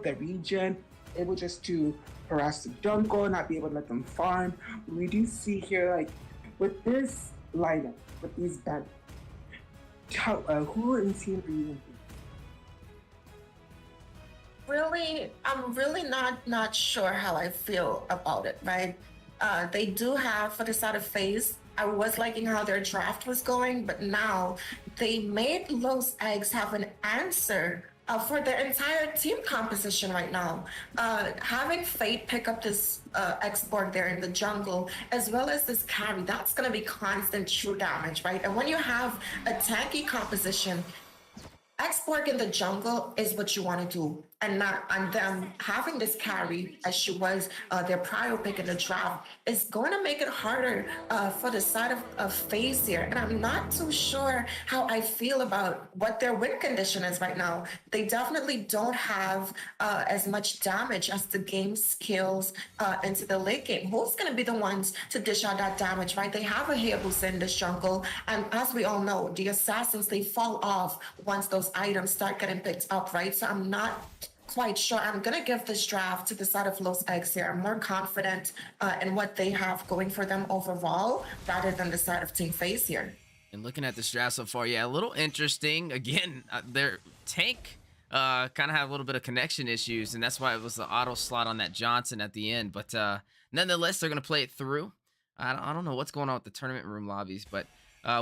the region, able just to harass the jungle, not be able to let them farm. We do see here, like, with this lineup, with these bad, who in team are you Really, I'm really not sure how I feel about it, right? They do have for the side of phase. I was liking how their draft was going, but now they made those eggs have an answer for their entire team composition right now. Having Fate pick up this export there in the jungle, as well as this carry, that's going to be constant true damage, right? And when you have a tanky composition, export in the jungle is what you want to do, and not and them having this carry as she was their prior pick in the draft is going to make it harder for the side of phase here. And I'm not too sure how I feel about what their win condition is right now. They definitely don't have as much damage as the game skills into the late game. Who's going to be the ones to dish out that damage, right? They have a Hayabusa in this jungle, and as we all know, the assassins, they fall off once those items start getting picked up, right? So I'm not quite sure. I'm going to give this draft to the side of Los Eggs here. I'm more confident in what they have going for them overall rather than the side of Team Face here. And looking at this draft so far, yeah, a little interesting. Again, their tank kind of had a little bit of connection issues, and that's why it was the auto slot on that Johnson at the end. But nonetheless, they're going to play it through. I don't know what's going on with the tournament room lobbies, but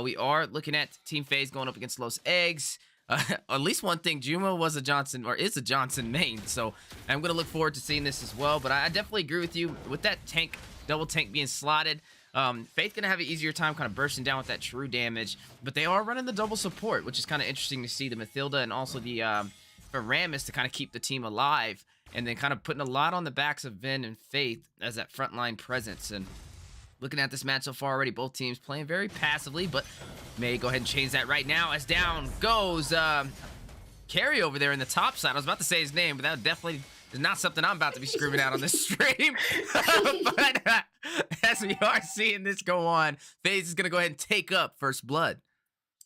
we are looking at Team FaZe going up against Los Eggs. At least one thing, Juma was a Johnson, or is a Johnson main, so I'm going to look forward to seeing this as well. But I definitely agree with you with that tank, double tank being slotted. Faith going to have an easier time kind of bursting down with that true damage, but they are running the double support, which is kind of interesting to see. The Mathilda and also the Ramus to kind of keep the team alive, and then kind of putting a lot on the backs of Vin and Faith as that frontline presence. And looking at this match so far already, both teams playing very passively, but may go ahead and change that right now as down goes Carry over there in the top side. I was about to say his name, but that definitely is not something I'm about to be screaming out on this stream. But as we are seeing this go on, FaZe is going to go ahead and take up first blood.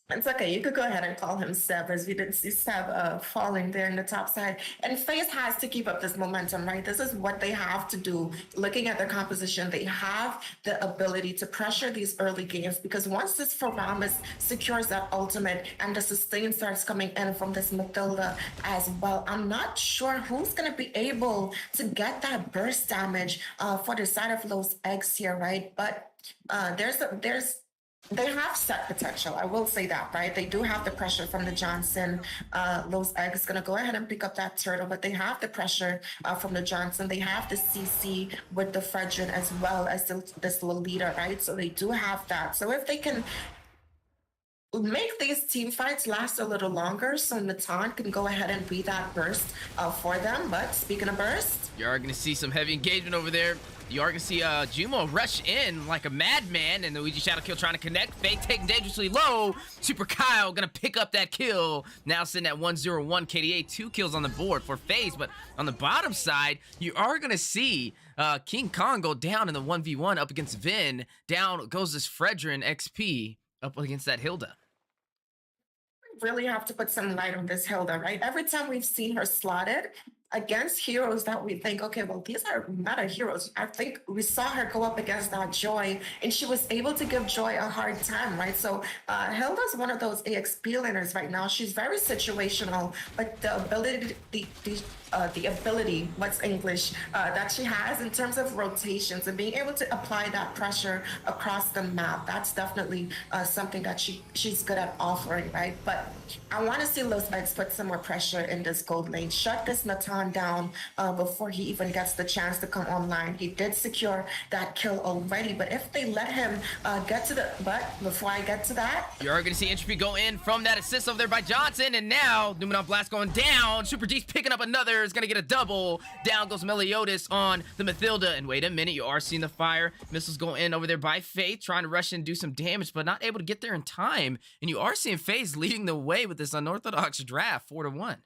It's okay. You could go ahead and call him Seb, as we did see Seb falling there in the top side. And FaZe has to keep up this momentum, right? This is what they have to do. Looking at their composition, they have the ability to pressure these early games, because once this Faramis secures that ultimate and the sustain starts coming in from this Mathilda as well, I'm not sure who's going to be able to get that burst damage for the side of Los Eggs here, right? But they have set potential. I will say that, right? They do have the pressure from the Johnson. Los Eggs is going to go ahead and pick up that turtle, but they have the pressure from the Johnson. They have the CC with the Fredrin as well as this Lolita, right? So they do have that. So if they can make these team fights last a little longer, so Natan can go ahead and be that burst for them. But speaking of burst, you are going to see some heavy engagement over there. You are going to see Jumo rush in like a madman, and Luigi Shadowkill trying to connect. Fake taking dangerously low. Super Kyle going to pick up that kill. Now sitting at 101 KDA, 2 kills on the board for FaZe. But on the bottom side, you are going to see King Kong go down in the 1v1 up against Vin. Down goes this Fredrin XP up against that Hilda. Really have to put some light on this Hilda, right? Every time we've seen her slotted against heroes that we think, okay, well, these are meta heroes. I think we saw her go up against that Joy, and she was able to give Joy a hard time, right? So Hilda's one of those AXP laners right now. She's very situational, but the ability, the ability, what's English, that she has in terms of rotations and being able to apply that pressure across the map, that's definitely something that she's good at offering, right? But I want to see Los Eggs put some more pressure in this gold lane, shut this Natan down before he even gets the chance to come online. He did secure that kill already, but if they let him get to the, but before I get to that, you are going to see Entropy go in from that assist over there by Johnson, and now Numenon Blast going down. Super G's picking up another, is going to get a double. Down goes Meliodas on the Mathilda, and wait a minute, you are seeing the fire missiles go in over there by Faith, trying to rush in and do some damage, but not able to get there in time, and you are seeing FaZe leading the way with this unorthodox draft, 4-1.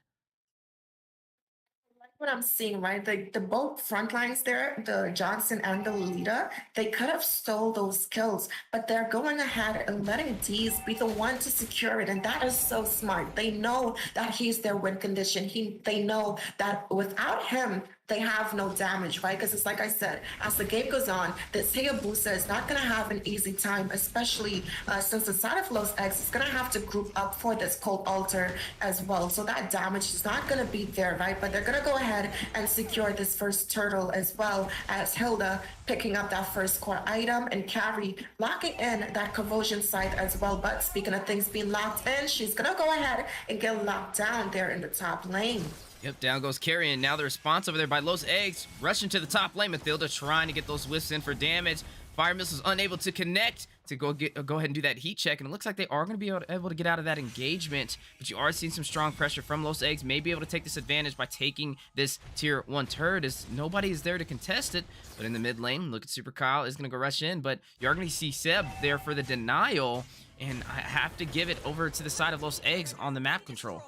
What I'm seeing, right? The both front lines there, the Johnson and the Lolita, they could have stole those kills, but they're going ahead and letting Deez be the one to secure it, and that is so smart. They know that he's their win condition. They know that without him, they have no damage, right? Because it's like I said, as the game goes on, this Hayabusa is not going to have an easy time, especially since the side of Los X is going to have to group up for this Cold Altar as well. So that damage is not going to be there, right? But they're going to go ahead and secure this first turtle as well as Hilda picking up that first core item and Carrie locking in that conversion site as well. But speaking of things being locked in, she's going to go ahead and get locked down there in the top lane. Yep, down goes Carrie, and now the response over there by Los Eggs, rushing to the top lane. Mathilda trying to get those whiffs in for damage. Fire missiles unable to connect to go ahead and do that heat check, and it looks like they are going to be able to get out of that engagement, but you are seeing some strong pressure from Los Eggs. May be able to take this advantage by taking this tier 1 turret, as nobody is there to contest it. But in the mid lane, look at Super Kyle is going to go rush in, but you are going to see Seb there for the denial, and I have to give it over to the side of Los Eggs on the map control.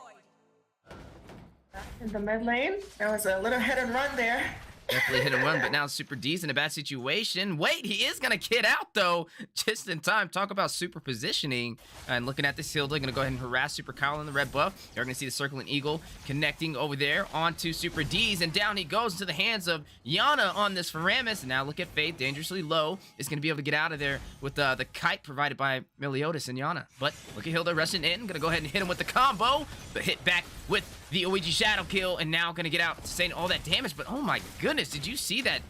In the mid lane, there was a little hit and run there. Definitely hit and run, but now Super D's in a bad situation. Wait, he is going to kid out, though, just in time. Talk about super positioning. And looking at this Hilda, going to go ahead and harass Super Kyle in the red buff. You're going to see the Circling Eagle connecting over there onto Super D's, and down he goes into the hands of Yana on this Faramis. And now look at Faith, dangerously low, is going to be able to get out of there with the kite provided by Meliodas and Yana. But look at Hilda rushing in, going to go ahead and hit him with the combo, but hit back with the Ouija Shadow kill, and now going to get out sustain all that damage. But oh my goodness, did you see that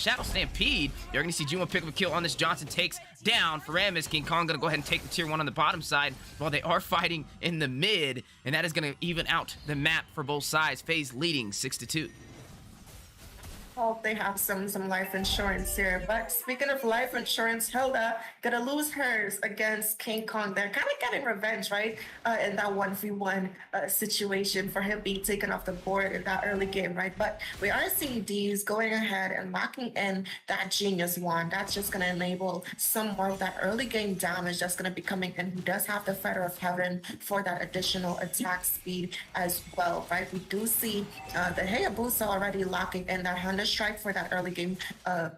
Shadow Stampede? You're going to see Juma pick up a kill on this. Johnson takes down Faramis. King Kong going to go ahead and take the tier 1 on the bottom side while they are fighting in the mid, and that is going to even out the map for both sides. FaZe leading 6-2. Hope they have some life insurance here. But speaking of life insurance, Hilda gonna lose hers against King Kong. They're kind of getting revenge, right? In that 1v1 situation for him being taken off the board in that early game, right? But we are seeing D's going ahead and locking in that Genius Wand. That's just gonna enable some more of that early game damage that's gonna be coming in. He does have the Fetter of Heaven for that additional attack speed as well, right? We do see the Hayabusa already locking in that 100 strike for that early game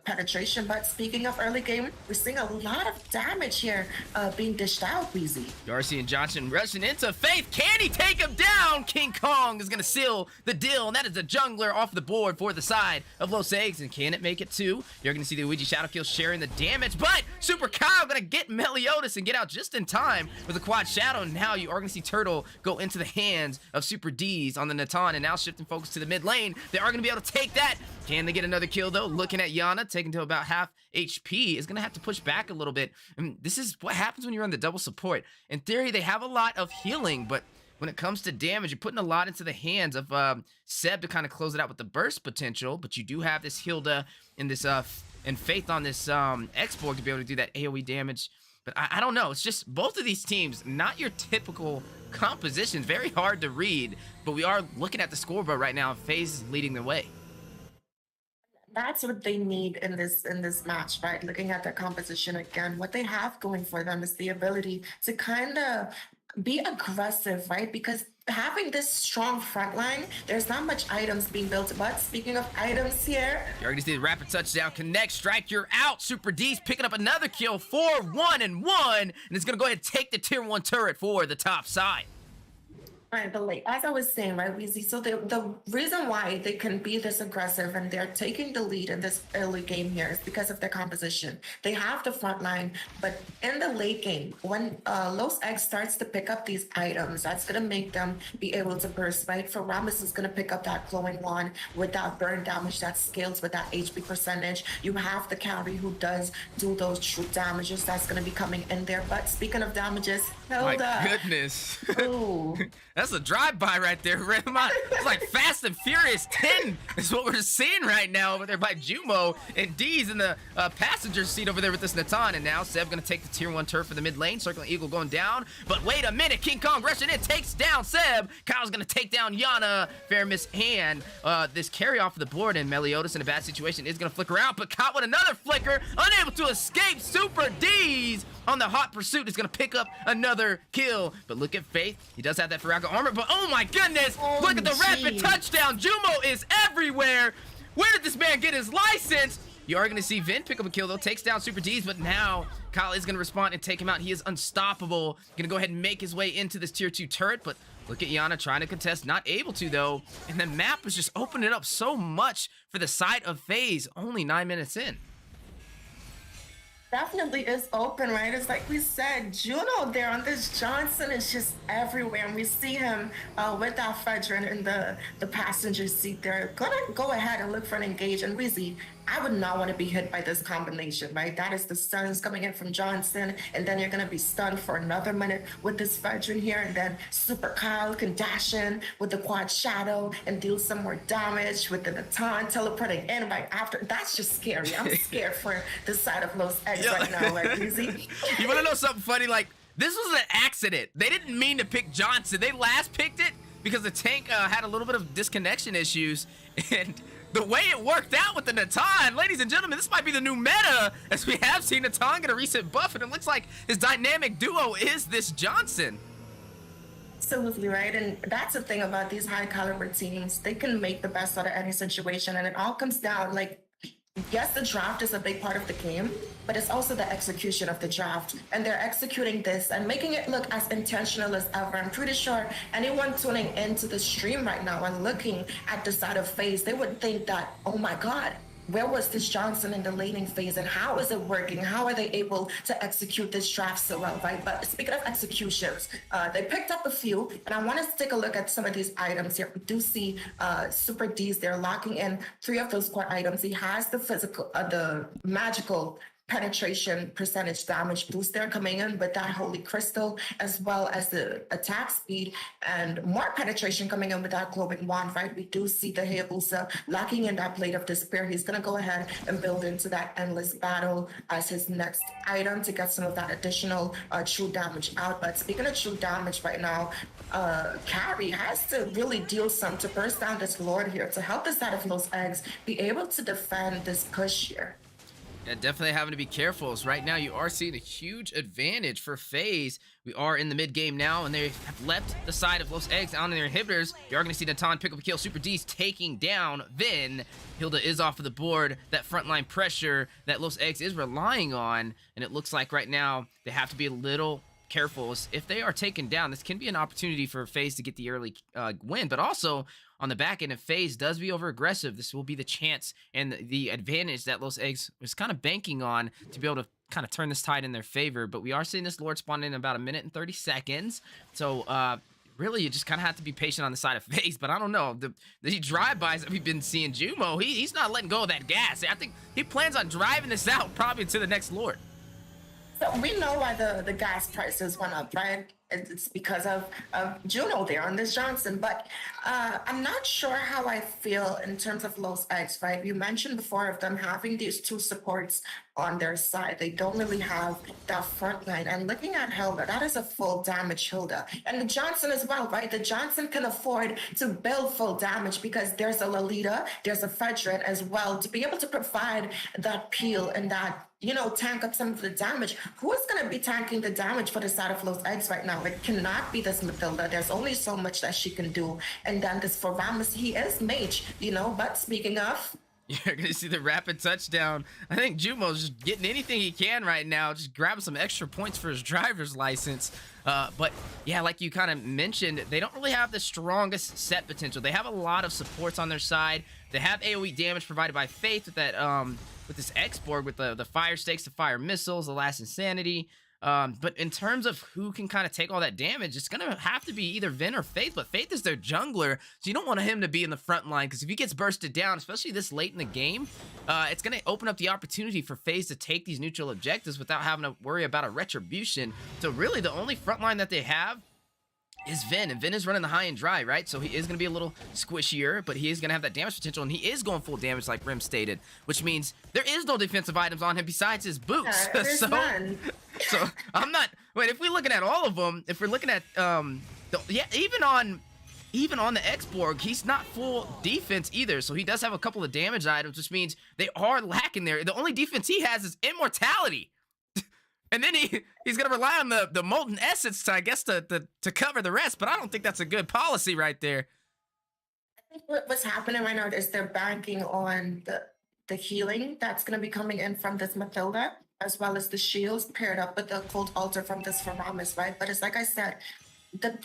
penetration. But speaking of early game, we're seeing a lot of damage here being dished out, Weezy. Darcy and Johnson rushing into Faith. Can he take him down? King Kong is going to seal the deal, and that is a jungler off the board for the side of Los Eggs. And can it make it 2? You're going to see the Ouija Shadow kill sharing the damage, but Super Kyle going to get Meliodas and get out just in time with the quad shadow. And now you are going to see Turtle go into the hands of Super D's on the Natan, and now shifting focus to the mid lane. They are going to be able to take that. Can they get another kill, though? Looking at Yana, taken to about half HP, is going to have to push back a little bit. And this is what happens when you're on the double support. In theory, they have a lot of healing, but when it comes to damage, you're putting a lot into the hands of Seb to kind of close it out with the burst potential, but you do have this Hilda and this and Faith on this X-Borg to be able to do that AoE damage. But I don't know. It's just both of these teams, not your typical compositions. Very hard to read, but we are looking at the scoreboard right now. FaZe is leading the way. That's what they need in this match, right? Looking at their composition again, what they have going for them is the ability to kind of be aggressive, right? Because having this strong front line, there's not much items being built. But speaking of items here, you're going to see the rapid touchdown connect. Strike, you're out. Super D's picking up another kill. 4-1-1, and it's going to go ahead and take the tier 1 turret for the top side. Right, but like, as I was saying, right, Weezy, so the reason why they can be this aggressive and they're taking the lead in this early game here is because of their composition. They have the front line, but in the late game, when Los Eggs starts to pick up these items, that's going to make them be able to burst, right? For Ramos is going to pick up that glowing wand with that burn damage that scales with that HP percentage. You have the carry who does do those true damages that's going to be coming in there. But speaking of damages, My goodness. Ooh. That's a drive-by right there. It's like Fast and Furious 10 is what we're seeing right now over there by Jumo. And D's in the passenger seat over there with this Natan. And now Seb going to take the tier 1 turf for the mid lane. Circling Eagle going down. But wait a minute. King Kong rushing in. Takes down Seb. Kyle's going to take down Yana. Faramis and this carry off of the board. And Meliodas in a bad situation is going to flicker out. But caught with another flicker. Unable to escape. Super D's on the hot pursuit is going to pick up another another kill. But look at Faith. He does have that Faraka armor, but oh my goodness! Look at the rapid touchdown. Jumo is everywhere. Where did this man get his license? You are going to see Vin pick up a kill, though. Takes down Super D's, but now Kyle is going to respond and take him out. He is unstoppable. Going to go ahead and make his way into this tier 2 turret, but look at Yana trying to contest. Not able to, though. And the map is just opening up so much for the side of FaZe. Only 9 minutes in. Definitely is open, right? It's like we said, Juno there on this Johnson is just everywhere. And we see him with that Fedrin in the passenger seat there. Gonna go ahead and look for an engage. And Wheezy, I would not want to be hit by this combination, right? That is the stuns coming in from Johnson, and then you're going to be stunned for another minute with this Fedrin here, and then Super Kyle can dash in with the quad shadow and deal some more damage with the Natan teleporting in right after. That's just scary. I'm scared for the side of Los Eggs right now, right, Easy? You want to know something funny? Like, this was an accident. They didn't mean to pick Johnson. They last picked it because the tank had a little bit of disconnection issues, and the way it worked out with the Natan, ladies and gentlemen, this might be the new meta, as we have seen Natan get a recent buff, and it looks like his dynamic duo is this Johnson. Absolutely right, and that's the thing about these high caliber teams. They can make the best out of any situation, and it all comes down, like, yes, the draft is a big part of the game, but it's also the execution of the draft. And they're executing this and making it look as intentional as ever. I'm pretty sure anyone tuning into the stream right now and looking at the side of FaZe, they would think that, oh my God, where was this Johnson in the laning phase and how is it working? How are they able to execute this draft so well, right? But speaking of executions, they picked up a few, and I want us to take a look at some of these items here. We do see Super D's, they're locking in 3 of those core items. He has the physical, the magical penetration percentage damage boost there coming in with that Holy Crystal, as well as the attack speed and more penetration coming in with that glowing wand, right? We do see the Hayabusa locking in that Blade of Despair. He's going to go ahead and build into that Endless Battle as his next item to get some of that additional true damage out. But speaking of true damage right now, Carry has to really deal some to burst down this Lord here to help the side of Los Eggs be able to defend this push here. Yeah, definitely having to be careful, as right now you are seeing a huge advantage for FaZe. We are in the mid game now, and they have left the side of Los Eggs on their inhibitors. You are going to see Natan pick up a kill. Super D's taking down Vin. Hilda is off of the board. That frontline pressure that Los Eggs is relying on, and it looks like right now they have to be a little careful. If they are taken down, this can be an opportunity for FaZe to get the early win, but also on the back end, if FaZe does be over aggressive, this will be the chance and the advantage that Los Eggs was kind of banking on to be able to kind of turn this tide in their favor. But we are seeing this Lord spawn in about 1 minute and 30 seconds. So really, you just kind of have to be patient on the side of FaZe. But I don't know, the drive-bys that we've been seeing, Jumo, he's not letting go of that gas. I think he plans on driving this out probably to the next Lord. So we know why the gas prices went up, right? It's because of Juno there on this Johnson. But I'm not sure how I feel in terms of Los Eggs, right? You mentioned before of them having these 2 supports on their side. They don't really have that front line. And looking at Hilda, that is a full damage Hilda. And the Johnson as well, right? The Johnson can afford to build full damage because there's a Lolita, there's a Fedrin as well to be able to provide that peel and that, you know, tank up some of the damage. Who is going to be tanking the damage for the side of Los Eggs right now? It cannot be this Matilda. There's only so much that she can do. And then this for Ramos, he is mage, you know. But speaking of, you're going to see the rapid touchdown. I think Jumo's just getting anything he can right now, just grabbing some extra points for his driver's license. But yeah, like you kind of mentioned, they don't really have the strongest set potential. They have a lot of supports on their side. They have AoE damage provided by Faith with that with this X-Borg, with the fire stakes, the fire missiles, the last insanity. But in terms of who can kind of take all that damage, it's going to have to be either Vin or Faith, but Faith is their jungler, so you don't want him to be in the front line, because if he gets bursted down, especially this late in the game, it's going to open up the opportunity for FaZe to take these neutral objectives without having to worry about a retribution. So really, the only front line that they have is Vin, and Vin is running the high and dry, right? So he is going to be a little squishier, but he is going to have that damage potential, and he is going full damage like Rim stated, which means there is no defensive items on him besides his boots. there's none. So I'm not, wait, if we're looking at all of them, if we're looking at, even on the X-Borg, he's not full defense either, so he does have a couple of damage items, which means they are lacking there. The only defense he has is immortality. And then he's gonna rely on the molten essence to, I guess, to cover the rest. But I don't think that's a good policy right there. I think what's happening right now is they're banking on the healing that's going to be coming in from this Matilda, as well as the shields paired up with the cold altar from this Faramis, right? But it's like I said, the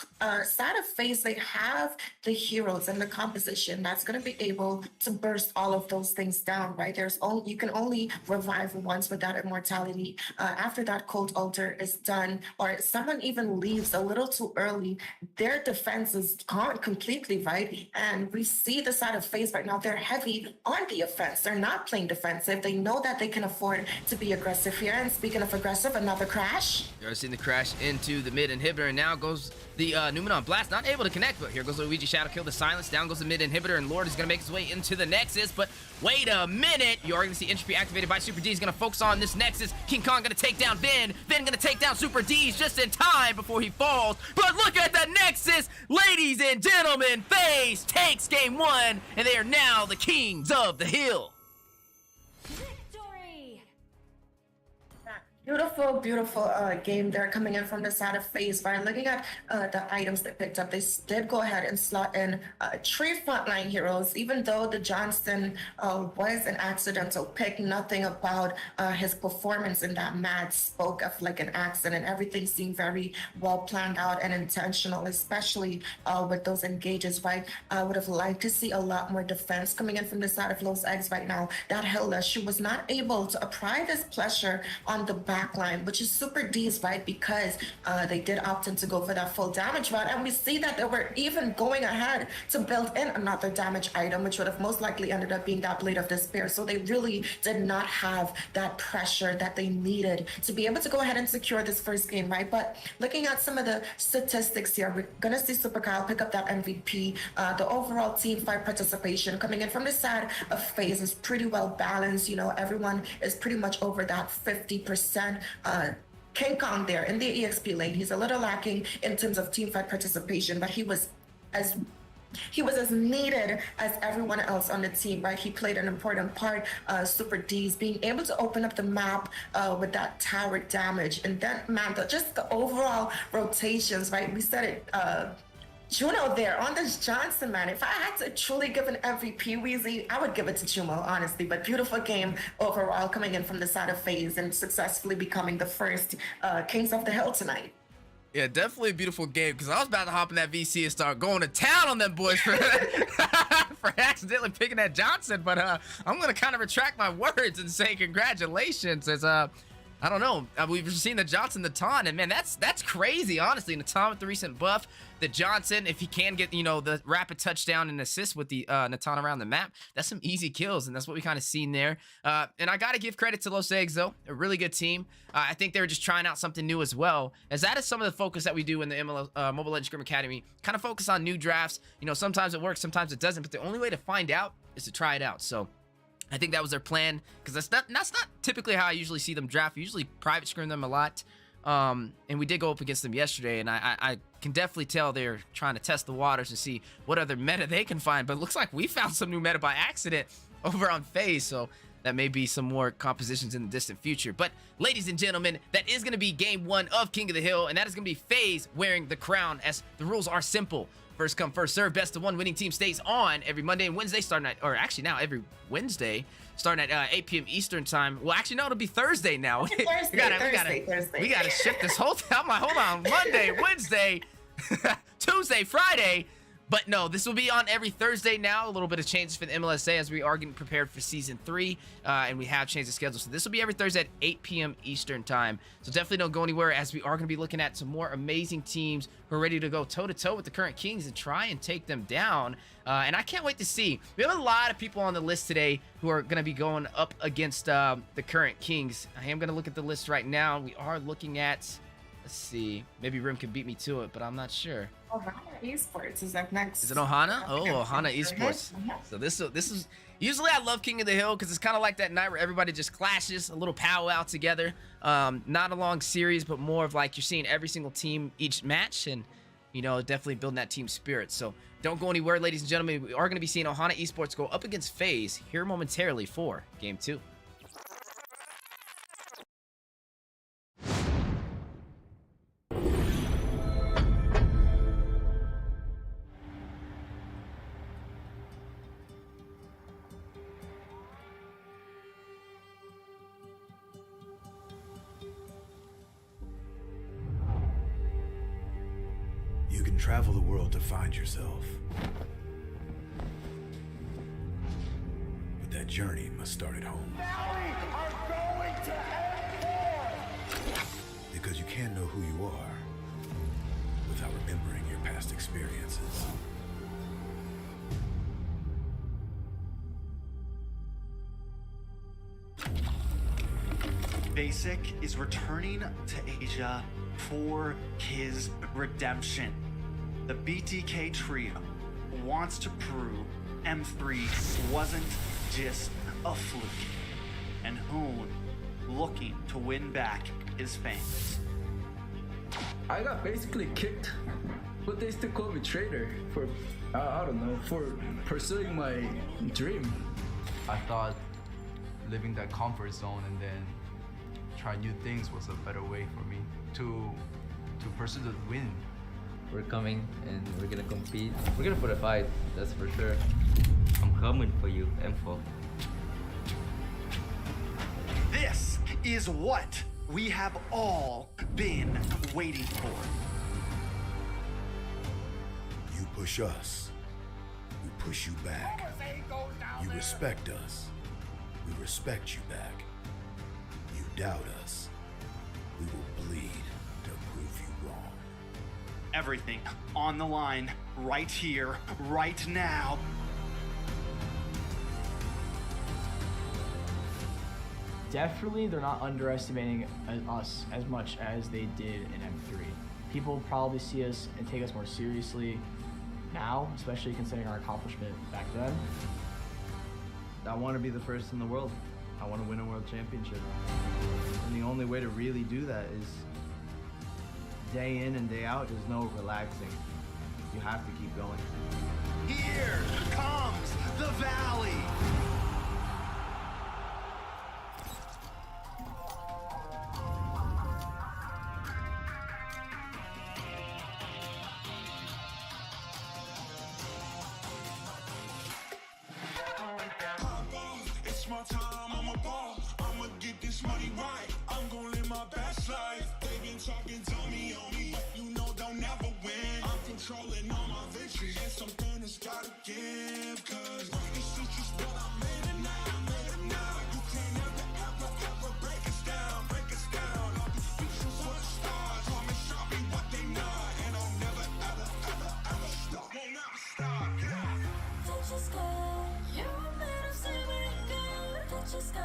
side of phase, they have the heroes and the composition that's going to be able to burst all of those things down, right? You can only revive once with that immortality. After that cold altar is done, or if someone even leaves a little too early, their defense is gone completely, right? And we see the side of phase right now, they're heavy on the offense. They're not playing defensive. They know that they can afford to be aggressive here. And speaking of aggressive, another crash. You're seeing the crash into the mid inhibitor, and now goes the Numenon Blast, not able to connect, but here goes Luigi Shadow Kill, the silence, down goes the mid inhibitor, and Lord is going to make his way into the Nexus, but wait a minute, you're going to see Entropy activated by Super D. He's going to focus on this Nexus. King Kong going to take down Ben going to take down Super D's just in time before he falls, but look at the Nexus, ladies and gentlemen, FaZe takes game 1, and they are now the kings of the hill. Beautiful, beautiful game there coming in from the side of FaZe. By looking at the items they picked up, they did go ahead and slot in 3 frontline heroes, even though the Johnston was an accidental pick. Nothing about his performance in that match spoke of like an accident. Everything seemed very well planned out and intentional, especially with those engages, right? I would have liked to see a lot more defense coming in from the side of Los Eggs right now. That Hilda, she was not able to apply this pressure on the backline, which is Super D's, right? Because they did opt in to go for that full damage route, and we see that they were even going ahead to build in another damage item, which would have most likely ended up being that Blade of Despair. So they really did not have that pressure that they needed to be able to go ahead and secure this first game, right? But looking at some of the statistics here, we're gonna see Super Kyle pick up that MVP. The overall team fight participation coming in from the side of FaZe is pretty well balanced. You know, everyone is pretty much over that 50%. King Kong there in the EXP lane, he's a little lacking in terms of team fight participation, but he was as needed as everyone else on the team, right? He played an important part. Super D's being able to open up the map with that tower damage, and then man, just the overall rotations, right? We said it. Juno there on this Johnson, man. If I had to truly give an MVP, Weezy, I would give it to Chumo, honestly. But beautiful game overall coming in from the side of FaZe and successfully becoming the first Kings of the Hill tonight. Yeah, definitely a beautiful game, because I was about to hop in that VC and start going to town on them boys for, for accidentally picking that Johnson. But I'm going to kind of retract my words and say congratulations, as I don't know. We've seen the Johnson, the Ton, and man, that's crazy, honestly. Natan with the recent buff, the Johnson, if he can get, you know, the rapid touchdown and assist with the Natan around the map, that's some easy kills, and that's what we kind of seen there. And I got to give credit to Los Eggs, though. A really good team. I think they were just trying out something new as well, as that is some of the focus that we do in the Mobile Legends Scrim Academy. Kind of focus on new drafts. You know, sometimes it works, sometimes it doesn't, but the only way to find out is to try it out. So I think that was their plan, because that's not typically how I usually see them draft. We usually private scrim them a lot, and we did go up against them yesterday, and I can definitely tell they're trying to test the waters to see what other meta they can find. But it looks like we found some new meta by accident over on FaZe, so that may be some more compositions in the distant future. But ladies and gentlemen, that is going to be game 1 of King of the Hill, and that is going to be FaZe wearing the crown, as the rules are simple. First come, first serve. Best of 1 winning team stays on every Monday and Wednesday starting at, or actually now every Wednesday starting at 8 p.m. Eastern time. Well, actually, no, it'll be Thursday now. Thursday. We gotta shift this whole thing. I'm like, hold on, Monday, Wednesday, Tuesday, Friday. But no, this will be on every Thursday now. A little bit of changes for the MLSA as we are getting prepared for Season 3. And we have changed the schedule. So this will be every Thursday at 8 p.m. Eastern Time. So definitely don't go anywhere, as we are going to be looking at some more amazing teams who are ready to go toe-to-toe with the current Kings and try and take them down. And I can't wait to see. We have a lot of people on the list today who are going to be going up against the current Kings. I am going to look at the list right now. We are looking at... Let's see. Maybe Rim can beat me to it, but I'm not sure. Ohana Esports is up next. Is it Ohana? Oh, Ohana Esports. So this is usually I love King of the Hill, because it's kind of like that night where everybody just clashes, a little powwow together. Not a long series, but more of like you're seeing every single team each match, and you know, definitely building that team spirit. So don't go anywhere, ladies and gentlemen. We are going to be seeing Ohana Esports go up against FaZe here momentarily for Game 2. can travel the world to find yourself. But that journey must start at home. Valley are going to end war! Because you can't know who you are without remembering your past experiences. Basic is returning to Asia for his redemption. The BTK trio wants to prove M3 wasn't just a fluke, and Hoon looking to win back his fans. I got basically kicked, but they still call me traitor for, I don't know, for pursuing my dream. I thought living that comfort zone and then try new things was a better way for me to pursue the win. We're coming and we're gonna compete. We're gonna put a fight, that's for sure. I'm coming for you, M4. This is what we have all been waiting for. You push us, we push you back. You respect us, we respect you back. You doubt us, we will bleed to prove you wrong. Everything on the line, right here, right now. Definitely, they're not underestimating us as much as they did in M3. People probably see us and take us more seriously now, especially considering our accomplishment back then. I want to be the first in the world. I want to win a world championship. And the only way to really do that is day in and day out, there's no relaxing. You have to keep going. Here comes the Valley. It's my time, I'm a ball. I'ma get this money right. I'm gonna live my best life. They been talking to me on me. You know they'll never win. I'm controlling all my victories. And something that's gotta give. Cause it's just what I made it now. You can't ever break us down. I'll be speechless for the stars. Promise I'll be what they not. And I'll never ever stop. Won't never stop. Yeah. Touch your sky. You're made of silver and gold. Touch your sky.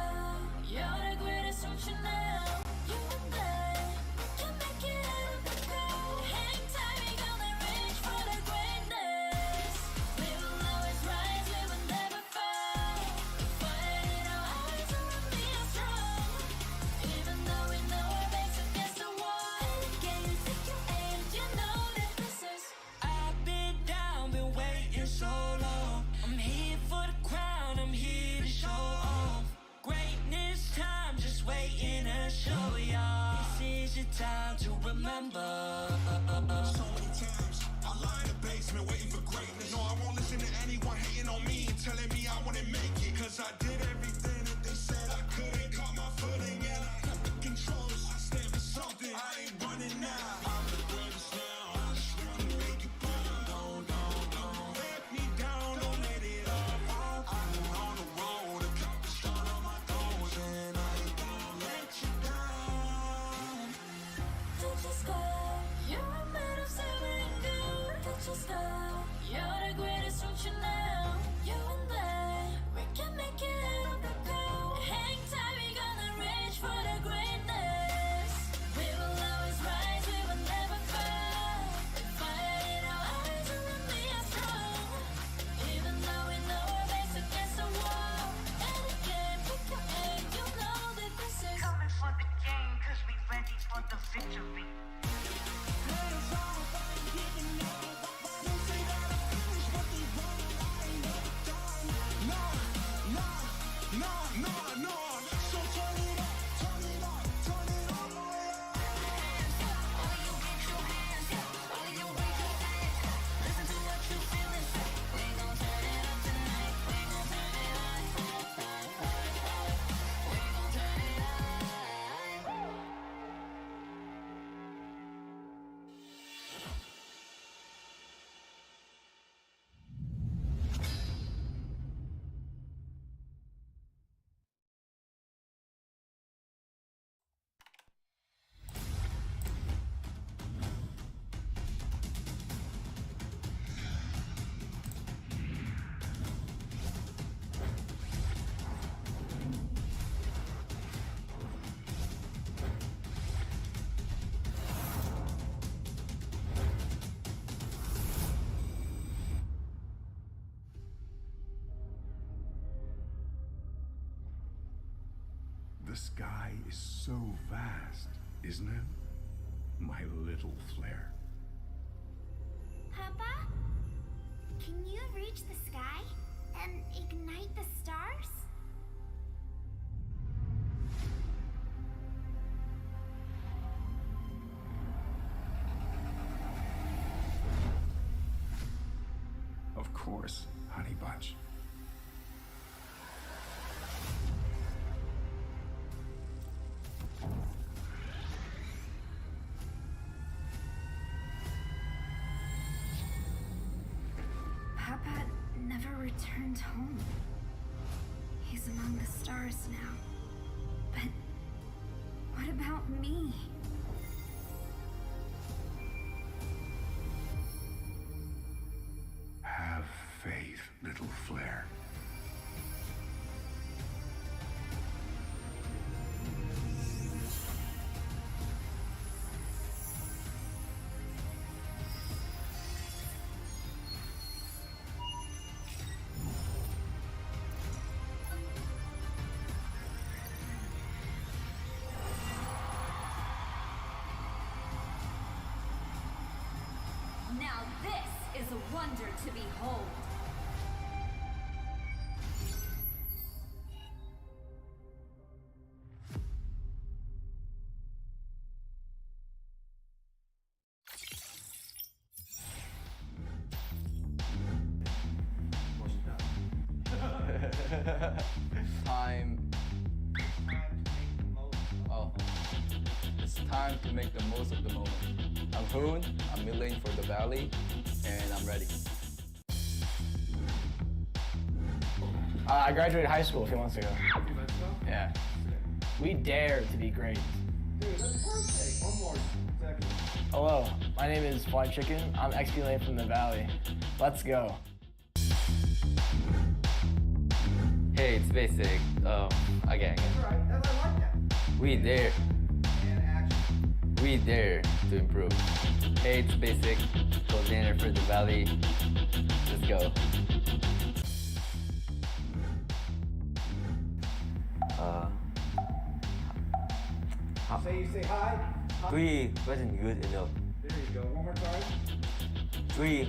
You're the greatest option now. You and I can make it out of the cold. Hang tight, we gonna reach for the greatness. We will always rise, we will never fall. Fire in our eyes, and we are strong. Even though we know our backs against the wall. Can you take your aim? You know that this is. I've been down, been waiting so long. I'm here for the crown, I'm here to show off. Greatness time, just waiting to show y'all. This is your time to remember. So many times, I lie in the basement waiting for greatness. No, I won't listen to anyone hating on me and telling me I wouldn't make it. Cause I did everything that they said I couldn't. Caught my footing and I got the controls. I stand for something, I ain't running now. I'm the greatest now, I just wanna make it proud. Don't let me down, don't let it all. I've been on the road, accomplished all of my goals, and I ain't gonna let you down. Touch your sky. You're made of silver and gold. Touch your sky. You're the greatest option now. You and I, we can make it out of the cold. Hang tight, we gonna reach for the greatness. We will always rise, we will never fall. Fire in our eyes, and we are strong. Even though we know our backs against the wall. And again, pick your aim, you know that this is. Coming for the game, cause we ready for the victory. The sky is so vast, isn't it? My little flare. Papa? Can you reach the sky and ignite the stars? Of course, Honey Bunch. Papa never returned home. He's among the stars now. But what about me? Have faith, little flare. Now this is a wonder to behold. It's time to make the most of the moment. I'm Hoon, I'm milling for the valley, and I'm ready. I graduated high school a few months ago. Yeah. We dare to be great. Dude, that's perfect. One more second. Hello, my name is Fly Chicken. I'm XP Lane from the Valley. Let's go. Hey, it's basic. Again. Alright, I like that. We dare. And action. We dare to improve. Hey, it's basic. Coordinator for the Valley. Let's go. Say hi. Three wasn't good enough. There you go. One more time. Three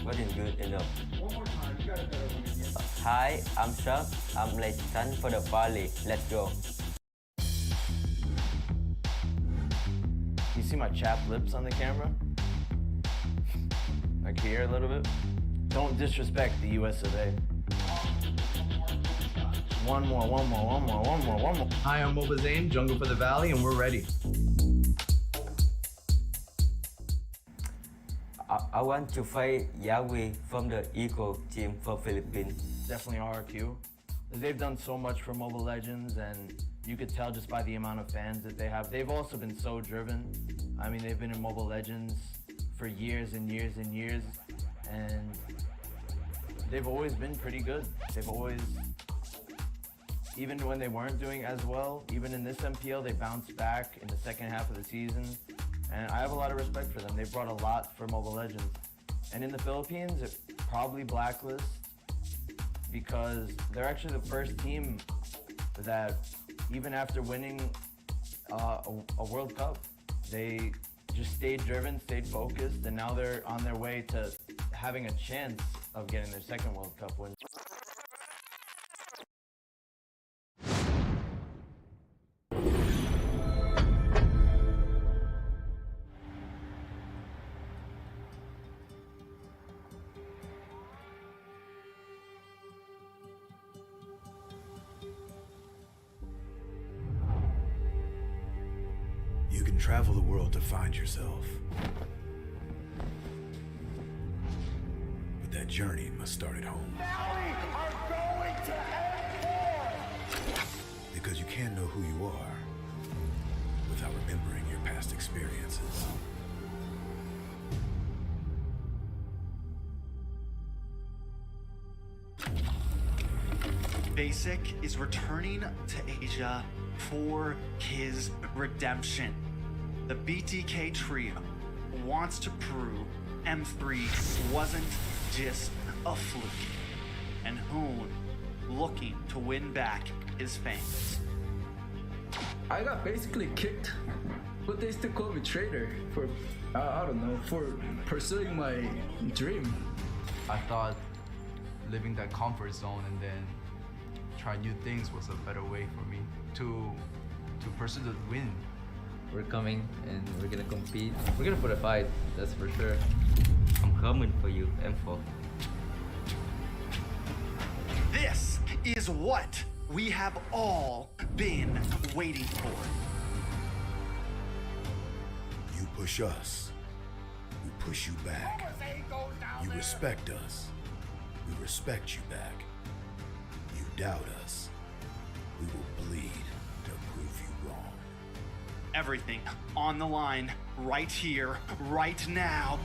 wasn't good enough. One more time. You got a better one again. Hi, I'm Chuck. I'm Legend for the Valley. Let's go. You see my chapped lips on the camera? Like here a little bit? Don't disrespect the US of A. One more. Hi, I'm Moba Zane, Jungle for the Valley, and we're ready. I want to fight Yahweh from the Eagle team for Philippines. Definitely RRQ. They've done so much for Mobile Legends, and you could tell just by the amount of fans that they have. They've also been so driven. I mean, they've been in Mobile Legends for years and years and years, and they've always been pretty good. They've always, even when they weren't doing as well, even in this MPL, they bounced back in the second half of the season. And I have a lot of respect for them. They brought a lot for Mobile Legends. And in the Philippines, it probably blacklist because they're actually the first team that, even after winning a World Cup, they just stayed driven, stayed focused, and now they're on their way to having a chance of getting their second World Cup win. You can travel the world to find yourself. But that journey must start at home. Valley are going to end. Because you can't know who you are without remembering your past experiences. Basic is returning to Asia for his redemption. The BTK trio wants to prove M3 wasn't just a fluke. And Hoon, look looking to win back his fame. I got basically kicked, but they still call me traitor for, I don't know, for pursuing my dream. I thought living that comfort zone and then try new things was a better way for me to pursue the win. We're coming and we're gonna compete. We're gonna put a fight, that's for sure. I'm coming for you, M4. This is what we have all been waiting for. You push us, we push you back. You respect us, we respect you back. You doubt us, we will bleed to prove you wrong. Everything on the line right here, right now.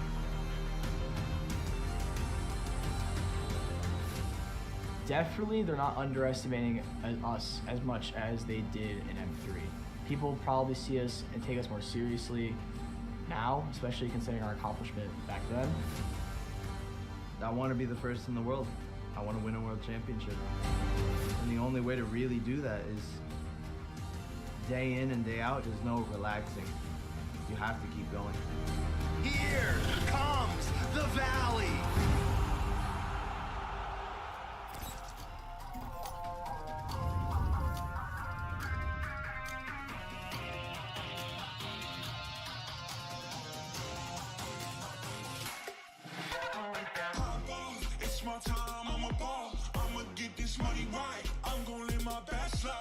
Definitely, they're not underestimating us as much as they did in M3. People probably see us and take us more seriously now, especially considering our accomplishment back then. I want to be the first in the world. I want to win a world championship. And the only way to really do that is day in and day out. There's no relaxing. You have to keep going. Here comes the Valley.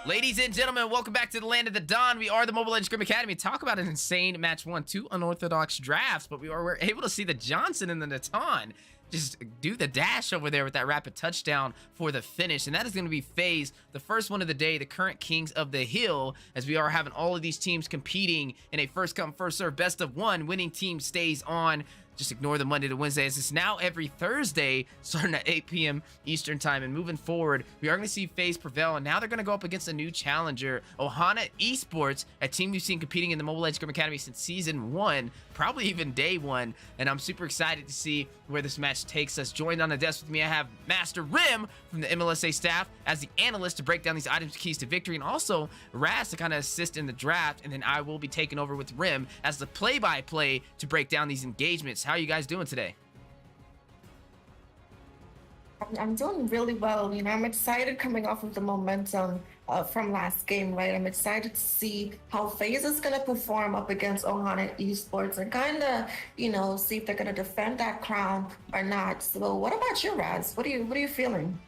Ladies and gentlemen, welcome back to the Land of the Dawn. We are the Mobile Legends Scrim Academy. Talk about an insane match 1, 2 unorthodox drafts, but we're able to see the Johnson and the Natan just do the dash over there with that rapid touchdown for the finish. And that is going to be FaZe, the first one of the day, the current kings of the hill, as we are having all of these teams competing in a first come, first serve, best of one. Winning team stays on. Just ignore the Monday to Wednesday, as it's now every Thursday starting at 8 p.m. Eastern time. And moving forward, we are going to see FaZe prevail, and now they're going to go up against a new challenger, Ohana Esports, a team we've seen competing in the Mobile Legends Scrim Academy since season 1, probably even day 1. And I'm super excited to see where this match takes us. Joined on the desk with me, I have Master Rim from the MLSA staff as the analyst to break down these items keys to victory, and also Raz to kind of assist in the draft. And then I will be taking over with Rim as the play-by-play to break down these engagements. How are you guys doing today? I'm doing really well. You know, I'm excited coming off of the momentum from last game, right? I'm excited to see how FaZe is going to perform up against Ohana Esports and kind of, you know, see if they're going to defend that crown or not. So what about you, Raz? What are you feeling?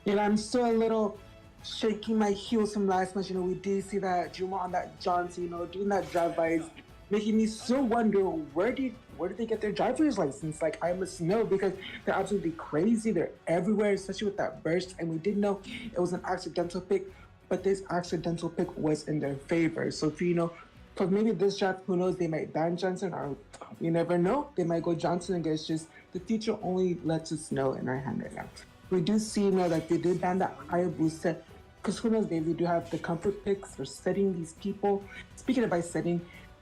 You know, I'm still a little shaking my heels from last match. You know, we did see that Juma on that Johnson, you know, doing that drive-by is making me so wonder where did they get their driver's license? Like, I must know, because they're absolutely crazy. They're everywhere, especially with that burst. And we did know it was an accidental pick, but this accidental pick was in their favor. So if you know, because maybe this draft, who knows, they might ban Johnson, or you never know, they might go Johnson. And it's just the future only lets us know in our hand right now. We do see now that they did ban that Hayabusa, because who knows, they do have the comfort picks for setting these people. Speaking of by setting,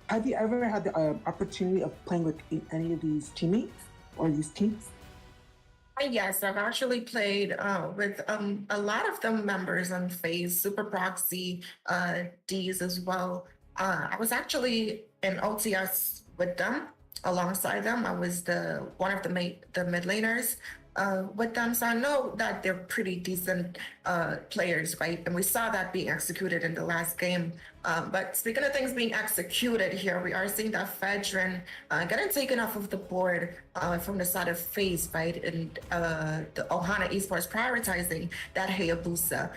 have you ever had the opportunity of playing with any of these teammates or these teams? Yes, I've actually played with a lot of the members on FaZe, Super Proxy, D's as well. I was actually in OTS with them, alongside them. I was one of the mid laners with them, so I know that they're pretty decent players, right? And we saw that being executed in the last game. But speaking of things being executed here, we are seeing that Fedrin getting taken off of the board from the side of FaZe, right? And the Ohana Esports prioritizing that Hayabusa.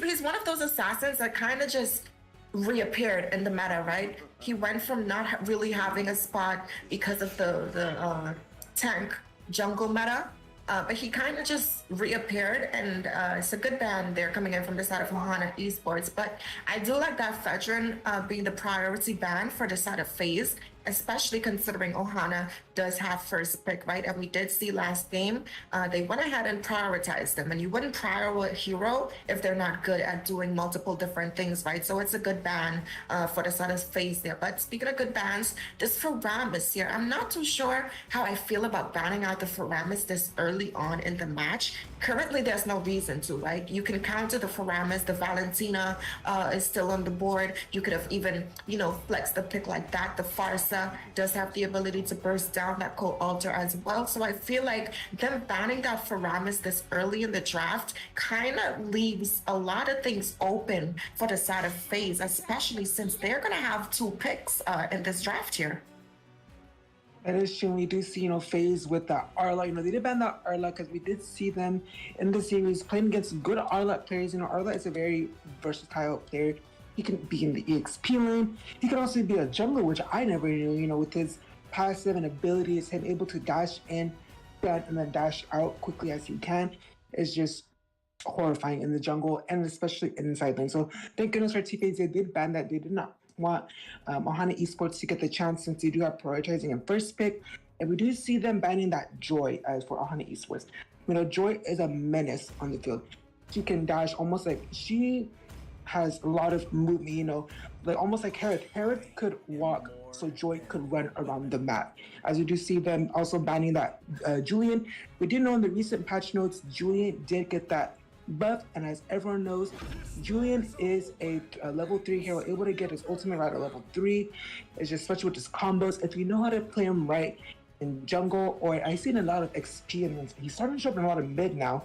He's one of those assassins that kind of just reappeared in the meta, right? He went from not really having a spot because of the tank jungle meta, but he kind of just reappeared, and it's a good ban there coming in from the side of Ohana Esports. But I do like that Fedrin being the priority ban for the side of FaZe, especially considering Ohana does have first pick, right? And we did see last game, they went ahead and prioritized them. And you wouldn't prior a hero if they're not good at doing multiple different things, right? So it's a good ban for the sort of phase there. But speaking of good bans, this Faramis here, I'm not too sure how I feel about banning out the Faramis this early on in the match. Currently, there's no reason to, right? You can counter the Faramis, the Valentina is still on the board. You could have even, flexed the pick like that. The Farsa does have the ability to burst down that co-alter as well. So I feel like them banning that Faramis this early in the draft kind of leaves a lot of things open for the side of FaZe, especially since they're going to have 2 picks in this draft here. That is true. We do see, FaZe with the Arla. They did ban that Arla because we did see them in the series playing against good Arla players. Arla is a very versatile player. He can be in the EXP lane. He can also be a jungler, which I never knew, with his passive and abilities, him able to dash in and then dash out quickly as he can. It's just horrifying in the jungle and especially inside lane. So thank goodness for T-FaZe, they did ban that. They did not want Ohana Esports to get the chance since they do have prioritizing in first pick. And we do see them banning that Joy as for Ohana Esports. Joy is a menace on the field. She can dash almost like she has a lot of movement, like almost like Herod. Herod could walk, so Joy could run around the map. As you do see them also banning that Julian. We did know in the recent patch notes, Julian did get that buff, and as everyone knows, Julian is a level 3 hero, able to get his ultimate right at level 3. It's just especially with his combos. If you know how to play him right in jungle, or I've seen a lot of XP, and he's starting to show up in a lot of mid now.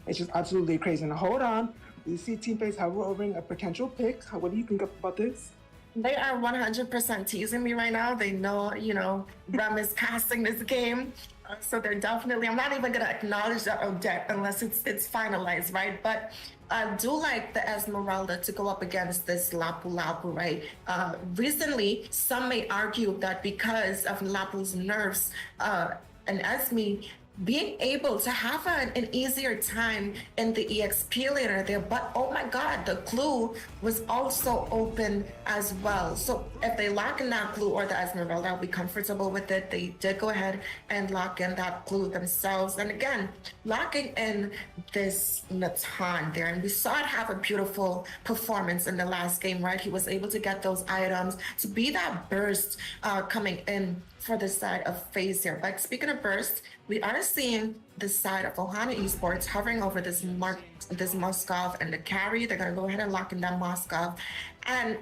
It's just absolutely crazy. And hold on, you see Team FaZe hovering a potential pick. What do you think about this? They are 100% teasing me right now. They know, Rem is casting this game. So they're definitely, I'm not even going to acknowledge that Odette unless it's finalized, right? But I do like the Esmeralda to go up against this Lapu Lapu, right? Recently, some may argue that because of Lapu's nerfs and Esme, being able to have an easier time in the EXP laner there, but oh my god, the glue was also open as well. So if they lock in that glue or the Esmeralda, I'll be comfortable with it. They did go ahead and lock in that glue themselves. And again, locking in this Natan there, and we saw it have a beautiful performance in the last game, right? He was able to get those items to be that burst coming in for the side of FaZe here. But speaking of burst, we are seeing the side of Ohana Esports hovering over this Moskov and the carry. They're going to go ahead and lock in that Moskov. And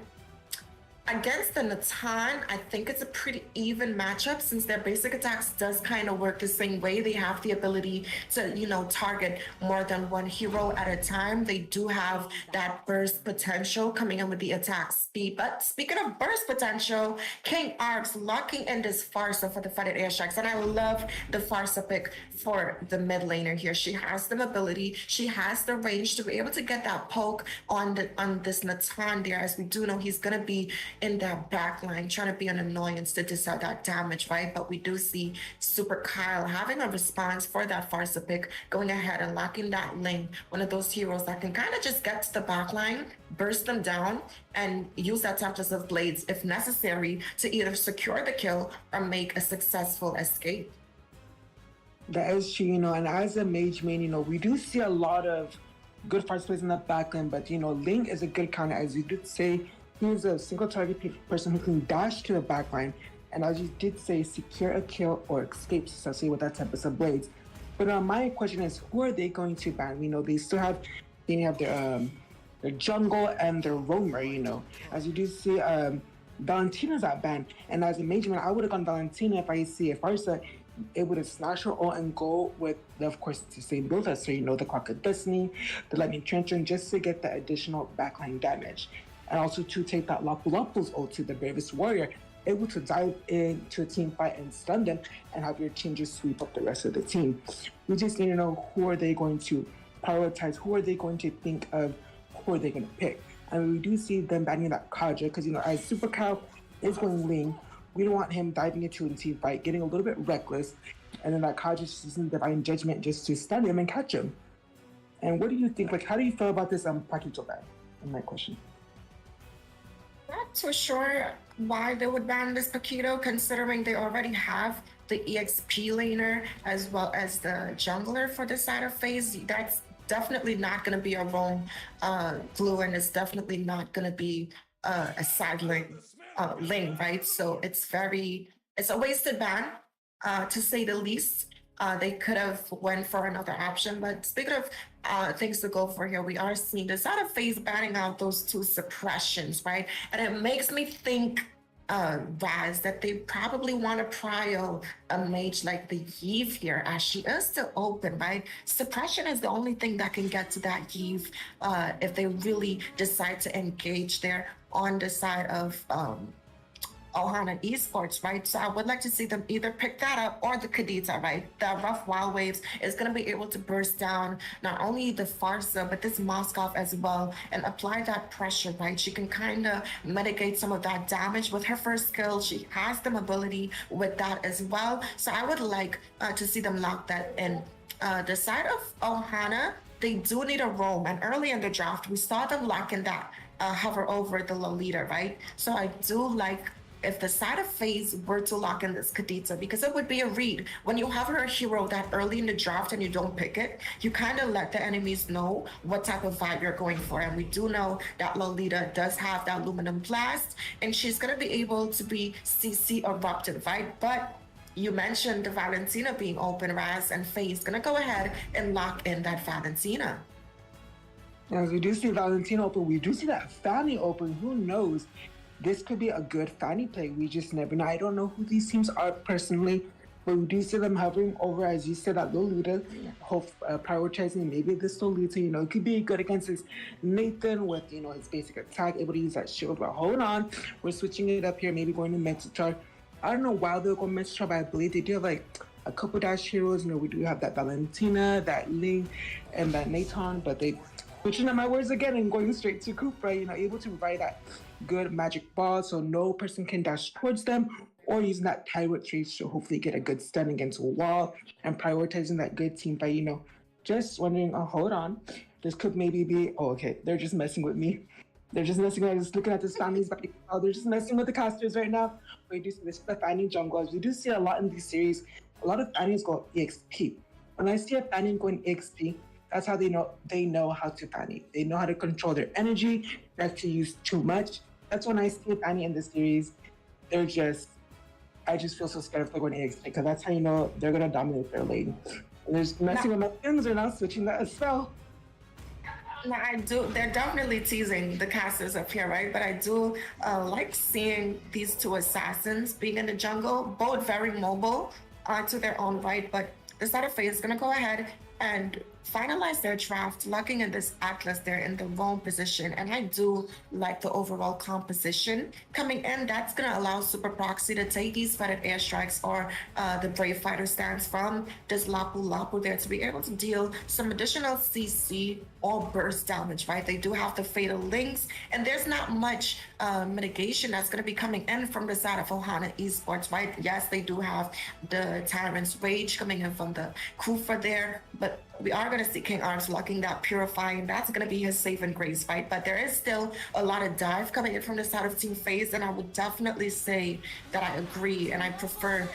against the Natan, I think it's a pretty even matchup since their basic attacks does kind of work the same way. They have the ability to, target more than one hero at a time. They do have that burst potential coming in with the attack speed. But speaking of burst potential, King Arcs locking in this Farsa for the Fetid Airstrikes. And I love the Farsa pick for the mid laner here. She has the ability, she has the range to be able to get that poke on this Natan there, as we do know he's going to be in that back line, trying to be an annoyance to dish out that damage, right? But we do see Super Kyle having a response for that Farsa pick, going ahead and locking that lane, one of those heroes that can kind of just get to the back line, burst them down, and use that Tempest of Blades if necessary to either secure the kill or make a successful escape. That is true, and as a mage main, we do see a lot of good Farsa plays in the back line, but Ling is a good counter, as you did say. He's a single target person who can dash to the backline, and as you did say, secure a kill or escape successfully with that Tempest of Blades. But my question is, who are they going to ban? They still have, their jungle and their roamer. As you do see, Valentina's at ban, and as a major man, I would have gone Valentina if I see a Farsa able to slash her ult and go with, of course, the same build as her. The Clock of Destiny, the Lightning Trenchant, just to get the additional backline damage. And also to take that Lapu Lapu's ult to the Bravest Warrior, able to dive into a team fight and stun them and have your team just sweep up the rest of the team. We just need to know who are they going to prioritize, who are they going to think of, who are they going to pick. And we do see them banning that Kaja because, as Super Cow is going Ling, we don't want him diving into a team fight, getting a little bit reckless, and then that Kaja just using Divine Judgment just to stun him and catch him. And what do you think? How do you feel about this package of that? My question. That too sure why they would ban this Paquito, considering they already have the EXP laner as well as the jungler for the side of phase. That's definitely not going to be a roam glue, and it's definitely not going to be a side lane, right? So it's a wasted ban, to say the least. They could have went for another option. But speaking of things to go for here, we are seeing the side of phase banning out those two suppressions, right? And it makes me think, Raz, that they probably want to prio a mage like the Eve here, as she is still open, right? Suppression is the only thing that can get to that Eve if they really decide to engage there on the side of Ohana Esports, right? So I would like to see them either pick that up or the Kadita, right? The rough wild waves is going to be able to burst down not only the Farsa, but this Moskov as well, and apply that pressure, right? She can kind of mitigate some of that damage with her first skill. She has the mobility with that as well. So I would like to see them lock that in. The side of Ohana, they do need a roam, and early in the draft, we saw them locking that hover over the Lolita, right? So I do like if the side of phase were to lock in this Kadita, because it would be a read. When you have her hero that early in the draft and you don't pick it, you kind of let the enemies know what type of vibe you're going for. And we do know that Lolita does have that Luminum Blast, and she's going to be able to be CC erupted, right? But you mentioned the Valentina being open, Raz, and Faye's going to go ahead and lock in that Valentina. As we do see Valentina open, we do see that Fanny open. Who knows? This could be a good Fanny play. We just never know. I don't know who these teams are personally, but we do see them hovering over, as you said, that Lolita, prioritizing maybe this Lolita. It could be good against his Nathan with, his basic attack, able to use that shield. But hold on, we're switching it up here, maybe going to Metatar. I don't know why they'll go Metatar, but I believe they do have like a couple dash heroes. We do have that Valentina, that Ling, and that Nathan, but they switching up my words again and going straight to Kufra, able to provide that good magic ball so no person can dash towards them, or using that Tyrant trace to hopefully get a good stun against a wall, and prioritizing that good team by, just wondering, hold on, this could maybe be, okay, they're just messing with me. They're just messing with me. Just looking at this family's back. They're just messing with the casters right now. We do see this the Fanny jungle, as we do see a lot in these series. A lot of Fannies go EXP. When I see a Fanny going EXP, that's how they know how to Fanny. They know how to control their energy, not to use too much. That's when I see Fanny in the series. I just feel so scared if they're going EXP, because that's how you know they're going to dominate their lane. And they're just messing with my things, they're not switching that as well. No, I do. They're definitely teasing the casters up here, right? But I do like seeing these two assassins being in the jungle, both very mobile to their own right. But the side of Faye is going to go ahead and finalize their draft, locking in this Atlas there in the wrong position. And I do like the overall composition coming in. That's going to allow Super Proxy to take these Fetid airstrikes or the Brave Fighter stance from this Lapu Lapu there to be able to deal some additional CC or burst damage, right? They do have the Fatal Links, and there's not much mitigation that's going to be coming in from the side of Ohana Esports, right? Yes, they do have the Tyrant's Rage coming in from the Kufa there, but we are going to see King Arms locking that Purifying. That's going to be his save and grace fight. But there is still a lot of dive coming in from the side of Team FaZe, and I would definitely say that I agree and I prefer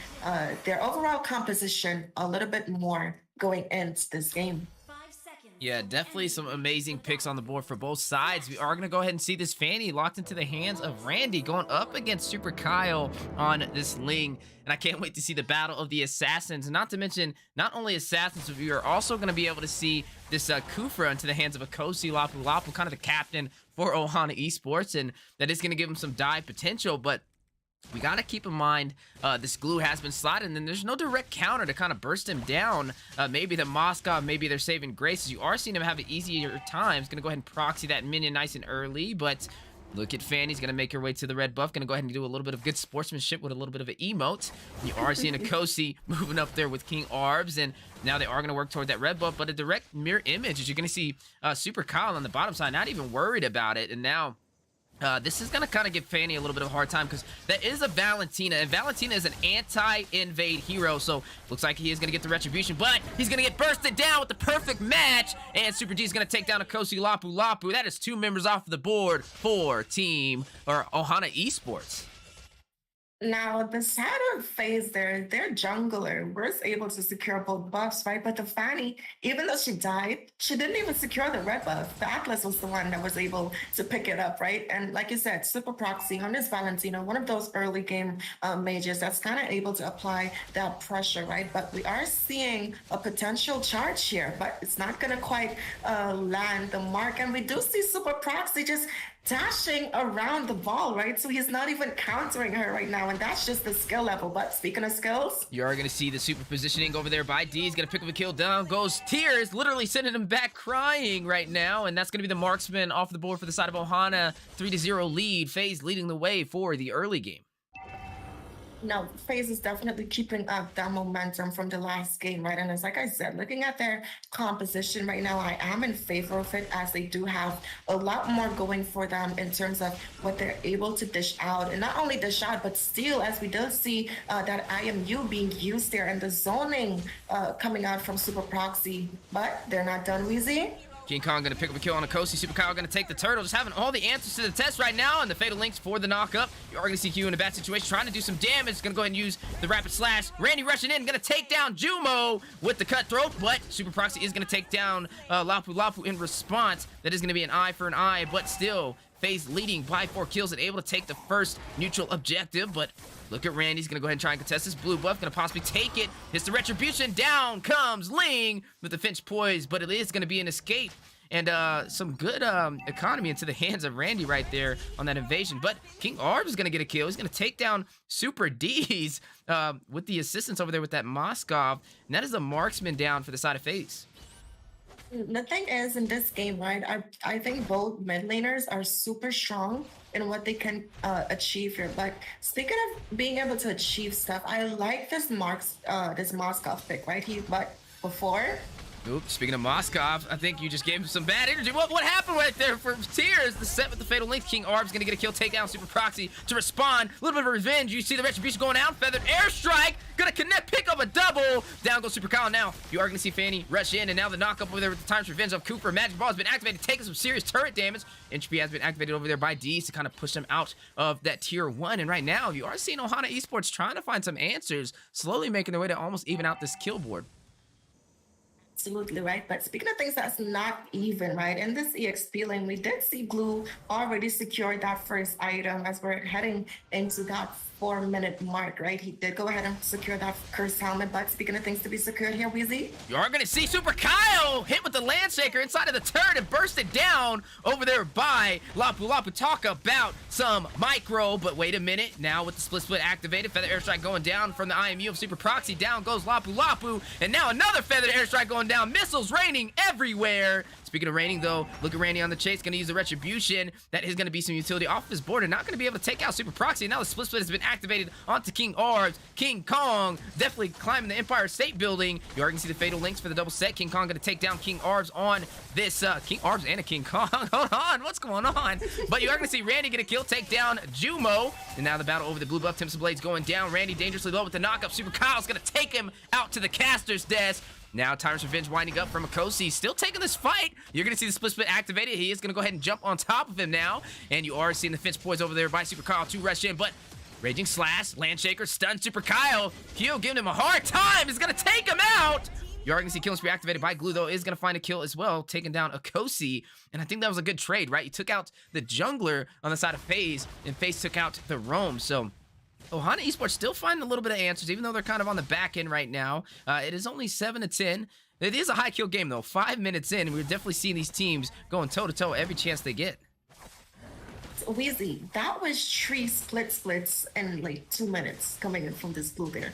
their overall composition a little bit more going into this game. Yeah, definitely some amazing picks on the board for both sides. We are going to go ahead and see this Fanny locked into the hands of Randy going up against Super Kyle on this Ling. And I can't wait to see the battle of the Assassins. Not to mention, not only Assassins, but we are also going to be able to see this Kufra into the hands of a Kosi Lapu Lapu, kind of the captain for Ohana Esports. And that is going to give him some dive potential, but we got to keep in mind this glue has been slotted, and then there's no direct counter to kind of burst him down. Maybe the Moskov, maybe they're saving graces. You are seeing him have an easier time. He's going to go ahead and proxy that minion nice and early, but look at Fanny's going to make her way to the red buff. Going to go ahead and do a little bit of good sportsmanship with a little bit of an emote. You are seeing a Kosi moving up there with King Arbs, and now they are going to work toward that red buff, but a direct mirror image is you're going to see Super Kyle on the bottom side, not even worried about it, and now This is going to kind of give Fanny a little bit of a hard time because that is a Valentina, and Valentina is an anti-invade hero, so looks like he is going to get the retribution, but he's going to get bursted down with the perfect match, and Super D is going to take down Akosi Lapu Lapu. That is 2 members off the board for Team or Ohana Esports. Now, the Saturn phase there, their jungler was able to secure both buffs, right? But the Fanny, even though she died, she didn't even secure the red buff. The Atlas was the one that was able to pick it up, right? And like you said, Super Proxy on this Valentina, one of those early game mages that's kind of able to apply that pressure, right? But we are seeing a potential charge here, but it's not going to quite land the mark. And we do see Super Proxy just dashing around the ball, right? So he's not even countering her right now, and that's just the skill level. But speaking of skills, you are going to see the super positioning over there by D. He's going to pick up a kill. Down goes Tears, literally sending him back crying right now, and that's going to be the marksman off the board for the side of Ohana. 3-0 lead. FaZe leading the way for the early game. no, FaZe is definitely keeping up that momentum from the last game, right? And it's like I said, looking at their composition right now, I am in favor of it, as they do have a lot more going for them in terms of what they're able to dish out. And not only dish out, but steal, as we do see that IMU being used there and the zoning coming out from Super Proxy. But they're not done, Weezy. King Kong going to pick up a kill on Akosi. Super Kyle going to take the turtle. Just having all the answers to the test right now. And the Fatal Links for the knock-up. You are going to see Q in a bad situation, trying to do some damage. Going to go ahead and use the Rapid Slash. Randy rushing in. Going to take down Jumo with the Cutthroat. But Super Proxy is going to take down Lapu Lapu in response. That is going to be an eye for an eye. But still, FaZe leading by 4 kills and able to take the first neutral objective. But look at Randy. He's going to go ahead and try and contest this blue buff. Going to possibly take it. Hits the Retribution. Down comes Ling with the Finch Poise. But it is going to be an escape. And some good economy into the hands of Randy right there on that invasion. But King Arb is going to get a kill. He's going to take down Super D's with the assistance over there with that Moskov. And that is a marksman down for the side of FaZe. The thing is, in this game, right, I think both mid laners are super strong in what they can achieve here. But speaking of being able to achieve stuff, I like this Moskov pick, right? But before... Oops, speaking of Moskov, I think you just gave him some bad energy. What happened right there for Tears? The set with the Fatal Link. King Arb's going to get a kill, take down Super Proxy to respond. A little bit of revenge. You see the Retribution going out. Feathered Airstrike. Going to connect, pick up a double. Down goes Super Kyle. Now, you are going to see Fanny rush in, and now the knock-up over there with the Time's Revenge of Cooper. Magic Ball has been activated, taking some serious turret damage. Entropy has been activated over there by D's to kind of push them out of that Tier 1. And right now, you are seeing Ohana Esports trying to find some answers, slowly making their way to almost even out this kill board. Absolutely, right? But speaking of things that's not even, right? In this EXP lane, we did see Blue already secure that first item as we're heading into that 4-minute mark, right? He did go ahead and secure that cursed helmet, but speaking of things to be secured here, Weezy. You are going to see Super Kyle hit with the Landshaker inside of the turret and burst it down over there by Lapu Lapu. Talk about some micro, but wait a minute. Now with the split activated, Feather Airstrike going down from the IMU of Super Proxy. Down goes Lapu Lapu, and now another Feather Airstrike going down. Missiles raining everywhere. Speaking of raining, though, look at Randy on the chase. Going to use the Retribution. That is going to be some utility off of his board and not going to be able to take out Super Proxy. Now the split has been activated onto King Arbs. King Kong definitely climbing the Empire State Building. You are going to see the Fatal Links for the double set. King Kong going to take down King Arbs on this. King Arbs and a King Kong. Hold on. What's going on? But you are going to see Randy get a kill, take down Jumo. And now the battle over the blue buff. Timson Blades going down. Randy dangerously low with the knockup. Super Kyle's going to take him out to the caster's desk. Now, Time's Revenge winding up from Akosi. Still taking this fight. You're going to see the split activated. He is going to go ahead and jump on top of him now. And you are seeing the Finch Poise over there by Super Kyle to rush in. But Raging Slash, Landshaker, stun Super Kyle. Kyo giving him a hard time. Is going to take him out. You are going to see Killing Spree activated by Glue, though. Is going to find a kill as well, taking down Akosi. And I think that was a good trade, right? You took out the jungler on the side of FaZe, and FaZe took out the roam. So Ohana Esports still finding a little bit of answers, even though they're kind of on the back end right now. It is only 7-10. It is a high kill game, though. 5 minutes in, and we're definitely seeing these teams going toe-to-toe every chance they get. Weezy, that was 3 splits in like 2 minutes coming in from this blue there.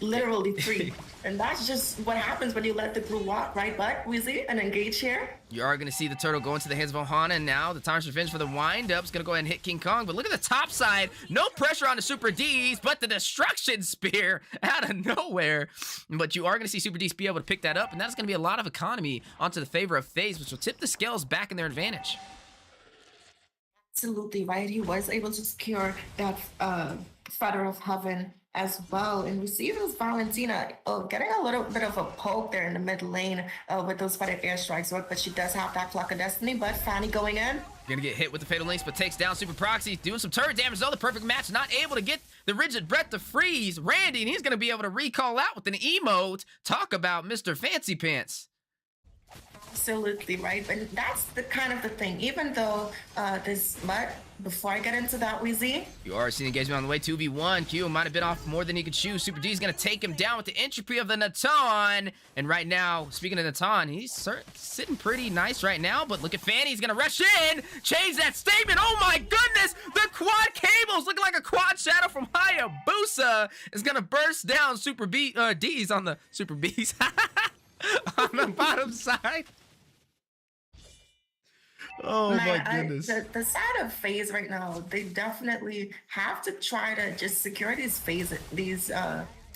Literally 3. And that's just what happens when you let the blue walk, right? But Weezy, and engage here. You are going to see the turtle go into the hands of Ohana, and now the Time's Revenge for the wind-up is going to go ahead and hit King Kong. But look at the top side. No pressure on the Super Ds, but the Destruction Spear out of nowhere. But you are going to see Super Ds be able to pick that up, and that's going to be a lot of economy onto the favor of FaZe, which will tip the scales back in their advantage. Absolutely right. He was able to secure that Feather of Heaven as well. And we see this Valentina getting a little bit of a poke there in the mid lane with those Feathered Airstrikes work, but she does have that Clock of Destiny. But Fanny going in. Gonna get hit with the Fatal Links, but takes down Super Proxy, doing some turret damage though. The perfect match, not able to get the Rigid Breath to freeze Randy, and he's gonna be able to recall out with an emote. Talk about Mr. Fancy Pants. Absolutely right, and that's the kind of the thing. Even though but before I get into that, Weezy, You are seeing engagement on the way. 2v1. Q might have been off more than he could chew. Super D is going to take him down with the entropy of the Natan. And right now, speaking of Natan, he's sitting pretty nice right now. But look at Fanny. He's going to rush in. Change that statement. Oh my goodness. The quad cables looking like a quad shadow from Hayabusa is going to burst down Super D's on the Super B's on the bottom side. Oh my goodness. The side of phase right now, they definitely have to try to just secure these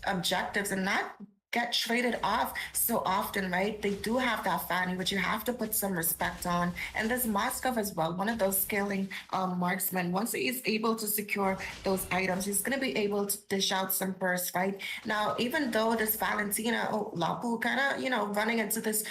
objectives and not get traded off so often, right? They do have that Fanny, which you have to put some respect on. And this Moskov as well, one of those scaling marksmen. Once he's able to secure those items, he's going to be able to dish out some bursts, right? Now, even though this Valentina, Lapu kind of, running into this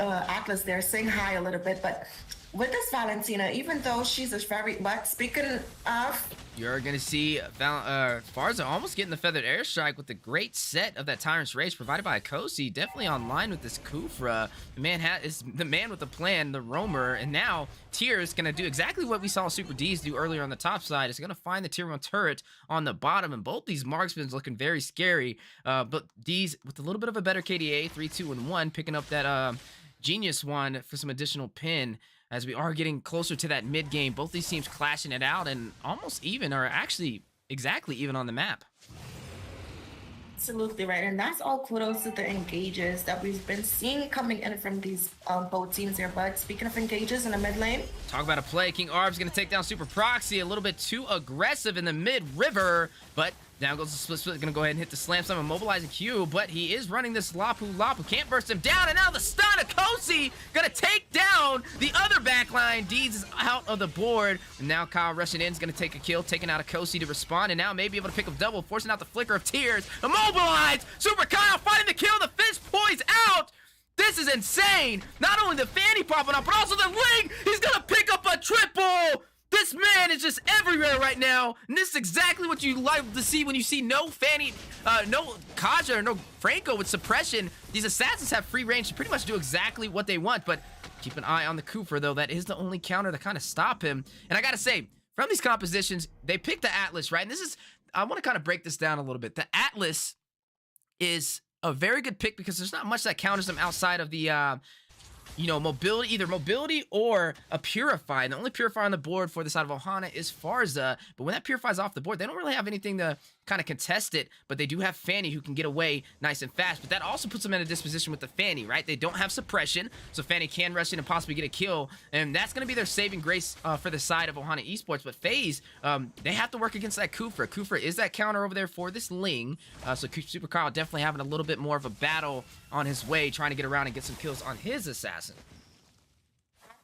Atlas there, saying hi a little bit, but with this Valentina, even though she's a but speaking of, you're going to see Farza almost getting the Feathered Airstrike with the great set of that Tyrant's Rage provided by Akosi. Definitely online with this Kufra. The man is the man with the plan, the roamer, and now Tyr is going to do exactly what we saw Super D's do earlier on the top side. It's going to find the Tier 1 turret on the bottom, and both these marksmen looking very scary. But D's with a little bit of a better KDA, 3, 2, and 1, picking up that Genius one for some additional pin. As we are getting closer to that mid game, both these teams clashing it out and almost even, or actually exactly even on the map. Absolutely right, and that's all kudos to the engages that we've been seeing coming in from these both teams here. But speaking of engages in the mid lane, talk about a play. King Arb's going to take down Super Proxy, a little bit too aggressive in the mid river, but down goes the split. Going to go ahead and hit the slam slam, immobilizing Q, but he is running this Lapu. Can't burst him down, and now the stun of Kosi going to take down the other backline. Deeds is out of the board, and now Kyle rushing in is going to take a kill, taking out a Kosi to respond, and now maybe able to pick up double, forcing out the flicker of Tears. Immobilized! Super Kyle finding the kill, the fish poise out! This is insane! Not only the Fanny popping up, but also the Ling! He's going to pick up a triple! This man is just everywhere right now, and this is exactly what you like to see when you see no Fanny, no Kaja or no Franco with suppression. These assassins have free range to pretty much do exactly what they want, but keep an eye on the Kufra, though. That is the only counter to kind of stop him. And I gotta say, from these compositions, they picked the Atlas, right? And this is, I want to kind of break this down a little bit. The Atlas is a very good pick because there's not much that counters them outside of the mobility, either mobility or a Purify. And the only Purifier on the board for the side of Ohana is Farza. But when that Purify's off the board, they don't really have anything to kind of contest it. But they do have Fanny who can get away nice and fast. But that also puts them in a disposition with the Fanny, right? They don't have suppression, so Fanny can rush in and possibly get a kill. And that's going to be their saving grace for the side of Ohana Esports. But FaZe, they have to work against that Kufra. Kufra is that counter over there for this Ling. So Super Carl definitely having a little bit more of a battle on his way, trying to get around and get some kills on his assassin.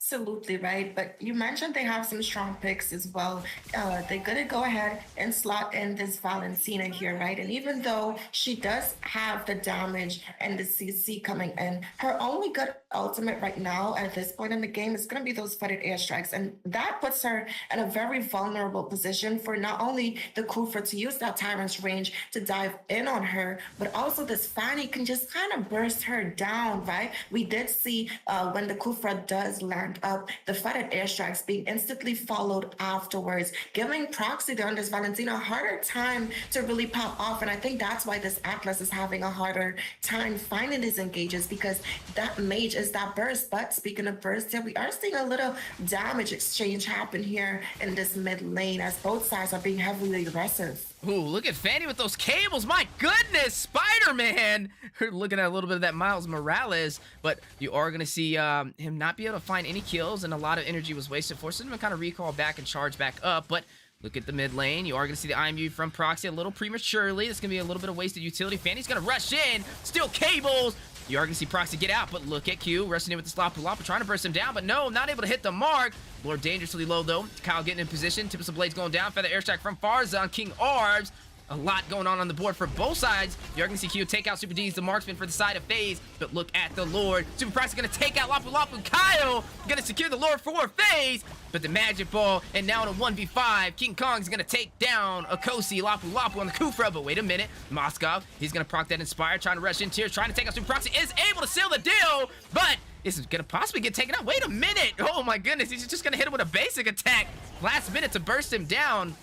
Absolutely right, but you mentioned they have some strong picks as well. They're gonna go ahead and slot in this Valentina here, right? And even though she does have the damage and the CC coming in, her only good ultimate right now at this point in the game is gonna be those Feathered Airstrikes, and that puts her in a very vulnerable position for not only the Kufra to use that Tyrant's range to dive in on her, but also this Fanny can just kind of burst her down, right? We did see when the Kufra does land up, the Feathered Airstrikes being instantly followed afterwards, giving Proxy there on this Valentina a harder time to really pop off. And I think that's why this Atlas is having a harder time finding these engages, because that mage is that burst. But speaking of burst, we are seeing a little damage exchange happen here in this mid lane as both sides are being heavily aggressive. Ooh, look at Fanny with those cables. My goodness, Spider-Man. Looking at a little bit of that Miles Morales, but you are going to see him not be able to find any kills, and a lot of energy was wasted, forcing him to kind of recall back and charge back up. But look at the mid lane. You are going to see the IMU from Proxy a little prematurely. It's going to be a little bit of wasted utility. Fanny's going to rush in, steal cables. You are going to see Proxy get out, but look at Q rushing in with the Lapu Lapu, trying to burst him down, but no, not able to hit the mark. Lord dangerously low, though. Kyle getting in position. Tips of Blades going down. Feather Airstrike from Farzan. King Arbs. A lot going on the board for both sides. You're going to see Q take out Super D's, the marksman for the side of FaZe. But look at the Lord. Super Proxy going to take out Lapu Lapu. Kyle going to secure the Lord for FaZe. But the Magic Ball, and now in a 1v5, King Kong's going to take down Akosi, Lapu Lapu on the Kufra. But wait a minute. Moskov, he's going to proc that Inspire, trying to rush in Tears, trying to take out Super Proxy. Is able to seal the deal, but this is going to possibly get taken out. Wait a minute. Oh my goodness. He's just going to hit him with a basic attack. Last minute to burst him down.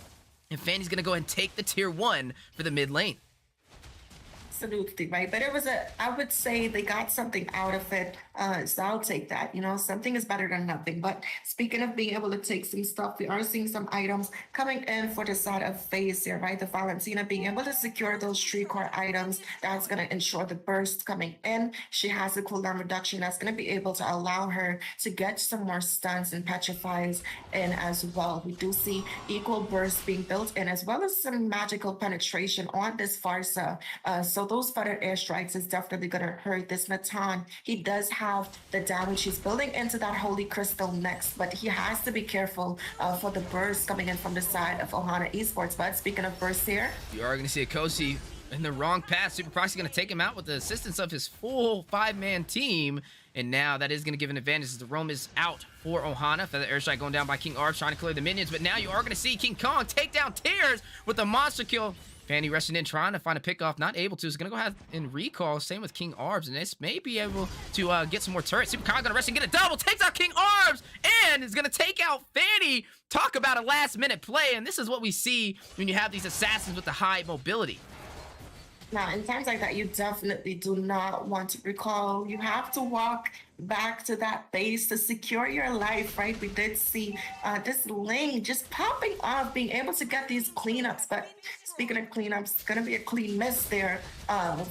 And Fanny's gonna go ahead and take the tier 1 for the mid lane. Absolutely, right? But it was I would say they got something out of it. So I'll take that. You know, something is better than nothing. But speaking of being able to take some stuff, we are seeing some items coming in for the side of FaZe here, right? The Valentina being able to secure those 3 core items. That's going to ensure the burst coming in. She has a cooldown reduction that's going to be able to allow her to get some more stuns and petrifies in as well. We do see equal burst being built in, as well as some magical penetration on this Farsa. So those feather airstrikes is definitely going to hurt this Natan. He does have the damage. He's building into that Holy Crystal next, but he has to be careful for the burst coming in from the side of Ohana Esports. But speaking of burst here, you are going to see Akosi in the wrong path. Super Proxy going to take him out with the assistance of his full 5-man team. And now that is going to give an advantage as the roam is out for Ohana. Feather Airstrike going down by King Arbs, trying to clear the minions. But now you are going to see King Kong take down Tears with the monster kill. Fanny rushing in, trying to find a pickoff, not able to. Is going to go ahead and recall. Same with King Arbs, and this may be able to get some more turrets. Super Kong going to rush and get a double, takes out King Arbs, and is going to take out Fanny. Talk about a last-minute play, and this is what we see when you have these assassins with the high mobility. Now, in times like that, you definitely do not want to recall. You have to walk back to that base to secure your life, right? We did see this lane just popping off, being able to get these cleanups. But speaking of cleanups, it's going to be a clean miss there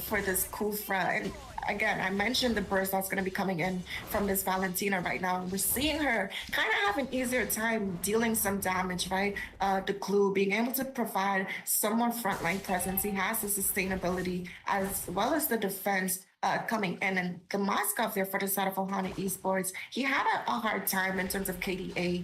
for this Kufra. And again, I mentioned the burst that's going to be coming in from this Valentina right now. We're seeing her kind of have an easier time dealing some damage, right? The Clue being able to provide some more frontline presence. He has the sustainability as well as the defense coming in. And the Moskov there for the side of Ohana Esports, he had a hard time in terms of KDA.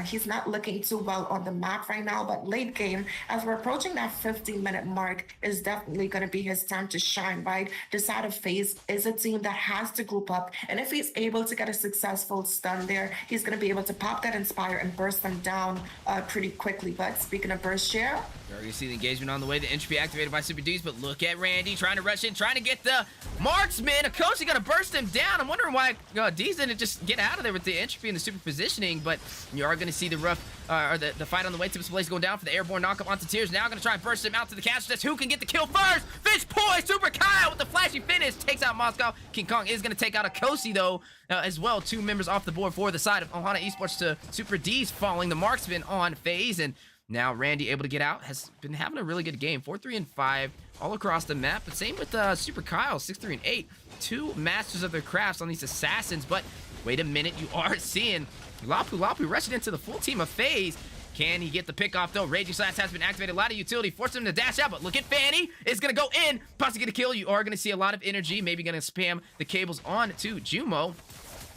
He's not looking too well on the map right now, but late game, as we're approaching that 15-minute mark, is definitely going to be his time to shine, right? The side of FaZe is a team that has to group up, and if he's able to get a successful stun there, he's going to be able to pop that Inspire and burst them down pretty quickly. But speaking of burst share, you already see the engagement on the way. The entropy activated by Super D's, but look at Randy trying to rush in, trying to get the marksman. Akosi gonna burst him down. I'm wondering why D's didn't just get out of there with the entropy and the super positioning, but you are gonna see the rough, or the fight on the way. Tips Blaze going down for the airborne knockup onto Tears. Now gonna try and burst him out to the caster. That's who can get the kill first. Fish Poi, Super Kyle with the flashy finish. Takes out Moscow. King Kong is gonna take out Akosi though, as well. 2 members off the board for the side of Ohana Esports to Super D's falling the marksman on FaZe. And now Randy able to get out, has been having a really good game. 4-3-5 all across the map, but same with Super Kyle, 6-3-8. 2 masters of their crafts on these assassins. But wait a minute, you are seeing Lapu Lapu rushing into the full team of FaZe. Can he get the pick off though? Raging Slash has been activated. A lot of utility, forced him to dash out, but look at Fanny. It's gonna go in, possibly get a kill. You are gonna see a lot of energy, maybe gonna spam the cables on to Jumo.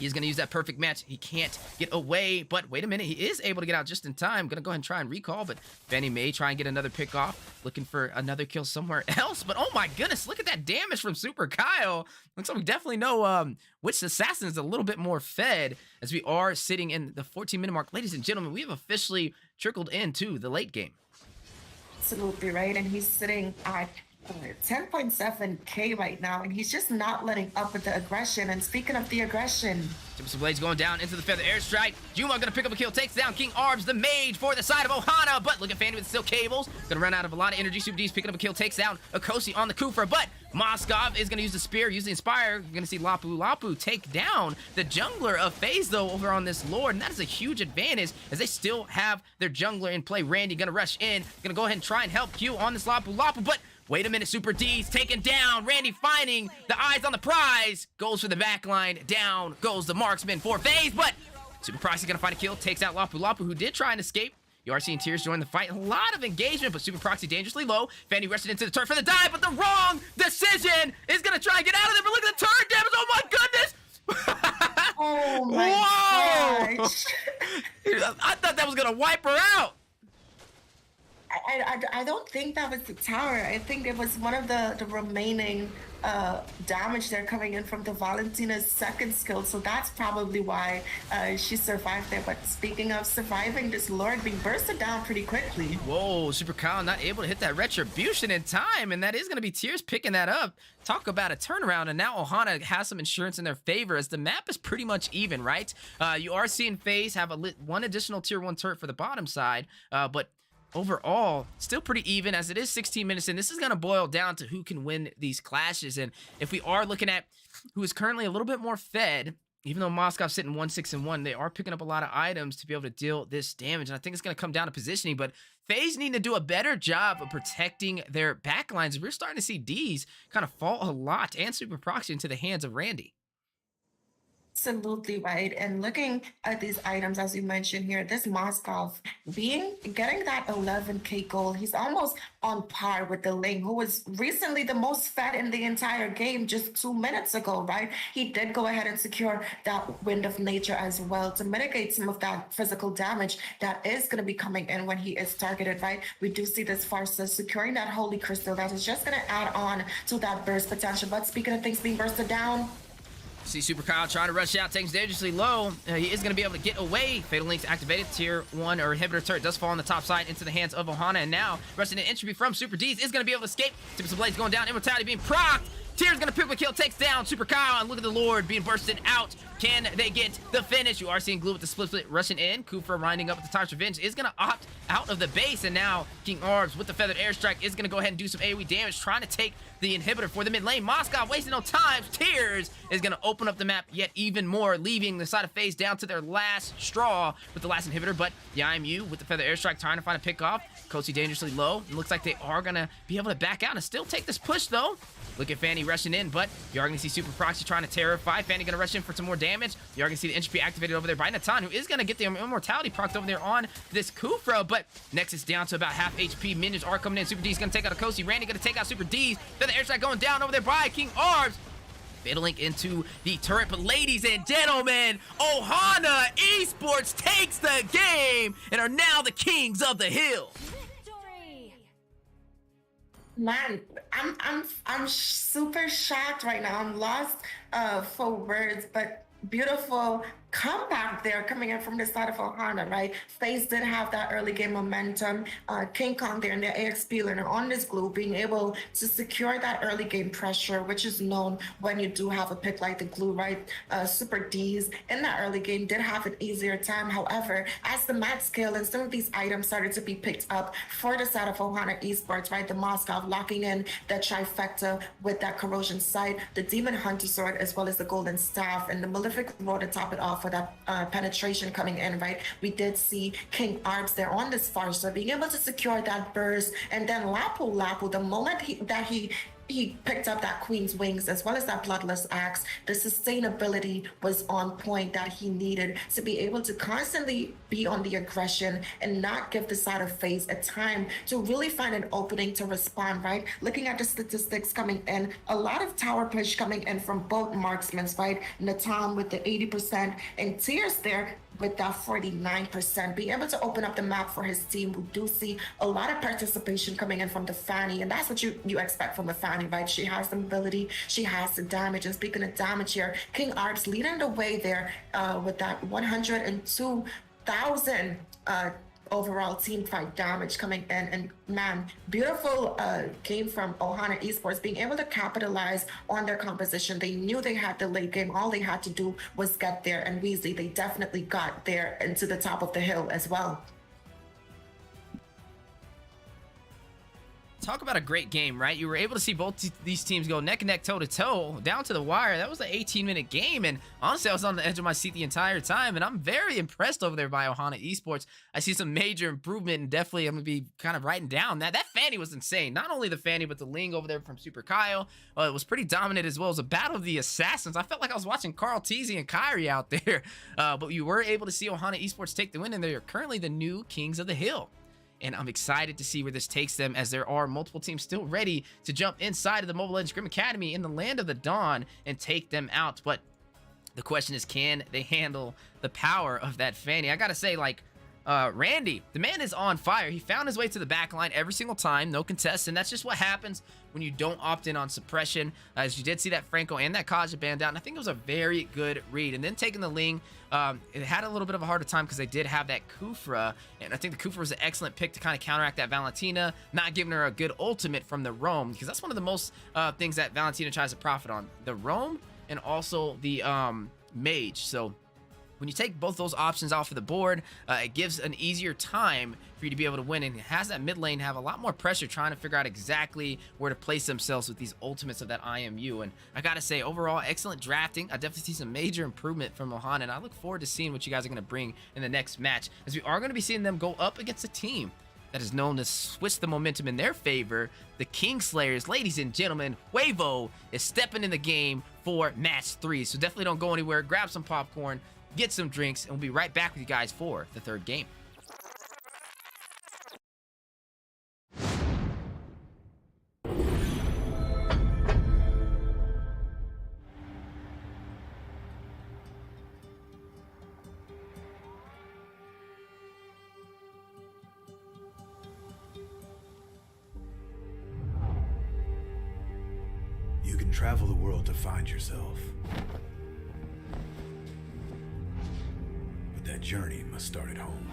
He's going to use that perfect match. He can't get away, but wait a minute. He is able to get out just in time. Going to go ahead and try and recall, but Fanny may try and get another pick off. Looking for another kill somewhere else, but oh my goodness, look at that damage from Super Kyle. Looks like we definitely know which assassin is a little bit more fed as we are sitting in the 14-minute mark. Ladies and gentlemen, we have officially trickled into the late game. Absolutely, right? And he's sitting at 10.7k right now, and he's just not letting up with the aggression. And speaking of the aggression, Tips Blades going down into the feather airstrike. Juma gonna pick up a kill, takes down King Arbs, the mage for the side of Ohana, but look at Fanny with the steel cables. Gonna run out of a lot of energy. Super D's picking up a kill, takes down Akosi on the Kufra, but Moskov is gonna use the spear, use the Inspire. You're gonna see Lapu Lapu take down the jungler of FaZe though over on this Lord, and that is a huge advantage as they still have their jungler in play. Randy gonna rush in, gonna go ahead and try and help Q on this Lapu Lapu, but wait a minute, Super D's taken down. Randy finding the eyes on the prize. Goes for the back line. Down goes the marksman for FaZe, but Super Price is going to find a kill. Takes out Lapu Lapu, who did try and escape. You are seeing Tears join the fight. A lot of engagement, but Super Proxy dangerously low. Fanny rushing into the turret for the dive, but the wrong decision is going to try and get out of there. But look at the turret damage. Oh, my goodness. Oh, my gosh. I thought that was going to wipe her out. I don't think that was the tower. I think it was one of the remaining damage there coming in from the Valentina's second skill. So that's probably why she survived there. But speaking of surviving, this Lord being bursted down pretty quickly. Whoa, Super Kyle not able to hit that retribution in time. And that is going to be Tears picking that up. Talk about a turnaround. And now Ohana has some insurance in their favor as the map is pretty much even, right? You are seeing FaZe have one additional tier 1 turret for the bottom side. But overall, still pretty even as it is 16 minutes in. This is going to boil down to who can win these clashes. And if we are looking at who is currently a little bit more fed, even though Moscow's sitting 1-6-1, they are picking up a lot of items to be able to deal this damage. And I think it's going to come down to positioning, but FaZe need to do a better job of protecting their backlines. We're starting to see D's kind of fall a lot and Super Proxy into the hands of Randy. Absolutely right. And looking at these items, as you mentioned here, this Moskov getting that 11K gold, he's almost on par with the Ling, who was recently the most fed in the entire game just 2 minutes ago, right? He did go ahead and secure that Wind of Nature as well to mitigate some of that physical damage that is going to be coming in when he is targeted, right? We do see this Farsa securing that Holy Crystal that is just going to add on to that burst potential. But speaking of things being bursted down, see Super Kyle trying to rush out, takes dangerously low. He is going to be able to get away. Fatal Link's activated. Tier 1 or inhibitor turret does fall on the top side into the hands of Ohana. And now, rushing in entropy from Super D's is going to be able to escape. Tips Blades going down. Immortality being procced. Tears going to pick up a kill, takes down Super Kyle. And look at the Lord being bursted out. Can they get the finish? You are seeing Glue with the split rushing in. Kufra winding up with the Time's Revenge is going to opt out of the base. And now King Arbs with the Feathered Airstrike is going to go ahead and do some AoE damage, trying to take the inhibitor for the mid lane. Moscow wasting no time. Tears is going to open up the map yet even more, leaving the side of FaZe down to their last straw with the last inhibitor. But the IMU with the Feather Airstrike trying to find a pick off. Kosi dangerously low. It looks like they are going to be able to back out and still take this push, though. Look at Fanny rushing in, but you are going to see Super Proxy trying to terrify. Fanny going to rush in for some more damage. You are going to see the entropy activated over there by Natan, who is going to get the immortality procced over there on this Kufra, but Nexus down to about half HP. Minions are coming in. Super D's going to take out a Kosi. Randy going to take out Super D's. Then the airstrike going down over there by King Arbs. Fatal Link into the turret, but ladies and gentlemen, Ohana Esports takes the game and are now the kings of the hill. Man, I'm super shocked right now. I'm lost for words, but beautiful comeback there coming in from the side of Ohana, right? FaZe did have that early game momentum. King Kong there in their AXP learner on this glue, being able to secure that early game pressure, which is known when you do have a pick like the glue, right? Super D's in that early game did have an easier time. However, as the match scale and some of these items started to be picked up for the side of Ohana Esports, right? The Moscow locking in that trifecta with that corrosion sight, the Demon Hunter Sword, as well as the Golden Staff, and the Malefic Roar to top it off for that penetration coming in, right? We did see King Arbs there on this Farsa being able to secure that burst, and then Lapu, the moment he picked up that Queen's Wings as well as that Bloodless Axe, the sustainability was on point that he needed to be able to constantly be on the aggression and not give the side of FaZe a time to really find an opening to respond, right? Looking at the statistics coming in, a lot of tower push coming in from both marksmen, right? Natan with the 80% and Tears there with that 49%, being able to open up the map for his team. We do see a lot of participation coming in from the Fanny, and that's what you expect from a Fanny, right? She has the mobility, she has the damage, and speaking of damage here, King Arbs leading the way there with that 102,000 overall team fight damage coming in. And man, beautiful game from Ohana Esports, being able to capitalize on their composition. They knew they had the late game. All they had to do was get there, and Weasley, they definitely got there into the top of the hill as well. talk about a great game, right? You were able to see both these teams go neck and neck, toe to toe, down to the wire. That was an 18-minute game, and honestly, I was on the edge of my seat the entire time, and I'm very impressed over there by Ohana Esports. I see some major improvement, and definitely I'm gonna be kind of writing down that Fanny was insane. Not only the Fanny, but the Ling over there from Super Kyle. It was pretty dominant as well. It was a battle of the assassins. I felt like I was watching Carl Teasy and Kyrie out there, but you were able to see Ohana Esports take the win, and they're currently the new Kings of the Hill. And I'm excited to see where this takes them, as there are multiple teams still ready to jump inside of the Mobile Legends Scrim Academy in the Land of the Dawn and take them out. But the question is, can they handle the power of that Fanny? I gotta say, like, Randy, the man is on fire. He found his way to the back line every single time, no contest, and that's just what happens when you don't opt in on suppression. As you did see that Franco and that Kaja band down. I think it was a very good read. And then taking the Ling, it had a little bit of a harder time because they did have that Kufra, and I think the Kufra was an excellent pick to kind of counteract that Valentina, not giving her a good ultimate from the roam, because that's one of the most things that Valentina tries to profit on, the roam and also the mage. So when you take both those options off of the board, it gives an easier time for you to be able to win, and it has that mid lane have a lot more pressure trying to figure out exactly where to place themselves with these ultimates of that IMU. And I gotta say, overall, excellent drafting. I definitely see some major improvement from Ohana, and I look forward to seeing what you guys are going to bring in the next match, as we are going to be seeing them go up against a team that is known to switch the momentum in their favor, the Kingslayers. Ladies and gentlemen, Huevo is stepping in the game for match 3. So definitely don't go anywhere. Grab some popcorn, get some drinks, and we'll be right back with you guys for the third game. You can travel the world to find yourself. That journey must start at home.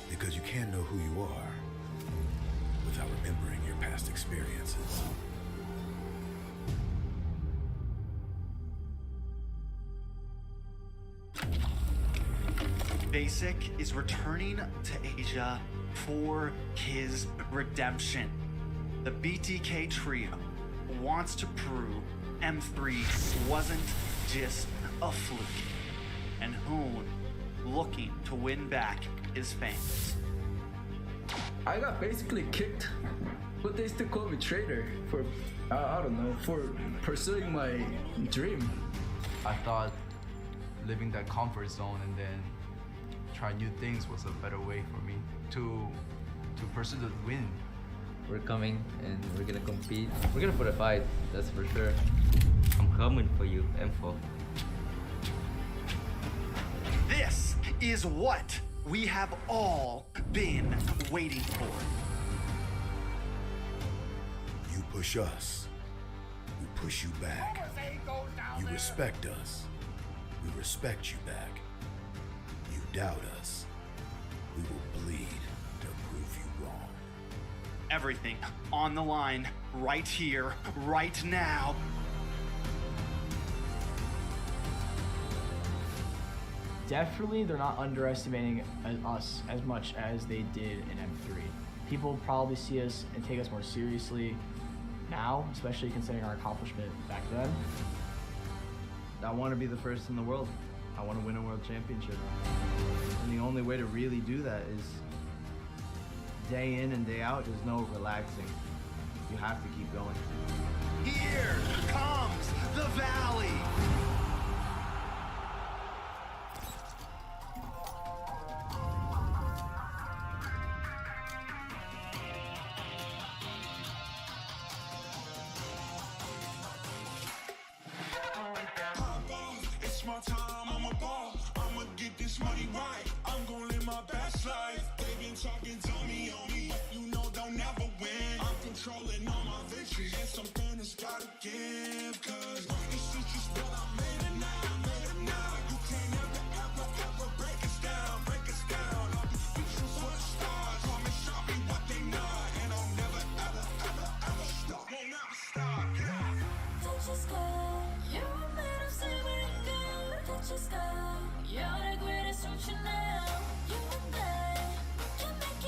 Because you can't know who you are without remembering your past experiences. Basic is returning to Asia for his redemption. The BTK trio wants to prove M3 wasn't just a fluke, and Hoon looking to win back his fans. I got basically kicked, but they still call me traitor for, I don't know, for pursuing my dream. I thought living that comfort zone and then try new things was a better way for me to pursue the win. We're coming and we're gonna compete. We're gonna put a fight, that's for sure. I'm coming for you, M4. This is what we have all been waiting for. You push us, we push you back. You respect us, we respect you back. You doubt us, we will bleed to prove you wrong. Everything on the line, right here, right now. Definitely, they're not underestimating us as much as they did in M3. People probably see us and take us more seriously now, especially considering our accomplishment back then. I want to be the first in the world. I want to win a world championship. And the only way to really do that is day in and day out. There's no relaxing. You have to keep going. Here comes the Valley. It's my time, I'm a ball. I'ma get this money right. I'm gonna live my best life. They've been talking to me on me, but you know they'll never win. I'm controlling all my victories, and something has gotta give. Cause this is just what I made it now, You can't ever break us down, I'll be speechless for the stars. Come and show me what they not, and I'll never ever stop. Won't never stop, yeah. Touch your sky, you're made of silver and gold. Touch your sky, you're the greatest, don't you know? You and I, we can make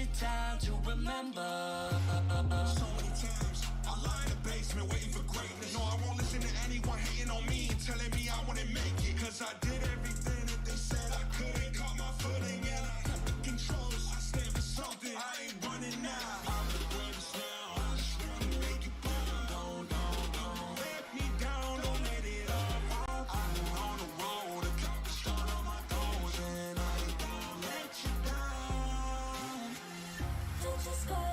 only time to remember. So many times I lie in the basement waiting for greatness. No, I won't listen to anyone hating on me and telling me I wouldn't make it. Cause I did everything that they said I couldn't. Caught my footing and I got the controls. I stand for something. I ain't running now. I'm the greatest now. I just wanna make it burn. Don't let me down. Don't let it all. I'm on the road. I got the start on my goals and I ain't gonna let you down. Don't you stop.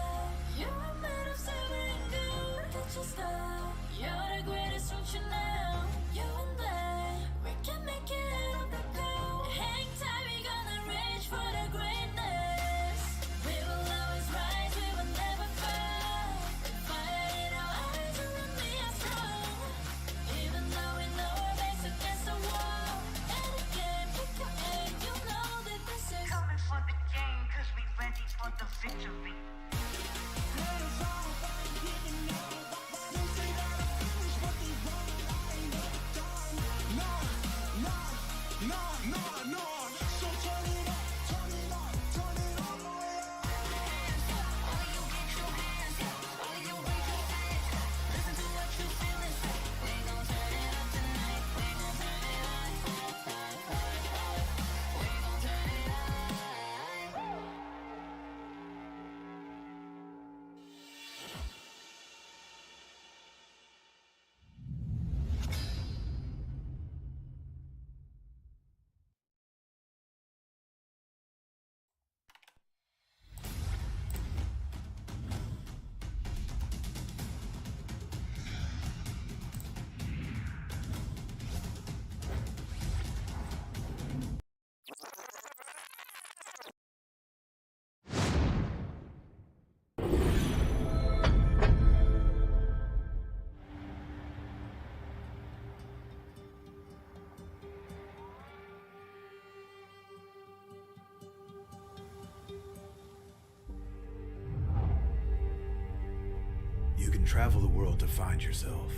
You're made of something good. Don't you stop. You're the greatest, don't you know? You and I, we can make it up the goal. Hang tight, we gonna reach for the greatness. We will always rise, we will never fall. The fire in our eyes will be as strong. Even though we know our backs against the wall. And again, pick your aim, you know that this is Coming for the game, cause we ready for the victory. You can travel the world to find yourself.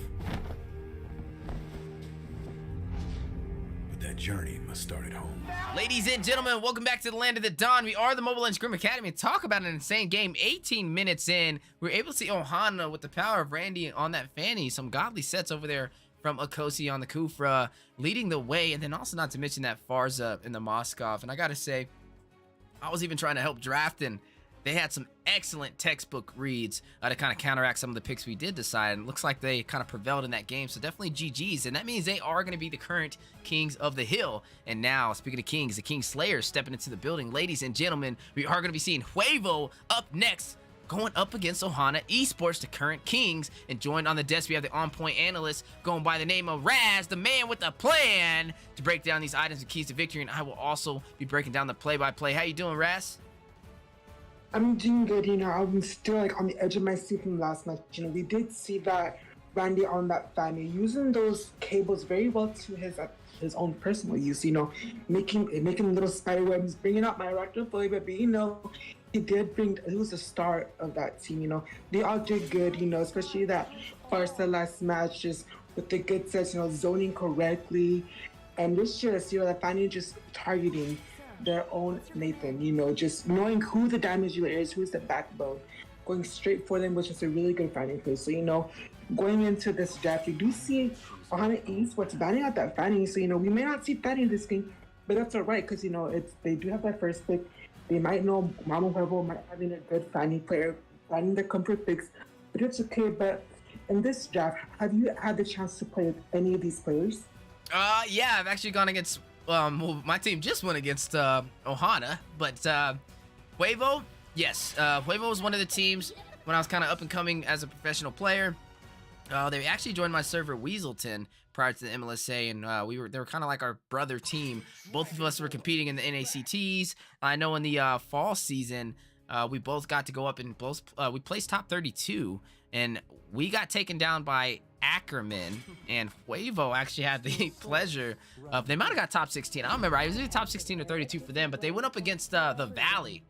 But that journey must start at home. Ladies and gentlemen, welcome back to the Land of the Dawn. We are the Mobile and Scrim Academy. Talk about an insane game. 18 minutes in, we were able to see Ohana with the power of Randy on that Fanny. Some godly sets over there from Akosi on the Kufra, leading the way. And then also not to mention that Farza in the Moskov. And I gotta say, I was even trying to help draft, and they had some excellent textbook reads to kind of counteract some of the picks we did decide. And it looks like they kind of prevailed in that game. So definitely GG's. And that means they are going to be the current Kings of the Hill. And now, speaking of Kings, the King Slayer stepping into the building. Ladies and gentlemen, we are going to be seeing Huevo up next, going up against Ohana Esports, the current Kings. And joined on the desk, we have the on-point analyst going by the name of Raz, the man with the plan to break down these items and keys to victory. And I will also be breaking down the play-by-play. How you doing, Raz? I'm doing good, I'm still like on the edge of my seat from last match. We did see that Randy on that Fanny using those cables very well to his own personal use, making little spider webs, bringing out my Arachnophobia, but he was the star of that team, They all did good, especially that Farsa last match, just with the good sets, zoning correctly. And this just, that Fanny just targeting their own Nathan, just knowing who the damage dealer is, who's the backbone, going straight for them, which is a really good fighting play. So, going into this draft, you do see Ohana Esports banning out that Fanny. So, we may not see Fanny in this game, but that's all right, because, they do have that first pick. They might know Mama Huevo might having a good Fanny player, finding the comfort picks, but it's okay. But in this draft, have you had the chance to play with any of these players? Yeah, I've actually gone against well, my team just went against Ohana, but Huevo, yes, Huevo was one of the teams when I was kind of up and coming as a professional player. They actually joined my server Weaselton prior to the MLSA, and they were kind of like our brother team. Both of us were competing in the NACTs. I know in the fall season, we both got to go up and we placed top 32, and we got taken down by Ackerman, and Huevo actually had the pleasure of, they might have got top 16. I don't remember. I was either top 16 or 32 for them, but they went up against the Valley,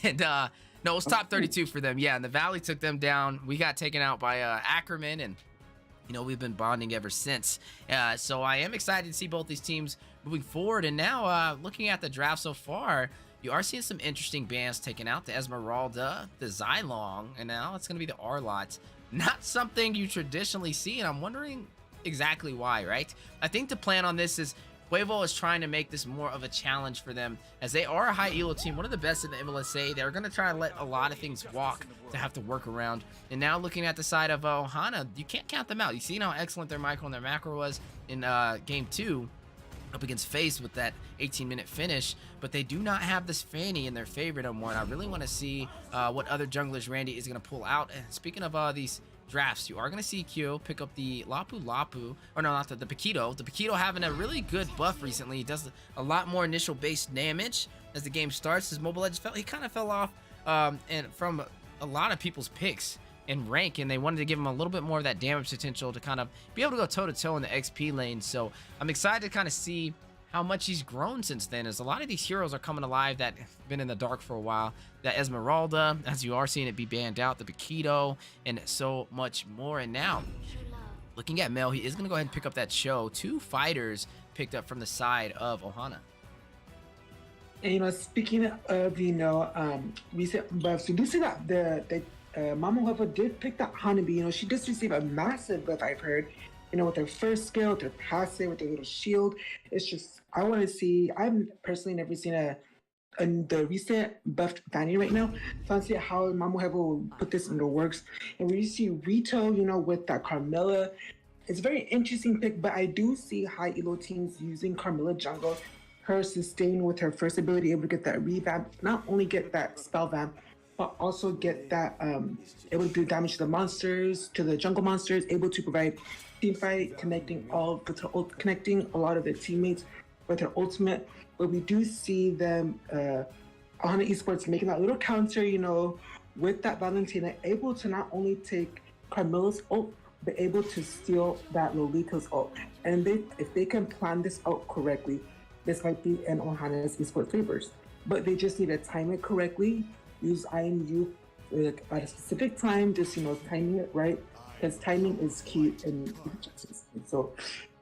and no, it was top 32 for them. Yeah, and the Valley took them down. We got taken out by Ackerman, and we've been bonding ever since. So I am excited to see both these teams moving forward. And now looking at the draft so far, you are seeing some interesting bands taken out. The Esmeralda, the Xylong, and now it's going to be the Arlot. Not something you traditionally see, and I'm wondering exactly why, right? I think the plan on this is Huevo is trying to make this more of a challenge for them, as they are a high elo team, one of the best in the MLSA. They're going to try to let a lot of things walk to have to work around. And now looking at the side of Ohana, you can't count them out. You see how excellent their micro and their macro was in game 2 up against FaZe with that 18-minute finish, but they do not have this Fanny in their favorite M1. I really want to see what other junglers Randy is going to pull out. And speaking of these drafts, you are going to see Kyo pick up the Lapu, or no, not the Paquito. The Paquito having a really good buff recently. He does a lot more initial base damage as the game starts. His Mobile Legends he kind of fell off and from a lot of people's picks in rank, and they wanted to give him a little bit more of that damage potential to kind of be able to go toe-to-toe in the XP lane. So I'm excited to kind of see how much he's grown since then, as a lot of these heroes are coming alive that have been in the dark for a while. That Esmeralda, as you are seeing it be banned out, the Paquito, and so much more. And now, looking at Mel, he is going to go ahead and pick up that show. 2 fighters picked up from the side of Ohana. And speaking of recent buffs, you do see that the Mama Huevo did pick that Hanabi. She does receive a massive buff, I've heard. With her first skill, with her passive, with her little shield. It's just, I want to see, I've personally never seen the recent buffed Fanny right now. So I want to see how Mama Huevo will put this into works. And we see Rito, with that Carmilla. It's a very interesting pick, but I do see high elo teams using Carmilla jungle. Her sustain with her first ability, able to get that revamp, not only get that spell vamp, but also get that able to do damage to the monsters, to the jungle monsters, able to provide team fight, connecting a lot of their teammates with her ultimate. But we do see them, Ohana Esports making that little counter, with that Valentina, able to not only take Carmilla's ult, but able to steal that Lolita's ult. And if they can plan this out correctly, this might be in Ohana's Esports favors. But they just need to time it correctly, use IMU at a specific time, just timing it right, because timing is key in chances. So,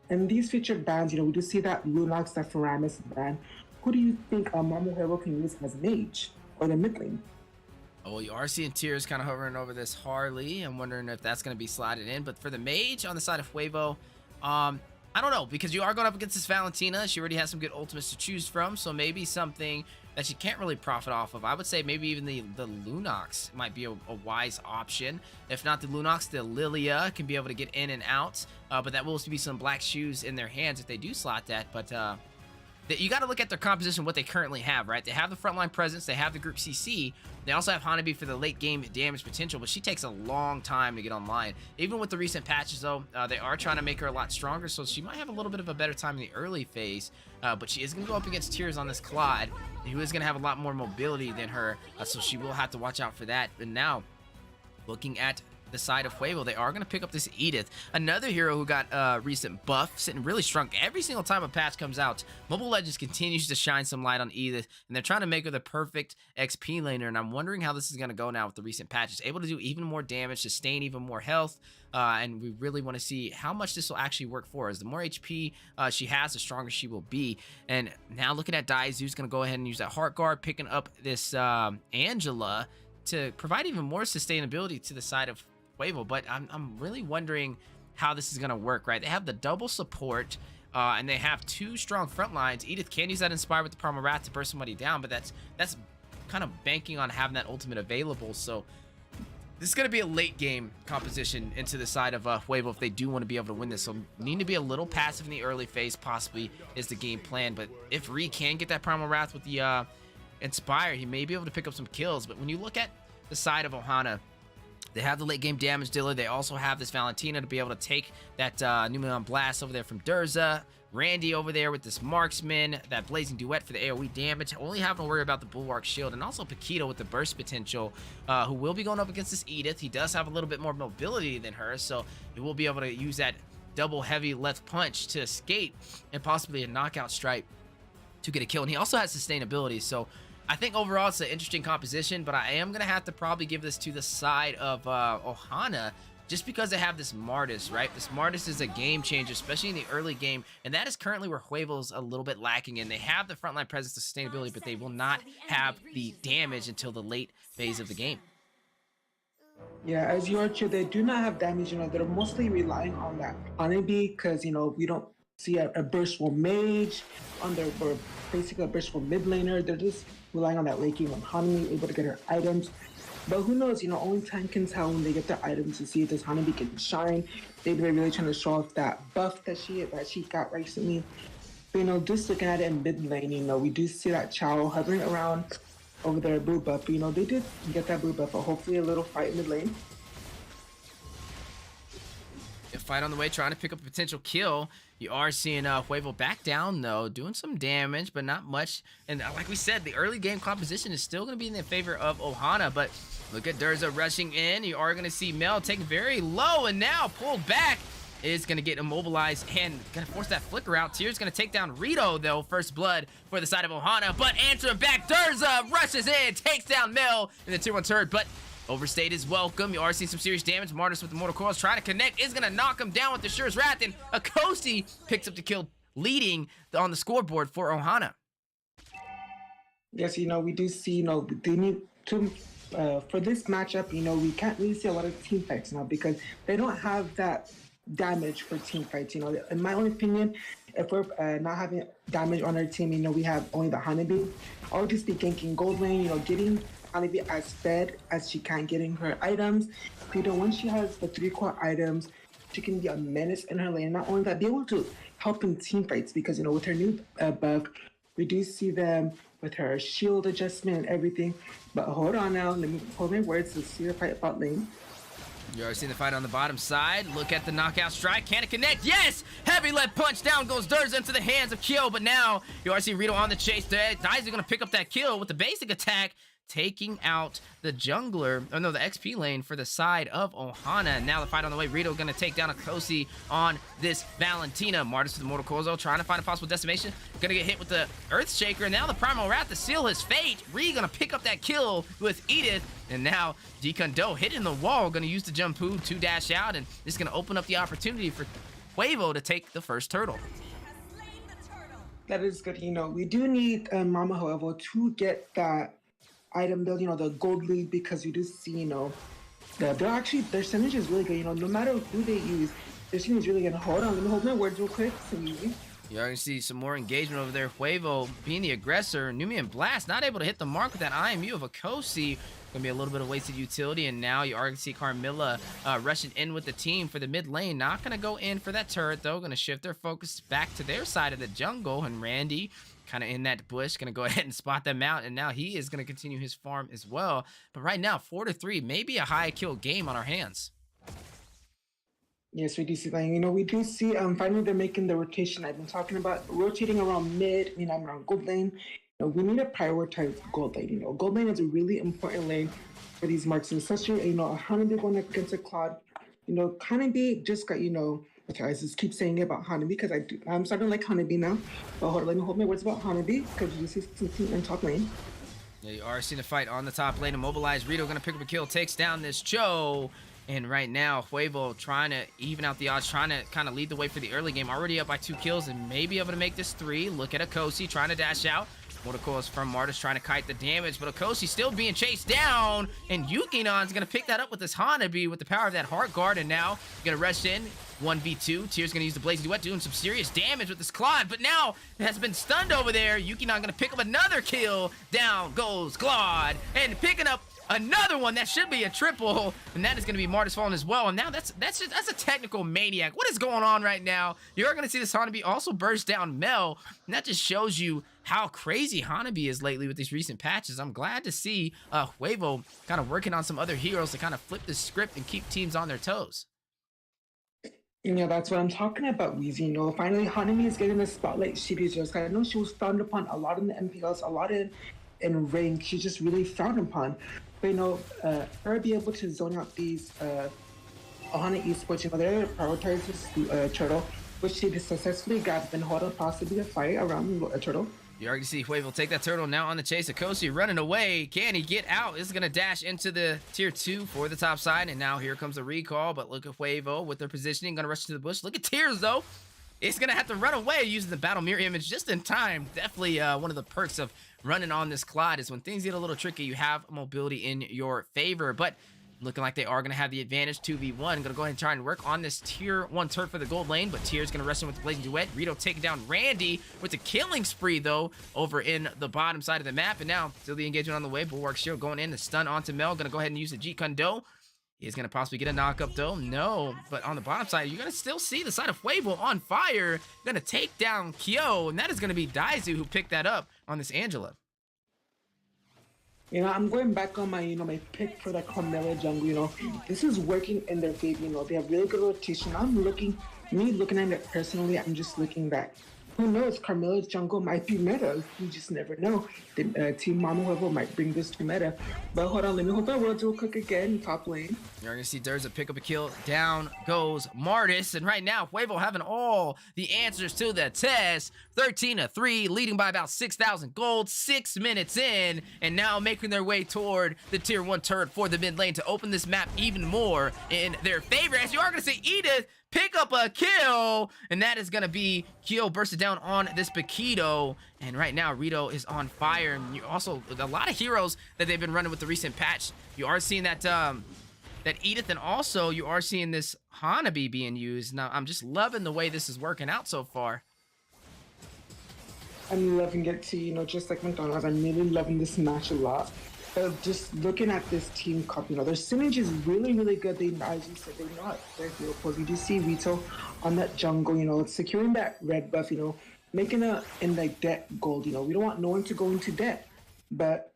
in these featured bans, we do see that Lunox, that Faramis ban. Who do you think Mama Huevo can use as mage or the mid lane? Oh, well, you are seeing Tears kind of hovering over this Harley. I'm wondering if that's going to be slotted in. But for the mage on the side of Huevo, I don't know, because you are going up against this Valentina. She already has some good ultimates to choose from, so maybe something that she can't really profit off of. I would say maybe even the Lunox might be a wise option. If not the Lunox, the Lilia can be able to get in and out, but that will also be some black shoes in their hands if they do slot that. But you got to look at their composition, what they currently have, right? They have the frontline presence, they have the group CC, they also have Hanabi for the late game damage potential, but she takes a long time to get online. Even with the recent patches, though, they are trying to make her a lot stronger, so she might have a little bit of a better time in the early phase, but she is going to go up against Tears on this Claude, who is going to have a lot more mobility than her, so she will have to watch out for that. And now, looking at the side of Huevo, they are going to pick up this Edith, another hero who got recent buff, sitting really strong. Every single time a patch comes out, Mobile Legends continues to shine some light on Edith, and they're trying to make her the perfect XP laner, and I'm wondering how this is going to go now with the recent patches. Able to do even more damage, sustain even more health, and we really want to see how much this will actually work for us. The more HP she has, the stronger she will be. And now looking at Daizu's going to go ahead and use that Heart Guard, picking up this Angela to provide even more sustainability to the side of Huevo, but I'm really wondering how this is going to work, right? They have the double support, and they have 2 strong front lines. Edith can use that Inspire with the Primal Wrath to burst somebody down, but that's kind of banking on having that ultimate available. So this is going to be a late game composition into the side of Huevo if they do want to be able to win this. So need to be a little passive in the early phase possibly is the game plan, but if Ree can get that Primal Wrath with the Inspire, he may be able to pick up some kills. But when you look at the side of Ohana, they have the late game damage dealer. They also have this Valentina to be able to take that Numeon Blast over there from Durza. Randy over there with this Marksman, that Blazing Duet for the AoE damage. Only having to worry about the Bulwark Shield. And also Paquito with the burst potential, who will be going up against this Edith. He does have a little bit more mobility than her, so he will be able to use that double heavy left punch to escape and possibly a knockout strike to get a kill. And he also has sustainability, so I think overall it's an interesting composition, but I am going to have to probably give this to the side of Ohana just because they have this Martis, right? This Martis is a game changer, especially in the early game, and that is currently where Huevo's a little bit lacking in. They have the frontline presence to sustainability, but they will not have the damage until the late phase of the game. Yeah, as you are true, they do not have damage. They're mostly relying on that honeybee because, we don't see a burstful mage on their, or basically a burstful mid laner. They're just relying on that late game on honeybee, able to get her items. But who knows, only time can tell when they get their items to see if this honeybee can shine. Maybe they're really trying to show off that buff that she got recently. But, just looking at it in mid lane, we do see that Chow hovering around over their blue buff. But, they did get that blue buff, but hopefully a little fight mid lane. A fight on the way, trying to pick up a potential kill. You are seeing Huevo back down, though, doing some damage, but not much. And like we said, the early game composition is still going to be in the favor of Ohana, but look at Durza rushing in. You are going to see Mel taken very low, and now pulled back. Is going to get immobilized and going to force that flicker out. Tyr's going to take down Rito, though. First blood for the side of Ohana, but answering back, Durza rushes in, takes down Mel in the tier 1 turret, but overstayed is welcome. You are seeing some serious damage. Martis with the mortal coils trying to connect, is going to knock him down with the Sure's Wrath, and Akosi picks up the kill, leading on the scoreboard for Ohana. Yes, we do see, they need to, for this matchup, we can't really see a lot of team fights now because they don't have that damage for team fights. In my own opinion, if we're not having damage on our team, we have only the honeybee. I'll just be ganking gold lane, getting honeybee as fed as she can, getting her items. Once she has the 3 core items, she can be a menace in her lane. Not only that, be able to help in team fights because with her new buff, we do see them with her shield adjustment and everything. But hold on now, let me hold my words to see her fight bot lane. You already seen the fight on the bottom side. Look at the knockout strike. Can it connect? Yes! Heavy left punch. Down goes Durza into the hands of Kyo. But now you already see Rito on the chase. Decisive going to pick up that kill with the basic attack, taking out the jungler, oh no, the XP lane for the side of Ohana. Now the fight on the way. Rito going to take down Akosi on this Valentina. Martis with the Mortal Coils, trying to find a possible decimation. Going to get hit with the Earthshaker. And now the Primal Wrath to seal his fate. Ree going to pick up that kill with Edith. And now Decondo hitting the wall. Going to use the Jumpu to dash out. And this is going to open up the opportunity for Huevo to take the first turtle. That is good. We do need Mama, however, to get that item build, the gold league, because you do see, their synergy is really good. No matter who they use, their synergy is really good. Hold on, let me hold my words real quick. You're going to see some more engagement over there. Huevo being the aggressor. Numian Blast not able to hit the mark with that IMU of Akosi. Going to be a little bit of wasted utility. And now you are going to see Carmilla rushing in with the team for the mid lane. Not going to go in for that turret, though. Going to shift their focus back to their side of the jungle. And Randy kind of in that bush, going to go ahead and spot them out. And now he is going to continue his farm as well. But right now, 4-3, maybe a high kill game on our hands. Yes, we do see that. We do see finally they're making the rotation I've been talking about, rotating around mid, around gold lane. We need to prioritize gold lane. Gold lane is a really important lane for these marks, and especially, a Honeybee going against a Claude. Honeybee just got, okay, I just keep saying it about Honeybee because I'm starting to like Honeybee now. But hold on, let me hold my words about Honeybee because you see some team in top lane. Yeah, you are seeing a fight on the top lane. Immobilized Rito going to pick up a kill, takes down this Cho. And right now, Huevo trying to even out the odds, trying to kind of lead the way for the early game. Already up by 2 kills and maybe able to make this 3. Look at Akosi trying to dash out. Mortal Coils from Martis trying to kite the damage, but Akosi still being chased down. And Yukinon's going to pick that up with this Hanabi with the power of that Heart Guard. And now going to rush in. 1v2. Tyr's going to use the Blazing Duet, doing some serious damage with this Claude, but now it has been stunned over there. Yukinon going to pick up another kill. Down goes Claude, and picking up another one. That should be a triple, and that is going to be Martis falling as well. And now that's a technical maniac. What is going on right now? You're going to see this Hanabi also burst down Mel, and that just shows you how crazy Hanabi is lately with these recent patches. I'm glad to see Huevo kind of working on some other heroes to kind of flip the script and keep teams on their toes. That's what I'm talking about, Weezy. Finally, Hanami is getting the spotlight she deserves. I know she was frowned upon a lot in the MPLs, a lot in rank. She's just really frowned upon. But, her be able to zone out these Ohana esports, they're prioritizing this turtle, which she successfully got. Then hold on, possibly a fight around a turtle. You already see Huevo take that turtle now on the chase. Akoshi running away. Can he get out? This is going to dash into the tier 2 for the top side. And now here comes the recall. But look at Huevo with their positioning. Going to rush to the bush. Look at Tears, though. It's going to have to run away using the battle mirror image just in time. Definitely one of the perks of running on this Claude is when things get a little tricky, you have mobility in your favor. But looking like they are going to have the advantage 2v1. Going to go ahead and try and work on this tier 1 turret for the gold lane, but Tier's going to rush in with the Blazing Duet. Rito taking down Randy with the killing spree, though, over in the bottom side of the map. And now, still the engagement on the way. Bulwark Shield going in, the stun onto Mel. Going to go ahead and use the Jeet Kune Do. He's going to possibly get a knock-up, though. No, but on the bottom side, you're going to still see the side of Huevo on fire. Going to take down Kyo, and that is going to be Daizu who picked that up on this Angela. You know, I'm going back on my, my pick for the Carmela jungle, This is working in their favor, They have really good rotation. looking at it personally, I'm just looking back. Who knows, Carmela's jungle might be meta. You just never know. The Team Mama Huevo might bring this to meta. But hold on, let me hold that world real quick again, top lane. You're going to see Durza pick up a kill. Down goes Martis. And right now, Huevo having all the answers to the test. 13-3, leading by about 6,000 gold, 6 minutes in. And now making their way toward the tier 1 turret for the mid lane to open this map even more in their favor. As you are going to see Edith pick up a kill, and that is going to be Kyo bursted down on this Paquito. And right now, Rito is on fire. And you also, a lot of heroes that they've been running with the recent patch. You are seeing that that Edith, and also you are seeing this Hanabi being used. Now, I'm just loving the way this is working out so far. I'm loving it too, just like McDonald's. I'm really loving this match a lot. Just looking at this team cup, their synergy is really, really good. They, as you said, they're not their hero pose. We do see Rito on that jungle, securing that red buff, making a in like debt gold. We don't want no one to go into debt, but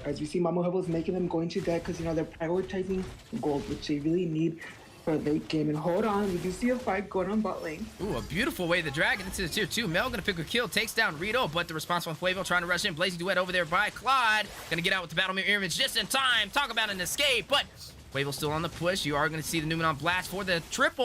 as you see, Mama Huevo is making them go into debt because they're prioritizing gold, which they really need for late game. And hold on, we do see a fight going on bot lane. Ooh, a beautiful way the dragon into the tier 2. Mel gonna pick a kill, takes down Rito, but the response from Huevo trying to rush in. Blazing Duet over there by Claude. Gonna get out with the battle mirror image just in time. Talk about an escape, but Huevo still on the push. You are gonna see the Numenon blast for the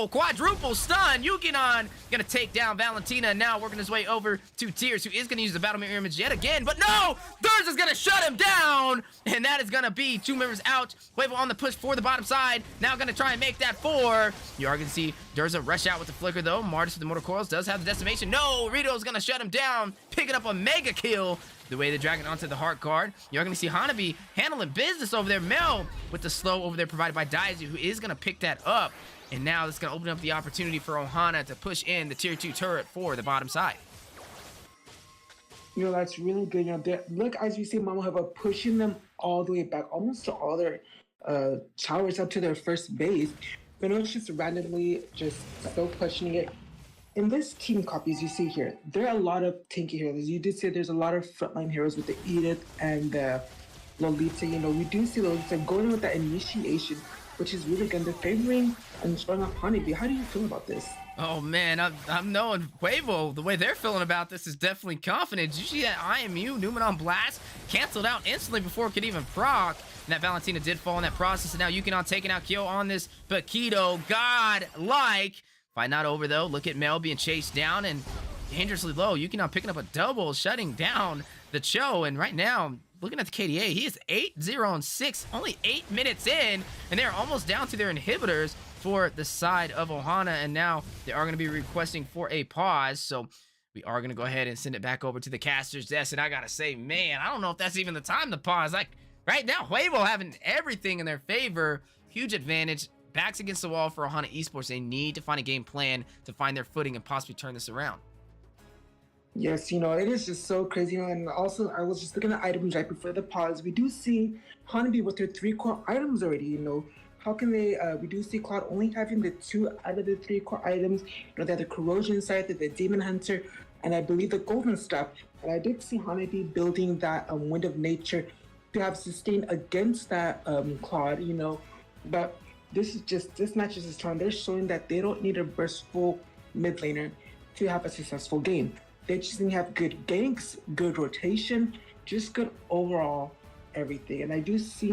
quadruple stun. Yukinon gonna take down Valentina, and now working his way over to Tears, who is gonna use the battle mirror image yet again, but no! Thurs is gonna shut him down, and that is gonna be 2 members out. Huevo on the push for the bottom side, now gonna try and make that 4. You are gonna see Durza rush out with the flicker, though. Martis with the Mortal Coils does have the decimation. No! Rito's gonna shut him down, picking up a mega kill. The way the dragon onto the heart guard. You're going to see Hanabi handling business over there. Mel with the slow over there provided by Daizu, who is going to pick that up. And now that's going to open up the opportunity for Ohana to push in the tier 2 turret for the bottom side. That's really good. Look, as you see, Mama Huevo pushing them all the way back, almost to all their towers up to their first base. It's just randomly just so pushing it. In this team copies you see here, there are a lot of tanky heroes. You did say there's a lot of frontline heroes with the Edith and the Lolita. We do see Lolita going with that initiation, which is really good. They're favoring and showing off Honeybee. How do you feel about this? Oh man, I'm knowing Huevo. The way they're feeling about this is definitely confident. You see that IMU Numenon blast canceled out instantly before it could even proc. And that Valentina did fall in that process. And now Yukinon taking out Kyo on this Paquito. God-like. Fight not over, though. Look at Mel being chased down and dangerously low. Yukinon picking up a double, shutting down the Cho. And right now, looking at the KDA, he is 8-0-6, only 8 minutes in. And they're almost down to their inhibitors for the side of Ohana. And now they are going to be requesting for a pause. So we are going to go ahead and send it back over to the caster's desk. And I got to say, man, I don't know if that's even the time to pause. Like, right now, Huevo having everything in their favor. Huge advantage. Backs against the wall for Ohana Esports. They need to find a game plan to find their footing and possibly turn this around. Yes, it is just so crazy. And also, I was just looking at items right before the pause. We do see Hanabi with their 3 core items already, How can they, we do see Cloud only having the 2 out of the 3 core items. They have the Corrosion Scythe, the Demon Hunter, and I believe the Golden Staff. And I did see Hanabi building that Wind of Nature to have sustain against that Claude, But this match is just strong. They're showing that they don't need a burstful mid laner to have a successful game. They just need to have good ganks, good rotation, just good overall everything. And I do see,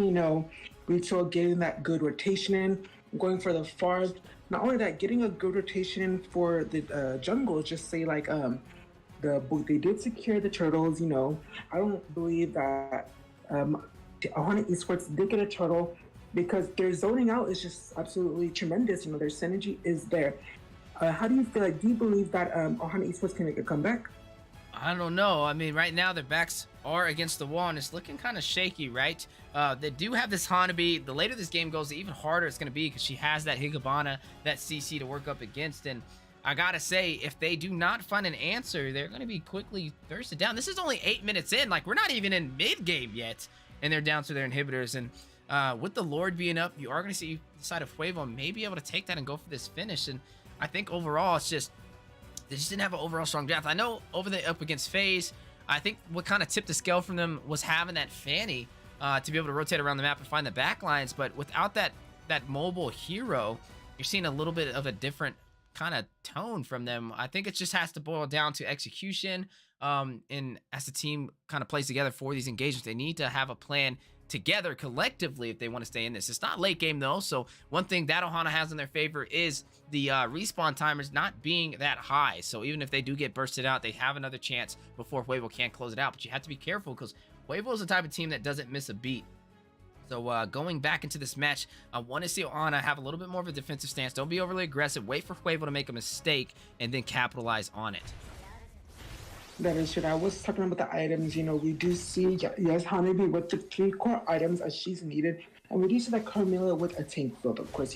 Rito getting that good rotation in, going for the farm. Not only that, getting a good rotation in for the jungle, just say like they did secure the turtles. I don't believe that Ohana Esports did get a turtle because their zoning out is just absolutely tremendous. Their synergy is there. How do you feel? Like, do you believe that Ohana Esports can make a comeback? I don't know. I mean, right now their backs are against the wall and it's looking kind of shaky, right? They do have this Hanabi. The later this game goes, the even harder it's going to be because she has that Higabana, that CC to work up against. And I got to say, if they do not find an answer, they're going to be quickly thirsted down. This is only 8 minutes in. Like, we're not even in mid-game yet. And they're down to their inhibitors. And with the Lord being up, you are going to see the side of Fuevo may be able to take that and go for this finish. And I think overall, it's just, they just didn't have an overall strong draft. I know over the up against FaZe, I think what kind of tipped the scale from them was having that Fanny to be able to rotate around the map and find the backlines. But without that mobile hero, you're seeing a little bit of a different kind of tone from them. I think it just has to boil down to execution. And as the team kind of plays together for these engagements, they need to have a plan together collectively if they want to stay in this. It's not late game though, so one thing that Ohana has in their favor is the respawn timers not being that high. So even if they do get bursted out, they have another chance before Huevo can't close it out. But you have to be careful because Huevo is the type of team that doesn't miss a beat. So going back into this match, I want to see Ohana have a little bit more of a defensive stance. Don't be overly aggressive. Wait for Huevo to make a mistake and then capitalize on it. That is true. I was talking about the items. We do see, yes, Hanabi with the 3 core items as she's needed. And we do see that Carmilla with a tank build, of course.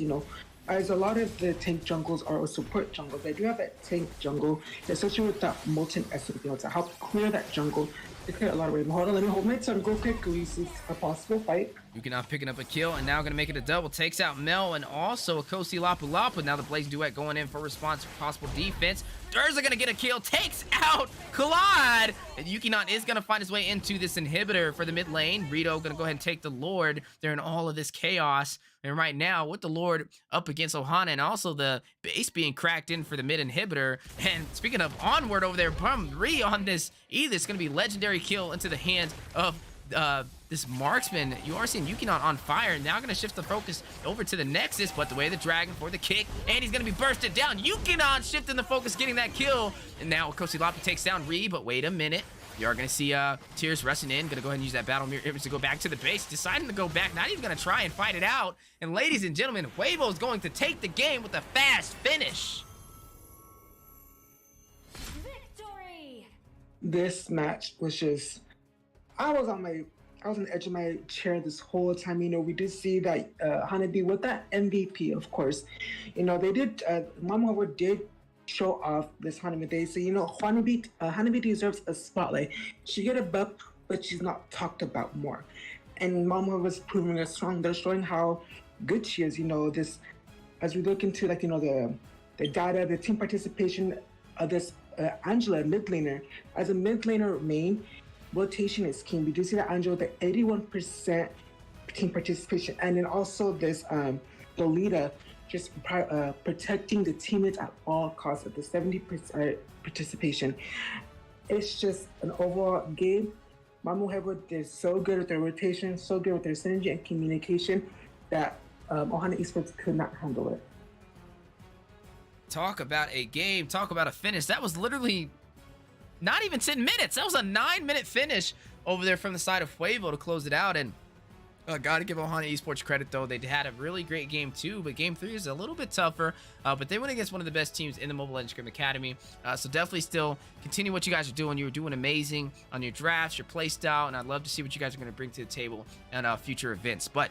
As a lot of the tank jungles are support jungles, they do have that tank jungle, especially with that Molten Essence, to help clear that jungle. They clear a lot of range. Hold on, let me hold my turn. Go quick, we see a possible fight. Yuki picking up a kill and now going to make it a double. Takes out Mel and also a Kosi Lapu Lapu. Now the Blaze Duet going in for response for possible defense. Durza going to get a kill. Takes out Collide. And Yukinon is going to find his way into this inhibitor for the mid lane. Rito going to go ahead and take the Lord. They're in all of this chaos. And right now, with the Lord up against Ohana and also the base being cracked in for the mid inhibitor. And speaking of onward over there, Re on this either. It's going to be legendary kill into the hands of this marksman. You are seeing Yukinon on fire. Now going to shift the focus over to the Nexus, but the way the dragon for the kick, and he's going to be bursted down. Yukinon shifting the focus, getting that kill. And now Kosi Lapu takes down Re, but wait a minute. You are going to see Tears rushing in. Going to go ahead and use that battle mirror image to go back to the base. Deciding to go back. Not even going to try and fight it out. And ladies and gentlemen, Huevo is going to take the game with a fast finish. Victory! This match was just, I was on the edge of my chair this whole time. We did see that Hanabi with that MVP, of course. They did, Mama did show off this Hanabi. They say, Hanabi deserves a spotlight. She get a buff, but she's not talked about more. And Mama was proving us strong. They're showing how good she is. This, as we look into the data, the team participation of this Angela mid laner. As a mid laner main, rotation is king. We do see that Angela with the 81% team participation, and then also this Lolita just protecting the teammates at all costs at the 70% participation. It's just an overall game. Mamu Hebo is so good with their rotation, so good with their synergy and communication that Ohana Esports could not handle it. Talk about a game, talk about a finish. That was literally not even 10 minutes. That was a 9-minute finish over there from the side of Huevo to close it out. And gotta give Ohana Esports credit though. They had a really great game too, but game 3 is a little bit tougher. But they went against one of the best teams in the Mobile Legends Scrim Academy. So definitely still continue what you guys are doing. You were doing amazing on your drafts, your play style, and I'd love to see what you guys are going to bring to the table on future events. But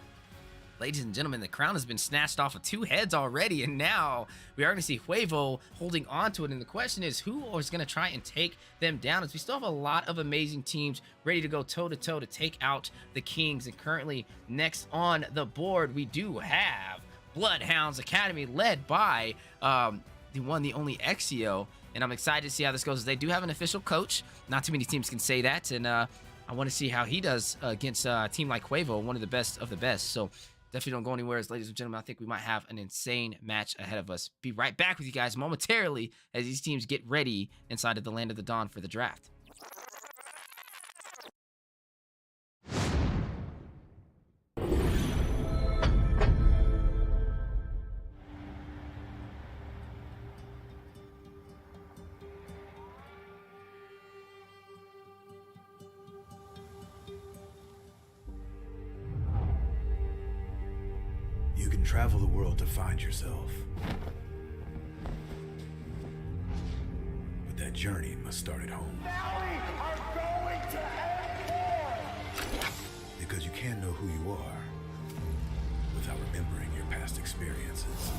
ladies and gentlemen, the crown has been snatched off of 2 heads already, and now we are going to see Huevo holding on to it. And the question is, who is going to try and take them down? As we still have a lot of amazing teams ready to go toe-to-toe to take out the Kings. And currently, next on the board, we do have Bloodhounds Academy, led by the one, the only Exio. And I'm excited to see how this goes. They do have an official coach. Not too many teams can say that. And I want to see how he does against a team like Huevo, one of the best of the best. So definitely don't go anywhere, ladies and gentlemen. I think we might have an insane match ahead of us. Be right back with you guys momentarily as these teams get ready inside of the Land of the Dawn for the draft. Travel the world to find yourself. But that journey must start at home. Now we are going to end war! Because you can't know who you are without remembering your past experiences.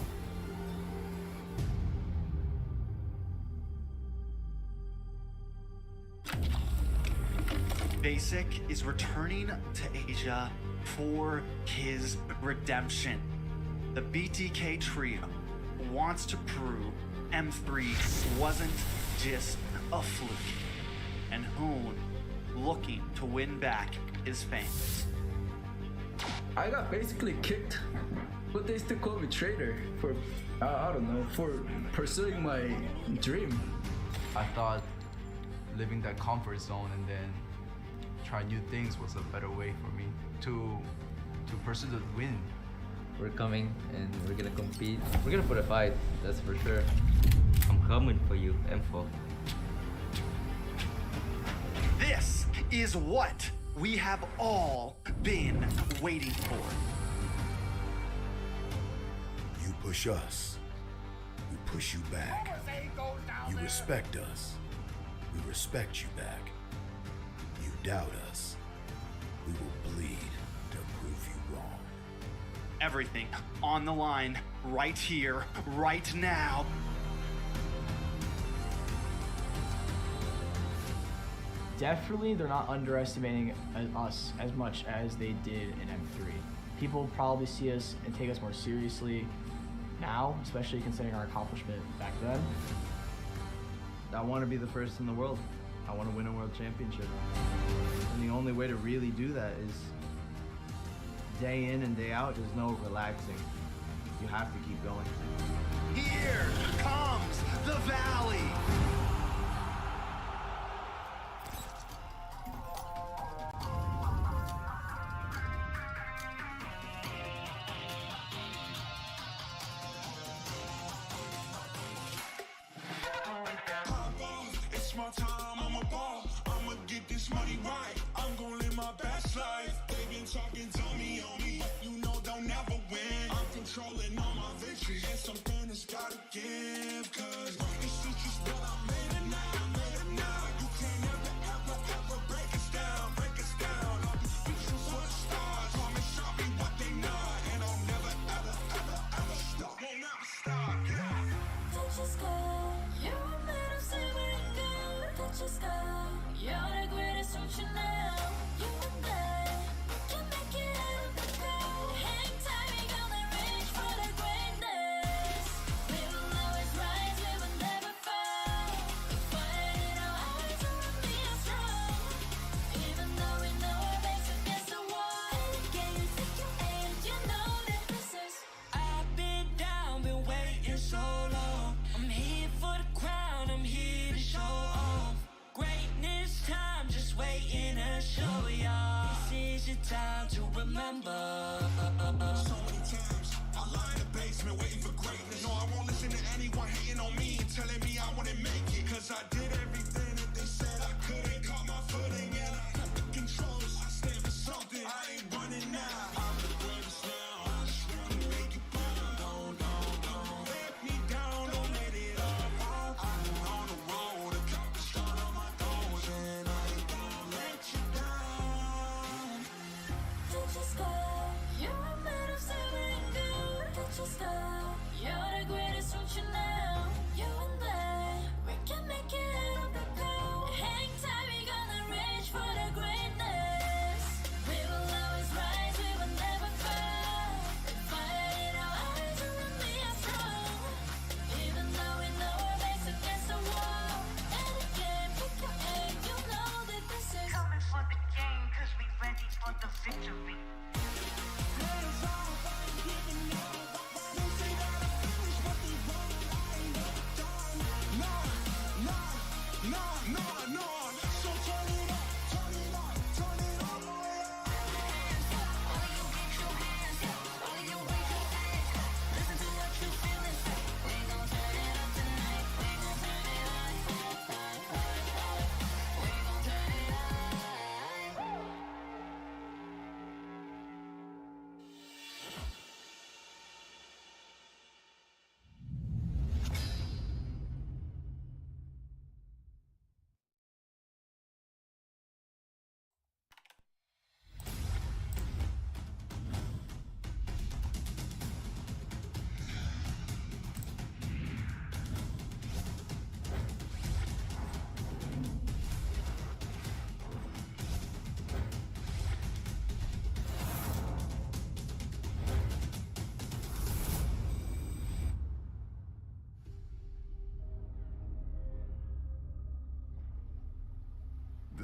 Basic is returning to Asia for his redemption. The BTK trio wants to prove M3 wasn't just a fluke, and Hoon looking to win back his fans. I got basically kicked, but they still call me traitor for, I don't know, for pursuing my dream. I thought living that comfort zone and then try new things was a better way for me to pursue the win. We're coming and we're gonna compete. We're gonna put a fight, that's for sure. I'm coming for you, M4. This is what we have all been waiting for. You push us, we push you back. You respect us, we respect you back. You doubt us, we will bleed to prove you wrong. Everything on the line, right here, right now. Definitely, they're not underestimating us as much as they did in M3. People probably see us and take us more seriously now, especially considering our accomplishment back then. I want to be the first in the world. I want to win a world championship. And the only way to really do that is day in and day out. There's no relaxing. You have to keep going. Here comes the Valley. It's my time, I'm a ball. I'ma get this money right. I'm gonna live my best life. They been talking to me on me. You know they'll never win. I'm controlling all my victories. And something that's gotta give. Cause this is just what I made it now. I made it now. You can't ever break us down. Break us down. I'll be speechless for the stars. Promise show me what they not. And I'll never ever stop. Won't never stop. Yeah. Touch your sky. You're made of silver and gold. Touch your sky. You're the greatest future now. You and I, we can make it out of the cold. Hang tight, we gonna reach for the greatness. We will always rise, we will never fall. The fire in our eyes will remain us strong. Even though we know our backs against the wall. Can you take your age? You know that this is. I've been down, been waiting so long. I'm here for the crown, I'm here to show off. Greatness time, just waiting to show y'all. This is your time to remember. So many times I lie in the basement waiting for greatness. No, I won't listen to anyone hating on me and telling me I wouldn't make it. Cause I did everything that they said I couldn't. Caught my footing and I got the controls. I stand for something, I ain't running now. I'm the greatest now. I just wanna make it proud. Don't let me down, don't let it all. I'm on the road, accomplished all of my goals. And I ain't gonna let you down. Touch your sky. You're made of silver and gold. Touch your sky. You're the greatest future now. You and I, we can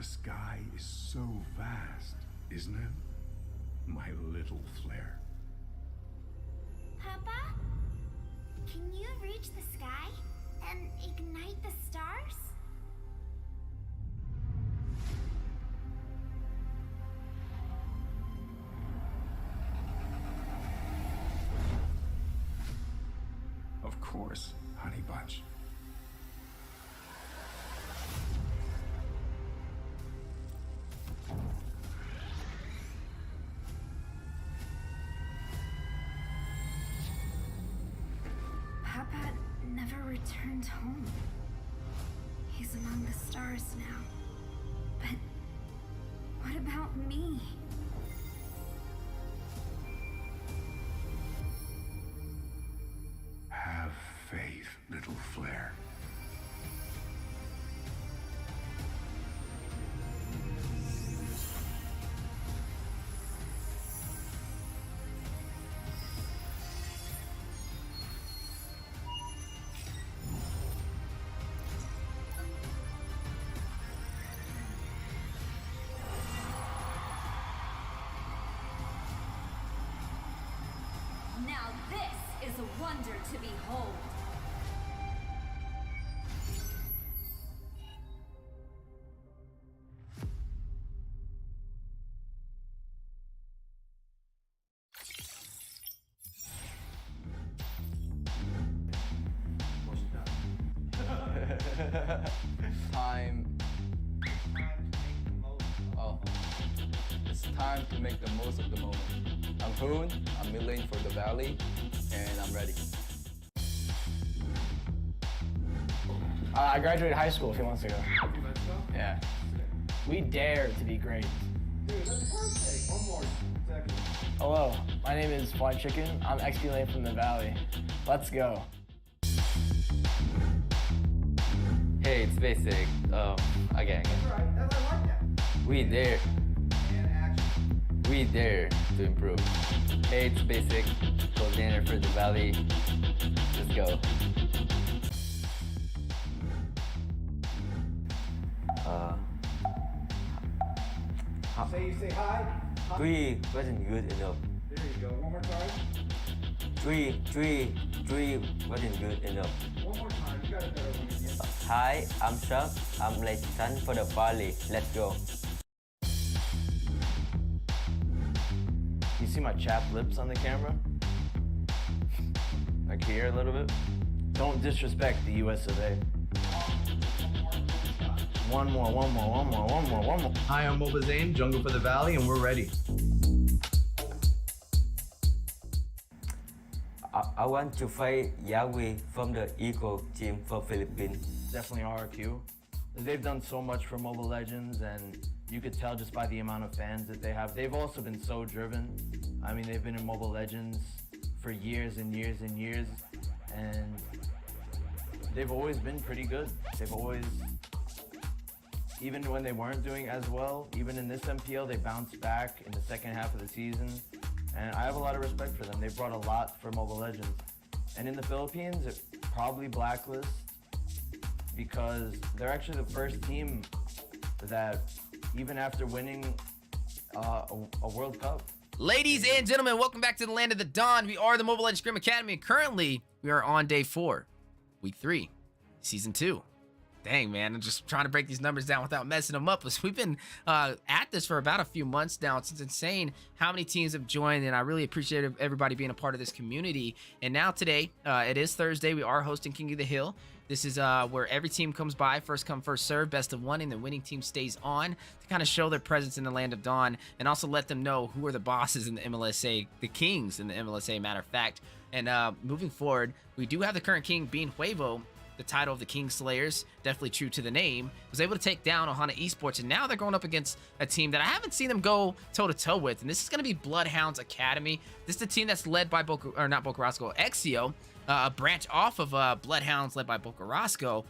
The sky is so vast, isn't it? My little flare. Papa? Can you reach the sky and ignite the stars? Of course, Honey Bunch. Papa never returned home. He's among the stars now. But what about me? Have faith, little flare. Now this is a wonder to behold. Time. Oh. It's time to make the most of the moment. I'm Hoon, I'm milling for the valley, and I'm ready. I graduated high school a few months ago. Yeah. We dare to be great. Dude, that's perfect. One more second. Hello, my name is Fly Chicken. I'm XP Lane from the Valley. Let's go. Hey, it's basic. Again. We dare. We dare to improve. Hey, it's basic. Coordinator for the Valley. Let's go. Say hi. Three wasn't good enough. There you go. One more time. Three wasn't good enough. One more time. You got a better one again. Hi, I'm Chuck. I'm late son for the party. Let's go. You see my chapped lips on the camera? Like here a little bit? Don't disrespect the US of A. One more. Hi, I'm Moba Zane, Jungle for the Valley, and we're ready. I want to fight Yahweh from the Eagle team for Philippines. Definitely RRQ. They've done so much for Mobile Legends, and you could tell just by the amount of fans that they have. They've also been so driven. I mean, they've been in Mobile Legends for years and years and years, and they've always been pretty good. They've always, even when they weren't doing as well, even in this MPL, they bounced back in the second half of the season. And I have a lot of respect for them. They brought a lot for Mobile Legends. And in the Philippines, it probably blacklist because they're actually the first team that, even after winning a World Cup. Ladies and gentlemen, welcome back to the Land of the Dawn. We are the Mobile Legends Scrim Academy, and currently we are on day 4, week 3, season 2. Dang, man, I'm just trying to break these numbers down without messing them up. We've been at this for about a few months now. It's insane how many teams have joined, and I really appreciate everybody being a part of this community. And now today, it is Thursday. We are hosting King of the Hill. This is where every team comes by, first come, first serve, best of one, and the winning team stays on to kind of show their presence in the Land of Dawn and also let them know who are the bosses in the MLSA, the kings in the MLSA, matter of fact. And moving forward, we do have the current king being Huevo, the title of the King Slayers, definitely true to the name, was able to take down Ohana Esports, and now they're going up against a team that I haven't seen them go toe-to-toe with, and this is going to be Bloodhounds Academy. This is the team that's led by Exio, a branch off of Bloodhounds led by Bocarasco,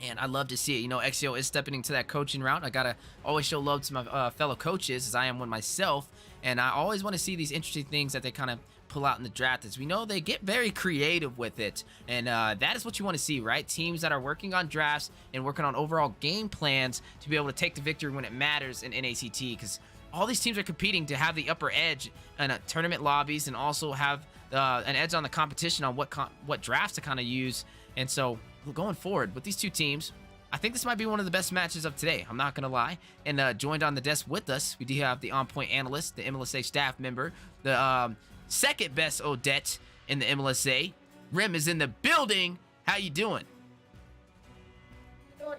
and I love to see it. You know, Exio is stepping into that coaching route. I gotta always show love to my fellow coaches, as I am one myself, and I always want to see these interesting things that they kind of pull out in the draft. As we know, they get very creative with it, and that is what you want to see, right? Teams that are working on drafts and working on overall game plans to be able to take the victory when it matters in NACT, because all these teams are competing to have the upper edge in tournament lobbies and also have an edge on the competition on what drafts to kind of use. And so going forward with these two teams, I think this might be one of the best matches of today. I'm not going to lie. And joined on the desk with us, we do have the On Point analyst, the MLSA staff member, the second best Odette in the MLSA. Rim is in the building. How you doing?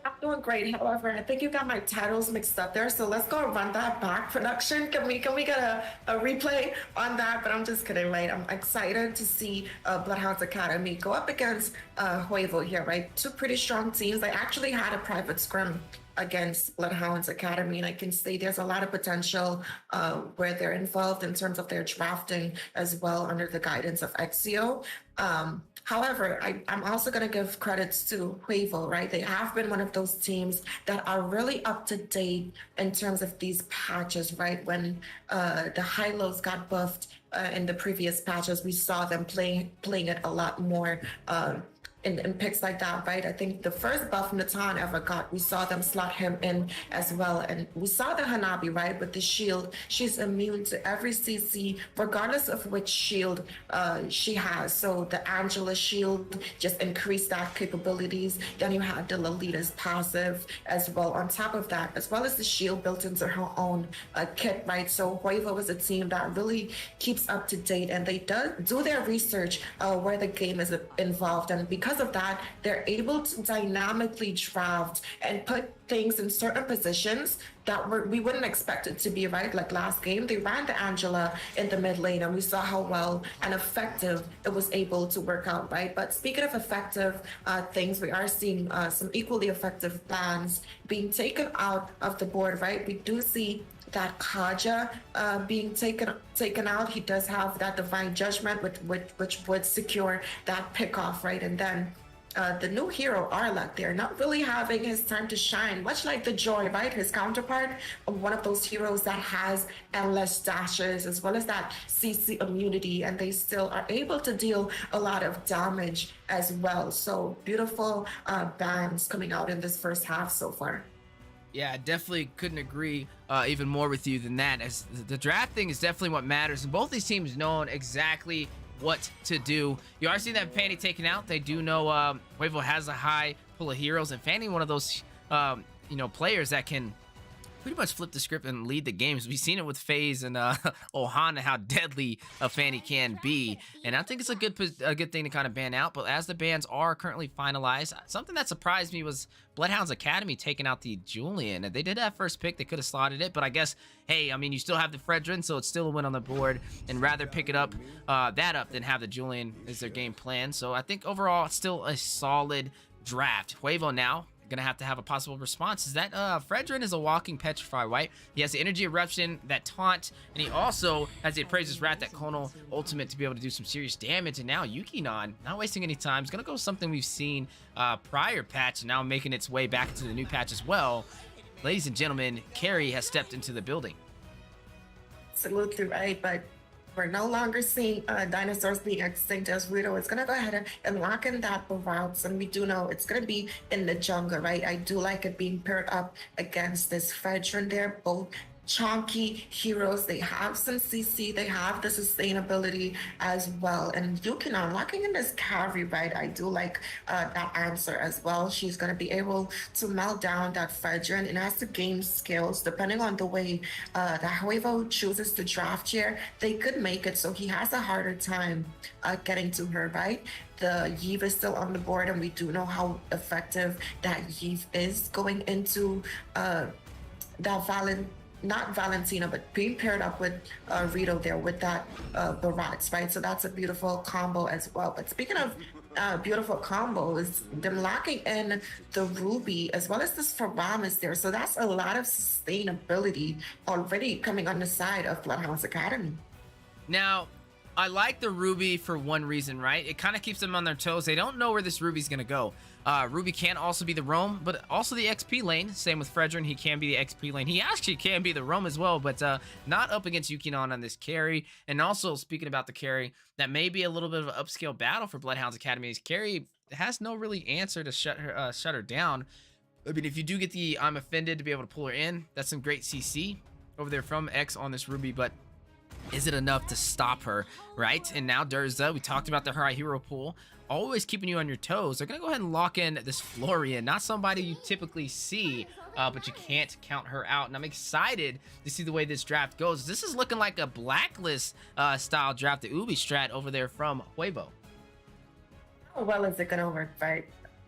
I'm doing great. However, I think you got my titles mixed up there. So let's go run that back. Production, can we get a replay on that? But I'm just kidding, right? I'm excited to see Bloodhounds Academy go up against Huevo here, right? Two pretty strong teams. I actually had a private scrim against Bloodhounds Academy, and I can say there's a lot of potential where they're involved in terms of their drafting as well under the guidance of Exio. However, I'm also going to give credits to Huevo, right? They have been one of those teams that are really up to date in terms of these patches, right? When the high-lows got buffed in the previous patches, we saw them playing it a lot more in picks like that, right? I think the first buff Natan ever got, we saw them slot him in as well. And we saw the Hanabi, right? With the shield, she's immune to every CC, regardless of which shield she has. So the Angela shield just increased that capabilities. Then you had the Lolita's passive as well. On top of that, as well as the shield built into her own kit, right? So Huevo is a team that really keeps up to date, and they do their research where the game is involved. And because of that, they're able to dynamically draft and put things in certain positions that we wouldn't expect it to be, right? Like last game, they ran the Angela in the mid lane, and we saw how well and effective it was able to work out, right? But speaking of effective things, we are seeing some equally effective bans being taken out of the board, right? We do see that Kaja being taken out. He does have that divine judgment, which would secure that pick off, right? And then the new hero Arlak, they're not really having his time to shine, much like the Joy, right? His counterpart, one of those heroes that has endless dashes as well as that CC immunity, and they still are able to deal a lot of damage as well. So beautiful bans coming out in this first half so far. Yeah, I definitely couldn't agree even more with you than that, as the draft thing is definitely what matters, and both these teams know exactly what to do. You are seeing that Fanny taken out. They do know Huevo has a high pool of heroes, and Fanny one of those players that can pretty much flip the script and lead the games. We've seen it with FaZe and Ohana, how deadly a Fanny can be, and I think it's a good thing to kind of ban out. But as the bans are currently finalized, something that surprised me was Bloodhounds Academy taking out the Julian. And they did have first pick, they could have slotted it, but I guess, hey, I mean, you still have the Fredrin, so it's still a win on the board, and rather pick it up than have the Julian as their game plan. So I think overall it's still a solid draft. Huevo now gonna have to have a possible response. Is that Fredrin is a walking petrify, right? He has the energy eruption, that taunt, and he also has the Appraiser's Wrath, that Conal ultimate to be able to do some serious damage. And now Yukinon, not wasting any time, is gonna go something we've seen prior patch, and now making its way back into the new patch as well. Ladies and gentlemen, Carrie has stepped into the building. Absolutely right, but we're no longer seeing dinosaurs being extinct as Rito. It's going to go ahead and lock in that routes, and we do know it's going to be in the jungle, right? I do like it being paired up against this Fedrin there, both chunky heroes. They have some CC, they have the sustainability as well. And Yukinon locking in this carry, right? I do like that answer as well. She's going to be able to melt down that Fedrin, and as the game scales, depending on the way that Huevo chooses to draft here, they could make it so he has a harder time getting to her, right? The Yve is still on the board, and we do know how effective that Yve is going into that not Valentina, but being paired up with Rito there with that Barats, right? So that's a beautiful combo as well. But speaking of beautiful combos, them locking in the Ruby as well as this Faramis there. So that's a lot of sustainability already coming on the side of Bloodhounds Academy. Now, I like the Ruby for one reason, right? It kind of keeps them on their toes. They don't know where this Ruby's going to go. Ruby can also be the roam, but also the XP lane. Same with Fredrin. He can be the XP lane. He actually can be the roam as well, but not up against Yukinon on this carry. And also, speaking about the carry, that may be a little bit of an upscale battle for Bloodhounds Academy's carry. Has no really answer to shut her down. I mean, if you do get the I'm offended to be able to pull her in, that's some great CC over there from X on this Ruby, but is it enough to stop her, right? And now Durza, we talked about the Harai Hero pool, always keeping you on your toes. They're going to go ahead and lock in this Florian, not somebody you typically see, but you can't count her out. And I'm excited to see the way this draft goes. This is looking like a Blacklist style draft, the Ubi strat over there from Huevo. How well is it going to work, right?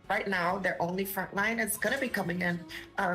Right now, their only front line is going to be coming in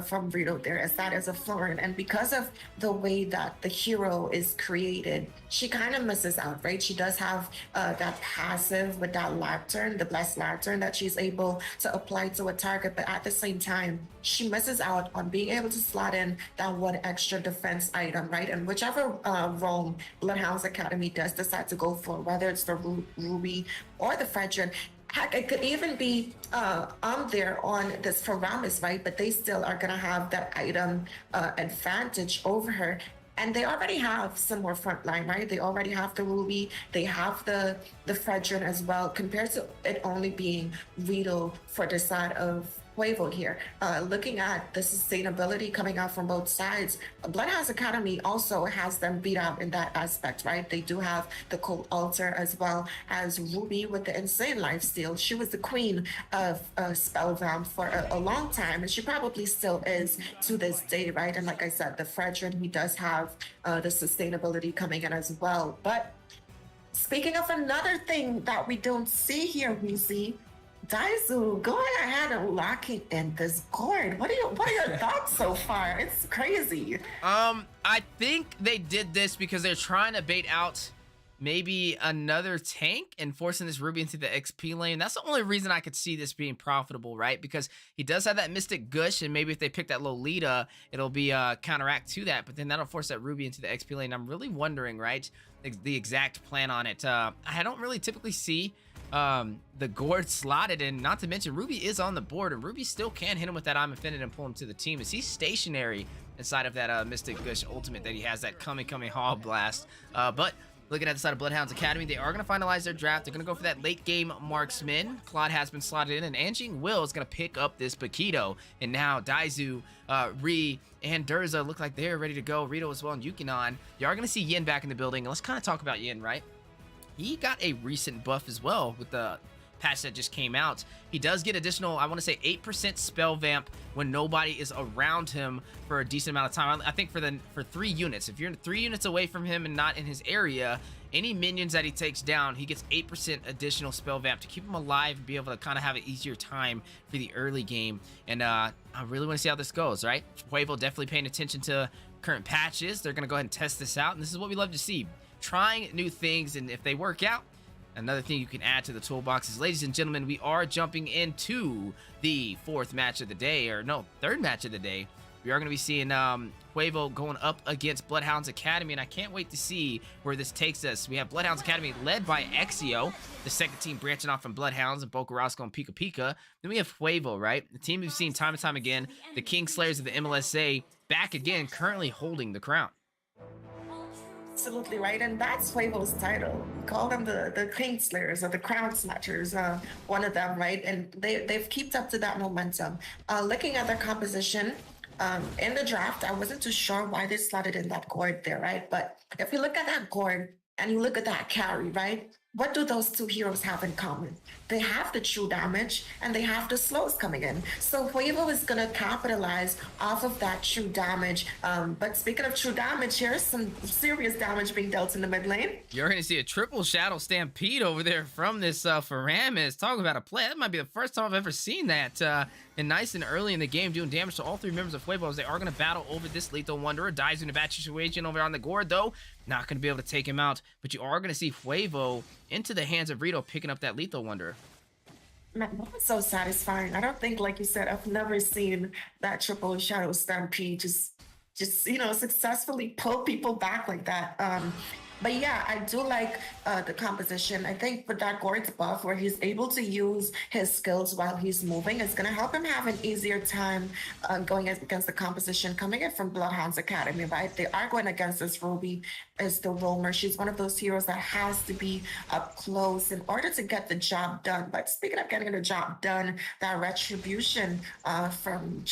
from Rito there, as that is a Florian. And because of the way that the hero is created, she kind of misses out, right? She does have that passive with that lantern, the blessed lantern that she's able to apply to a target. But at the same time, she misses out on being able to slot in that one extra defense item, right? And whichever roam Bloodhounds Academy does decide to go for, whether it's the Ruby or the Fredrin, heck, it could even be on there on this Paramus, right? But they still are going to have that item advantage over her. And they already have some more frontline, right? They already have the Ruby. They have the Fredrin as well, compared to it only being Rito for the side of Huevo here. Looking at the sustainability coming out from both sides, Bloodhounds Academy also has them beat out in that aspect, right? They do have the Cold Altar as well as Ruby with the insane lifesteal. She was the queen of Spellbound for a long time, and she probably still is to this day, right? And like I said, the Fredrin, he does have the sustainability coming in as well. But speaking of another thing that we don't see here, we see Daizu going ahead and locking in this gourd. What are your thoughts so far? It's crazy. I think they did this because they're trying to bait out maybe another tank and forcing this Ruby into the XP lane. That's the only reason I could see this being profitable, right? Because he does have that Mystic Gush, and maybe if they pick that Lolita, it'll be counteract to that, but then that'll force that Ruby into the XP lane. I'm really wondering, right, the exact plan on it. I don't really typically see the gourd slotted in, not to mention Ruby is on the board, and Ruby still can hit him with that I'm offended and pull him to the team as he's stationary inside of that Mystic Gush ultimate that he has, that coming Hall Blast. But looking at the side of Bloodhounds Academy, they are going to finalize their draft. They're going to go for that late game marksman. Claude has been slotted in, and Anjing Will is going to pick up this Paquito. And now Daizu, Ri, and Durza look like they're ready to go. Rito as well, and Yukinon. You are going to see Yin back in the building. And let's kind of talk about Yin, right? He got a recent buff as well with the patch that just came out. He does get additional, I want to say 8% spell vamp when nobody is around him for a decent amount of time. I think for 3 units. If you're 3 units away from him and not in his area, any minions that he takes down, he gets 8% additional spell vamp to keep him alive and be able to kind of have an easier time for the early game. And I really want to see how this goes, right? Huevo definitely paying attention to current patches. They're going to go ahead and test this out, and this is what we love to see. Trying new things, and if they work out, another thing you can add to the toolbox is, ladies and gentlemen, we are jumping into the 4th match of the day, or no, 3rd match of the day. We are going to be seeing Huevo going up against Bloodhounds Academy, and I can't wait to see where this takes us. We have Bloodhounds Academy led by Exio, the second team branching off from Bloodhounds, and Boca Roscoe and Pika Pika. Then we have Huevo, right? The team we've seen time and time again, the King Slayers of the MLSA, back again, currently holding the crown. Absolutely right, and that's Huevo's title. We call them the King Slayers or the Crown Snatchers, one of them, right? And they've kept up to that momentum. Looking at their composition in the draft, I wasn't too sure why they slotted in that gourd there, right? But if you look at that gourd and you look at that carry, right? What do those 2 heroes have in common? They have the true damage and they have the slows coming in. So Huevo is going to capitalize off of that true damage. But speaking of true damage, here's some serious damage being dealt in the mid lane. You're going to see a triple Shadow Stampede over there from this Faramis. Talk about a play. That might be the first time I've ever seen that. And nice and early in the game, doing damage to all 3 members of Huevo as they are going to battle over this Lethal Wanderer. Dies in a bad situation over on the gourd, though. Not going to be able to take him out. But you are going to see Huevo into the hands of Rito picking up that Lethal Wanderer. Man, that was so satisfying. I don't think, like you said, I've never seen that triple Shadow Stampede just successfully pull people back like that. But yeah, I do like the composition. I think with that Gord's buff, where he's able to use his skills while he's moving, it's going to help him have an easier time going against the composition coming in from Bloodhound's Academy, right? They are going against this Ruby as the roamer. She's one of those heroes that has to be up close in order to get the job done. But speaking of getting the job done, that retribution from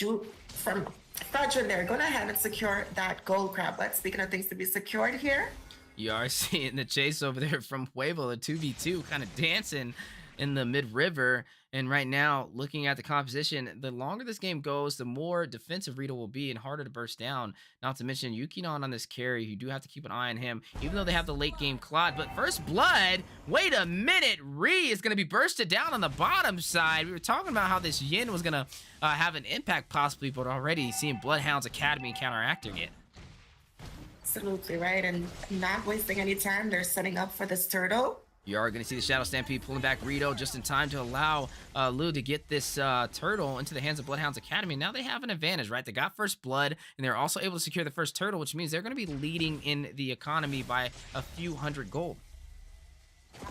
Fredrin there, going ahead and secure that gold crab. But speaking of things to be secured here, You are seeing the chase over there from Huevo, the 2v2, kind of dancing in the mid-river. And right now, looking at the composition, the longer this game goes, the more defensive Rito will be and harder to burst down. Not to mention Yukinon on this carry. You do have to keep an eye on him, even though they have the late game Claude. But first blood, wait a minute, Ree is going to be bursted down on the bottom side. We were talking about how this Yin was going to have an impact possibly, but already seeing Bloodhound's Academy counteracting it. Absolutely, right? And not wasting any time, they're setting up for this turtle. You are going to see the Shadow Stampede pulling back Rito just in time to allow Lu to get this turtle into the hands of Bloodhound's Academy. Now they have an advantage, right? They got first blood, and they're also able to secure the first turtle, which means they're going to be leading in the economy by a few hundred gold.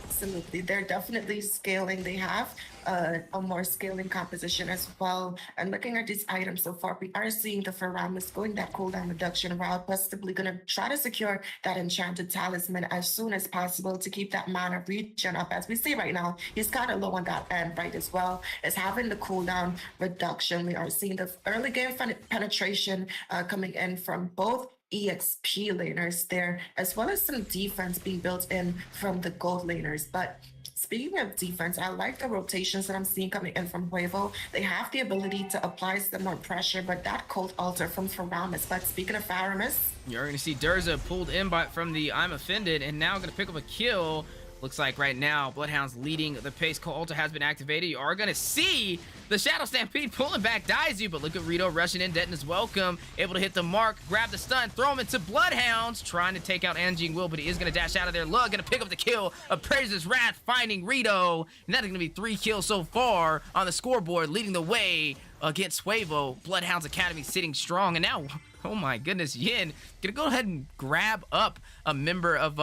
Absolutely. They're definitely scaling. They have a more scaling composition as well. And looking at these items so far, we are seeing the Faramis going that cooldown reduction route, possibly going to try to secure that enchanted talisman as soon as possible to keep that mana regen up. As we see right now, he's kind of low on that end, right, as well as having the cooldown reduction. We are seeing the early game penetration coming in from both EXP laners there, as well as some defense being built in from the gold laners. But speaking of defense, I like the rotations that I'm seeing coming in from Huevo. They have the ability to apply some more pressure, but that cold altar from Faramis. But speaking of Faramis, you're going to see Durza pulled in from the I'm Offended, and now going to pick up a kill. Looks like right now, Bloodhound's leading the pace. Cold has been activated. You are going to see the Shadow Stampede pulling back Daizu, but look at Rito rushing in. Denton is welcome, able to hit the mark, grab the stun, throw him into Bloodhounds, trying to take out Anjing Will, but he is going to dash out of there. Lug going to pick up the kill. Appraiser's Wrath finding Rito, and that is going to be 3 kills so far on the scoreboard, leading the way against Huevo. Bloodhound's Academy sitting strong, and now, oh my goodness, Yin going to go ahead and grab up a member of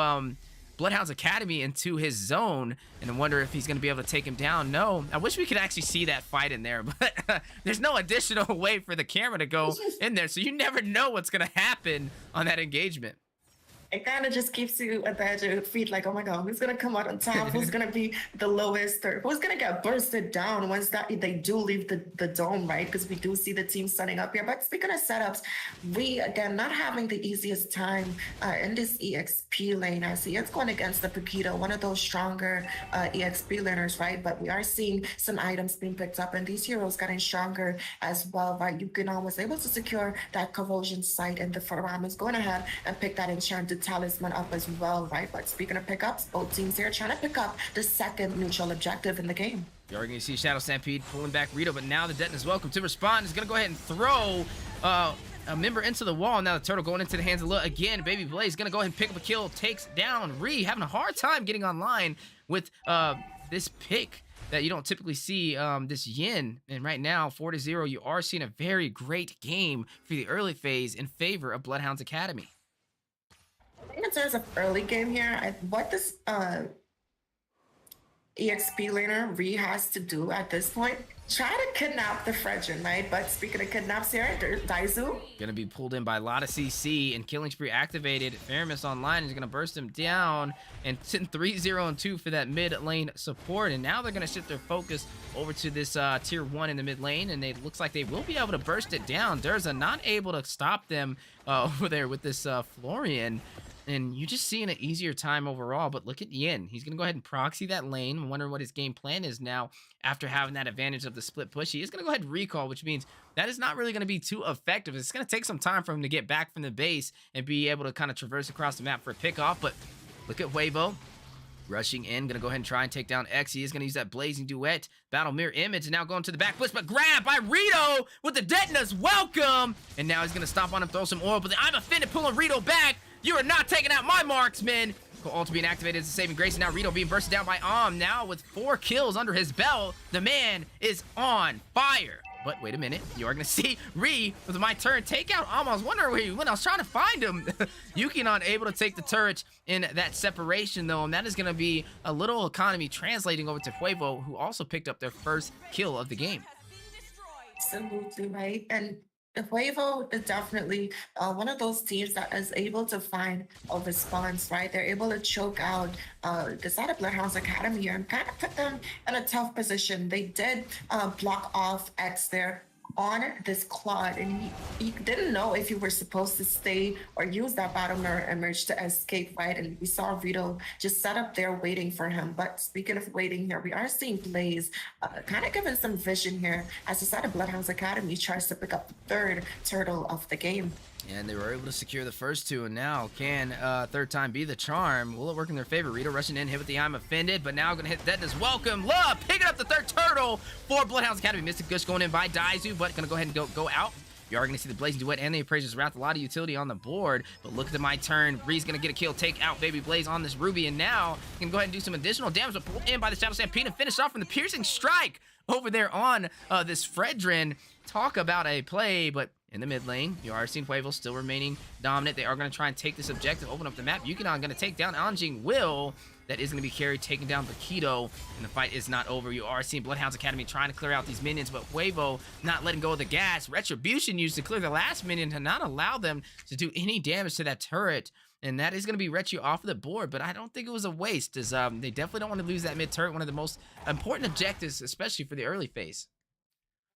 Bloodhound's Academy into his zone, and I wonder if he's going to be able to take him down. No, I wish we could actually see that fight in there, but there's no additional way for the camera to go in there, so you never know what's going to happen on that engagement. It kind of just keeps you at the edge of your feet, like, oh my God, who's going to come out on top? Who's going to be the lowest? Or who's going to get bursted down once that they do leave the dome, right? Because we do see the team setting up here. But speaking of setups, we, again, not having the easiest time in this EXP lane. I see it's going against the Paquito, one of those stronger EXP laners, right? But we are seeing some items being picked up, and these heroes getting stronger as well, right? Yukinon was able to secure that corrosion site, and the Faramis going ahead and pick that enchanted talisman up as well, right? But speaking of pickups, both teams here trying to pick up the second neutral objective in the game. You're going to see Shadow Stampede pulling back Rito, but now the Denton is welcome to respond. He's going to go ahead and throw a member into the wall. Now the turtle going into the hands of Lil again. Baby Blaze going to go ahead and pick up a kill, takes down Ree, having a hard time getting online with this pick that you don't typically see, this Yin. And right now, 4-0, you are seeing a very great game for the early phase in favor of Bloodhound's Academy. I think in terms of early game here, what this EXP laner Ree has to do at this point, try to kidnap the Fredrin, right? But speaking of kidnaps here, there's Daizu. Gonna be pulled in by a lot of CC, and Killing Spree activated. Faramis online is gonna burst him down and send 3-0 and 2 for that mid lane support. And now they're gonna shift their focus over to this tier 1 in the mid lane, and it looks like they will be able to burst it down. Durza not able to stop them over there with this Florian. And you're just seeing an easier time overall, but look at Yin. He's going to go ahead and proxy that lane. I'm wondering what his game plan is now after having that advantage of the split push. He is going to go ahead and recall, which means that is not really going to be too effective. It's going to take some time for him to get back from the base and be able to kind of traverse across the map for a pickoff. But look at Huevo rushing in, going to go ahead and try and take down X. He is going to use that Blazing Duet, Battle Mirror Image, and now going to the back push, but grabbed by Rito with the Detona's welcome. And now he's going to stomp on him, throw some oil, but I'm Offended pulling Rito back. You are not taking out my marksman. Ult being activated as a saving grace, and now Rito being bursted down by now with 4 kills under his belt. The man is on fire. But wait a minute, you are gonna see Ree with my turn take out Alma. I was wondering where he went. I was trying to find him. Yuki not able to take the turret in that separation though, and that is gonna be a little economy translating over to Huevo, who also picked up their first kill of the game. Absolutely right. And Huevo is definitely one of those teams that is able to find a response, right? They're able to choke out Decisive Bloodhounds Academy here and kind of put them in a tough position. They did block off X there on this Claude, and he didn't know if you were supposed to stay or use that bottom mirror image to escape, right? And we saw Rito just set up there waiting for him. But speaking of waiting here, we are seeing Blaze kind of given some vision here as the side of Bloodhounds Academy tries to pick up the third turtle of the game. And they were able to secure the first two, and now can third time be the charm? Will it work in their favor? Rito rushing in, hit with the I'm offended, but now gonna hit Deadness. Welcome, Love, picking up the third turtle for Bloodhounds Academy. Mystic Gush going in by Daizu, but gonna go ahead and go out. You are gonna see the Blazing Duet and the Appraiser's Wrath. A lot of utility on the board, but look at my turn. Ree's gonna get a kill, take out Baby Blaze on this Ruby, and now he can go ahead and do some additional damage, but pulled in by the Shadow Stampede and finish off from the Piercing Strike over there on this Fredrin. Talk about a play, but in the mid lane, you are seeing Huevo still remaining dominant. They are going to try and take this objective, open up the map. Yukinon going to take down Anjing Will. That is going to be carried, taking down Bakito, and the fight is not over. You are seeing Bloodhounds Academy trying to clear out these minions, but Huevo not letting go of the gas. Retribution used to clear the last minion to not allow them to do any damage to that turret. And that is going to be Retro off of the board, but I don't think it was a waste, as they definitely don't want to lose that mid turret, one of the most important objectives, especially for the early phase.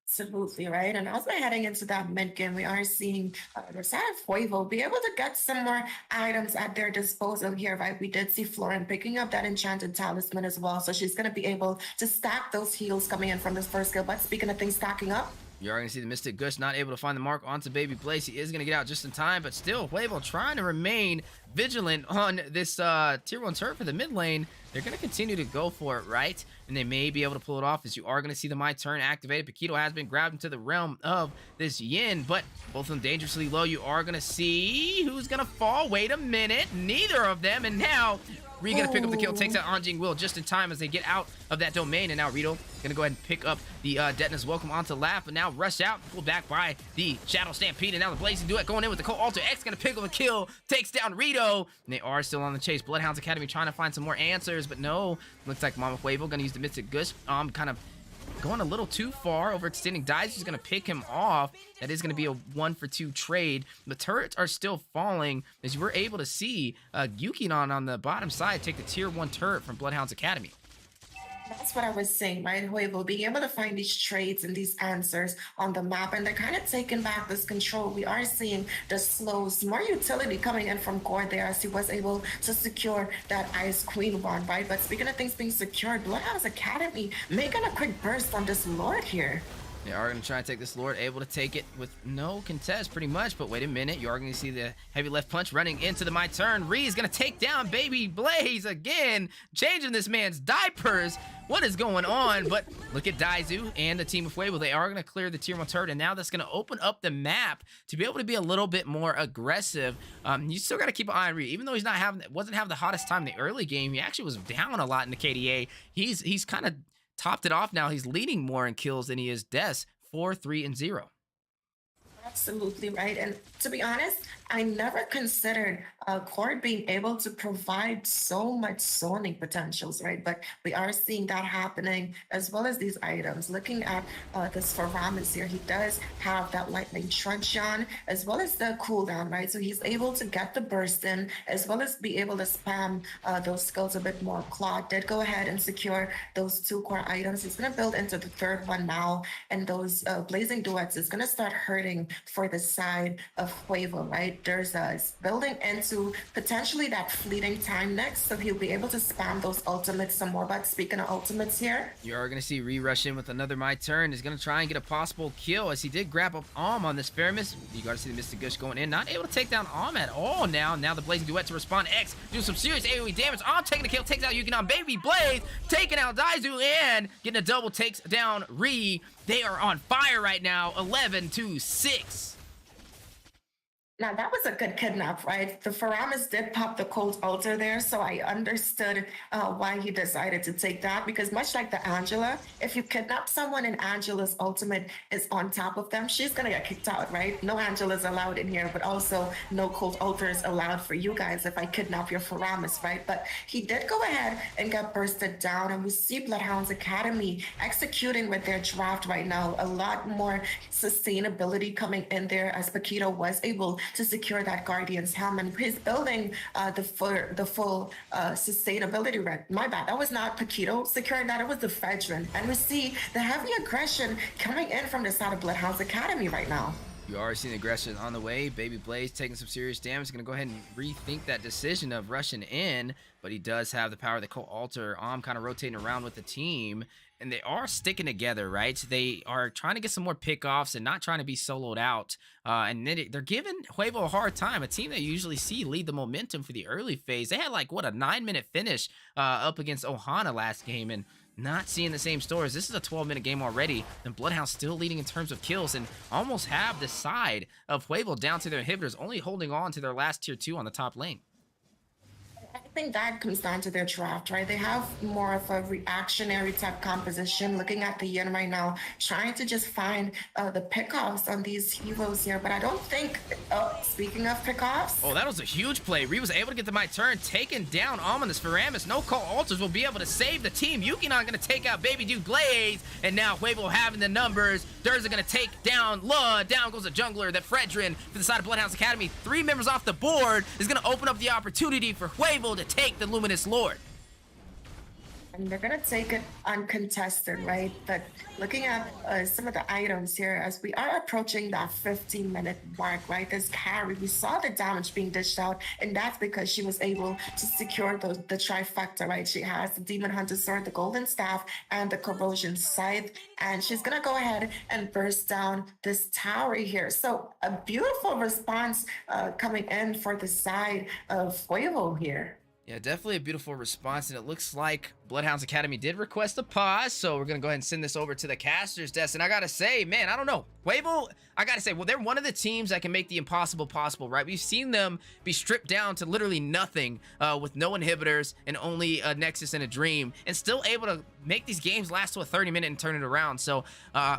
Absolutely, right? And also heading into that mid game, we are seeing the side of Huevo be able to get some more items at their disposal here, right? We did see Florin picking up that enchanted talisman as well, so she's going to be able to stack those heals coming in from this first skill. But speaking of things stacking up, you are going to see the Mystic Gush not able to find the mark onto Baby Blaze. He is going to get out just in time, but still, Huevo trying to remain vigilant on this tier 1 turret for the mid lane. They're going to continue to go for it, right? And they may be able to pull it off, as you are going to see the My Turn activated. Paquito has been grabbed into the realm of this Yin, but both of them dangerously low. You are going to see who's going to fall. Wait a minute. Neither of them. And now Ree gonna pick up the kill, takes out Anjing Will just in time as they get out of that domain, and now Rito gonna go ahead and pick up the Detonus. Welcome onto Laugh, but now rush out, pulled back by the Shadow Stampede, and now the Blazing Duet going in with the Cold Alter X, gonna pick up a kill, takes down Rito, and they are still on the chase. Bloodhounds Academy trying to find some more answers, but no, looks like Mama Huevo gonna use the Mystic Gush, kind of going a little too far, overextending. Dice is going to pick him off. That is going to be a 1-for-2 trade. The turrets are still falling, as you were able to see Yukinon on the bottom side take the tier 1 turret from Bloodhounds Academy. That's what I was saying, right? Huevo being able to find these trades and these answers on the map, and they're kind of taking back this control. We are seeing the slows, more utility coming in from Gore there, as he was able to secure that Ice Queen one, right? But speaking of things being secured, Bloodhounds Academy making a quick burst on this Lord here. They are going to try and take this Lord, able to take it with no contest pretty much, but wait a minute, you are going to see the heavy left punch running into the My Turn. Ree is going to take down Baby Blaze again, changing this man's diapers. What is going on? But look at Daizu and the team of Huevo. They are going to clear the tier 1 turret, and now that's going to open up the map to be able to be a little bit more aggressive. You still got to keep an eye on Ree, even though he's not wasn't having the hottest time in the early game. He actually was down a lot in the KDA. He's kind of topped it off now. He's leading more in kills than he is deaths, 4-3-0. Absolutely right. And to be honest, I never considered Cord being able to provide so much zoning potentials, right? But we are seeing that happening, as well as these items. Looking at this for Ramis here, he does have that lightning truncheon, as well as the cooldown, right? So he's able to get the burst in, as well as be able to spam those skills a bit more. Claude did go ahead and secure those 2 core items. He's going to build into the 3rd one now, and those Blazing Duets is going to start hurting for the side of Huevo, right? There's building into potentially that fleeting time next, so he'll be able to spam those ultimates some more. But speaking of ultimates here, you are going to see Ree rush in with another My Turn. He's going to try and get a possible kill, as he did grab up on this Faramis. You got to see the Mystic Gush going in, not able to take down at all now. Now the Blazing Duet to respond. X doing some serious AoE damage. Taking the kill, takes out Yukinon. Baby Blaze taking out Daizu and getting a double, takes down Ree. They are on fire right now, 11-6. Now that was a good kidnap, right? The Faramis did pop the cold altar there, so I understood why he decided to take that. Because much like the Angela, if you kidnap someone and Angela's ultimate is on top of them, she's gonna get kicked out, right? No Angelas allowed in here, but also no cold altars allowed for you guys if I kidnap your Faramis, right? But he did go ahead and get bursted down, and we see Bloodhounds Academy executing with their draft right now. A lot more sustainability coming in there as Paquito was able to secure that Guardian's helm, and he's building the full sustainability red. My bad, that was not Paquito securing that, it was the Fedrin. And we see the heavy aggression coming in from the side of Bloodhounds Academy right now. You already seen the aggression on the way. Baby Blaze taking some serious damage. Gonna go ahead and rethink that decision of rushing in, but he does have the power of the Cold Altar. Kind of rotating around with the team, and they are sticking together, right? They are trying to get some more pickoffs and not trying to be soloed out. And then they're giving Huevo a hard time, a team that you usually see lead the momentum for the early phase. They had like, what, a 9-minute finish up against Ohana last game, and not seeing the same scores. This is a 12-minute game already, and Bloodhound's still leading in terms of kills and almost have the side of Huevo down to their inhibitors, only holding on to their last tier 2 on the top lane. I think that comes down to their draft, right? They have more of a reactionary type composition. Looking at the Yin right now, trying to just find the pickoffs on these heroes here. But I don't think, speaking of pickoffs. Oh, that was a huge play. Ree was able to get the my turn, taking down Ominous. Faramis, no call altars will be able to save the team. Yukinon gonna take out Baby Dude Blaze, and now Huevo having the numbers. Durza gonna take down Lud. Down goes the jungler, that Fredrin for the side of Bloodhounds Academy. 3 members off the board is gonna open up the opportunity for Huevo to take the Luminous Lord. And they're gonna take it uncontested, right? But looking at some of the items here, as we are approaching that 15-minute mark, right? This carry, we saw the damage being dished out, and that's because she was able to secure the trifecta, right? She has the Demon Hunter Sword, the Golden Staff, and the Corrosion Scythe, and she's gonna go ahead and burst down this tower here. So a beautiful response coming in for the side of Huevo here. Yeah, definitely a beautiful response, and it looks like Bloodhounds Academy did request a pause, so we're going to go ahead and send this over to the caster's desk. And I got to say, man, I don't know. Huevo, I got to say, well, they're one of the teams that can make the impossible possible, right? We've seen them be stripped down to literally nothing with no inhibitors and only a Nexus and a Dream, and still able to make these games last to a 30-minute and turn it around. So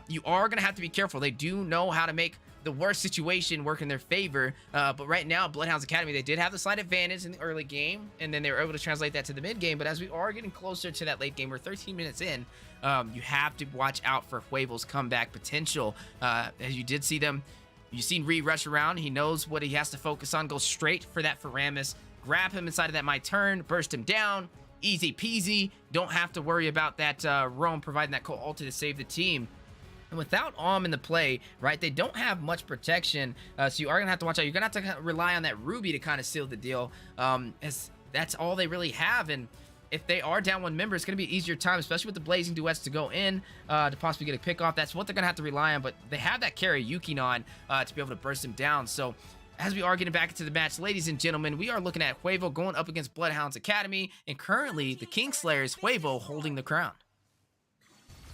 you are going to have to be careful. They do know how to make the worst situation work in their favor, but right now Bloodhounds Academy, they did have the slight advantage in the early game, and then they were able to translate that to the mid game. But as we are getting closer to that late game, we're 13 minutes in, you have to watch out for Huevo's comeback potential. As you did see them, you've seen Ree rush around. He knows what he has to focus on. Go straight for that Faramis, grab him inside of that my turn, burst him down, easy peasy. Don't have to worry about that roam providing that cold ulti to save the team. And without in the play, right, they don't have much protection, so you are going to have to watch out. You're going to have to rely on that Ruby to kind of seal the deal, as that's all they really have. And if they are down 1 member, it's going to be an easier time, especially with the Blazing Duets to go in to possibly get a pick off. That's what they're going to have to rely on, but they have that carry, Yukinon, to be able to burst him down. So as we are getting back into the match, ladies and gentlemen, we are looking at Huevo going up against Bloodhounds Academy, and currently the Kingslayers, Huevo, holding the crown.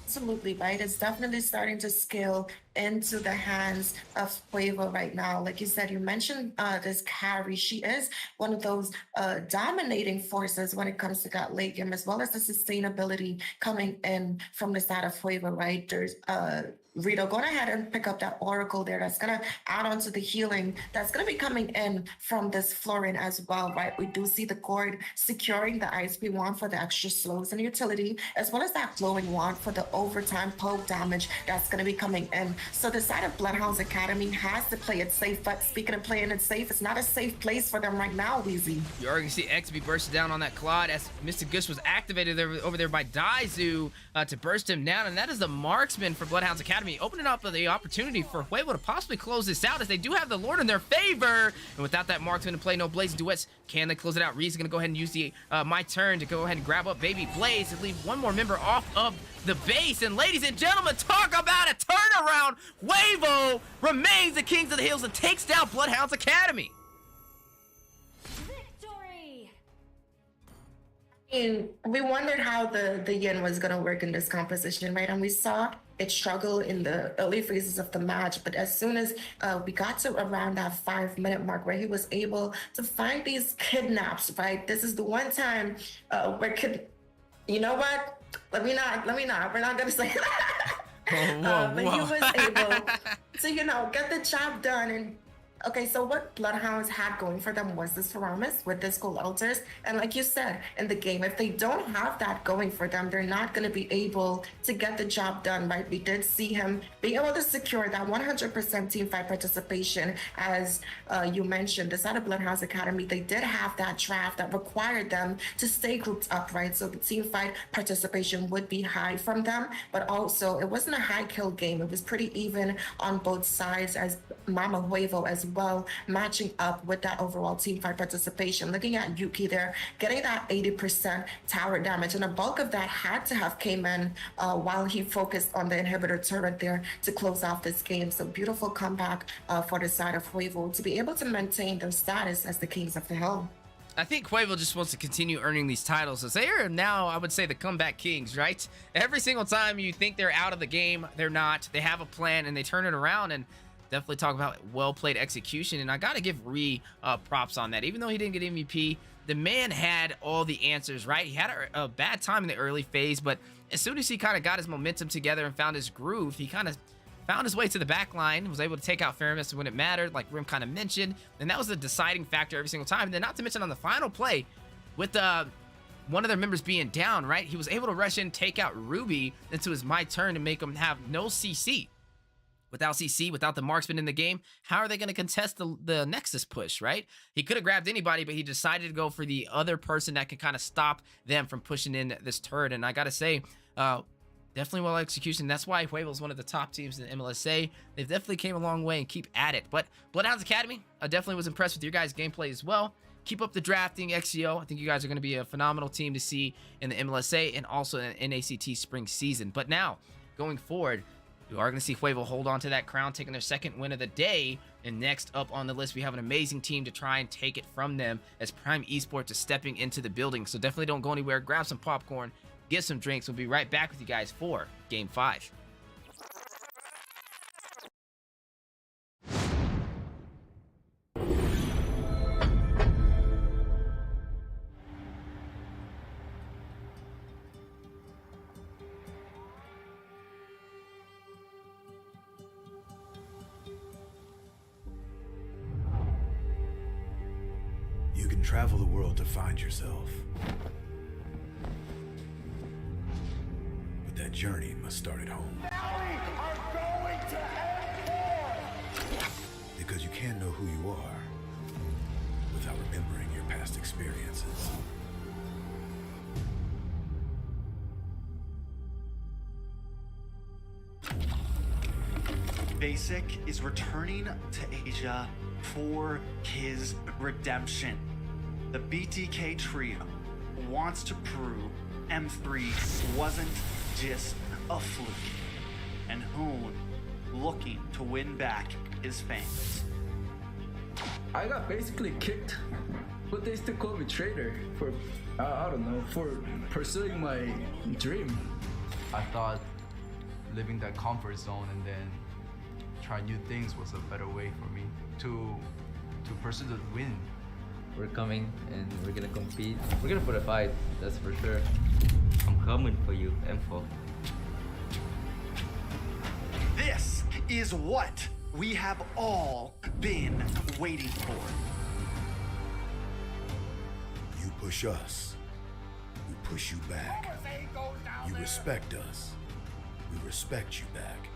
Absolutely, right? It's definitely starting to scale into the hands of Huevo right now. Like you said, you mentioned this carry. She is one of those dominating forces when it comes to that late game, as well as the sustainability coming in from the side of Huevo, right? There's Rito, go ahead and pick up that Oracle there. That's going to add on to the healing that's going to be coming in from this Florin as well, right? We do see the Gourd securing the ISP wand for the extra slows and utility, as well as that glowing wand for the overtime poke damage that's going to be coming in. So the side of Bloodhounds Academy has to play it safe, but speaking of playing it safe, it's not a safe place for them right now, Weezy. You are going to see X be bursted down on that Claude as Mystic Gush was activated over there by Daizu to burst him down, and that is the marksman for Bloodhounds Academy, opening up the opportunity for Huevo to possibly close this out, as they do have the Lord in their favor. And without that marksman to play, no Blazing Duets, can they close it out? Reed's going to go ahead and use the my turn to go ahead and grab up Baby Blaze and leave one more member off of the base. And ladies and gentlemen, talk about a turnaround. Huevo remains the Kings of the Hills and takes down Bloodhounds Academy. And we wondered how the Yin was going to work in this composition, right? And we saw it struggled in the early phases of the match, but as soon as we got to around that 5 minute mark where he was able to find these kidnaps, right? This is the one time where you know what? Let me not. We're not gonna say that. But he was able to, get the job done. And okay, so what Bloodhounds had going for them was this Faramis with this Gold Altars. And like you said, in the game, if they don't have that going for them, they're not going to be able to get the job done, right? We did see him being able to secure that 100% team fight participation. As you mentioned, the side of Bloodhounds Academy, they did have that draft that required them to stay grouped up, right? So the team fight participation would be high from them, but also it wasn't a high kill game. It was pretty even on both sides, as Mama Huevo as well, matching up with that overall team fight participation. Looking at Yuki there, getting that 80% tower damage, and a bulk of that had to have came in while he focused on the inhibitor turret there to close off this game. So beautiful comeback for the side of Huevo to be able to maintain their status as the kings of the hill. I think Huevo just wants to continue earning these titles, as they are now, I would say, the comeback kings, right? Every single time you think they're out of the game, they're not. They have a plan and they turn it around, and definitely talk about well-played execution. And I got to give Ree props on that. Even though he didn't get MVP, the man had all the answers, right? He had a bad time in the early phase, but as soon as he kind of got his momentum together and found his groove, he kind of found his way to the back line, was able to take out Faramis when it mattered, like Rim kind of mentioned, and that was the deciding factor every single time. And then not to mention on the final play, with one of their members being down, right? He was able to rush in, take out Ruby into his My Turn and make him have no CC. Without CC, without the marksman in the game, how are they going to contest the Nexus push, right? He could have grabbed anybody, but he decided to go for the other person that can kind of stop them from pushing in this turret. And I got to say, definitely well execution. That's why Huevo is one of the top teams in the MLSA. They've definitely came a long way and keep at it. But Bloodhounds Academy, I definitely was impressed with your guys' gameplay as well. Keep up the drafting, XCO. I think you guys are going to be a phenomenal team to see in the MLSA and also in NACT spring season. But now, going forward, we are going to see Huevo hold on to that crown, taking their second win of the day. And next up on the list, we have an amazing team to try and take it from them, as Prime Esports is stepping into the building. So definitely don't go anywhere. Grab some popcorn, get some drinks. We'll be right back with you guys for Game 5. You can travel the world to find yourself. But that journey must start at home. Because you can't know who you are without remembering your past experiences. Basic is returning to Asia for his redemption. The BTK trio wants to prove M3 wasn't just a fluke, and Hoon looking to win back his fans. I got basically kicked, but they still call me traitor for, I don't know, for pursuing my dream. I thought living that comfort zone and then try new things was a better way for me to pursue the win. We're coming and we're gonna compete. We're gonna put a fight, that's for sure. I'm coming for you, M4. This is what we have all been waiting for. You push us, we push you back. You respect us, we respect you back.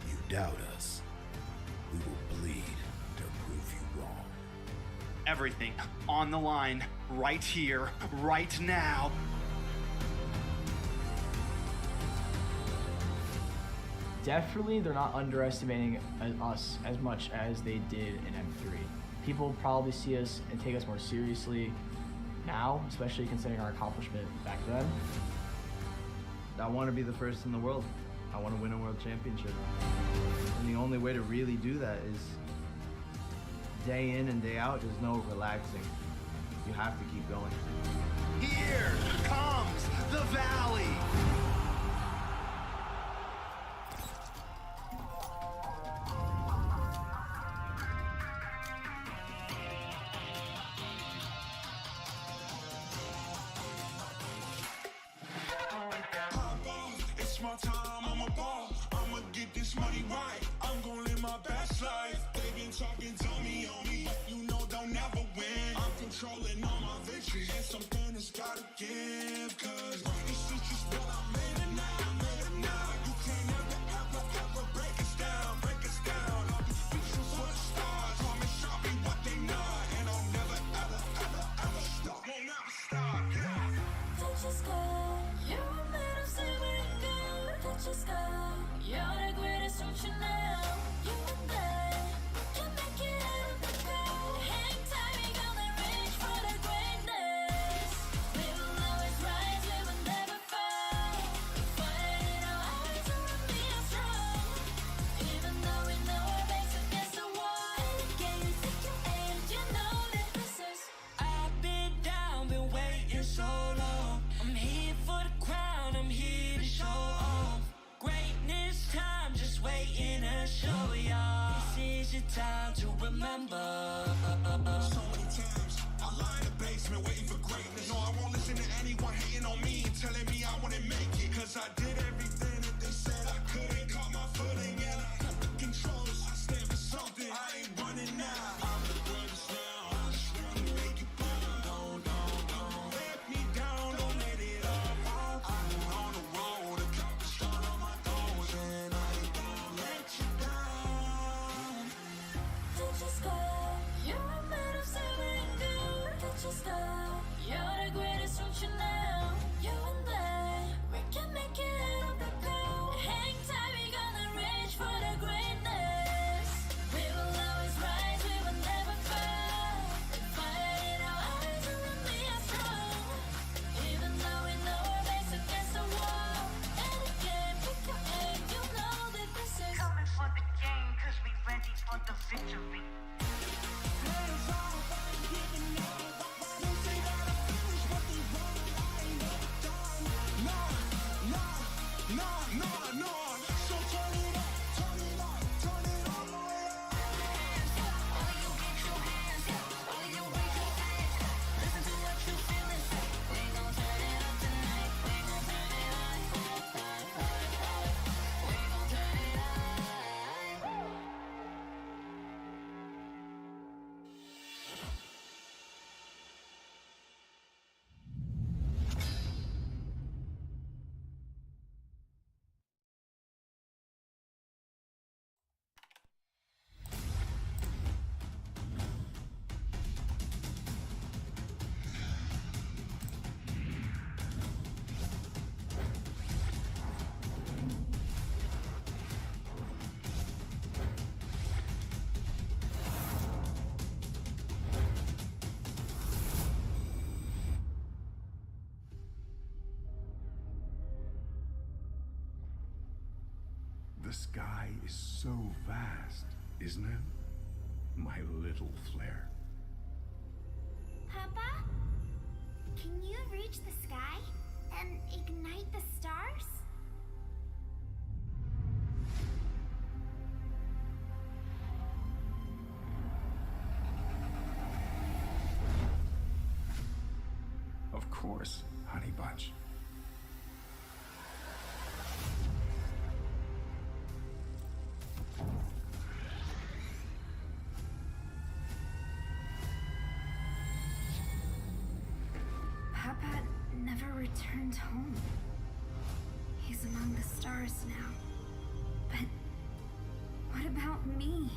You doubt us, we will bleed to prove you wrong. Everything on the line, right here, right now. Definitely, they're not underestimating us as much as they did in M3. People probably see us and take us more seriously now, especially considering our accomplishment back then. I want to be the first in the world. I want to win a world championship. And the only way to really do that is day in and day out. There's no relaxing. You have to keep going. Here comes the Valley. time, I'm a ball. I'ma get this money right. I'm gonna live my best life. They been talking to me on me, but you know they'll never win. I'm controlling all my victories, and something has gotta give. Cause this shit just what I made it now, I made it now. You can't ever break us down, break us down. I'll be reaching for the stars, promise I'll be what they not. And I'll never ever stop. Won't never stop, yeah. Touch your sky, you're made of silver and gold. Touch your sky, you're the greatest, don't you know? You and I can make it out of the cold. Hang tight, we gonna reach for the greatness. We will always rise, we will never fall. Fire in our eyes, and we are strong. Even though we know our backs against the wall. And again, you take your aim, you know that this is. I've been down, been waiting so long. I'm here for the crown, I'm here to show off. Greatness time, just waiting to show y'all. This is your time to remember. So many times I lie in the basement waiting for greatness. No, I won't listen to anyone hating on me and telling me I wouldn't make it. Cause I did everything that they said I couldn't. Caught my footing and I got the controls. I stand for something, I ain't running now. I'm the greatest now, I just wanna make it down. Don't let me down, don't let it off. I'm on the road, accomplish all of my goals. And I ain't gonna let you down. Touch your sky, you're made of silver and gold. Touch your sky, you're the greatest, don't you know? You and I, we can make it out of the cold. Hang tight, we gonna reach for the greatness. We will always rise, we will never fall. Fire in our eyes, and we are strong. Even though we know our backs against the wall. And again, pick your aim, you know that this is. Coming for the game, cause we ready for the victory. So turn it up, turn it up, turn it all the way up. All you get your hands up, all you raise your hands up. Listen to what you feel and say. We gon' turn it up tonight. We gon' turn it up. We gon' turn it up. The sky is so vast, isn't it? My little flare. Papa, can you reach the sky and ignite the stars? Of course, honey bunch. Papa never returned home. He's among the stars now. But what about me?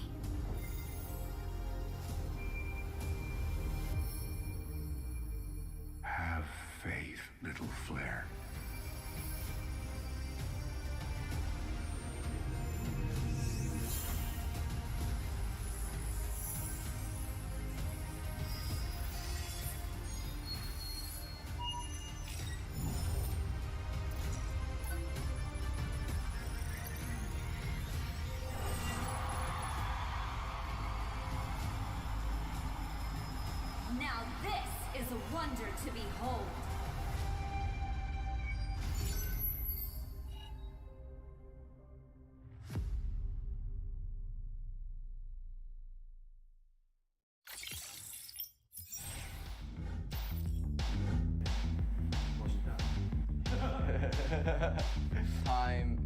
Have faith, little flare. Now this is a wonder to behold. Time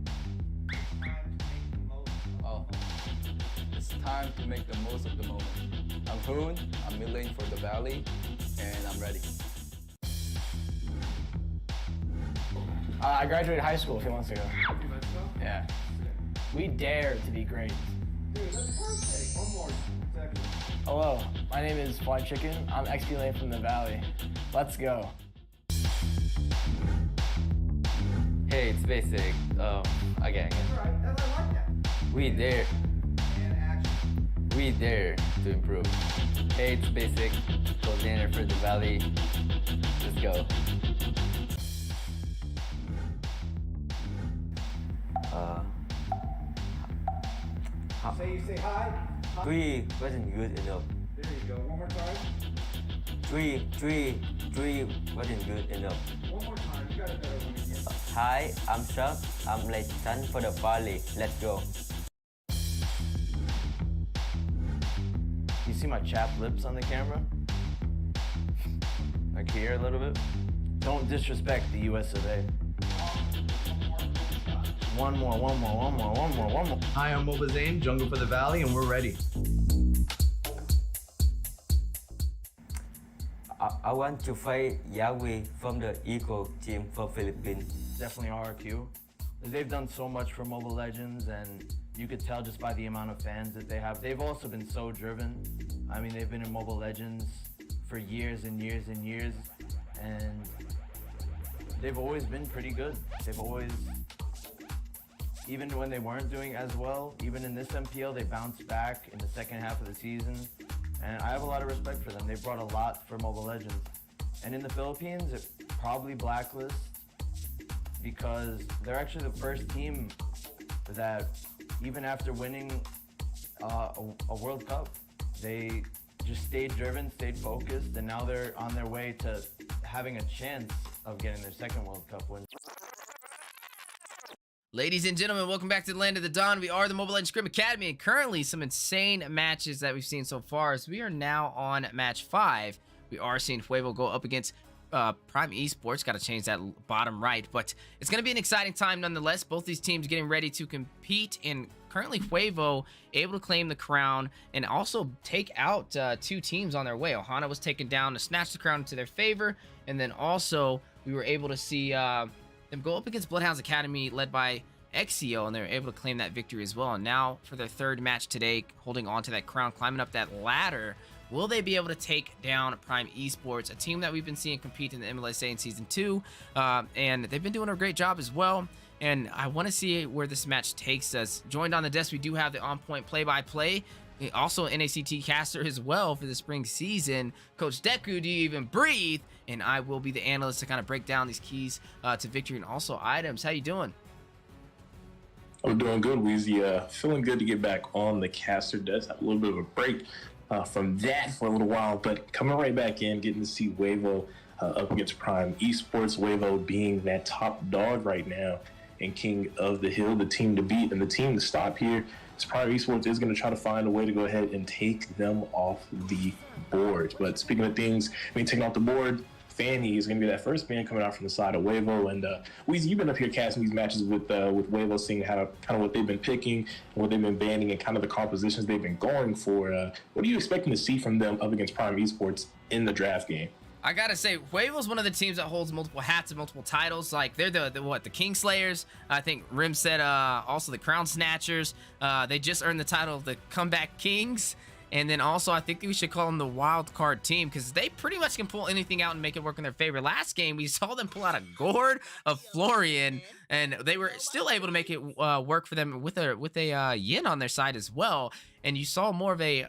time to make the most of the moment. I'm Hoon, I'm mid lane for the Valley, and I'm ready. I graduated high school a few months ago. Yeah. We dare to be great. Dude, that's perfect. One more second. Hello, my name is Fly Chicken. I'm XP lane from the Valley. Let's go. Hey, it's basic. Again. We dare. We dare to improve. Hey, it's basic. Coordinator for the Valley. Let's go. Say hi. Three wasn't good enough. There you go. One more time. Three wasn't good enough. One more time. You got a better one again. Hi, I'm Chuck. I'm late son for the Valley. Let's go. You see my chapped lips on the camera? Like here a little bit? Don't disrespect the US of A. One more. Hi, I'm Moba Zane, Jungle for the Valley, and we're ready. I want to fight Yahweh from the Eagle team for Philippines. Definitely RQ. They've done so much for Mobile Legends, and you could tell just by the amount of fans that they have. They've also been so driven. I mean, they've been in Mobile Legends for years and years and years, and they've always been pretty good. They've always, even when they weren't doing as well, even in this MPL, they bounced back in the second half of the season. And I have a lot of respect for them. They brought a lot for Mobile Legends. And in the Philippines, it probably blacklist because they're actually the first team that, even after winning a World Cup, they just stayed driven, stayed focused, and now they're on their way to having a chance of getting their second World Cup win. Ladies and gentlemen, welcome back to the Land of the Dawn. We are the Mobile Legends Scrim Academy, and currently some insane matches that we've seen so far. As we are now on match 5. We are seeing Fuevo go up against Prime Esports. Got to change that bottom right, but it's going to be an exciting time nonetheless. Both these teams getting ready to compete, and currently Fuevo able to claim the crown and also take out 2 teams on their way. Ohana was taken down to snatch the crown into their favor, and then also we were able to see them go up against Bloodhounds Academy led by Exio, and they were able to claim that victory as well. And now for their 3rd match today, holding on to that crown, climbing up that ladder, will they be able to take down Prime Esports, a team that we've been seeing compete in the MLSA in Season 2, and they've been doing a great job as well. And I want to see where this match takes us. Joined on the desk, we do have the on-point play-by-play, also NACT caster as well for the spring season. Coach Deku, do you even breathe? And I will be the analyst to kind of break down these keys to victory and also items. How you doing? I'm doing good, Weezy. Feeling good to get back on the caster desk. Had a little bit of a break from that for a little while, but coming right back in, getting to see Fuevo up against Prime Esports. Fuevo being that top dog right now and king of the hill, the team to beat and the team to stop here. So Prime Esports is going to try to find a way to go ahead and take them off the board. But speaking of things being taken off the board, Fanny is going to be that first ban coming out from the side of Fuevo. And Weezy, you've been up here casting these matches with Fuevo, seeing how kind of what they've been picking and what they've been banning and kind of the compositions they've been going for. What are you expecting to see from them up against Prime Esports in the draft game? I gotta say, Fuevo's one of the teams that holds multiple hats and multiple titles. Like, they're the Kingslayers. I think Rim said also the Crown Snatchers. They just earned the title of the Comeback Kings. And then also, I think we should call them the wild card team because they pretty much can pull anything out and make it work in their favor. Last game, we saw them pull out a gourd of Florian, and they were still able to make it work for them with a Yin on their side as well. And you saw more of a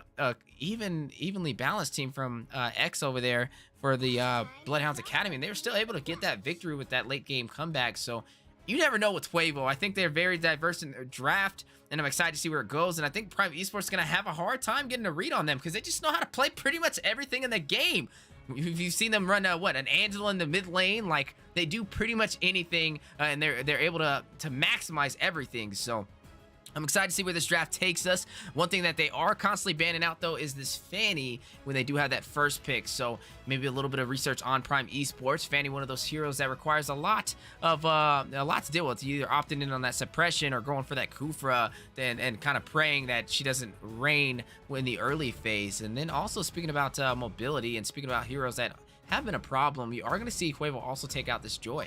evenly balanced team from X over there for the Bloodhounds Academy, and they were still able to get that victory with that late game comeback. So you never know with Fuevo. I think they're very diverse in their draft, and I'm excited to see where it goes. And I think Prime Esports is going to have a hard time getting a read on them because they just know how to play pretty much everything in the game. You've seen them run an Angela in the mid lane. Like, they do pretty much anything, and they're able to maximize everything. So I'm excited to see where this draft takes us. One thing that they are constantly banning out, though, is this Fanny when they do have that first pick. So maybe a little bit of research on Prime Esports. Fanny, one of those heroes that requires a lot to deal with. Either opting in on that suppression or going for that Kufra and kind of praying that she doesn't reign in the early phase. And then also speaking about mobility and speaking about heroes that have been a problem, you are going to see Huevo also take out this Joy.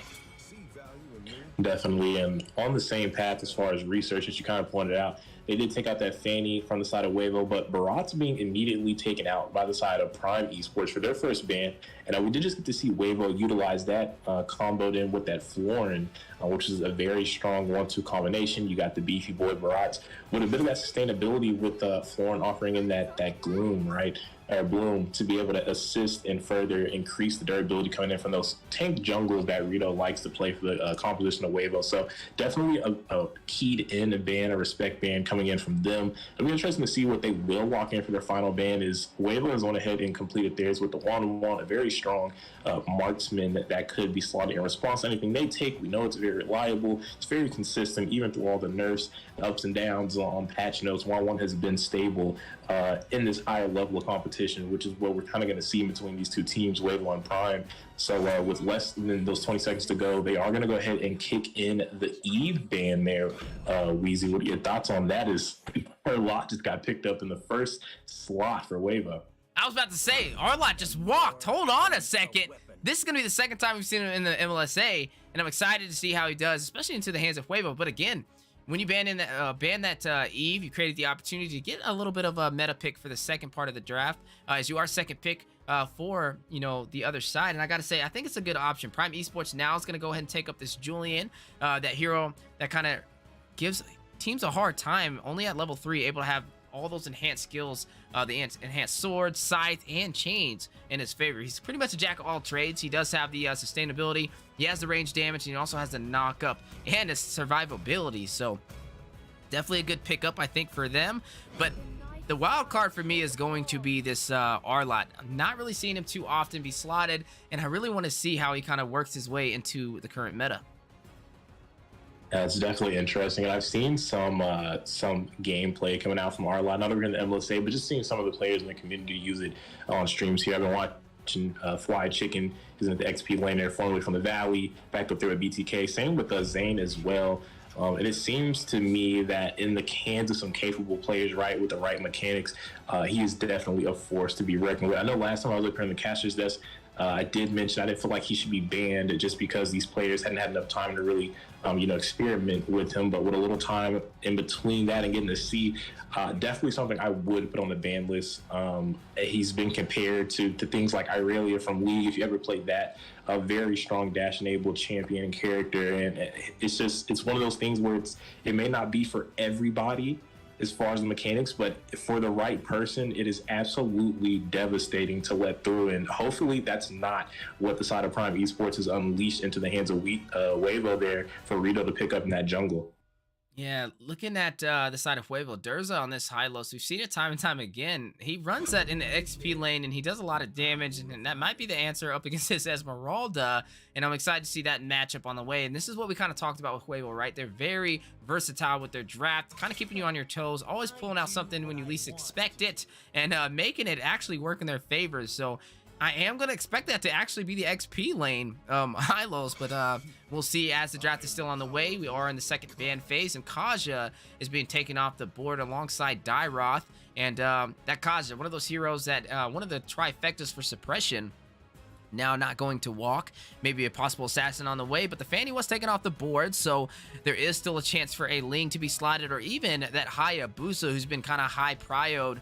Definitely, and on the same path as far as research, as you kind of pointed out, they did take out that Fanny from the side of Huevo, but Barat's being immediately taken out by the side of Prime Esports for their first ban. And we did just get to see Huevo utilize that comboed in with that Florin, which is a very strong 1-2 combination. You got the beefy boy Barat with a bit of that sustainability with Florin offering in that gloom, right? Or Bloom to be able to assist and further increase the durability coming in from those tank jungles that Rito likes to play for the composition of Huevo. So definitely a keyed in ban, a respect ban coming in from them. It'll be interesting to see what they will walk in for their final ban. Is Huevo has gone ahead and completed theirs with the one-on-one, a very strong marksman that could be slotted in response to anything they take. We know it's very reliable. It's very consistent, even through all the nerfs, the ups and downs on patch notes. 1-1 has been stable in this higher level of competition, which is what we're kind of going to see between these two teams, Huevo and Prime. So with less than those 20 seconds to go, they are going to go ahead and kick in the Eve ban there. Weezy, what are your thoughts on that? Is Arlot just got picked up in the first slot for Huevo. I was about to say, Arlot just walked. Hold on a second. This is going to be the second time we've seen him in the MLSA, and I'm excited to see how he does, especially into the hands of Huevo. But again, when you ban that Eve, you created the opportunity to get a little bit of a meta pick for the second part of the draft, as you are second pick for the other side. And I gotta say, I think it's a good option. Prime Esports now is gonna go ahead and take up this Julian, that hero that kind of gives teams a hard time. Only at level 3, able to have all those enhanced skills, the enhanced sword, scythe, and chains in his favor. He's pretty much a jack of all trades. He does have the sustainability. He has the range damage, and he also has the knock up and his survivability. So definitely a good pickup, I think, for them. But the wild card for me is going to be this Arlot. I'm not really seeing him too often be slotted, and I really want to see how he kind of works his way into the current meta. It's definitely interesting, and I've seen some gameplay coming out from Arlot, not over in the MLSA, but just seeing some of the players in the community use it on streams here. I've been watching Fly Chicken, who's in the XP lane there, formerly from the Valley, back up there with BTK. Same with Zane as well. And it seems to me that in the hands of some capable players, right, with the right mechanics, he is definitely a force to be reckoned with. I know last time I was up here in the caster's desk, I did mention I didn't feel like he should be banned just because these players hadn't had enough time to really, experiment with him. But with a little time in between that and getting to see, definitely something I would put on the ban list. He's been compared to things like Irelia from League, if you ever played that. A very strong dash-enabled champion and character, and it's one of those things where it may not be for everybody as far as the mechanics, but for the right person, it is absolutely devastating to let through. And hopefully that's not what the side of Prime Esports has unleashed into the hands of Huevo there for Rito to pick up in that jungle. Yeah, looking at the side of Huevo, Durza on this high-low, we've seen it time and time again. He runs that in the XP lane, and he does a lot of damage, and that might be the answer up against this Esmeralda, and I'm excited to see that matchup on the way. And this is what we kind of talked about with Huevo, right? They're very versatile with their draft, kind of keeping you on your toes, always pulling out something when you least expect it, and making it actually work in their favor. So I am going to expect that to actually be the XP lane high-lows, but we'll see as the draft is still on the way. We are in the second ban phase, and Kaja is being taken off the board alongside Dairoth. And that Kaja, one of those heroes that, one of the trifectas for suppression, now not going to walk. Maybe a possible assassin on the way, but the Fanny was taken off the board, so there is still a chance for a Ling to be slotted, or even that Hayabusa, who's been kind of high prioed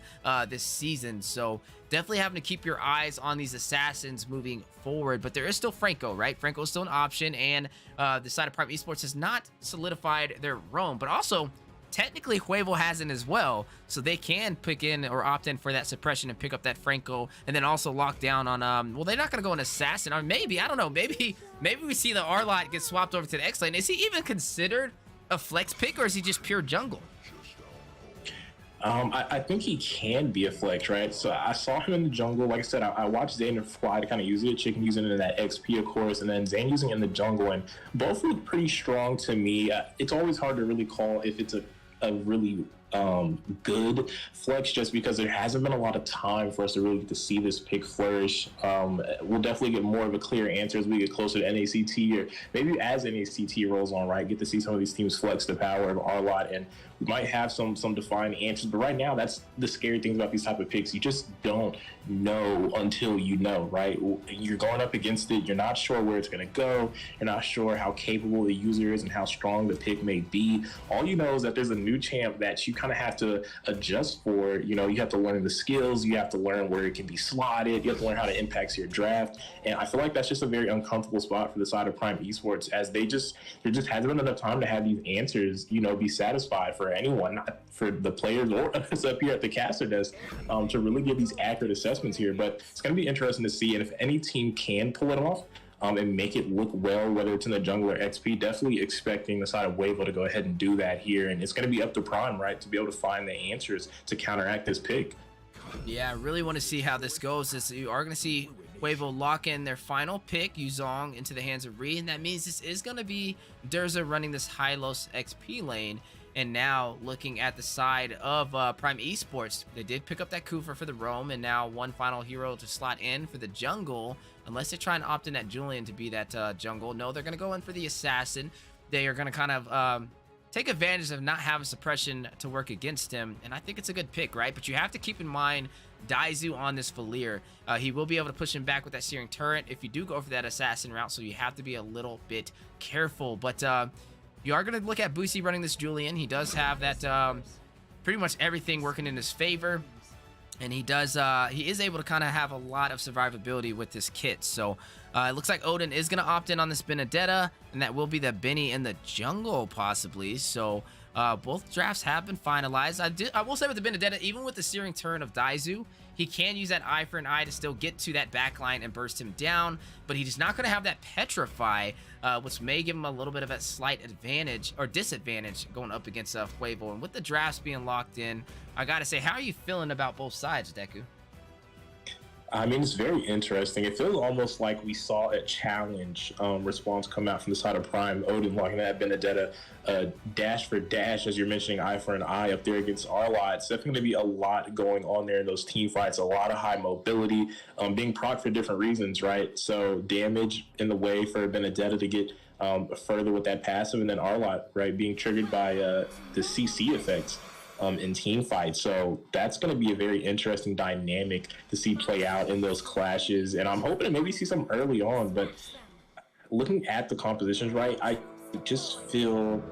this season. So definitely having to keep your eyes on these assassins moving forward. But there is still Franco, right? Franco is still an option, and the side of Prime Esports has not solidified their roam, but also technically Huevo hasn't as well, so they can pick in or opt in for that suppression and pick up that Franco, and then also lock down on well, they're not gonna go an assassin, or maybe, I don't know, maybe we see the Arlot get swapped over to the X lane. Is he even considered a flex pick, or is he just pure jungle? I think he can be a flex, right? So I saw him in the jungle. Like I said, I watched Zane and Fly to kind of use it. Chicken using it in that XP, of course, and then Zane using it in the jungle, and both look pretty strong to me. It's always hard to really call if it's a a really good flex, just because there hasn't been a lot of time for us to really get to see this pick flourish. We'll definitely get more of a clear answer as we get closer to NACT, or maybe as NACT rolls on, right? Get to see some of these teams flex the power of our lot, and we might have some defined answers. But right now, that's the scary thing about these type of picks. You just don't know until you know, right? You're going up against it. You're not sure where it's going to go. You're not sure how capable the user is and how strong the pick may be. All you know is that there's a new champ that you kind of have to adjust for. You know, you have to learn the skills. You have to learn where it can be slotted. You have to learn how it impacts your draft. And I feel like that's just a very uncomfortable spot for the side of Prime Esports, as there just hasn't been enough time to have these answers, you know, be satisfied for anyone, not for the players or us up here at the caster desk, to really give these accurate assessments here. But it's going to be interesting to see, and if any team can pull it off and make it look well, whether it's in the jungle or XP, definitely expecting the side of Wavo to go ahead and do that here. And it's going to be up to Prime, right, to be able to find the answers to counteract this pick. Yeah, I really want to see how this goes. You are going to see Wavo lock in their final pick, Yuzong, into the hands of Ree, and that means this is going to be Durza running this Hylos XP lane. And now looking at the side of Prime Esports, they did pick up that Kufa for the roam, and now one final hero to slot in for the jungle, unless they try and opt in that Julian to be that jungle. No, they're going to go in for the assassin. They are going to kind of take advantage of not having suppression to work against him, and I think it's a good pick, right? But you have to keep in mind Daizu on this Valir. He will be able to push him back with that Searing Turret if you do go for that assassin route, so you have to be a little bit careful. But you are going to look at Boosie running this Julian. He does have that pretty much everything working in his favor, and he is able to kind of have a lot of survivability with this kit. So it looks like Odin is going to opt in on this Benedetta, and that will be the Benny in the jungle possibly. So both drafts have been finalized. I will say with the Benedetta, even with the Searing Turn of Daizu, he can use that eye for an eye to still get to that backline and burst him down, but he's not going to have that Petrify, which may give him a little bit of a slight advantage or disadvantage going up against Wavo. And with the drafts being locked in, I got to say, how are you feeling about both sides, Deku? I mean, it's very interesting. It feels almost like we saw a challenge response come out from the side of Prime. Odin locking that Benedetta dash for dash, as you're mentioning, eye for an eye up there against Arlot. It's definitely going to be a lot going on there in those team fights, a lot of high mobility, being proc for different reasons, right? So damage in the way for Benedetta to get further with that passive, and then Arlot, right, being triggered by the CC effects in team fights. So that's going to be a very interesting dynamic to see play out in those clashes. And I'm hoping to maybe see some early on, but looking at the compositions, right, I just feel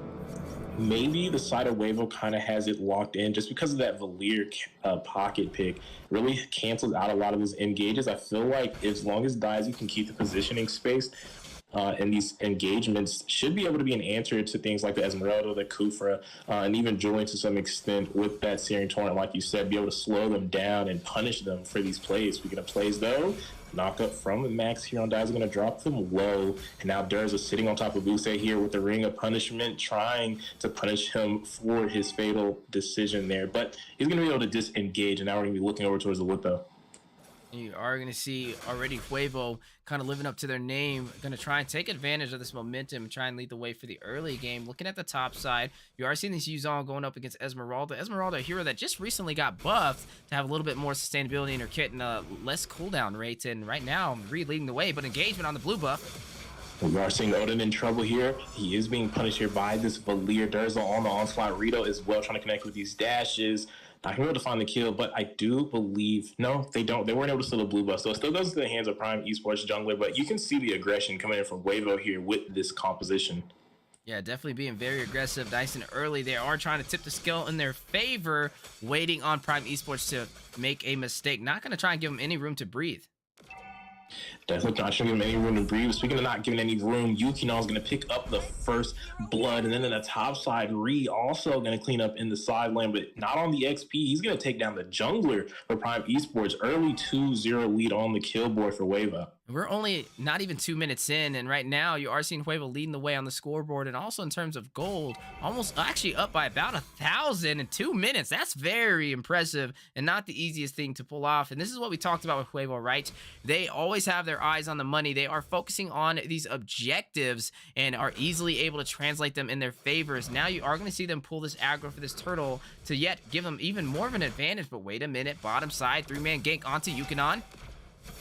maybe the side of Wavo kind of has it locked in just because of that Valir pocket pick really cancels out a lot of his engages. I feel like as long as Daizu can keep the positioning space, and these engagements should be able to be an answer to things like the Esmeralda, the Kufra, and even Julian to some extent with that Searing Torrent, like you said, be able to slow them down and punish them for these plays. Speaking of plays, though, knock up from the max here on Daizu, going to drop them low. And now Durza sitting on top of Buse here with the Ring of Punishment, trying to punish him for his fatal decision there. But he's going to be able to disengage, and now we're going to be looking over towards the Whippo. You are going to see already Wavo kind of living up to their name, going to try and take advantage of this momentum and try and lead the way for the early game. Looking at the top side, you are seeing these Yuzong going up against Esmeralda. Esmeralda, a hero that just recently got buffed to have a little bit more sustainability in her kit and less cooldown rates. And right now, Reed leading the way, but engagement on the blue buff. We are seeing Odin in trouble here. He is being punished here by this Valir. Durza on the onslaught. Rito as well, trying to connect with these dashes. Not going to be able to find the kill, but I do believe... No, they don't. They weren't able to steal the blue buff, so it still goes to the hands of Prime Esports jungler, but you can see the aggression coming in from Wavo here with this composition. Yeah, definitely being very aggressive, nice and early. They are trying to tip the scale in their favor, waiting on Prime Esports to make a mistake. Not going to try and give them any room to breathe. Definitely not giving him any room to breathe. Speaking of not giving any room, Yukino is going to pick up the first blood. And then in the top side, Ree also going to clean up in the side lane, but not on the XP. He's going to take down the jungler for Prime Esports. Early 2-0 lead on the kill board for Wavo. We're only not even 2 minutes in, and right now you are seeing Wavo leading the way on the scoreboard, and also in terms of gold, almost actually up by about 1,000 in 2 minutes. That's very impressive and not the easiest thing to pull off. And this is what we talked about with Wavo, right? They always have their their eyes on the money. They are focusing on these objectives and are easily able to translate them in their favors. Now you are going to see them pull this aggro for this turtle to yet give them even more of an advantage. But wait a minute, bottom side, 3-man gank onto Yukinon.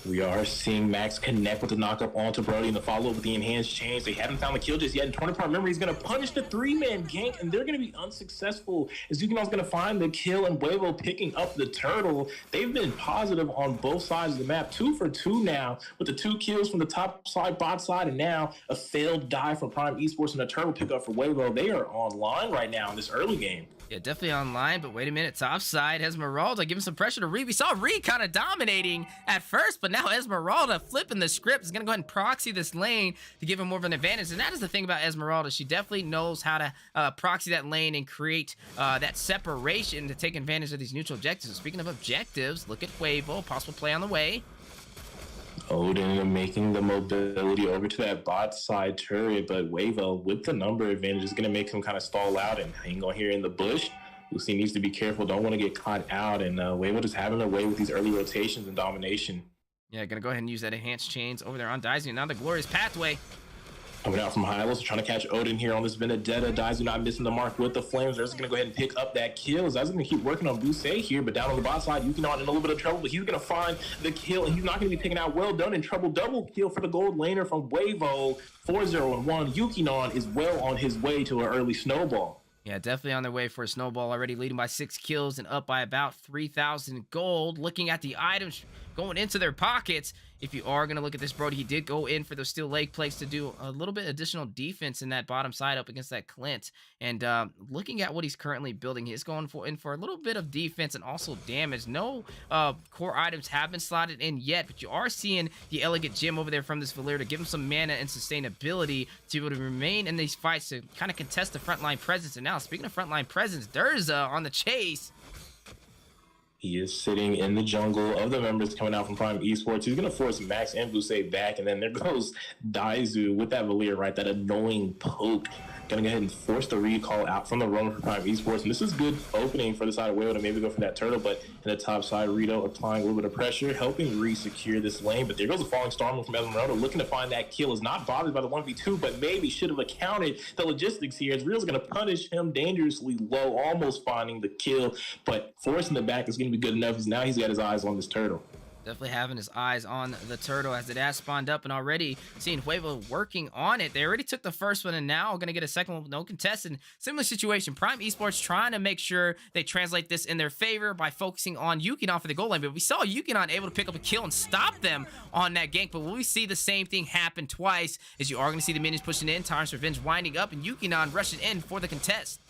We are seeing Max connect with the knockup onto Brody and the follow-up with the enhanced chains. They haven't found the kill just yet, and 20-part memory is going to punish the 3-man gank, and they're going to be unsuccessful as Yukinon's going to find the kill, and Huevo picking up the turtle. They've been positive on both sides of the map, 2 for 2 now, with the 2 kills from the top side, bot side, and now a failed dive from Prime Esports and a turtle pickup for Huevo. They are online right now in this early game. Yeah, definitely online, but wait a minute. Top side, Esmeralda giving some pressure to Reed. We saw Reed kind of dominating at first, but now Esmeralda flipping the script is going to go ahead and proxy this lane to give him more of an advantage. And that is the thing about Esmeralda. She definitely knows how to proxy that lane and create that separation to take advantage of these neutral objectives. Speaking of objectives, look at Huevo. Possible play on the way. Odin making the mobility over to that bot side turret, but Huevo with the number advantage is going to make him kind of stall out and hang on here in the bush. Lucy needs to be careful, don't want to get caught out, and Huevo just having their way with these early rotations and domination. Yeah, gonna go ahead and use that enhanced chains over there on Daizu. Now the glorious pathway. Coming out from Hylos, trying to catch Odin here on this Vendetta. Daizu not missing the mark with the flames. They're just going to go ahead and pick up that kill. Daizu's going to keep working on Busei here, but down on the bot side, Yukinon in a little bit of trouble, but he's going to find the kill, and he's not going to be picking out. Well done in trouble. Double kill for the gold laner from Huevo. 4-0-1. Yukinon is well on his way to an early snowball. Yeah, definitely on their way for a snowball, already leading by 6 kills and up by about 3,000 gold. Looking at the items going into their pockets, if you are going to look at this, Brody, he did go in for those steel leg plates to do a little bit additional defense in that bottom side up against that Clint. And looking at what he's currently building, he's going in for a little bit of defense and also damage. No core items have been slotted in yet, but you are seeing the elegant gem over there from this Valir to give him some mana and sustainability to be able to remain in these fights to kind of contest the frontline presence. And now, speaking of frontline presence, Durza on the chase. He is sitting in the jungle of the members coming out from Prime Esports. He's going to force Max and Busei back, and then there goes Daizu with that Valir, right? That annoying poke. Going to go ahead and force the recall out from the roam for Prime Esports. And this is good opening for the side of Whale to maybe go for that turtle, but in the top side, Rito applying a little bit of pressure, helping re-secure this lane. But there goes a falling storm from Esmeralda, looking to find that kill. Is not bothered by the 1v2, but maybe should have accounted the logistics here. As Rito's going to punish him dangerously low, almost finding the kill, but forcing the back is going to be good enough, because now he's got his eyes on this turtle. Definitely having his eyes on the turtle as it has spawned up, and already seeing Huevo working on it. They already took the first one and now going to get a second one with no contest. And similar situation, Prime Esports trying to make sure they translate this in their favor by focusing on Yukinon for the goal line. But we saw Yukinon able to pick up a kill and stop them on that gank. But will we see the same thing happen twice, as you are going to see the minions pushing in, Tyrant's Revenge winding up, and Yukinon rushing in for the contest.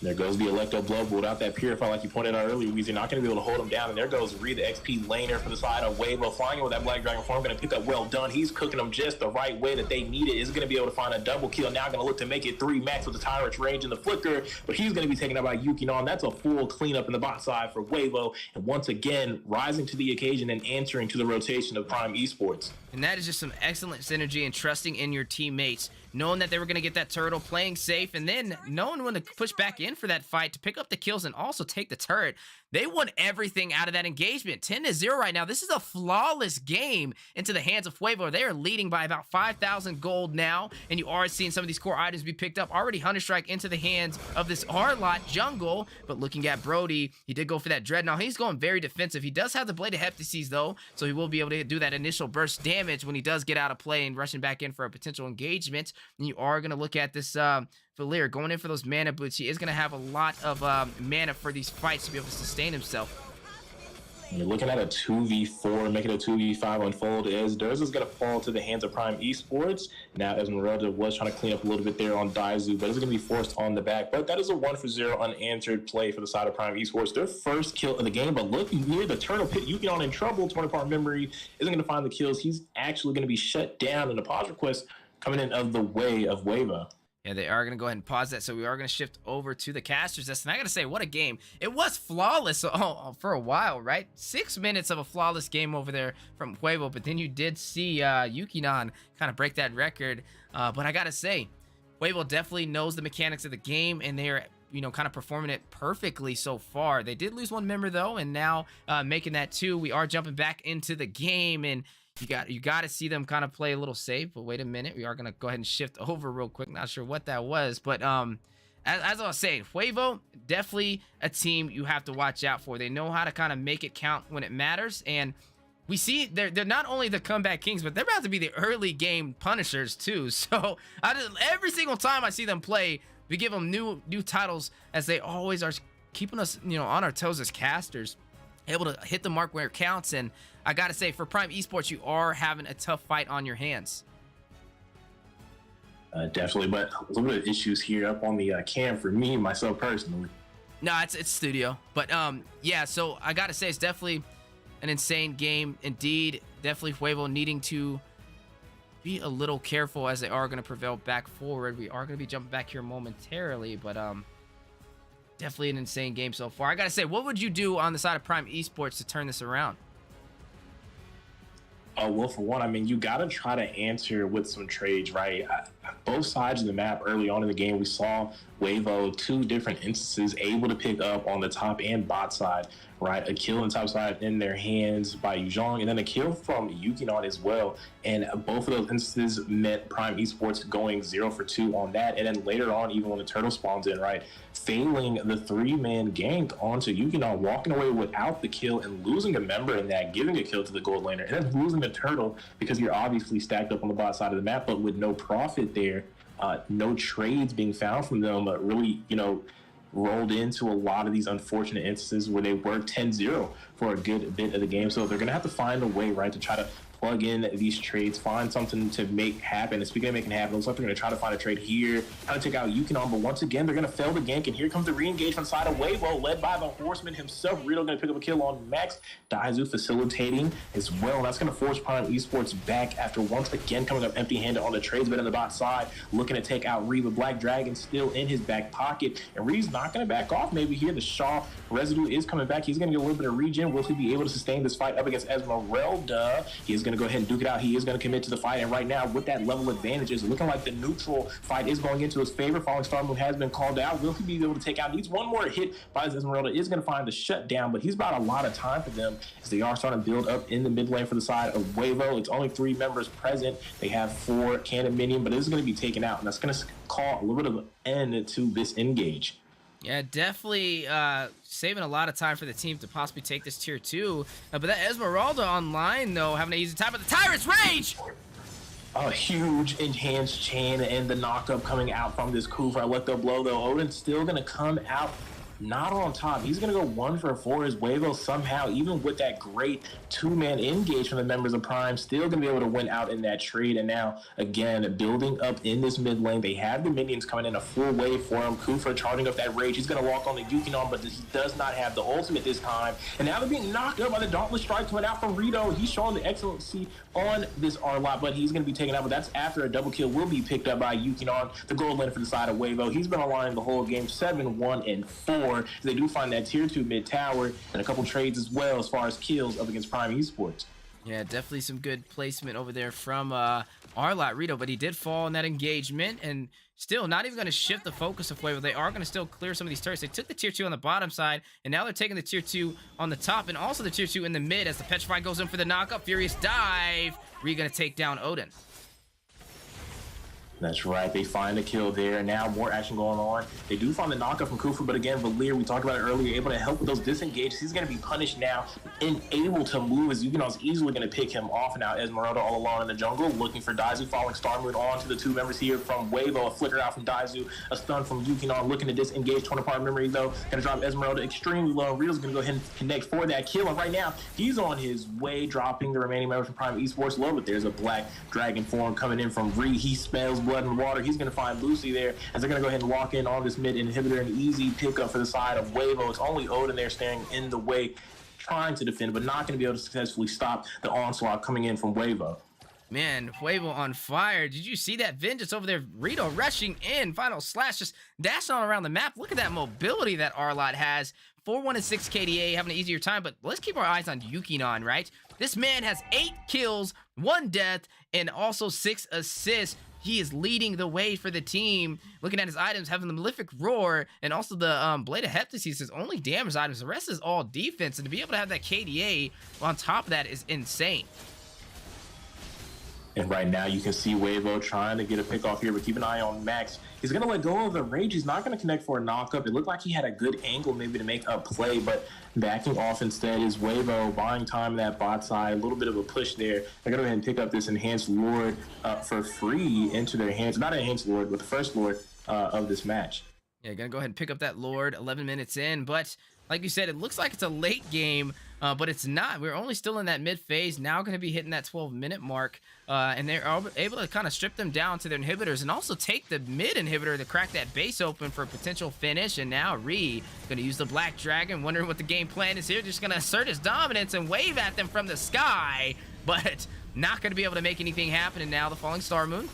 There goes the Electro Blow, but without that Purify, like you pointed out earlier, Weezy not going to be able to hold him down. And there goes Reed, the XP laner for the side of Huevo, flying in with that Black Dragon form, going to pick up Well Done. He's cooking them just the right way that they need it. Is going to be able to find a double kill. Now going to look to make it 3 max with the Tyrant's range and the Flicker, but he's going to be taken out by Yukinon. That's a full cleanup in the bot side for Huevo, and once again, rising to the occasion and answering to the rotation of Prime Esports. And that is just some excellent synergy and trusting in your teammates, knowing that they were going to get that turtle, playing safe, and then knowing when to push back in for that fight to pick up the kills and also take the turret. They won everything out of that engagement. 10-0 right now. This is a flawless game into the hands of Huevo. They are leading by about 5,000 gold now, and you are seeing some of these core items be picked up. Already Hunter Strike into the hands of this Arlot jungle, but looking at Brody, he did go for that Dreadnought. He's going very defensive. He does have the Blade of Heptases, though, so he will be able to do that initial burst damage when he does get out of play and rushing back in for a potential engagement. And you are going to look at this Valir going in for those mana boots. He is going to have a lot of mana for these fights to be able to sustain himself. You're looking at a 2v4, making a 2v5 unfold as Durza's going to fall to the hands of Prime Esports. Now, Esmeralda was trying to clean up a little bit there on Daizu, but it's going to be forced on the back. But that is a 1-for-0 unanswered play for the side of Prime Esports. Their first kill of the game, but looking here, the turtle pit, Yukinon in trouble. 20-part memory isn't going to find the kills. He's actually going to be shut down, and a pause request coming in of the way of Huevo. Yeah, they are going to go ahead and pause that, so we are going to shift over to the casters. And I got to say, what a game. It was flawless for a while, right? 6 minutes of a flawless game over there from Huevo, but then you did see Yukinon kind of break that record. But I got to say, Huevo definitely knows the mechanics of the game, and they're kind of performing it perfectly so far. They did lose one member, though, and now making that 2, we are jumping back into the game, and you got to see them kind of play a little safe. But wait a minute, we are gonna go ahead and shift over real quick. Not sure what that was, but as I was saying, Huevo, definitely a team you have to watch out for. They know how to kind of make it count when it matters, and we see they're not only the comeback kings, but they're about to be the early game punishers too. So every single time I see them play, we give them new titles, as they always are keeping us, on our toes as casters, able to hit the mark where it counts. And I gotta say, for Prime Esports, you are having a tough fight on your hands. Definitely, but a little bit of issues here up on the cam for me, myself personally. No, it's studio, but yeah. So I gotta say, it's definitely an insane game indeed. Definitely Huevo needing to be a little careful, as they are going to prevail back forward. We are going to be jumping back here momentarily, but definitely an insane game so far. I gotta say, what would you do on the side of Prime Esports to turn this around? Well, for one, I mean, you got to try to answer with some trades, right? Both sides of the map early on in the game, we saw Huevo, 2 different instances, able to pick up on the top and bot side, right? A kill on top side in their hands by Yuzhong, and then a kill from Yukinon as well. And both of those instances meant Prime Esports going 0 for 2 on that. And then later on, even when the turtle spawns in, right, failing the 3-man gank onto Yukinon, walking away without the kill and losing a member in that, giving a kill to the gold laner, and then losing the turtle because you're obviously stacked up on the bot side of the map, but with no profit there, no trades being found from them, really, rolled into a lot of these unfortunate instances where they were 10-0 for a good bit of the game. So they're going to have to find a way, right, to try to plug in these trades, find something to make happen. And speaking of making happen, it looks like they're going to try to find a trade here, try to take out Yukinon, but once again, they're going to fail the gank, and here comes the re-engage from the side of Huevo, led by the Horseman himself. Rito going to pick up a kill on Max. Daizu facilitating as well. That's going to force Prime Esports back after once again coming up empty-handed on the trades, but on the bot side, looking to take out Reba. Black Dragon still in his back pocket, and Ree's not going to back off maybe here. The Shaw residue is coming back. He's going to get a little bit of regen. Will he be able to sustain this fight up against Esmeralda? He is going to go ahead and duke it out. He is going to commit to the fight, and right now, with that level advantage, it's looking like the neutral fight is going into his favor. Falling Star Moon has been called out. Will he be able to take out? Needs one more hit by his Esmeralda. Is going to find the shutdown, but he's about a lot of time for them as they are starting to build up in the mid lane for the side of Huevo. It's only 3 members present. They have 4 cannon minion, but it is going to be taken out, and that's going to call a little bit of an end to this engage. Yeah, definitely saving a lot of time for the team to possibly take this tier 2. But that Esmeralda online, though, having an easy time. But the Tyrant's Rage! A huge enhanced chain and the knockup coming out from this coup for a let the blow, though. Odin's still going to come out not on top. He's going to go 1 for 4 as Huevo somehow, even with that great 2-man engage from the members of Prime, still going to be able to win out in that trade. And now, again, building up in this mid lane. They have the minions coming in a full wave for him. Kufa charging up that rage. He's going to walk on the Yukinon, but he does not have the ultimate this time. And now they're being knocked up by the Dauntless Strike coming out from Rito. He's showing the excellency on this R-Lot, but he's going to be taken out. But that's after a double kill will be picked up by Yukinon, the gold laner for the side of Huevo. He's been online the whole game, 7-1-4. They do find that tier 2 mid tower and a couple trades as well as far as kills up against Prime Esports. Yeah, definitely some good placement over there from R-Lot Rito, but he did fall in that engagement, and still not even going to shift the focus of Huevo. They are going to still clear some of these turrets. They took the tier 2 on the bottom side, and now they're taking the tier 2 on the top, and also the tier 2 in the mid as the Petrify goes in for the knockup. Furious dive. Ree going to take down Odin. That's right. They find a kill there. Now more action going on. They do find the knockup from Kufu, but again, Valir, we talked about it earlier, able to help with those disengages. He's going to be punished now and able to move as Yukinon's easily going to pick him off. And now Esmeralda all alone in the jungle looking for Daizu, following Star Moon on to the 2 members here from Huevo. A flicker out from Daizu, a stun from Yukinon looking to disengage. Torn apart memory though. Going to drop Esmeralda extremely low. Rito's going to go ahead and connect for that kill. And right now, he's on his way, dropping the remaining members from Prime Esports low. But there's a Black Dragon form coming in from Ree. He smells blood and water. He's going to find Lucy there as they're going to go ahead and walk in on this mid inhibitor. An easy pickup for the side of Huevo. It's only Odin there standing in the way, trying to defend, but not going to be able to successfully stop the onslaught coming in from Huevo. Man, Huevo on fire. Did you see that vengeance over there? Rito rushing in. Final slash, just dashing all around the map. Look at that mobility that R-Lot has. 4-1 and 6 KDA, having an easier time, but let's keep our eyes on Yukinon, right? This man has 8 kills, 1 death, and also 6 assists. He is leading the way for the team. Looking at his items, having the Malefic Roar and also the Blade of Heptasis, his only damage items. The rest is all defense, and to be able to have that KDA on top of that is insane. And right now you can see Wavo trying to get a pick off here, but keep an eye on Max. He's going to let go of the rage. He's not going to connect for a knockup. It looked like he had a good angle maybe to make a play, but backing off instead is Wavo, buying time in that bot side. A little bit of a push there. They're going to go ahead and pick up this Enhanced Lord for free into their hands. Not Enhanced Lord, but the first Lord of this match. Yeah, gonna go ahead and pick up that Lord 11 minutes in, but like you said, it looks like it's a late game, but it's not. We're only still in that mid phase, now gonna be hitting that 12-minute mark, and they're able to kind of strip them down to their inhibitors and also take the mid inhibitor to crack that base open for a potential finish. And now Ree gonna use the Black Dragon, wondering what the game plan is here, just gonna assert his dominance and wave at them from the sky, but not gonna be able to make anything happen. And now the Falling Star Moon.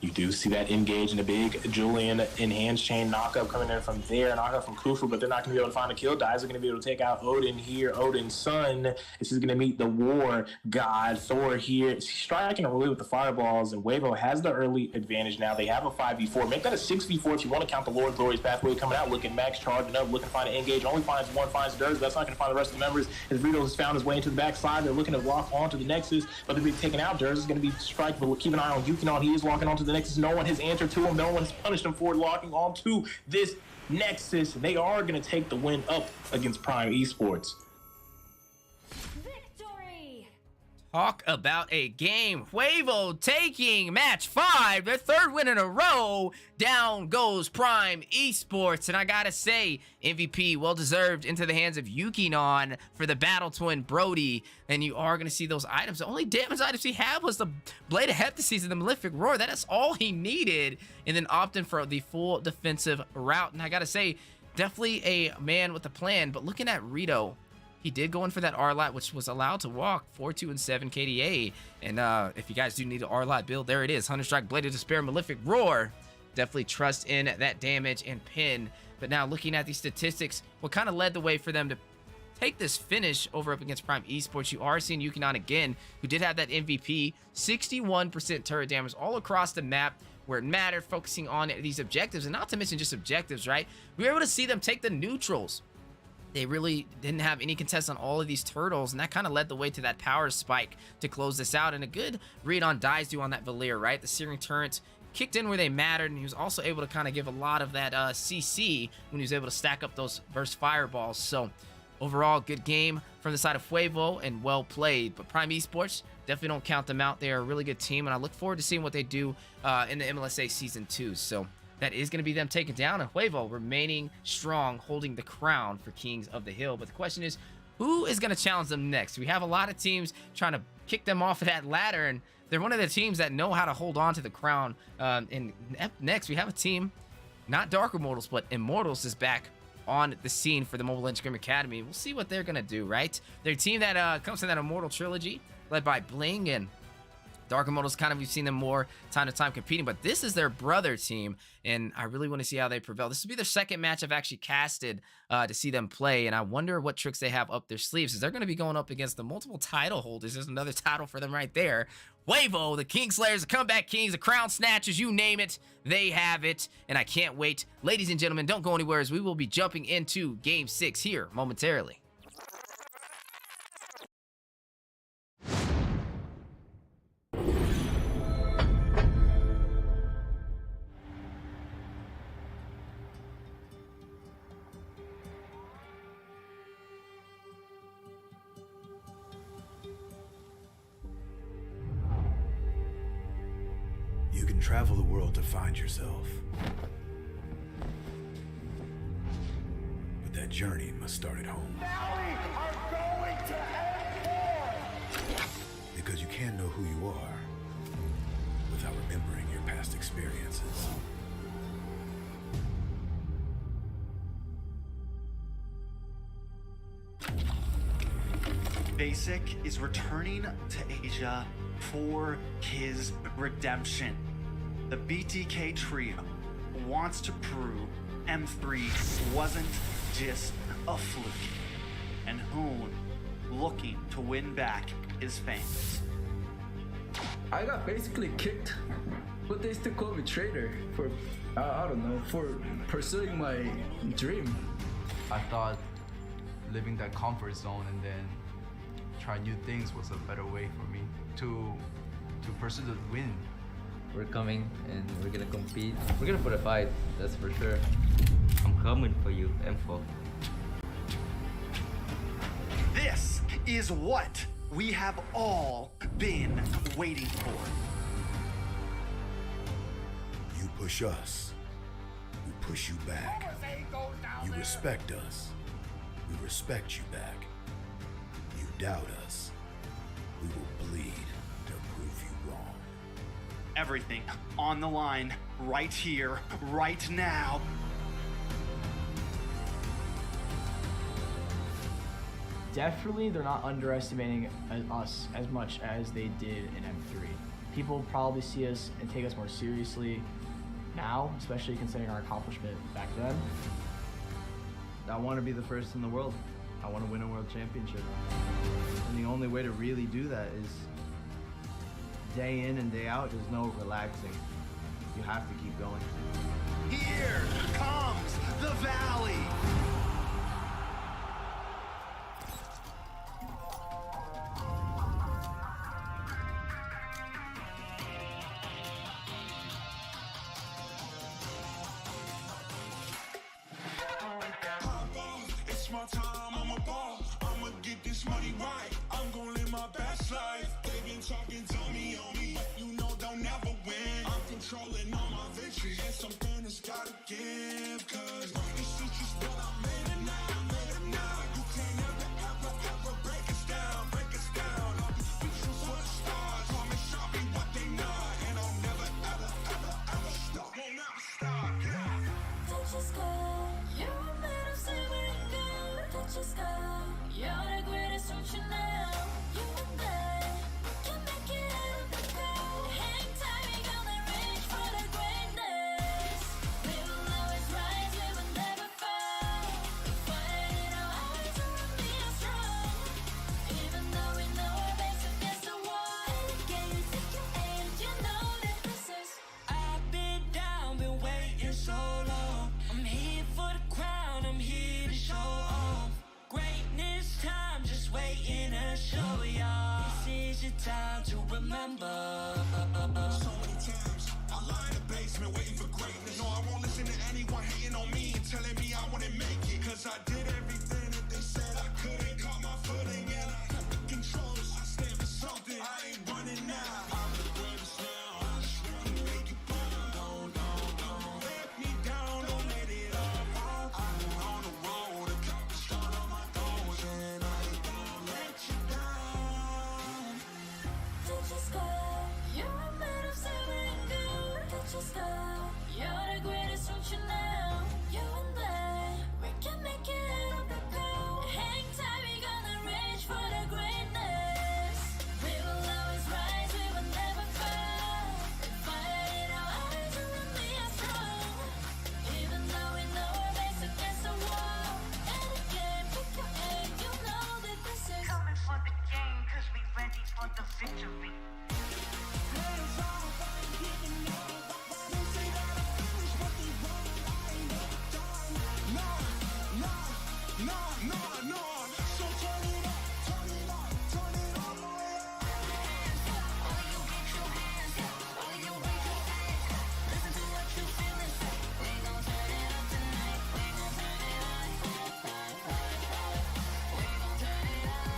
You do see that engage in a big Julian enhanced chain knockup coming in from there, knockup from Kufu, but they're not going to be able to find a kill. Dies are going to be able to take out Odin here. Odin's son. This is going to meet the war god Thor here. He's striking away with the fireballs, and Wavo has the early advantage now. They have a 5v4. Make that a 6v4 if you want to count the Lord Glory's pathway coming out. Look at Max charging up, looking to find an engage. Only finds one, finds Dirge, but that's not going to find the rest of the members. As Rito has found his way into the backside, they're looking to lock onto the Nexus, but they're being taken out. Dirge is going to be striked, but we'll keep an eye on Yukinon. He is locking onto the Nexus. No one has answered to him. No one has punished him for locking onto this Nexus. They are going to take the win up against Prime Esports. Talk about a game. Wavo taking match 5, their 3rd win in a row. Down goes Prime Esports. And I gotta say, MVP well deserved into the hands of Yukinon for the Battle Twin Brody. And you are gonna see those items. The only damage items he had was the Blade of Heptases and the Malefic Roar. That is all he needed. And then opting for the full defensive route. And I gotta say, definitely a man with a plan. But looking at Rito, he did go in for that R-Lot, which was allowed to walk 4-2 and 7 KDA. And if you guys do need an R-Lot build, there it is. Hunter Strike, Blade of Despair, Malefic Roar. Definitely trust in that damage and pin. But now looking at these statistics, what kind of led the way for them to take this finish over up against Prime Esports? You are seeing Yukinon again, who did have that MVP, 61% turret damage all across the map where it mattered, focusing on these objectives. And not to mention just objectives, right? We were able to see them take the neutrals. They really didn't have any contest on all of these turtles, and that kind of led the way to that power spike to close this out. And a good read on Daizu on that Valir, right? The Searing Turrets kicked in where they mattered, and he was also able to kind of give a lot of that CC when he was able to stack up those burst fireballs. So overall, good game from the side of Fuevo and well played. But Prime Esports, definitely don't count them out. They're a really good team, and I look forward to seeing what they do in the MLSA Season 2. So that is going to be them taken down, and Fuevo remaining strong, holding the crown for Kings of the Hill. But the question is, who is going to challenge them next? We have a lot of teams trying to kick them off of that ladder, and they're one of the teams that know how to hold on to the crown. And next, we have a team, not Dark Immortals, but Immortals is back on the scene for the Mobile Legends Scrim Academy. We'll see what they're going to do, right? They're a team that comes from that Immortal trilogy, led by Bling, and Dark Immortals, kind of, we've seen them more time to time competing, but this is their brother team, and I really want to see how they prevail. This will be their 2nd match I've actually casted to see them play, and I wonder what tricks they have up their sleeves, because they're going to be going up against the multiple title holders. There's another title for them right there. Fuevo, the Kingslayers, the Comeback Kings, the Crown Snatchers, you name it, they have it, and I can't wait. Ladies and gentlemen, don't go anywhere, as we will be jumping into Game 6 here momentarily. You can travel the world to find yourself. But that journey must start at home. Now we are going to end war! Because you can't know who you are without remembering your past experiences. Basic is returning to Asia for his redemption. The BTK trio wants to prove M3 wasn't just a fluke, and Hoon looking to win back his fans. I got basically kicked, but they still call me traitor for, I don't know, for pursuing my dream. I thought living that comfort zone and then try new things was a better way for me to person to win. We're coming and we're gonna compete. We're gonna put a fight, that's for sure. I'm coming for you, M4. This is what we have all been waiting for. You push us, we push you back. You respect us, we respect you back. You doubt us, we will bleed to prove you wrong. Everything on the line, right here, right now. Definitely, they're not underestimating us as much as they did in M3. People probably see us and take us more seriously now, especially considering our accomplishment back then. I want to be the first in the world. I want to win a world championship. And the only way to really do that is day in and day out. There's no relaxing. You have to keep going. Here comes the Valley. It's my time, I'm a ball. I'ma get this money right. I'm gonna live my best life. They been talking to me on me, but you know they'll never win. I'm controlling all my victories, and something has gotta give. Cause this is just what I made it now, You can't ever break us down, I'll be speechless for the stars. Promise I'll be what they not, and I'll never ever stop. Won't never stop, yeah. Touch the sky, you're made of silver and gold. Touch the sky, you're the greatest, don't you know? You and I, we can make it out of the cold. Hang tight, we gonna reach for the greatness. We will always rise, we will never fall. We fight in our eyes, and we are strong. Even though we know our backs against the wall. And again, you take your aim, you know that this is. I've been down, been waiting so long. I'm here for the crown, I'm here to show off. Greatness time, just waiting to show y'all. This is your time to remember. So many times, I lie in the basement waiting for greatness. No, I won't listen to anyone hating on me and telling me I wouldn't make it. Cause I did everything that they said I couldn't. Caught my footing and I got the controls. I stand for something, I ain't running now. I'm the greatest now, I just wanna make it proud. Don't let me down, don't let it all fall. I'm on the road, accomplished all of my goals, and I ain't gonna let you down. Touch the sky, you're made of silver and gold. Touch the sky, you're the greatest, don't you know? You and I, we can make it out of the cold. Hang tight, we gonna reach for the greatness. We will always rise, we will never fall. We fight in our eyes, and we are strong. Even though we know our backs against the wall. And again, pick your aim, you know that this is. Coming for the game, cause we ready for the victory. So turn it up, turn it up, turn it all the way up. All you get your hands up, all you raise your hands up. Listen to what you feel and say. We gon' turn it up tonight, we gon' turn it up. We gon' turn it up.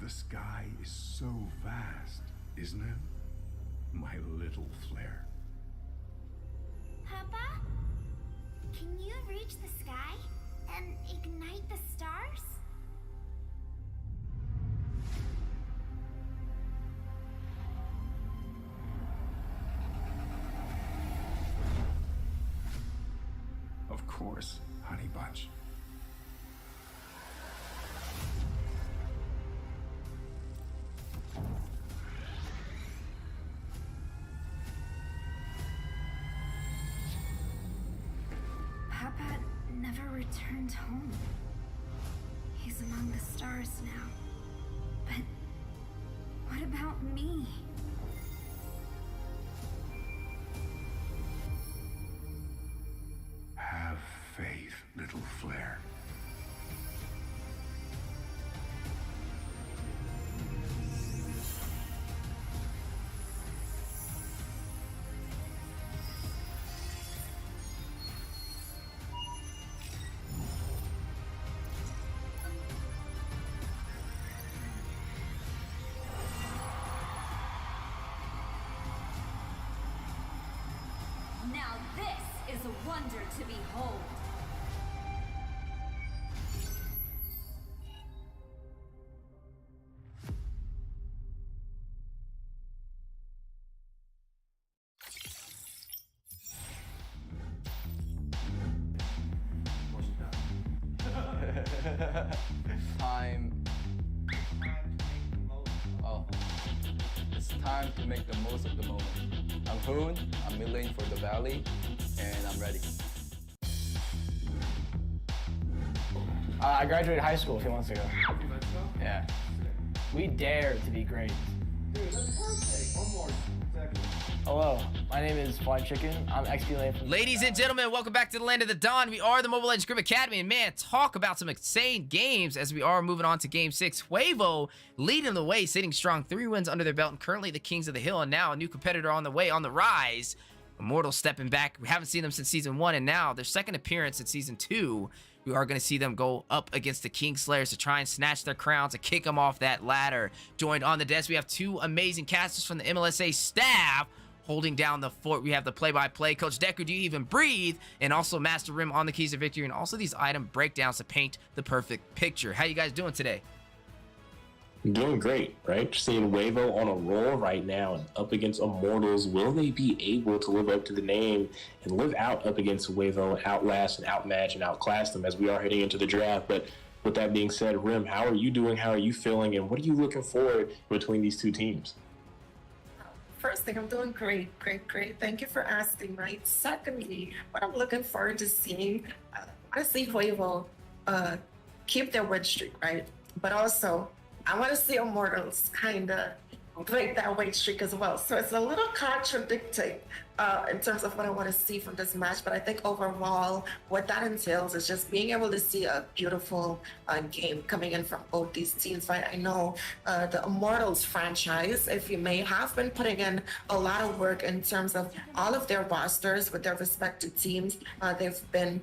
The sky is so vast, isn't it? My little flare. Papa? Can you reach the sky and ignite the stars? course, Honey Bunch. Papa never returned home. He's among the stars now. But what about me? Have faith, little flare. Now this is a wonder to behold. Time. Oh. It's time to make the most of the moment. I'm Hoon, I'm mid lane for the Valley, and I'm ready. I graduated high school a few months ago. Yeah. We dare to be great. Dude, that's perfect. One more. Exactly. Hello, my name is Flying Chicken. I'm XP lane from... Ladies and gentlemen, welcome back to the Land of the Dawn. We are the Mobile Legends Scrim Academy, and man, talk about some insane games as we are moving on to Game 6. Huevo leading the way, sitting strong, 3 wins under their belt, and currently the Kings of the Hill, and now a new competitor on the way, on the rise. Immortals stepping back. We haven't seen them since Season 1, and now their second appearance in Season 2, we are going to see them go up against the Kingslayers to try and snatch their crowns, to kick them off that ladder. Joined on the desk, we have 2 amazing casters from the MLSA staff, holding down the fort. We have the play-by-play Coach Decker, Do You Even Breathe? And also Master Rim on the Keys of Victory, and also these item breakdowns to paint the perfect picture. How you guys doing today? Doing great, right? Seeing Huevo on a roll right now and up against Immortals. Will they be able to live up to the name and live out up against Huevo, outlast and outmatch and outclass them as we are heading into the draft? But with that being said, Rim, how are you doing? How are you feeling? And what are you looking forward between these 2 teams? First thing, I'm doing great. Thank you for asking, right? Secondly, what I'm looking forward to seeing, I see Huevo keep their win streak, right? But also, I want to see Immortals kind of break that win streak as well. So it's a little contradicting in terms of what I want to see from this match. But I think overall, what that entails is just being able to see a beautiful game coming in from both these teams. Right? I know the Immortals franchise, if you may, have been putting in a lot of work in terms of all of their rosters with their respective teams. They've been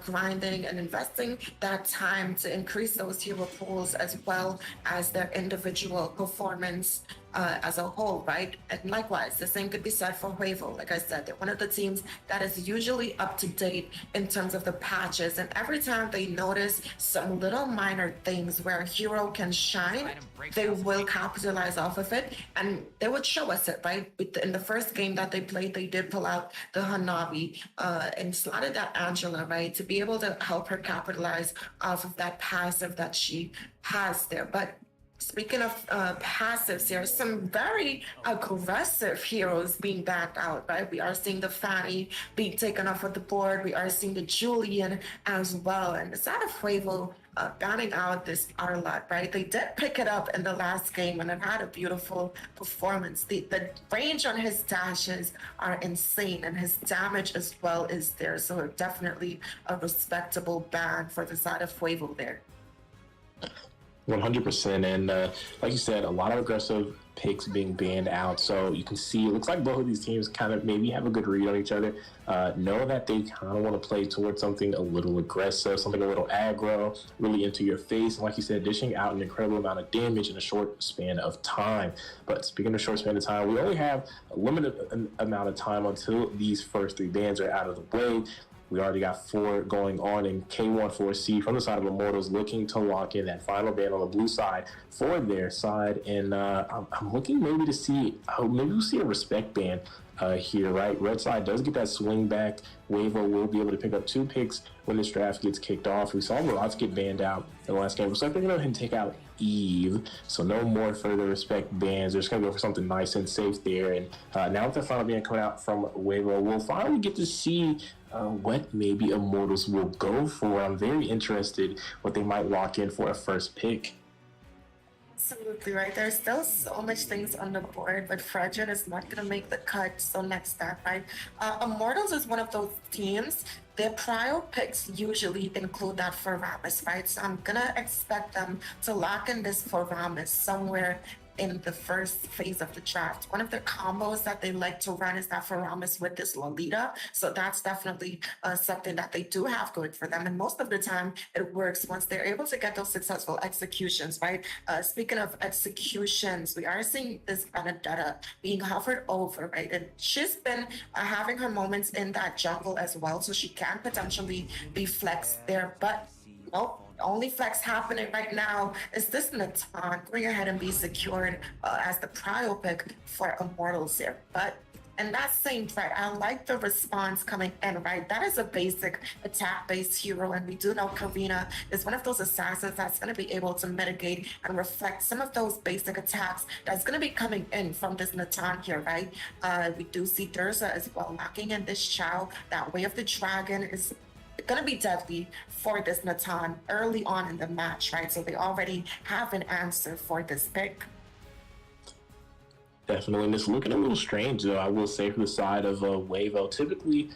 grinding and investing that time to increase those hero pools as well as their individual performance as a whole, right? And likewise, the same could be said for Huevo. Like I said, they're one of the teams that is usually up to date in terms of the patches. And every time they notice some little minor things where a hero can shine, they will capitalize off of it. And they would show us it, right? In the first game that they played, they did pull out the Hanabi and slotted that Angela, right? To be able to help her capitalize off of that passive that she has there. But speaking of passives here, some very aggressive heroes being backed out, right? We are seeing the Fanny being taken off of the board. We are seeing the Julian as well. And the side of Huevo banning out this Arlot, right? They did pick it up in the last game and it had a beautiful performance. The range on his dashes are insane and his damage as well is there. So definitely a respectable ban for the side of Huevo there. 100%. And like you said, a lot of aggressive picks being banned out. So you can see, it looks like both of these teams kind of maybe have a good read on each other. Know that they kind of want to play towards something a little aggressive, something a little aggro, really into your face. And like you said, dishing out an incredible amount of damage in a short span of time. But speaking of short span of time, we only have a limited amount of time until these first 3 bans are out of the way. We already got 4 going on in K14C from the side of Immortals, looking to lock in that final ban on the blue side for their side. And I'm looking maybe to see, maybe we'll see a respect ban here, right? Red side does get that swing back. Wavo will be able to pick up 2 picks when this draft gets kicked off. We saw Mirage get banned out in the last game. So I think they're going to go ahead and take out Eve. So no more further respect bans. They're just going to go for something nice and safe there. And now with the final ban coming out from Wavo, we'll finally get to see what maybe Immortals will go for. I'm very interested what they might lock in for a first pick. Absolutely right. There's still so much things on the board, but Fredrin is not going to make the cut. So next up, right? Immortals is one of those teams. Their prior picks usually include that for Ramus, right? So I'm going to expect them to lock in this for Ramus somewhere in the first phase of the draft. One of the combos that they like to run is that for Ramus with this Lolita. So that's definitely something that they do have going for them. And most of the time it works once they're able to get those successful executions, right? Speaking of executions, we are seeing this Benedetta being hovered over, right? And she's been having her moments in that jungle as well. So she can potentially be flexed there, but nope. The only flex happening right now is this Natan going ahead and be secured as the prio pick for Immortals here. But in that same thread, I like the response coming in, right? That is a basic attack-based hero, and we do know Karina is one of those assassins that's going to be able to mitigate and reflect some of those basic attacks that's going to be coming in from this Natan here, right? We do see Durza as well locking in this Chow. That Way of the Dragon is going to be deadly for this Natan early on in the match, right? So they already have an answer for this pick. Definitely, and it's looking a little strange, though, I will say, for the side of Wavo. Typically,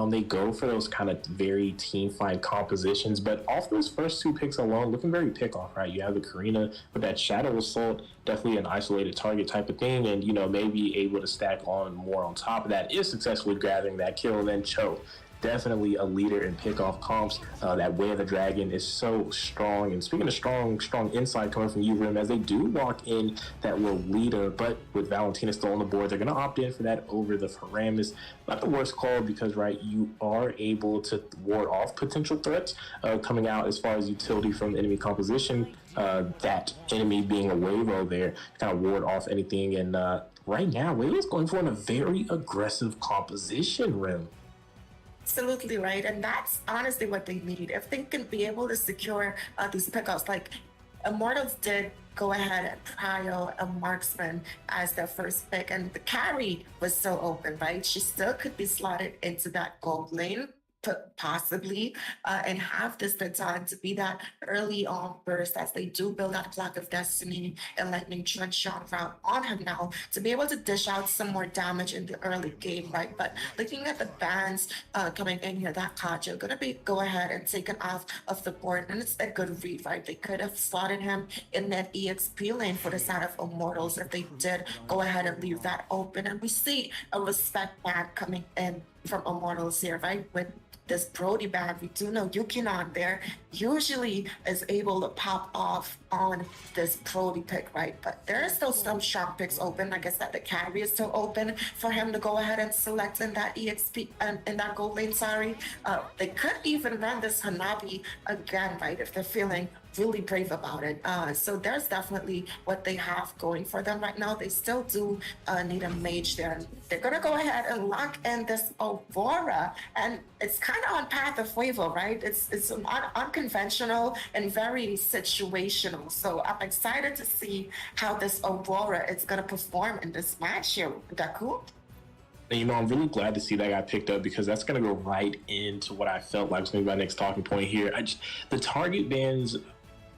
they go for those kind of very team-fight compositions, but off those first 2 picks alone, looking very pick-off, right? You have the Karina with that Shadow Assault, definitely an isolated target type of thing, and, you know, maybe able to stack on more on top of that if successfully grabbing that kill, and then Cho. Definitely a leader in pick-off comps. That Way of the Dragon is so strong. And speaking of strong insight coming from URIM, as they do walk in that little leader, but with Valentina still on the board, they're going to opt in for that over the Faramis. Not the worst call because, right, you are able to ward off potential threats coming out as far as utility from the enemy composition. That enemy being a Wavo there, kind of ward off anything. And right now, Wavo's going for a very aggressive composition rim. Absolutely right, and that's honestly what they need. If they can be able to secure these pickups, like Immortals did go ahead and prio a marksman as their first pick, and the carry was still open, right? She still could be slotted into that gold lane, possibly, and have this time to be that early on burst as they do build out Clock of Destiny and Lightning Trench shot route on him now to be able to dish out some more damage in the early game, right? But looking at the bans coming in here, that Kaja gonna be go ahead and taken off of the board, and it's a good read, right? They could have slotted him in that EXP lane for the side of Immortals if they did go ahead and leave that open, and we see a respect ban coming in from Immortals here, right? With this Brody bag, we do know Yukinon there usually is able to pop off on this Brody pick, right? But there are still some sharp picks open. Like I said, the carry is still open for him to go ahead and select in that EXP and in that gold lane, sorry. They could even run this Hanabi again, right? If they're feeling really brave about it. So there's definitely what they have going for them right now. They still do need a mage there. They're gonna go ahead and lock in this Aurora, and it's kind of on path of Wavo, right? It's unconventional and very situational. So I'm excited to see how this Aurora is gonna perform in this match here. Daku? And, you know, I'm really glad to see that got picked up because that's going to go right into what I felt like was going to be my next talking point here. The target bans,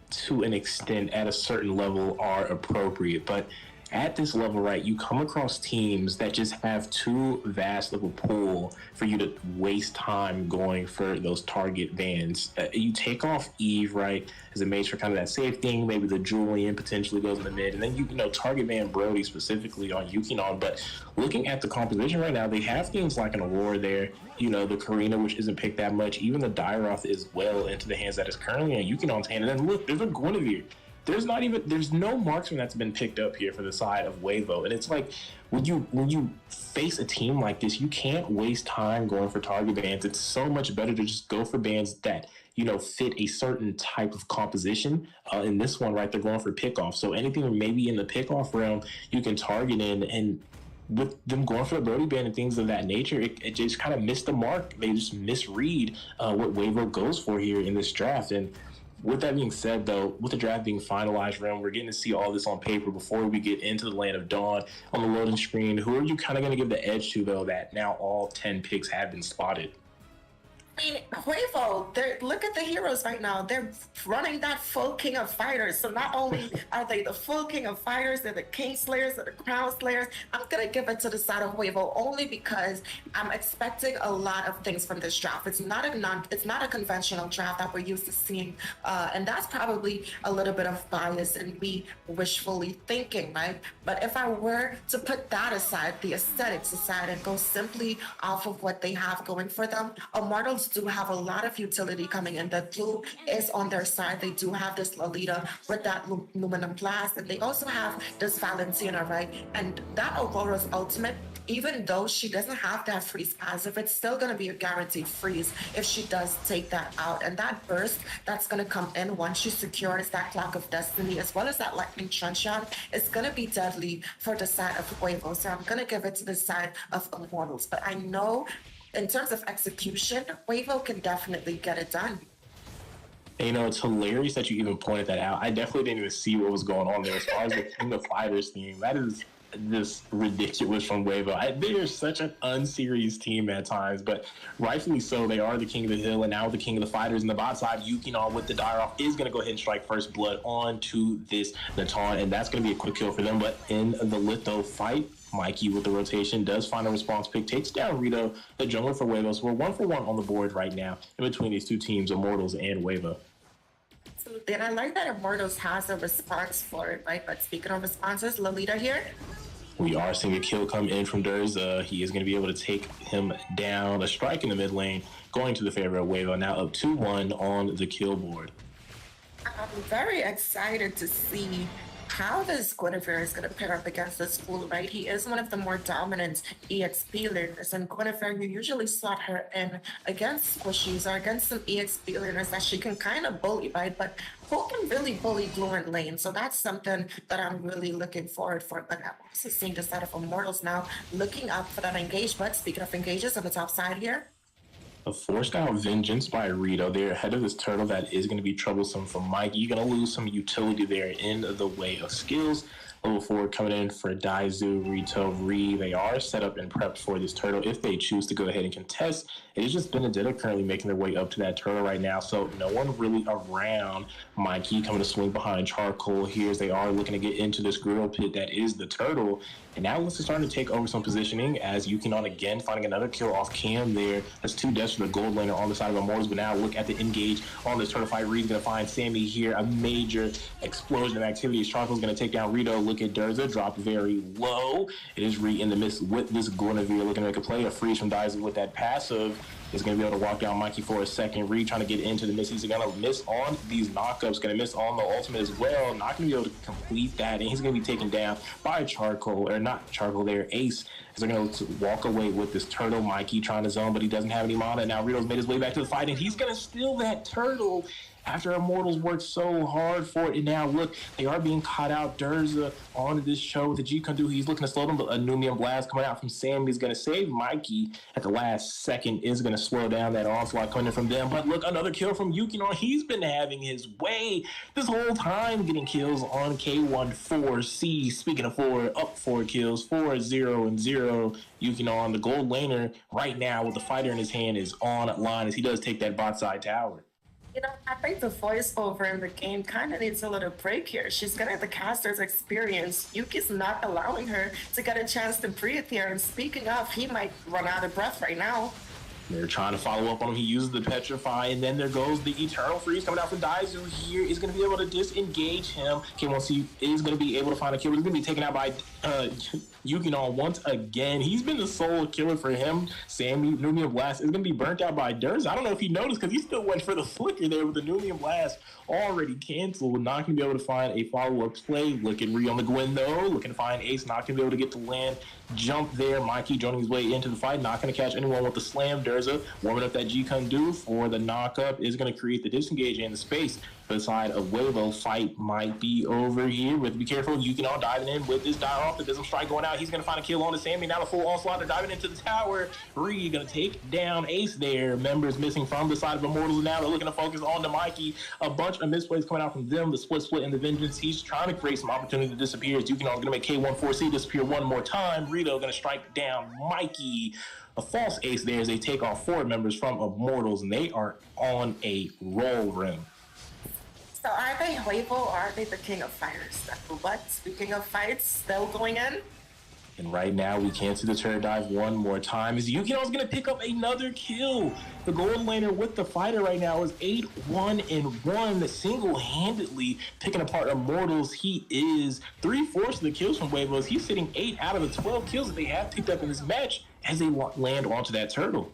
to an extent, at a certain level, are appropriate, but at this level, right, you come across teams that just have too vast of a pool for you to waste time going for those target bans. You take off Eve, right, as a mage for kind of that safe thing. Maybe the Julian potentially goes in the mid, and then you know target ban Brody specifically on Yukinon. But looking at the composition right now, they have things like an Aurora there. You know, the Karina, which isn't picked that much. Even the Dairoth is well into the hands that is currently on Yukinon's hand. And then look, there's a Guinevere there's no marksman that's been picked up here for the side of Wavo. And it's like, when you face a team like this, you can't waste time going for target bans. It's so much better to just go for bans that, fit a certain type of composition. In this one, right, they're going for pickoff. So anything maybe in the pickoff realm, you can target in. And with them going for the Brody ban and things of that nature, it just kind of missed the mark. They just misread what Wavo goes for here in this draft. And with that being said, though, with the draft being finalized, Realm, we're getting to see all this on paper before we get into the Land of Dawn on the loading screen. Who are you kind of going to give the edge to, though, that now all 10 picks have been spotted? I mean, Huevo, look at the heroes right now. They're running that full king of fighters. So not only are they the full king of fighters, they're the king slayers, they're the crown slayers. I'm going to give it to the side of Huevo only because I'm expecting a lot of things from this draft. It's not a conventional draft that we're used to seeing. And that's probably a little bit of bias and me wishfully thinking, right? But if I were to put that aside, the aesthetics aside, and go simply off of what they have going for them, Immortals do have a lot of utility coming in. The blue is on their side. They do have this Lolita with that Luminum Blast, and they also have this Valentina, right? And that Aurora's ultimate, even though she doesn't have that freeze passive, it's still going to be a guaranteed freeze if she does take that out. And that burst that's going to come in once she secures that Clock of Destiny, as well as that Lightning Truncheon, is going to be deadly for the side of Huevo. So I'm going to give it to the side of Immortals. But I know in terms of execution, Huevo can definitely get it done. And, it's hilarious that you even pointed that out. I definitely didn't even see what was going on there as far as the King of Fighters theme. That is just ridiculous from Huevo. They're such an unserious team at times, but rightfully so. They are the King of the Hill, and now the King of the Fighters. And the bot side, Yukino with the dire off is going to go ahead and strike first blood onto this Natan, and that's going to be a quick kill for them. But in the Litho fight, Mikey with the rotation does find a response pick, takes down Rito, the jungler for Huevo. So we're 1-for-1 on the board right now in between these two teams, Immortals and Huevo. And I like that Immortals has a response for it, right? But speaking of responses, Lolita here. We are seeing a kill come in from Durza. He is going to be able to take him down. A strike in the mid lane, going to the favor of Huevo. Now up 2-1 on the kill board. I'm very excited to see how this Guinevere is going to pair up against this Blue, right? He is one of the more dominant EXP laners, and Guinevere, you usually slot her in against squishies or against some EXP laners that she can kind of bully, right? But who can really bully Blue in lane? So that's something that I'm really looking forward for. But I'm also seeing the side of Immortals now looking up for that engage. But speaking of engages on the top side here, a forced out Vengeance by Rito. They're ahead of this turtle. That is going to be troublesome for Mike. You're going to lose some utility there in the way of skills. Level 4 coming in for Daizu, Rito, Ree. They are set up and prepped for this turtle if they choose to go ahead and contest. It is just Benedetta currently making their way up to that turtle right now, so no one really around Mikey coming to swing behind Charcoal here as they are looking to get into this grill pit that is the turtle. And now Liz is starting to take over some positioning as Yukinon again finding another kill off Cam there. That's 2 deaths for the gold laner on the side of Immortals, but now look at the engage on this turtle fight. Reed's going to find Sammy here. A major explosion of activity. Charcoal's going to take down Rito. Look at Durza, dropped very low. It is Reed in the midst with this Guinevere looking to make a play. A freeze from Daizu with that passive. Is going to be able to walk down Mikey for a second. Reed trying to get into the miss. He's going to miss on these knockups. Going to miss on the ultimate as well. Not going to be able to complete that. And he's going to be taken down by Charcoal, or not Charcoal there, Ace. As they're going to walk away with this turtle. Mikey trying to zone, but he doesn't have any mana. Now Rito's made his way back to the fight, and he's going to steal that turtle after Immortals worked so hard for it. And now, look, they are being caught out. Durza on this show with the G-Kundu. He's looking to slow them, but a Numian Blast coming out from Sam is going to save Mikey at the last second. Is going to slow down that onslaught coming in from them. But look, another kill from Yukino. He's been having his way this whole time, getting kills on K14C. Speaking of 4, up 4 kills, 4-0-0. Yukino on the gold laner right now with the fighter in his hand is online as he does take that bot side tower. You know, I think the voiceover in the game kind of needs a little break here. She's getting the caster's experience. Yuki's not allowing her to get a chance to breathe here. And speaking of, he might run out of breath right now. They're trying to follow up on him. He uses the Petrify, and then there goes the Eternal Freeze coming out from Daizu here. Is going to be able to disengage him. K1C is going to be able to find a kill. He's going to be taken out by Yukino once again. He's been the sole killer for him. Sammy, Numian Blast is going to be burnt out by Durs. I don't know if he noticed because he still went for the flicker there with the Numian Blast already canceled. Not going to be able to find a follow-up play. Looking Ree on the Gwen though. Looking to find Ace. Not going to be able to get the land jump there. Mikey joining his way into the fight. Not going to catch anyone with the slam. Durza warming up that G-Kun-Do for the knock-up. Is going to create the disengage and the space for the side of Weibo. Fight might be over here. But be careful. Yukino diving in with this die off. The Bism Strike going out. He's going to find a kill on the Sammy. Now the full onslaught. They're diving into the tower. Ree going to take down Ace there. Members missing from the side of Immortals. Now they're looking to focus on the Mikey. A bunch of misplays coming out from them. The split in the Vengeance. He's trying to create some opportunity to disappear. Yukino's going to make K14C disappear one more time. Rito going to strike down Mikey. A false ace there as they take off 4 members from Immortals, and they are on a roll, Rim. So are they Huevo or are they the King of Fighters? What? Speaking of fights, still going in? And right now, we can't see the turret dive one more time. Is Yukino's going to pick up another kill. The gold laner with the fighter right now is 8-1-1, single-handedly picking apart Immortals. He is 3/4 of the kills from Huevos. He's sitting 8 out of the 12 kills that they have picked up in this match as they land onto that turtle.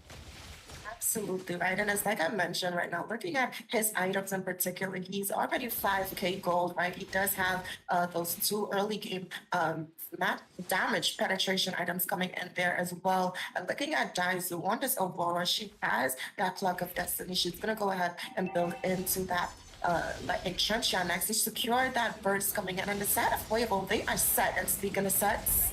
Absolutely right. And it's like I mentioned right now, looking at his items in particular, he's already 5k gold, right? He does have those 2 early game not damage penetration items coming in there as well. And looking at Daizu on this Aurora, she has that Clock of Destiny. She's going to go ahead and build into that lightning trench next to secure that burst coming in. On the side of Huevo, they are set. And speaking of sets,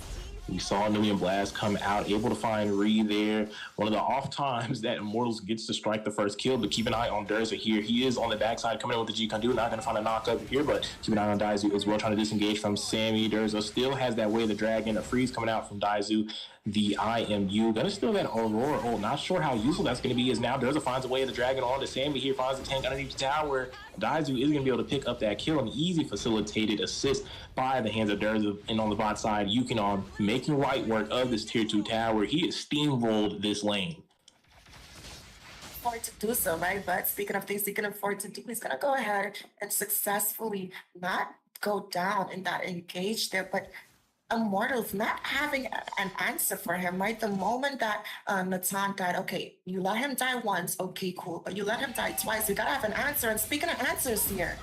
we saw Numian Blast come out, able to find Ree there. One of the off times that Immortals gets to strike the first kill, but keep an eye on Durza here. He is on the backside coming in with the G-Kun-Do. Not going to find a knockup here, but keep an eye on Daizu as well, trying to disengage from Sammy. Durza still has that Way of the Dragon. A freeze coming out from Daizu. The IMU gonna steal that Aurora. Oh, not sure how useful that's gonna be. Is now Durza finds a Way of the Dragon on to Sammy here, finds the tank underneath the tower. Daizu is gonna be able to pick up that kill. An easy facilitated assist by the hands of Durza. And on the bot side, Yukino making light work of this tier 2 tower. He has steamrolled this lane. afford to do so, right? But speaking of things he can afford to do, he's gonna go ahead and successfully not go down in that engage there, but Immortals not having an answer for him, right? The moment that Natan died, okay, you let him die once, okay, cool, but you let him die twice, you gotta have an answer. And speaking of answers here,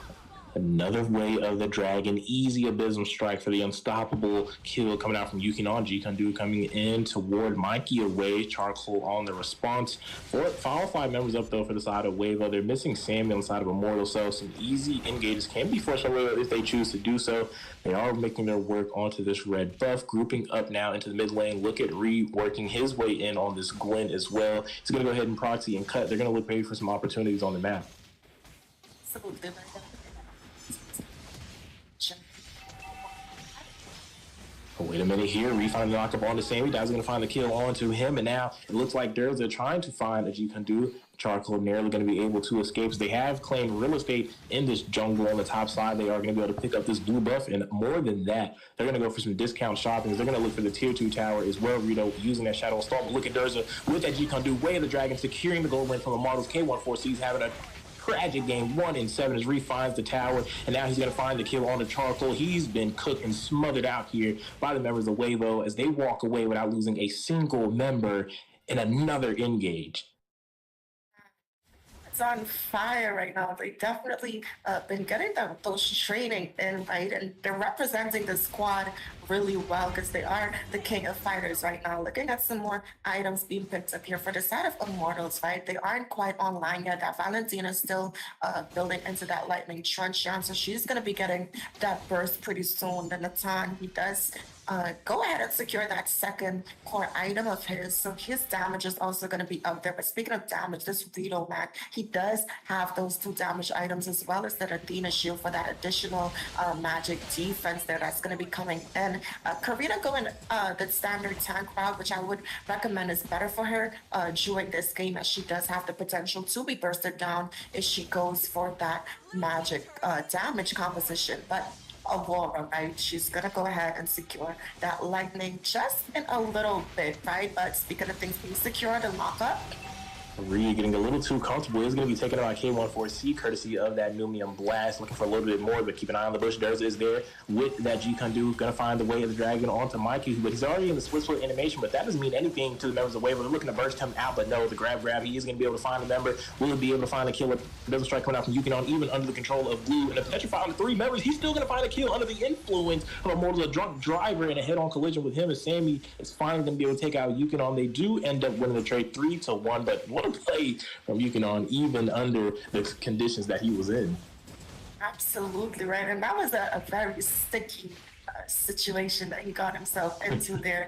another Way of the Dragon, easy Abysm Strike for the unstoppable kill coming out from Yukino. G-Kun-Do coming in toward Mikey away. Charcoal on the response. Final 5 members up though for the side of Weibo. They're missing Sammy on the side of Immortal, so some easy engages can be forced on Weibo if they choose to do so. They are making their work onto this red buff, grouping up now into the mid lane. Look at Ree working his way in on this Gwen as well. He's going to go ahead and proxy and cut. They're going to look maybe for some opportunities on the map. absolutely. Oh, wait a minute here. Ree finds the knockup on to Sammy. Dad's going to find the kill onto him. And now it looks like Durza trying to find a G-Kun-Do. Charcoal narrowly going to be able to escape. They have claimed real estate in this jungle on the top side. They are going to be able to pick up this blue buff. And more than that, they're going to go for some discount shopping. They're going to look for the tier 2 tower as well. Rito using that Shadow Assault. But look at Durza with that G-Kun-Do. Way of the Dragon securing the gold ring from the models. K14C's having a tragic game. 1-7 as Ree finds the tower, and now he's going to find the kill on the Charcoal. He's been cooked and smothered out here by the members of Weibo as they walk away without losing a single member in another engage. It's on fire right now. They definitely been getting those training in, right? And they're representing the squad really well because they are the king of fighters right now. Looking at some more items being picked up here for the side of Immortals, right? They aren't quite online yet. That Valentina is still building into that lightning trench down, so she's going to be getting that burst pretty soon. The Natan, he does go ahead and secure that second core item of his, so his damage is also going to be up there. But speaking of damage, this Rito man, he does have those 2 damage items as well as that Athena shield for that additional magic defense there that's going to be coming in. Karina going the standard tank route, which I would recommend is better for her during this game, as she does have the potential to be bursted down if she goes for that magic damage composition. But Aurora, right? She's gonna go ahead and secure that lightning just in a little bit, right? But speaking of things being secured and lock up, Reed getting a little too comfortable. Is going to be taken by K14C, courtesy of that Numium Blast. Looking for a little bit more, but keep an eye on the bush. Durza is there with that G-Kundu. Going to find the way of the dragon onto Mikey, but he's already in the split animation, but that doesn't mean anything to the members of Wave. They're looking to burst him out, but no, the grab. He is going to be able to find a member. Will he be able to find a killer? Doesn't strike coming out from Yukinon, even under the control of Blue. And a Petrify on the 3 members, he's still going to find a kill under the influence of Immortals, a drunk driver, and a head-on collision with him. And Sammy is finally going to be able to take out Yukinon. They do end up winning the trade 3-1, but what a play from Yukinon, even under the conditions that he was in. Absolutely right, and that was a very sticky situation that he got himself into there.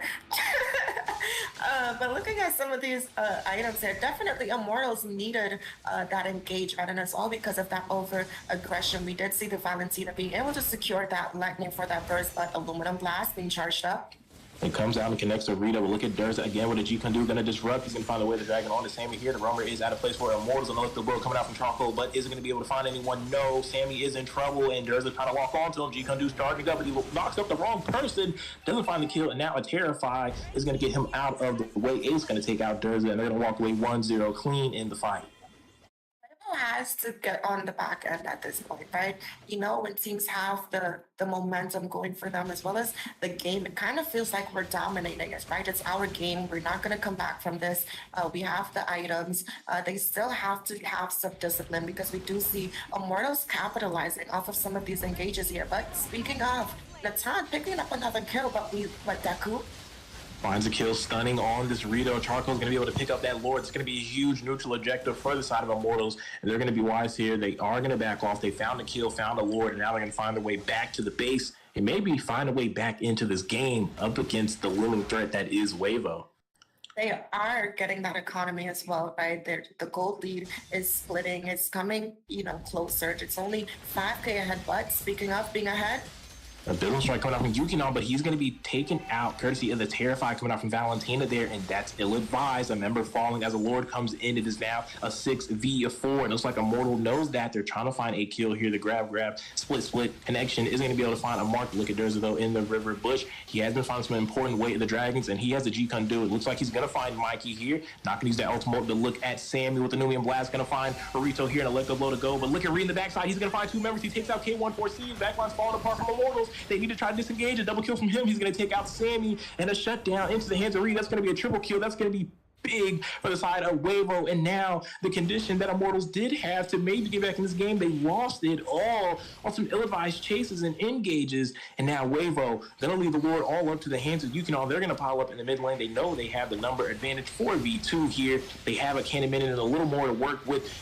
But looking at some of these items there, definitely Immortals needed that engagement, and it's all because of that over aggression. We did see the Valentina being able to secure that lightning for that burst, but Aluminum Blast being charged up. It comes out and connects to Rita. But look at Durza again with a G-Kundu. Going to disrupt. He's going to find a way to drag it on to Sammy here. The roamer is out of place for Immortals. I know it's the world coming out from Charcoal, but isn't going to be able to find anyone. No, Sammy is in trouble, and Durza trying to walk onto him. G-Kundu's charging up, but he knocks up the wrong person. Doesn't find the kill, and now a Terrify is going to get him out of the way. Ace going to take out Durza, and they're going to walk away 1-0 clean in the fight. Has to get on the back end at this point, right? You know, when teams have the momentum going for them as well as the game, it kind of feels like we're dominating it, right? It's our game. We're not going to come back from this. We have the items. They still have to have some discipline because we do see Immortals capitalizing off of some of these engages here. But speaking of, Natan picking up another kill, but Deku finds a kill, stunning on this Rito. Charcoal's going to be able to pick up that Lord. It's going to be a huge neutral objective for the side of Immortals, and they're going to be wise here. They are going to back off. They found a kill, found a Lord, and now they're going to find their way back to the base and maybe find a way back into this game up against the looming threat that is Wavo. They are getting that economy as well, right? The gold lead is splitting. It's coming, closer. It's only 5K ahead, but speaking of being ahead, a Biddle Strike coming out from Yukinon, but he's going to be taken out courtesy of the Terrify coming out from Valentina there, and that's ill-advised. A member falling as a Lord comes in. It is now a 6v4, and it looks like Immortal knows that. They're trying to find a kill here. The grab, split connection is going to be able to find a mark. Look at Durza, though, in the river bush. He has been finding some important weight of the dragons, and he has a G-Kundu. It looks like he's going to find Mikey here. Not going to use that ultimate to look at Sammy with the Numian Blast. Going to find Burrito here and a let go blow to go, but look at Reed in the backside. He's going to find 2 members. He takes out K14C. Backline's falling apart from Immortals. They need to try to disengage. A double kill from him. He's going to take out Sammy, and a shutdown into the hands of Reed. That's going to be a triple kill. That's going to be big for the side of Wavo. And now the condition that Immortals did have to maybe get back in this game, they lost it all on some ill-advised chases and engages. And now Wavo gonna leave the Lord all up to the hands of Yukinon. They're gonna pile up in the mid lane. They know they have the number advantage 4v2 here. They have a cannon minute and a little more to work with.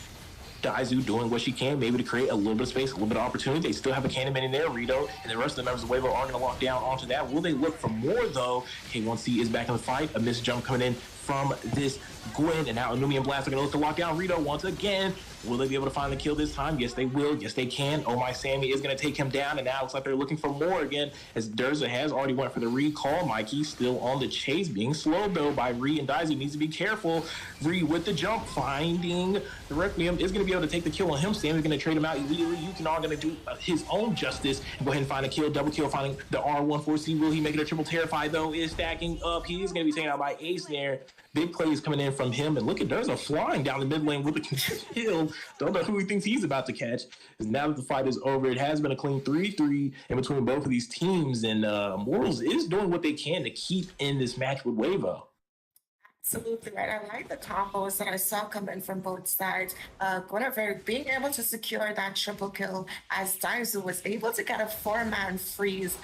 Daizu doing what she can, maybe to create a little bit of space, a little bit of opportunity. They still have a cannon in there, Rito, and the rest of the members of Wavo are going to lock down onto that. Will they look for more, though? K1C is back in the fight. A missed jump coming in from this Gwen, and now Numian Blast are going to look to lock down Rito once again. Will they be able to find the kill this time? Yes, they will. Yes, they can. Oh My Sammy is going to take him down, and now it looks like they're looking for more again, as Durza has already went for the recall. Mikey still on the chase, being slowed, though, by Ree and Daizu. Needs to be careful. Ree with the jump, finding the Requiem, is going to be able to take the kill on him. Sammy's going to trade him out immediately. Yukinon going to do his own justice and go ahead and find a kill. Double kill, finding the R14C. Will he make it a triple Terrify, though? Is stacking up. He is going to be taken out by Ace there. Big plays coming in from him, and look at Durza flying down the mid lane with a kill. Don't know who he thinks he's about to catch. Now that the fight is over, it has been a clean 3-3 in between both of these teams, and Immortals is doing what they can to keep in this match with Wavo. Absolutely right. I like the combos that I saw come in from both sides. Guinevere being able to secure that triple kill as Daizu was able to get a 4-man freeze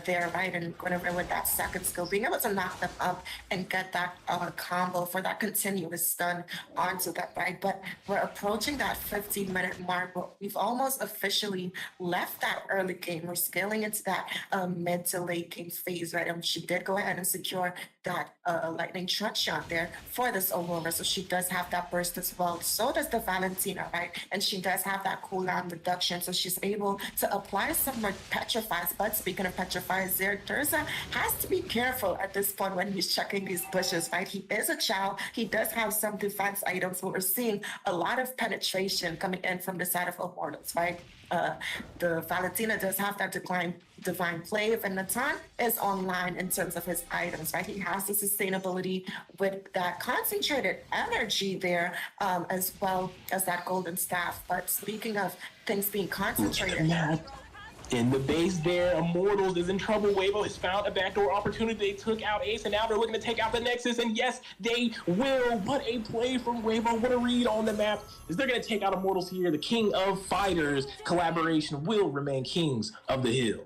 there, right? And Guinevere with that second skill, being able to knock them up and get that combo for that continuous stun onto them, right? But we're approaching that 15-minute mark. We've almost officially left that early game. We're scaling into that mid to late game phase, right? And she did go ahead and secure that lightning trunk shot there for this Aurora, so she does have that burst as well. So does the Valentina, right? And she does have that cooldown reduction, so she's able to apply some more petrifies. But speaking of petrifies, there, Durza has to be careful at this point when he's checking these bushes, right? He is a Chow. He does have some defense items, but we're seeing a lot of penetration coming in from the side of Immortals, right? The Valentina does have that decline divine play. If Natan is online in terms of his items, right? He has the sustainability with that concentrated energy there, as well as that golden staff. But speaking of things being concentrated. In the base there, Immortals is in trouble. Wavo has found a backdoor opportunity. They took out Ace, and now they're looking to take out the Nexus. And yes, they will. What a play from Wavo. What a read on the map. Is they're going to take out Immortals here. The King of Fighters collaboration will remain Kings of the Hill.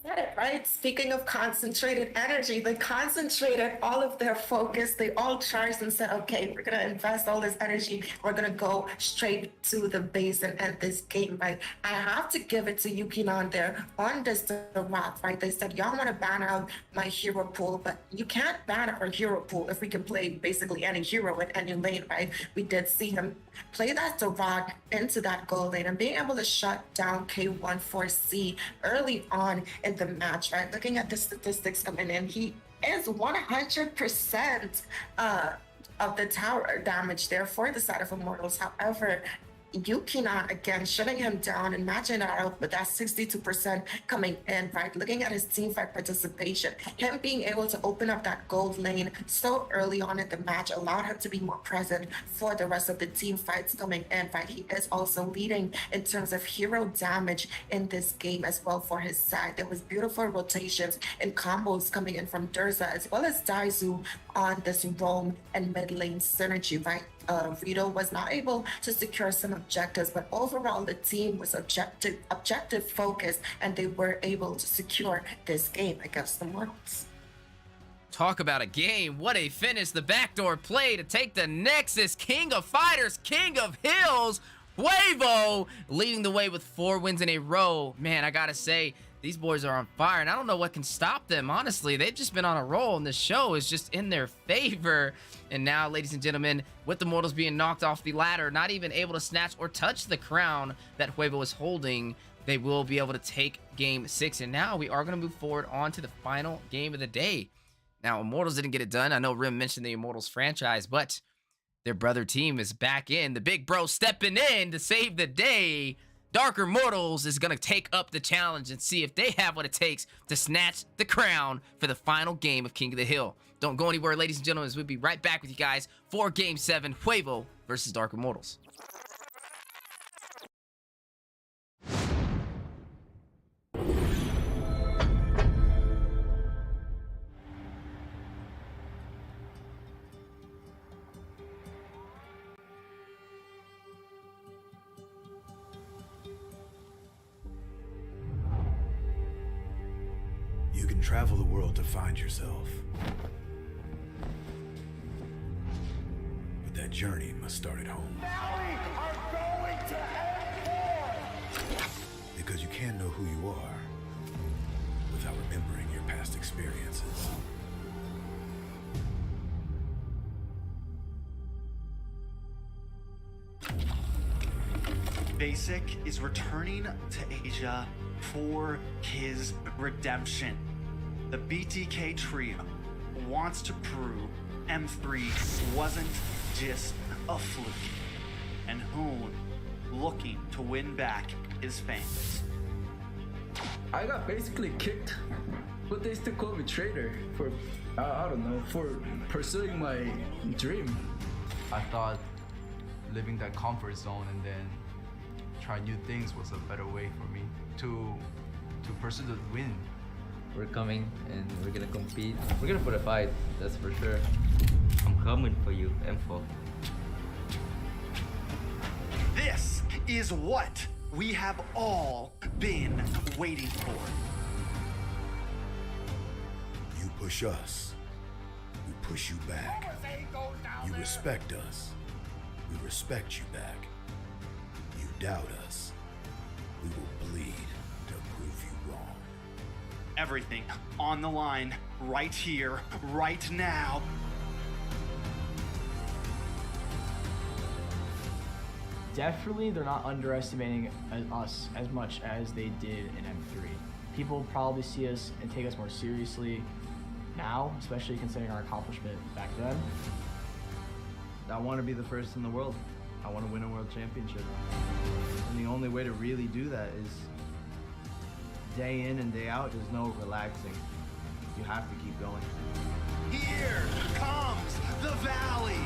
Said it, right? Speaking of concentrated energy, they concentrated all of their focus. They all charged and said, okay, we're going to invest all this energy. We're going to go straight to the base and end this game, right? I have to give it to Yukinon there on this rock, right? They said, y'all want to ban out my hero pool, but you can't ban our hero pool if we can play basically any hero in any lane, right? We did see him play that rock into that gold lane and being able to shut down K14C early on in the match, right? Looking at the statistics coming in, he is 100% of the tower damage there for the side of Immortals. However, Yukinon again shutting him down and matching that out with that 62% coming in, right? Looking at his team fight participation, him being able to open up that gold lane so early on in the match allowed him to be more present for the rest of the team fights coming in, right? He is also leading in terms of hero damage in this game as well for his side. There was beautiful rotations and combos coming in from Durza as well as Daizu on this roam and mid lane synergy, right? Rito was not able to secure some objectives, but overall the team was objective focused, and they were able to secure this game against the Mortals. Talk about a game. What a finish. The backdoor play to take the Nexus. King of Fighters, King of Hills, Wavo leading the way with 4 wins in a row. Man, I gotta say, these boys are on fire, and I don't know what can stop them, honestly. They've just been on a roll, and the show is just in their favor. And now, ladies and gentlemen, with the Mortals being knocked off the ladder, not even able to snatch or touch the crown that Huevo is holding, they will be able to take Game 6. And now we are going to move forward on to the final game of the day. Now, Immortals didn't get it done. I know Rim mentioned the Immortals franchise, but their brother team is back in. The big bro stepping in to save the day. Darker Mortals is going to take up the challenge and see if they have what it takes to snatch the crown for the final game of King of the Hill. Don't go anywhere, ladies and gentlemen, as we'll be right back with you guys for Game 7, Huevo versus Darker Mortals. You can travel the world to find yourself. But that journey must start at home. Now we are going to end war! Because you can't know who you are without remembering your past experiences. Basic is returning to Asia for his redemption. The BTK trio wants to prove M3 wasn't just a fluke, and Hoon looking to win back his fans. I got basically kicked, but they still call me traitor for, I don't know, for pursuing my dream. I thought living that comfort zone and then try new things was a better way for me to pursue the win. We're coming and we're gonna compete. We're gonna put a fight, that's for sure. I'm coming for you, M4. This is what we have all been waiting for. You push us, we push you back. You respect us, we respect you back. You doubt us, we will bleed to prove you wrong. Everything on the line, right here, right now. Definitely, they're not underestimating us as much as they did in M3. People probably see us and take us more seriously now, especially considering our accomplishment back then. I want to be the first in the world. I want to win a world championship. And the only way to really do that is day in and day out, there's no relaxing. You have to keep going. Here comes the valley.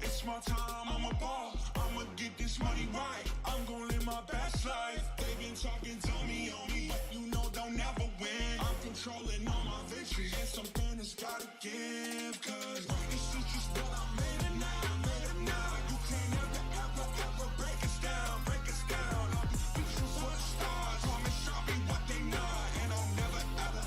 It's my time, I'm a ball. I'ma get this money right. I'm gonna live my best life. They been talking, tell me on me, but you know they'll never win. I'm controlling all my victories, and something has gotta give. Cause this is just what I made it now, I made it now. You can't ever break us down, break us down. I'll be speechless for the stars. Promise I'll be what they not, and I'll never ever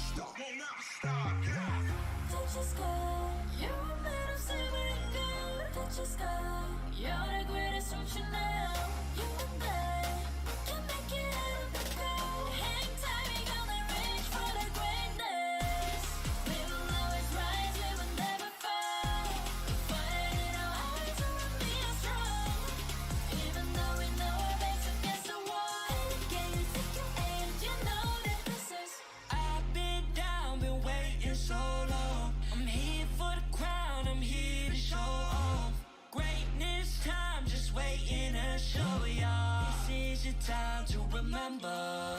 stop. Won't never stop, yeah. Touch the sky, you're made of silver and gold. Touch the sky, you're the greatest ocean now. You and I, we can make it out of the cold. Hang tight, we gonna reach for the greatness. We will always rise, we will never fall. We fight in our eyes, and we are strong. Even though we know our backs against the wall. And again, you take your aim, you know that this is. I've been down, been waiting so long. I'm here for the crown, I'm here to show off. Greatness time, just waiting to show y'all. This is your time to remember.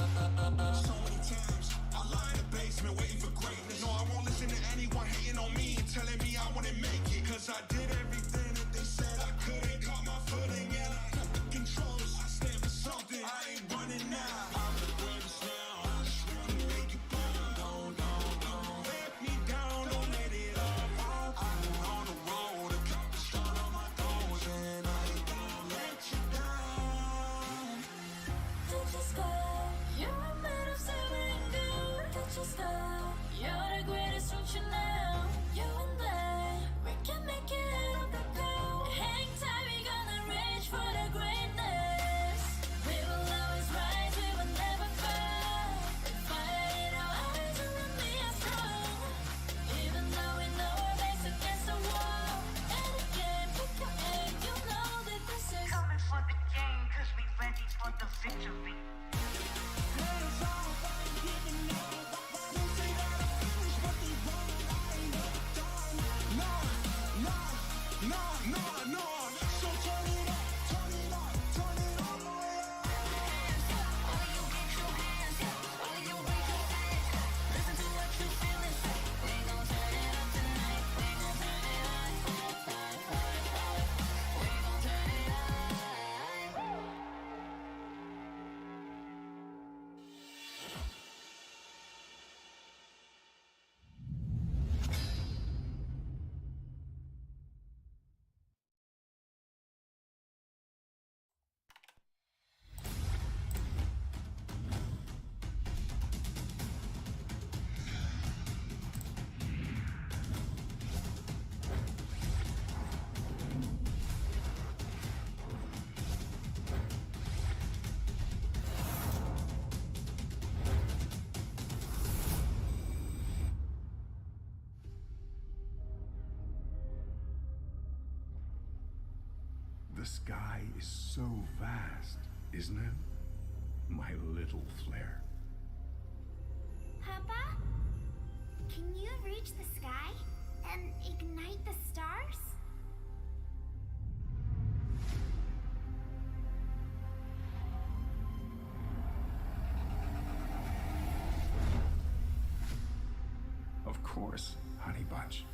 So many times I lie in the basement waiting for greatness. No, I won't listen to anyone hating on me and telling me I wouldn't make it. Cause I did everything that they said I couldn't. Caught my footing and I got the controls. I stand for something, I ain't running now. I'm the greatest now. I just wanna make it burn. Don't let me down, don't let it all. I'm on the road, accomplished all of my goals, and I ain't gonna let you down. Touch the sky, you're made of silver and gold. Touch the sky, you're the greatest ocean now. You and I, we can make it out of the cold. Hang tight, we gonna reach for the greatness. We will always rise, we will never fall. We fight in our eyes, and we are strong. Even though we know our backs against the wall. And again, pick your aim, you know that this is. Coming for the game, cause we ready for the victory. So turn it up, turn it up, turn it all the way up. All you get your hands up, all you raise your hands up. Listen to what you feel inside. We gon' turn it up tonight. We gon' turn it up. We gon' turn it up. The sky is so vast, isn't it? My little flare. Papa? Can you reach the sky and ignite the stars? Of course, honey bunch.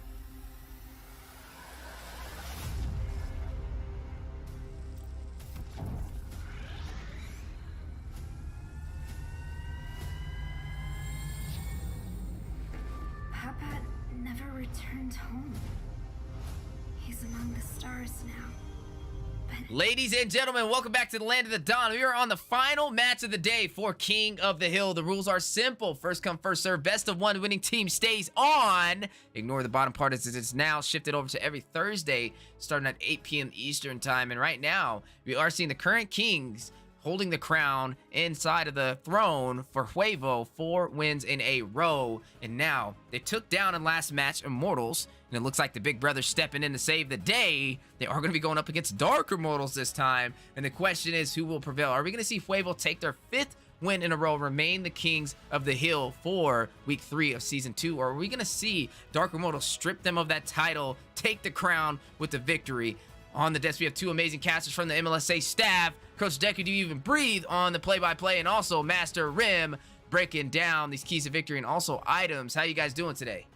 Papa never returned home. He's among the stars now. Ladies and gentlemen, welcome back to the Land of the Dawn. We are on the final match of the day for King of the Hill. The rules are simple. First come, first serve. Best of one winning team stays on. Ignore the bottom part as it's now shifted over to every Thursday starting at 8 p.m. Eastern time. And right now, we are seeing the current kings holding the crown inside of the throne for Huevo, 4 wins in a row. And now, they took down in last match Immortals, and it looks like the big brother stepping in to save the day. They are going to be going up against Dark Immortals this time, and the question is, who will prevail? Are we going to see Huevo take their 5th win in a row, remain the kings of the hill for week 3 of season 2? Or are we going to see Dark Immortals strip them of that title, take the crown with the victory? On the desk, we have 2 amazing casters from the MLSA staff. Coach Deku, do you even breathe on the play-by-play? And also Master Rim breaking down these keys to victory and also items. How you guys doing today?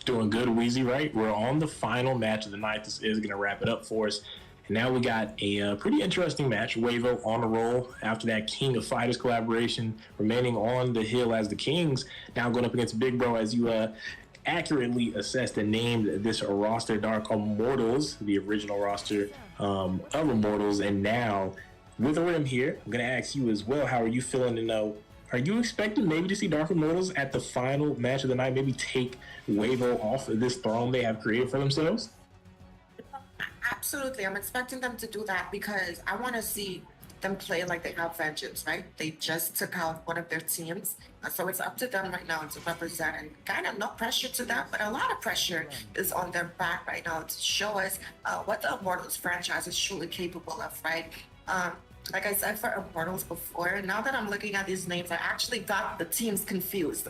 Doing good, Wheezy, right? We're on the final match of the night. This is going to wrap it up for us. And now we got a pretty interesting match. Wavo on a roll after that King of Fighters collaboration, remaining on the hill as the Kings. Now going up against Big Bro as you accurately assessed and named this roster, Dark Immortals, the original roster of Immortals. And now with Rim here, I'm going to ask you as well, how are you feeling to know? Are you expecting maybe to see Dark Immortals at the final match of the night, maybe take Wavo off of this throne they have created for themselves? Absolutely. I'm expecting them to do that because I want to see them play like they have vengeance, right? They just took out one of their teams. So it's up to them right now to represent, and kind of no pressure to them, but a lot of pressure is on their back right now to show us what the Immortals franchise is truly capable of, right? Like I said for Immortals before, now that I'm looking at these names, I actually got the teams confused.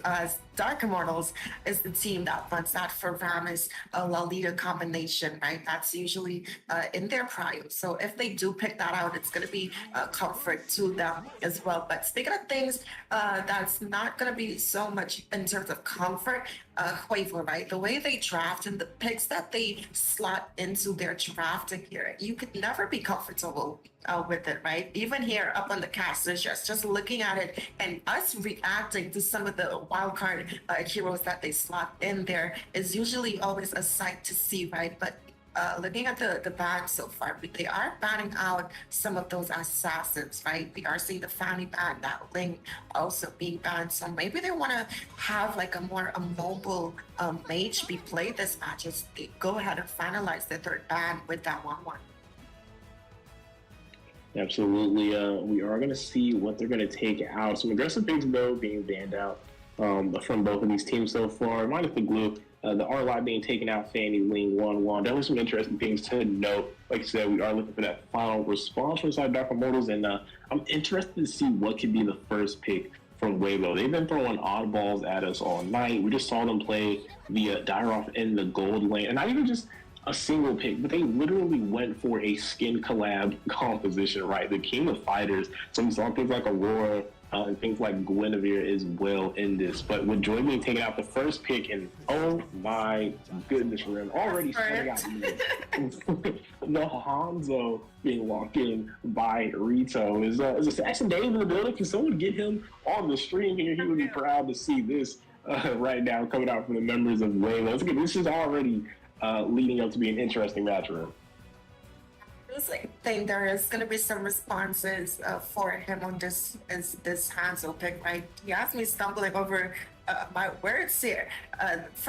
Dark Immortals is the team that runs that for Ramis Lalita combination, right? That's usually in their prime. So if they do pick that out, it's going to be a comfort to them as well. But speaking of things that's not going to be so much in terms of comfort, Quavo, right? The way they draft and the picks that they slot into their drafting here, you could never be comfortable with it, right? Even here up on the cast, just looking at it and us reacting to some of the wild card heroes that they slot in there is usually always a sight to see, right? But looking at the ban so far, they are banning out some of those assassins, right? We are seeing the Fanny ban, that Ling also being banned. So maybe they want to have like a more mobile mage be played this match as they go ahead and finalize the 3rd ban with that 1-1. Absolutely. We are going to see what they're going to take out. Some aggressive picks, though, being banned out from both of these teams so far. Minus the glue. The R-Lot being taken out, Fanny, Ling, 1-1. Definitely some interesting things to note. Like I said, we are looking for that final response from side Dark Immortals, and I'm interested to see what could be the first pick from Wavo. They've been throwing oddballs at us all night. We just saw them play the Dyroff in the gold lane, and not even just a single pick, but they literally went for a skin collab composition, right? The King of Fighters. So we saw things like Aurora and things like Guinevere as well in this. But with Joy being taken out the first pick, and oh my goodness, Rim already starting out the Hanzo being walked in by Rito. Is Assassin Dave in the building? Can someone get him on the stream here? He would be proud to see this right now coming out from the members of Wavo. This is already leading up to be an interesting match room. I think there is going to be some responses for him on this Hanzo pick, right? He has me stumbling over my words here.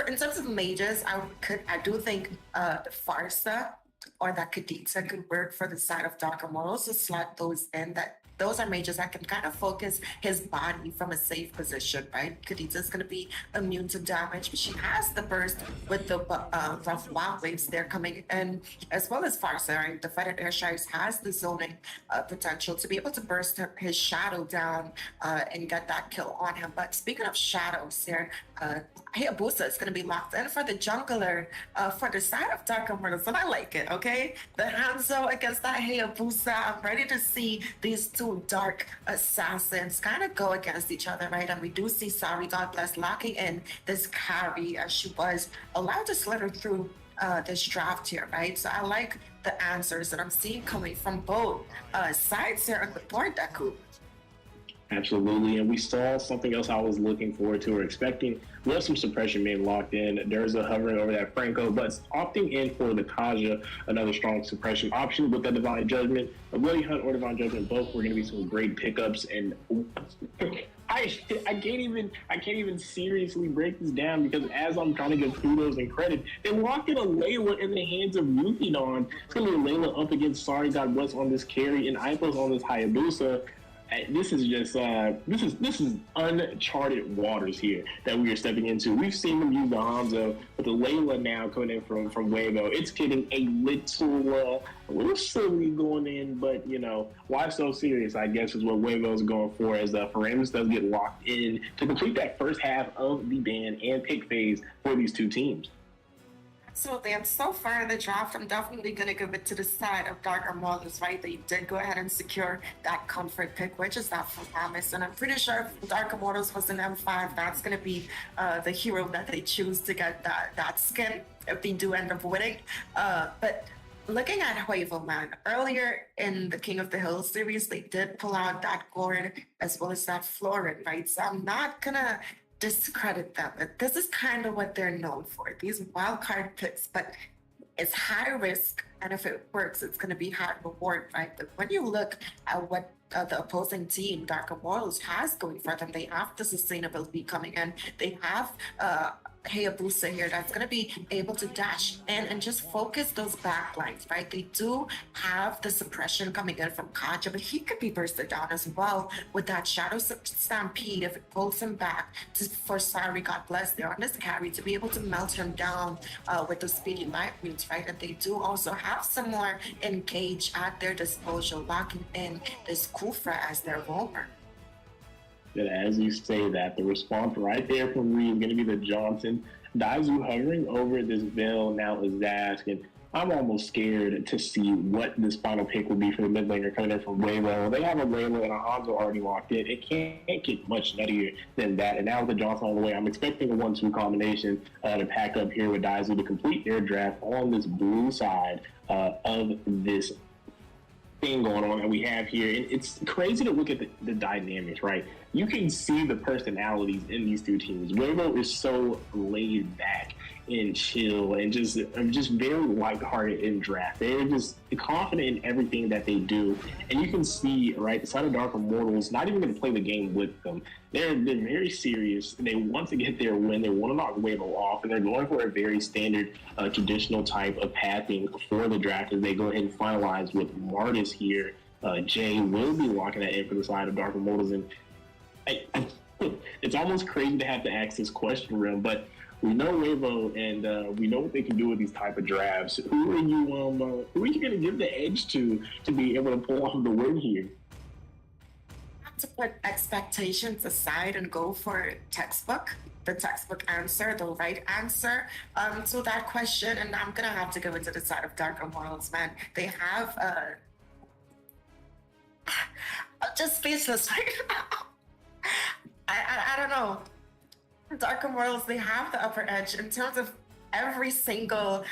In terms of mages, I do think Farsa or that Khadija could work for the side of Dark Immortals to slot those in. Those are mages that can kind of focus his body from a safe position, right? Khadijah's going to be immune to damage, but she has the burst with the rough wild waves there coming in, as well as Farsa, right? The Fetid Airstrikes has the zoning potential to be able to burst his shadow down and get that kill on him. But speaking of shadows here, Hayabusa is going to be locked in for the jungler for the side of Dark Immortals, and I like it, okay? The Hanzo against that Hayabusa. I'm ready to see these two dark assassins kind of go against each other, right? And we do see Sari, God bless, locking in this carry as she was allowed to slither through this draft here, right? So I like the answers that I'm seeing coming from both sides here on the board, Deku. Absolutely, and we saw something else I was looking forward to or expecting. We have some suppression being locked in. There's a hovering over that Franco, but opting in for the Kaja, another strong suppression option with the Divine Judgment. A Bloody Hunt or Divine Judgment, both were going to be some great pickups. And I can't even seriously break this down because as I'm trying to give kudos and credit, they locked in a Layla in the hands of Yukidon. It's going to be Layla up against Sorry God Bless on this carry and Ipos on this Hayabusa. this is just this is uncharted waters here that we are stepping into. We've seen them use the Hanzo, but the Layla now coming in from Weibo, it's getting a little silly going in. But you know, why so serious? I guess is what Weibo is going for, as Faramus does get locked in to complete that first half of the ban and pick phase for these two teams. Absolutely, and so far in the draft, I'm definitely going to give it to the side of Dark Immortals, right? They did go ahead and secure that comfort pick, which is that from Promise. And I'm pretty sure if Dark Immortals was an M5, that's going to be the hero that they choose to get that skin if they do end up winning. But looking at Huevo, man, earlier in the King of the Hill series, they did pull out that Gord as well as that Florin, right? So I'm not going to discredit them. This is kind of what they're known for, these wild card picks, but it's high risk, and if it works, it's going to be high reward, right? But when you look at what the opposing team, Dark Immortals, has going for them, they have the sustainability coming in, they have Hayabusa here that's going to be able to dash in and just focus those back lines, right? They do have the suppression coming in from Kaja, but he could be bursted down as well with that Shadow Stampede if it pulls him back for Sari, God bless, they're on this carry to be able to melt him down with those speedy light roots, right? And they do also have some more engage at their disposal, locking in this Kufra as their roamer. That as you say that, the response right there from Reed is going to be the Johnson. Daizu hovering over this Veil now is Zask, and I'm almost scared to see what this final pick will be for the mid laner coming in from Weibo. They have a Layla and a Hanzo already locked in. It can't get much nuttier than that. And now with the Johnson on the way, I'm expecting a 1-2 combination to pack up here with Daizu to complete their draft on this blue side of this thing going on that we have here. And it's crazy to look at the dynamics, right? You can see the personalities in these two teams. Weibo is so laid back and chill and just very lighthearted in draft. They're just confident in everything that they do. And you can see, right, the side of Dark Immortals not even going to play the game with them. They're very serious. They want to get their win. They want to knock Weibo off, and they're going for a very standard, traditional type of pathing for the draft as they go ahead and finalize with Martis here. Jay will be locking that in for the side of Dark Immortals. And it's almost crazy to have to ask this question, Rim, but we know Weibo, and we know what they can do with these type of drafts. Who are you going to give the edge to be able to pull off the win here? To put expectations aside and go for the textbook answer, the right answer to that question, and I'm gonna have to give it to the side of Dark Immortals, man. They have I'm just speechless right now. I don't know. Dark Immortals, they have the upper edge in terms of every single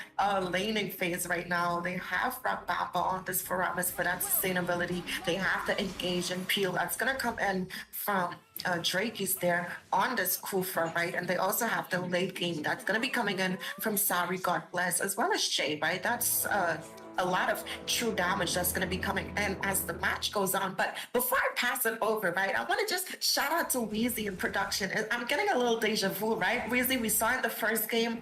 laning phase right now. They have Rock Bamba on this Faramus for that sustainability. They have the engage and peel that's going to come in from Drake's there on this Kufra, right? And they also have the late game that's going to be coming in from Sari, God bless, as well as Jay, right? That's a lot of true damage that's going to be coming in as the match goes on. But before I pass it over, right, I want to just shout out to Wheezy in production. I'm getting a little deja vu, right? Wheezy, we saw in the first game,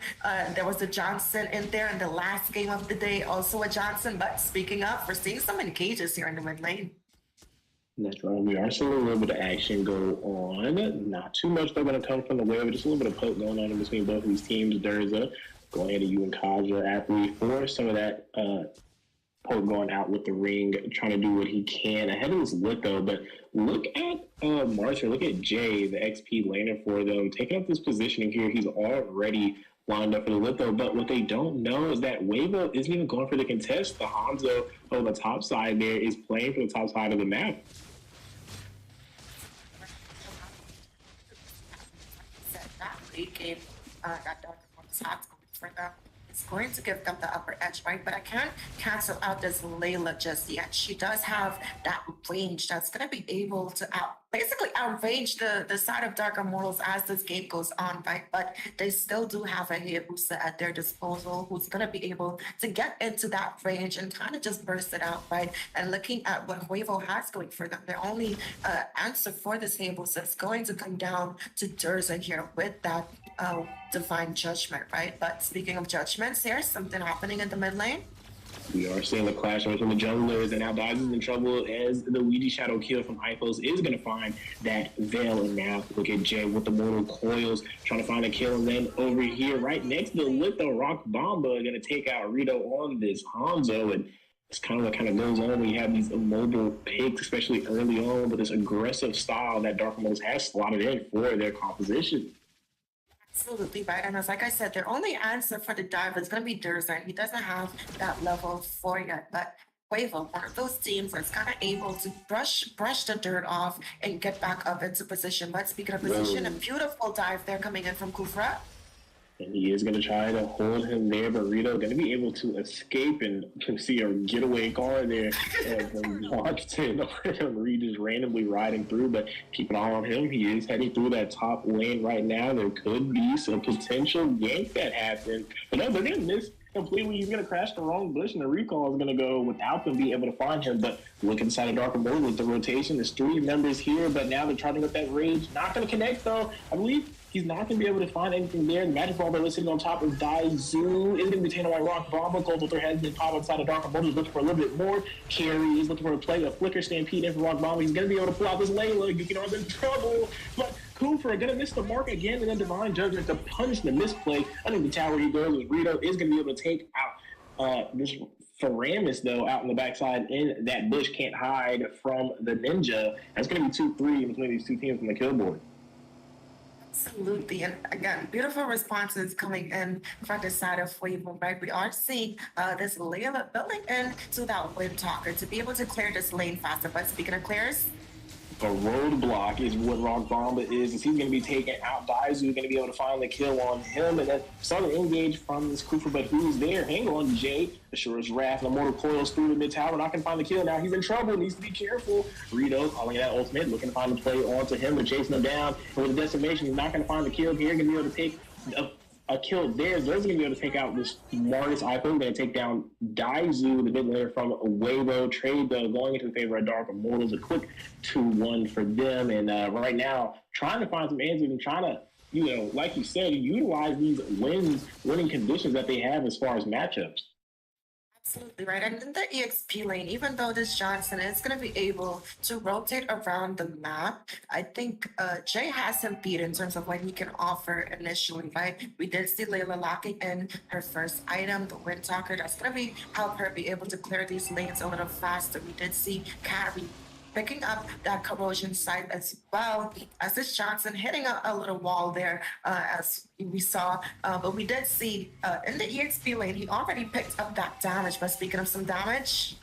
there was a Johnson in there. In the last game of the day, also a Johnson. But speaking of, we're seeing some engages here in the mid lane. That's right. We are seeing a little bit of action go on. Not too much though going to come from the web. Just a little bit of poke going on in between both of these teams. Durza going into you and Kaja after we force some of that poke going out with the ring, trying to do what he can ahead of this Litho. But look at Marshall, look at Jay, the XP laner for them, taking up this positioning here. He's already lined up for the Litho, but what they don't know is that Weibo isn't even going for the contest. The Hanzo on the top side there is playing for the top side of the map. Game that Dark Immortals has going for them. It's going to give them the upper edge, right? But I can't cancel out this Layla just yet. She does have that range that's going to be able to basically outrange the side of Dark Immortals as this game goes on, right? But they still do have a Hayabusa at their disposal who's going to be able to get into that range and kind of just burst it out, right? And looking at what Weibo has going for them, their only answer for this Hayabusa is going to come down to Durza here with that Divine Judgment, right? But speaking of judgments, here's something happening in the mid lane. We are seeing the clash between the junglers, and now Dodge is in trouble as the Ouija Shadow kill from Ipos is going to find that Veil. And now look at Jay with the Mortal Coils trying to find a kill. And then over here, right next to the Litho, Rock Bomba going to take out Rito on this Hanzo. And it's kind of what kind of goes on when you have these immobile picks, especially early on, with this aggressive style that Dark Immortals has slotted in for their composition. Absolutely right. And as like I said, their only answer for the dive is going to be Durza. He doesn't have that level 4 yet. But Quavo, one of those teams that's kind of able to brush the dirt off and get back up into position. But speaking of position, a beautiful dive there coming in from Kufra. And he is going to try to hold him there, but Rito going to be able to escape and see a getaway car there from Watson. Reed is randomly riding through, but keep an eye on him. He is heading through that top lane right now. There could be some potential yank that happens. But no, they're going to miss completely. He's going to crash the wrong bush, and the recall is going to go without them being able to find him. But look inside of Dark Immortal with the rotation. There's 3 members here, but now they're trying to get that rage. Not going to connect, though. I believe he's not going to be able to find anything there. The magic ball they're sitting on top of Daizu is going to be taken by Rock Bomba. Coldwater has been popped inside of Dark Immortal. He's looking for a little bit more. Carry is looking for a play, a flicker stampede in for Rock Bomba. He's going to be able to pull out this Layla. You can in trouble, but Kufra going to miss the mark again, and then Divine Judgment to punish the misplay. I think the tower he goes with Rito is going to be able to take out this Faramis, though, out in the backside in that bush. Can't hide from the Ninja. That's going to be 2-3 between these two teams from the kill board. Absolutely. And again, beautiful responses coming in from the side of Quavo, right? We are seeing this Layla building into that Wind Talker to be able to clear this lane faster. But speaking of clears, a roadblock is what Rock Bomba is he's going to be taking out Daizu, going to be able to find the kill on him, and then starting to engage from this Kufa, but who's there? Hang on, Jay. Assure's Wrath, the Mortal Coils through the mid tower, not going to find the kill. Now he's in trouble, needs to be careful. Rito calling that ultimate, looking to find the play onto him, but chasing him down. And with the decimation, he's not going to find the kill here, going to be able to take a kill there. Those are going to be able to take out this smartest iPhone. Going to take down Daizu, the mid laner from Weibo. Trade, though, going into the favor of Dark Immortals. A quick 2-1 for them. And right now, trying to find some answers and trying to, like you said, utilize these winning conditions that they have as far as matchups. Absolutely right. And in the EXP lane, even though this Johnson is going to be able to rotate around the map, I think Jay has him beat in terms of what he can offer initially, right? We did see Layla locking in her first item, the Wind Talker. That's going to help her be able to clear these lanes a little faster. We did see Carrie picking up that corrosion site as well as this Johnson hitting a little wall there as we saw. But we did see in the EXP lane, he already picked up that damage. But speaking of some damage,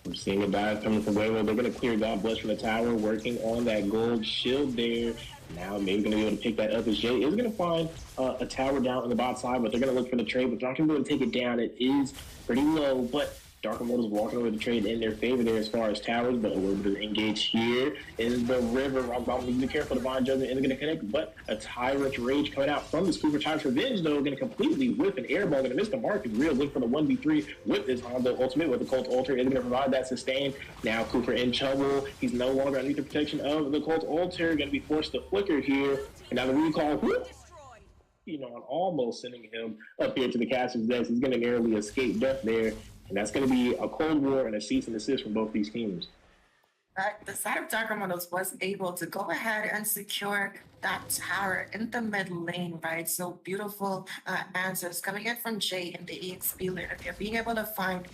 we're seeing a dive coming from Weibo. They're going to clear God Bless from the tower, working on that gold shield there. Now maybe going to be able to pick that up as Jay is going to find a tower down on the bot side, but they're going to look for the trade, but they're not going to be able to take it down. It is pretty low, but Dark Immortals walking over the trade in their favor there as far as towers, but a little bit of engage here in the river. Rock Bomb needs to be careful. Divine Judgment isn't going to connect, but a Tyrant's Rage coming out from this Cooper. Tyrant's Revenge, though, going to completely whip an airball, going to miss the mark. Is real look for the 1v3 with this Honda Ultimate with the Cult Altar. Is going to provide that sustain. Now Cooper in trouble. He's no longer underneath the protection of the Cult Altar. Going to be forced to flicker here. And now the recall, almost sending him up here to the caster's desk. He's going to narrowly escape death there. And that's going to be a cold war and a cease and desist from both these teams. The side of Dark Immortals was able to go ahead and secure that tower in the mid lane, right? So beautiful answers coming in from Jay in the EXP lane. They're being able to find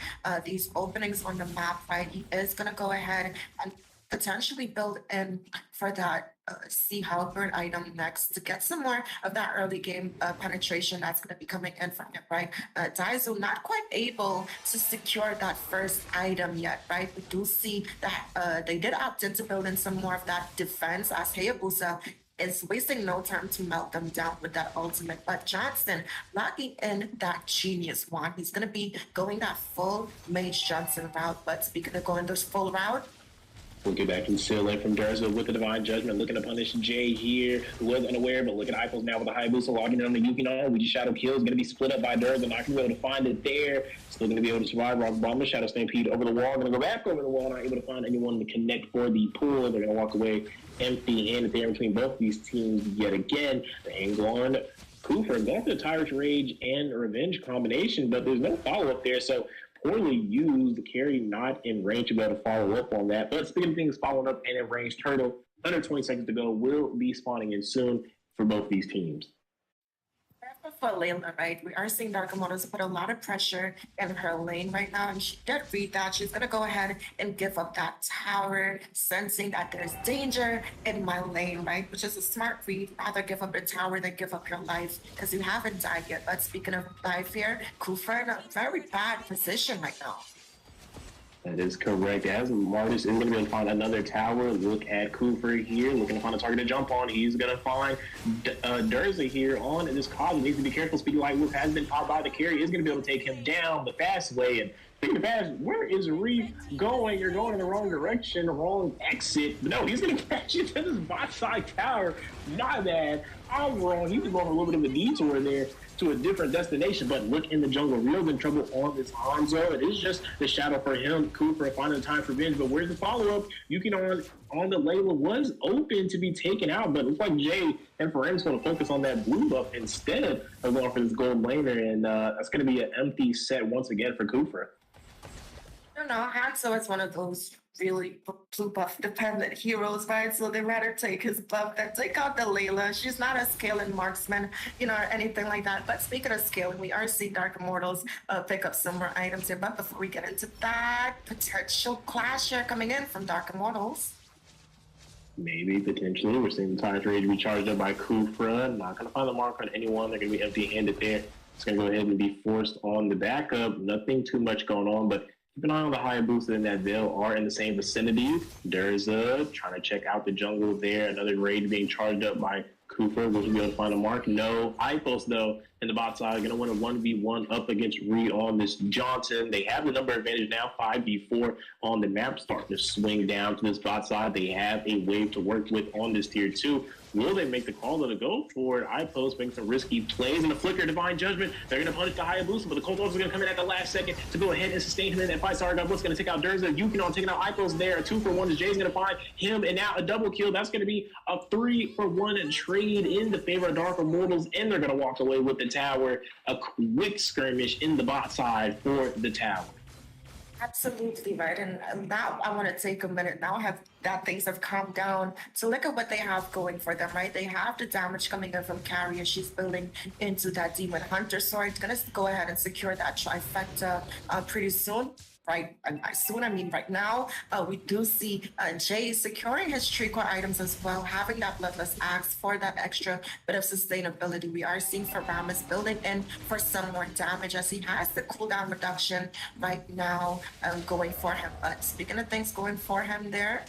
these openings on the map, right? He is going to go ahead and potentially build in for that Sea Halberd item next to get some more of that early game penetration that's going to be coming in from it, right? Daizu not quite able to secure that first item yet, right? We do see that they did opt in to build in some more of that defense as Hayabusa is wasting no time to melt them down with that ultimate. But Johnson locking in that genius wand. He's going to be going that full Mage Johnson route. But speaking of going this full route, we'll get back to the ceiling from Durza with the Divine Judgment, looking to punish Jay here, who was unaware, but look at Ipos now with the Hayabusa logging in on the Yukino. We just Shadow Kill is going to be split up by Durza, not going to be able to find it there. Still going to be able to survive. Rock Bomb, Shadow Stampede over the wall, going to go back over the wall, not able to find anyone to connect for the pool. They're going to walk away empty-handed there between both these teams yet again. The angle on Kufra going for the Tyrant's Rage and Revenge combination, but there's no follow-up there, so poorly used. The carry not in range to be able to follow up on that. But speaking of things following up and in range, Turtle, under 20 seconds to go, will be spawning in soon for both these teams. For Layla, right? We are seeing Darkamoto's put a lot of pressure in her lane right now, and she did read that. She's gonna go ahead and give up that tower, sensing that there's danger in my lane, right? Which is a smart read. Rather give up the tower than give up your life, because you haven't died yet. But speaking of life here, Kufa in a very bad position right now. That is correct. As Martis is going to be able to find another tower. Look at Cooper here, looking to find a target to jump on. He's going to find Durza here on this column. Needs to be careful. Speedy Light Wolf has been popped by the carry. Is going to be able to take him down the fast way. And speaking of fast, where is Reed going? You're going in the wrong direction, wrong exit. But no, he's going to catch you to this bot side tower. Not bad. I'm wrong. He was going a little bit of a detour there to a different destination, but look in the jungle, real in trouble on this Hanzo. It is just the shadow for him. Cooper finding time for revenge, but where's the follow-up? Yuki on the Layla was open to be taken out, but it looks like Jay and Feren's going to focus on that blue buff instead of going for this gold laner, and that's going to be an empty set once again for Cooper. I don't know, Hanzo is one of those really blue buff dependent heroes, right? So they rather take his buff than take out the Layla. She's not a scaling marksman, or anything like that. But speaking of scaling, we are seeing Dark Immortals pick up some more items here. But before we get into that, potential clash here coming in from Dark Immortals. Maybe, potentially. We're seeing the Tides Rage be charged up by Kufra. Not going to find the mark on anyone. They're going to be empty-handed there. It's going to go ahead and be forced on the backup. Nothing too much going on, but keep an eye on the Hayabusa and that Veil are in the same vicinity. Durza trying to check out the jungle there. Another raid being charged up by Cooper. Will he be able to find a mark? No. Ipos, though, in the bot side, going to win a 1v1 up against Reed on this Johnson. They have the number advantage now, 5v4 on the map. Starting to swing down to this bot side. They have a wave to work with on this tier 2. Will they make the call to go for it? Ipos making some risky plays in the flicker Divine Judgment. They're going to punish the Hayabusa, but the Cold Orcs are going to come in at the last second to go ahead and sustain him in that fight. Sorry, God, what's going to take out Durza? Yukinon taking out Ipos there. A 2-for-1 Jay's going to find him, and now a double kill. That's going to be a 3-for-1 trade in the favor of Dark Immortals, and they're going to walk away with the tower. A quick skirmish in the bot side for the tower. Absolutely right. And now I want to take a minute now that things have calmed down to look at what they have going for them, right? They have the damage coming in from Carrier. She's building into that Demon Hunter sword. Going to go ahead and secure that trifecta pretty soon. Right, soon, I mean right now, we do see Jay securing his tree core items as well, having that Bloodless Axe for that extra bit of sustainability. We are seeing Faramis building in for some more damage as he has the cooldown reduction right now going for him. But speaking of things going for him there,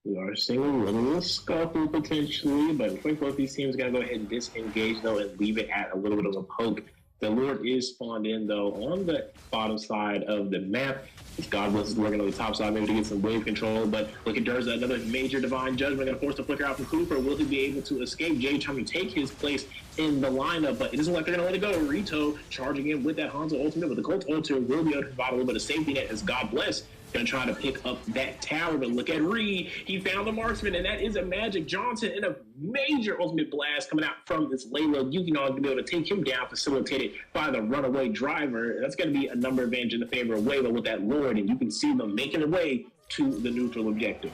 we are seeing a little scuffle potentially, but I think both these teams are going to go ahead and disengage though and leave it at a little bit of a poke. The Lord is spawned in, though, on the bottom side of the map. God bless is working on the top side, maybe to get some wave control. But look at Durza, another major Divine Judgment. Going to force the flicker out from Cooper. Will he be able to escape? Jay trying to take his place in the lineup, but it doesn't look like they're going to let it go. Rito charging in with that Hanzo ultimate, but the Cult Ultra will be able to provide a little bit of safety net as God bless. Going to try to pick up that tower, but look at Reed. He found the marksman, and that is a Magic Johnson in a major ultimate blast coming out from this Layla. Yukinon to be able to take him down, facilitated by the runaway driver. That's going to be a number advantage in the favor of Layla with that Lord, and you can see them making their way to the neutral objective.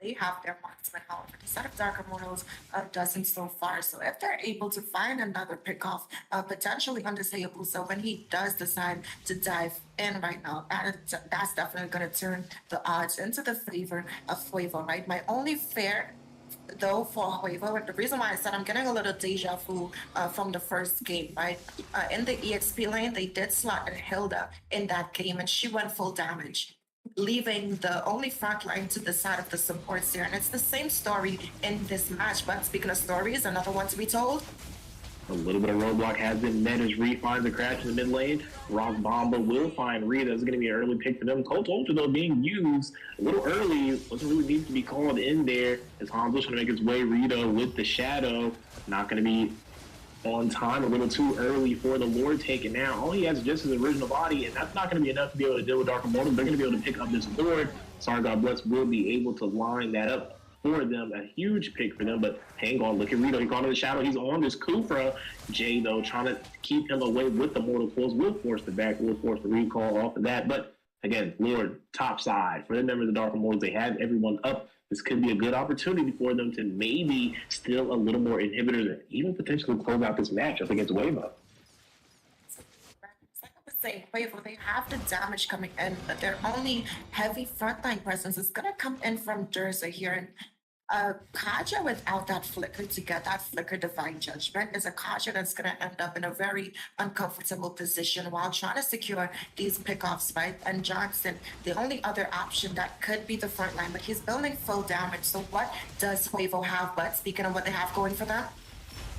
They have their marksman, however, the set of Dark Immortals doesn't so far. So if they're able to find another pickoff, potentially on this Hayabusa, when he does decide to dive in right now, that's definitely going to turn the odds into the favor of Huevo, right? My only fear, though, for Huevo, and the reason why I said I'm getting a little deja vu from the first game, right? In the EXP lane, they did slot Hilda in that game, and she went full damage, leaving the only front line to the side of the supports here. And it's the same story in this match. But speaking of stories, another one to be told. A little bit of roadblock has been met as Reed finds a crash in the mid lane. Rock Bomba will find Reed. That's going to be an early pick for them. Colt Ultra, though, being used a little early. Wasn't really needed to be called in there as Hanzo's trying to make his way. Rito with the Shadow. Not going to be on time, a little too early for the Lord taken now. All he has is just his original body, and that's not going to be enough to be able to deal with Dark Immortals. They're going to be able to pick up this Lord. Sorry, God bless will be able to line that up for them, a huge pick for them. But hang on, look at Rito. He's gone to the shadow. He's on this Kufra. Jay, though, trying to keep him away with the mortal coils. Will force the back. Will force the recall off of that. But again, Lord, top side. For the members of the Dark Immortals, they have everyone up. This could be a good opportunity for them to maybe steal a little more inhibitors and even potentially close out this match up against Wavo. Say Quavo, they have the damage coming in, but their only heavy frontline presence is gonna come in from Durza here. And Kaja without that flicker to get that flicker divine judgment is a Kaja that's gonna end up in a very uncomfortable position while trying to secure these pickoffs, right? And Johnson, the only other option that could be the frontline, but he's building full damage. So what does Quavo have? But speaking of what they have going for them,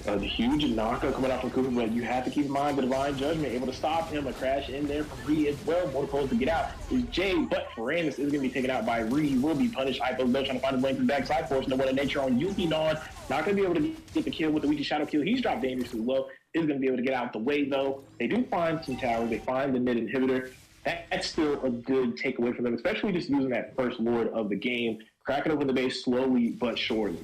The huge knockout coming out from Cooper, but you have to keep in mind the Divine Judgment able to stop him. A crash in there from Ree as well. Mortal Coils to get out is Jay, but Ferrandis is going to be taken out by Ree. He will be punished. Ipo's though trying to find his way through the backside force. No one in nature on Yuki Non. Not going to be able to get the kill with the Ouija Shadow kill. He's dropped dangerously low. Is going to be able to get out the way though. They do find some towers. They find the mid inhibitor. That's still a good takeaway for them, especially just using that first Lord of the game. Cracking open the base slowly but surely.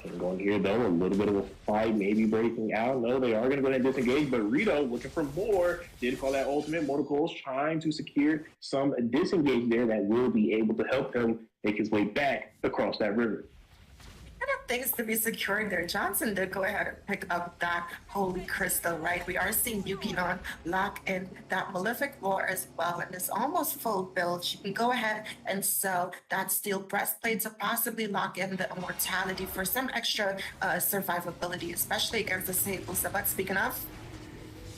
And going here, though, a little bit of a fight maybe breaking out. No, they are going to go ahead and disengage, but Rito looking for more. Did call that ultimate. Mortal Coils trying to secure some disengage there that will be able to help him make his way back across that river. things to be secured there. Johnson did go ahead and pick up that Holy Crystal, right? We are seeing Yukinon lock in that Malefic Roar as well, and it's almost full build. She can go ahead and sell that steel breastplate to possibly lock in the immortality for some extra survivability, especially against the Sables. But speaking of,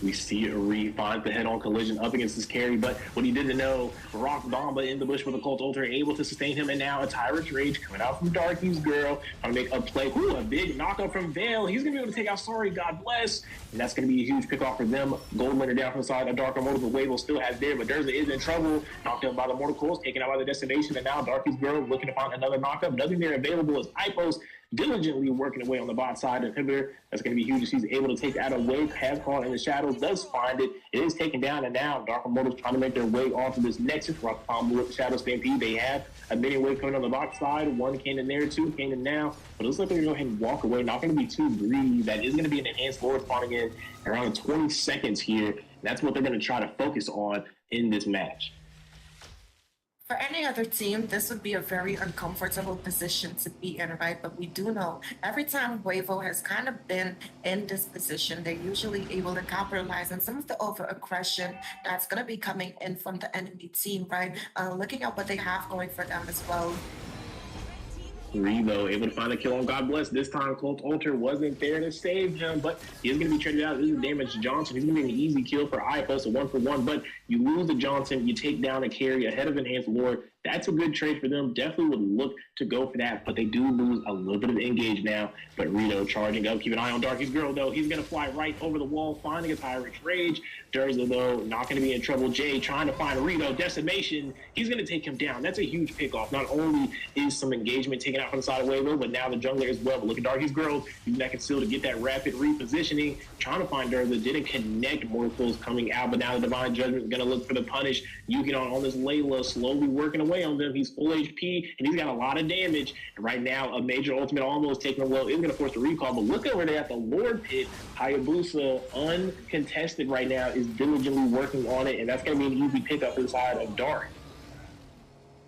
we see Ari finds the head-on collision up against his carry, but what he didn't know, Rock Bomba in the bush with a Cult Altar able to sustain him, and now a Tyrant's Rage coming out from Darky's girl, trying to make a play. Ooh, a big knockup from Vale. He's going to be able to take out Sorry, God bless, and that's going to be a huge pick-off for them. Gold Lander down from the side, a Dark Immortal, but Wave will still have there, but Durza is in trouble, knocked out by the Mortal Coils, taken out by the Destination, and now Darky's girl looking to find another knockup. Nothing there available as Ipos diligently working away on the bot side. Inhibitor, that's going to be huge as he's able to take out a wave. Has caught in the shadows, does find it. It is taken down, and now Dark Immortals trying to make their way onto this Nexus. Rock Combo with Shadow Stampede. They have a mini wave coming on the bot side. One came in there, two came in now. But it looks like they're going to go ahead and walk away. Not going to be too greedy. That is going to be an enhanced Lord spawning in around 20 seconds here. And that's what they're going to try to focus on in this match. For any other team, this would be a very uncomfortable position to be in, right? But we do know every time Wavo has kind of been in this position, they're usually able to capitalize on some of the over-aggression that's going to be coming in from the enemy team, right? Looking at what they have going for them as well. Revo able to find a kill on God Bless. This time, Cult Altar wasn't there to save him, but he's going to be traded out. This is Damage Johnson. He's going to be an easy kill for IFS, a 1-for-1, but you lose the Johnson, you take down a carry ahead of Enhanced Lord. That's a good trade for them. Definitely would look to go for that, but they do lose a little bit of engage now. But Rito charging up. Keep an eye on Darky's girl, though. He's going to fly right over the wall, finding a Tyrant's Rage. Durza, though, not going to be in trouble. Jay trying to find Rito. Decimation. He's going to take him down. That's a huge pickoff. Not only is some engagement taken out from the side of Wavo, but now the jungler as well. But look at Darky's girl. Using that conceal to get that rapid repositioning. Trying to find Durza. Didn't connect. Mortals coming out, but now the Divine Judgment is going to look for the punish. Yukinon on this Layla, slowly working away on them. He's full HP, and he's got a lot of damage. And right now, a major ultimate almost taking him low is going to force the recall. But look over there at the Lord Pit. Hayabusa, uncontested right now, is diligently working on it, and that's going to be an easy pickup inside of Dark.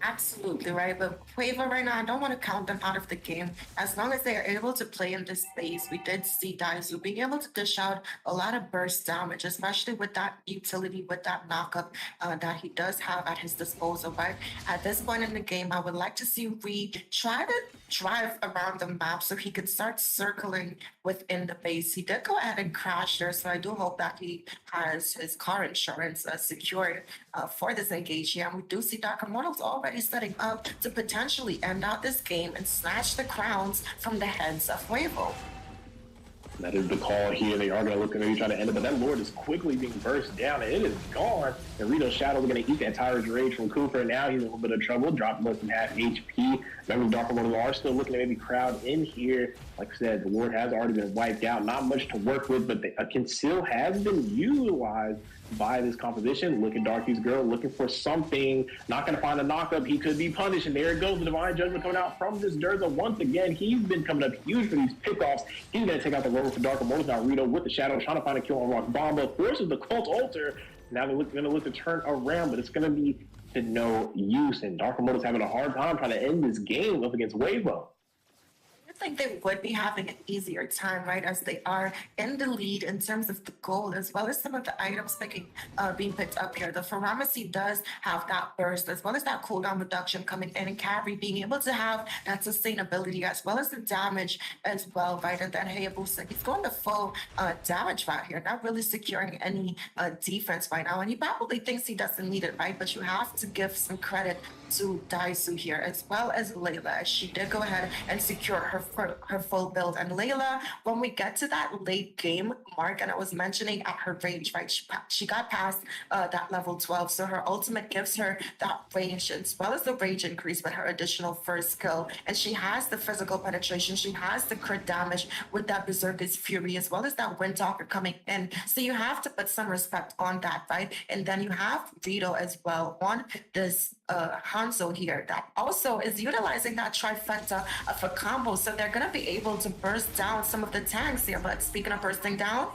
Absolutely, right? But Quavo right now, I don't want to count them out of the game. As long as they are able to play in this space, we did see Daizu being able to dish out a lot of burst damage, especially with that utility, with that knockup that he does have at his disposal, right? At this point in the game, I would like to see Reed try to drive around the map so he could start circling within the base. He did go ahead and crash there, so I do hope that he has his car insurance secured for this engage here. And we do see Dark Immortals already setting up to potentially end out this game and snatch the crowns from the heads of Wavo. That is the call here. They are going to look at maybe try to end it, but that Lord is quickly being burst down, and it is gone. And Rito's Shadow is going to eat that Tyrant's Rage from Cooper. Now he's in a little bit of trouble, dropped less than half HP. Remember, Dark Immortals are still looking to maybe crowd in here. Like I said, the Lord has already been wiped out. Not much to work with, but a conceal has been utilized by this composition. Look at Darky's girl looking for something. Not going to find a knockup. He could be punished. And there it goes. The Divine Judgment coming out from this Durza once again. He's been coming up huge for these pickoffs. He's going to take out the rover for Dark Immortals. Now Rito with the shadow trying to find a kill on Rock Bomba. Forces the Cult Altar. Now they're going to look to turn around, but it's going to be to no use. And Dark Immortals having a hard time trying to end this game up against Wavo. I think they would be having an easier time, right, as they are in the lead in terms of the goal, as well as some of the items being picked up here. The Pharmacy does have that burst, as well as that cooldown reduction coming in, and Carry being able to have that sustainability, as well as the damage as well, right? And then Hayabusa, he's going the full damage route here, not really securing any defense right now, and he probably thinks he doesn't need it, right? But you have to give some credit to Daisu here, as well as Layla, as she did go ahead and secure her full build. And Layla, when we get to that late game mark, and I was mentioning at her range, right, she got past that level 12, so her ultimate gives her that range, as well as the rage increase with her additional first skill, and she has the physical penetration, she has the crit damage with that Berserker's Fury, as well as that Windtalker coming in, so you have to put some respect on that, right? And then you have Rito as well on this Hanzo here that also is utilizing that trifecta of a combo, so they're going to be able to burst down some of the tanks here. But speaking of bursting down,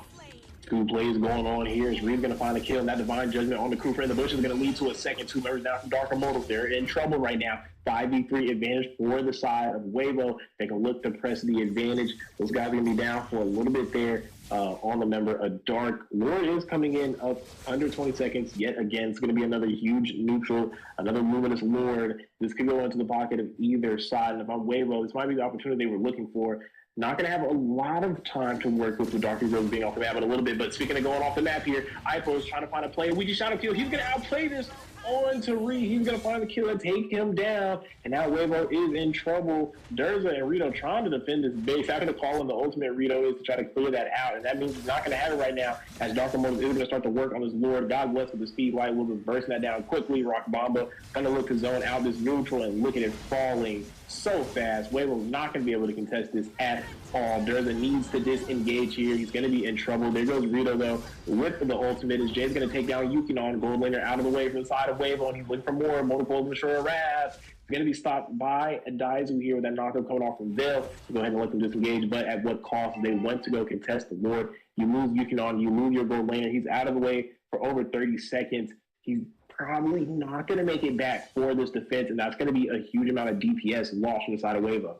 two plays going on here. Is Reed's going to find a kill, and that Divine Judgment on the crew in the bush is going to lead to a second. Two members down from Dark Immortals. They're in trouble right now. 5v3 advantage for the side of Wavo. They can look to press the advantage. Those guys are going to be down for a little bit there on the member. A Dark Lord is coming in up under 20 seconds. Yet again, it's going to be another huge neutral, another Luminous Lord. This could go into the pocket of either side. And if I'm Wavo, this might be the opportunity they were looking for. Not going to have a lot of time to work with Darky Rose being off the map in a little bit. But speaking of going off the map here, Ipo is trying to find a play. Ouija Shadow kill. He's going to outplay this on to Reed. He's going to find the kill and take him down. And now Wavo is in trouble. Durza and Rito trying to defend this base. After the call on the ultimate, Rito is to try to clear that out. And that means he's not going to have it right now, as Dark Immortals is going to start to work on his Lord. God bless with the speed light. Will be bursting that down quickly. Rock Bomba going to look to zone out this neutral, and look at it falling so fast. Wavo's not going to be able to contest this at all. Durza needs to disengage here. He's going to be in trouble. There goes Rito, though, with the ultimate. As Jay's going to take down Yukinon, Gold Laner out of the way from the side of Wavo, and he's looking for more. Multiple Mashura Wrath. He's going to be stopped by a Daizu here with that knockup coming off from Veil. Go ahead and let them disengage, but at what cost? They went to go contest the Lord. You lose Yukinon, you lose your Gold Laner. He's out of the way for over 30 seconds. He's probably not going to make it back for this defense, and that's going to be a huge amount of DPS lost on the side of Wavo.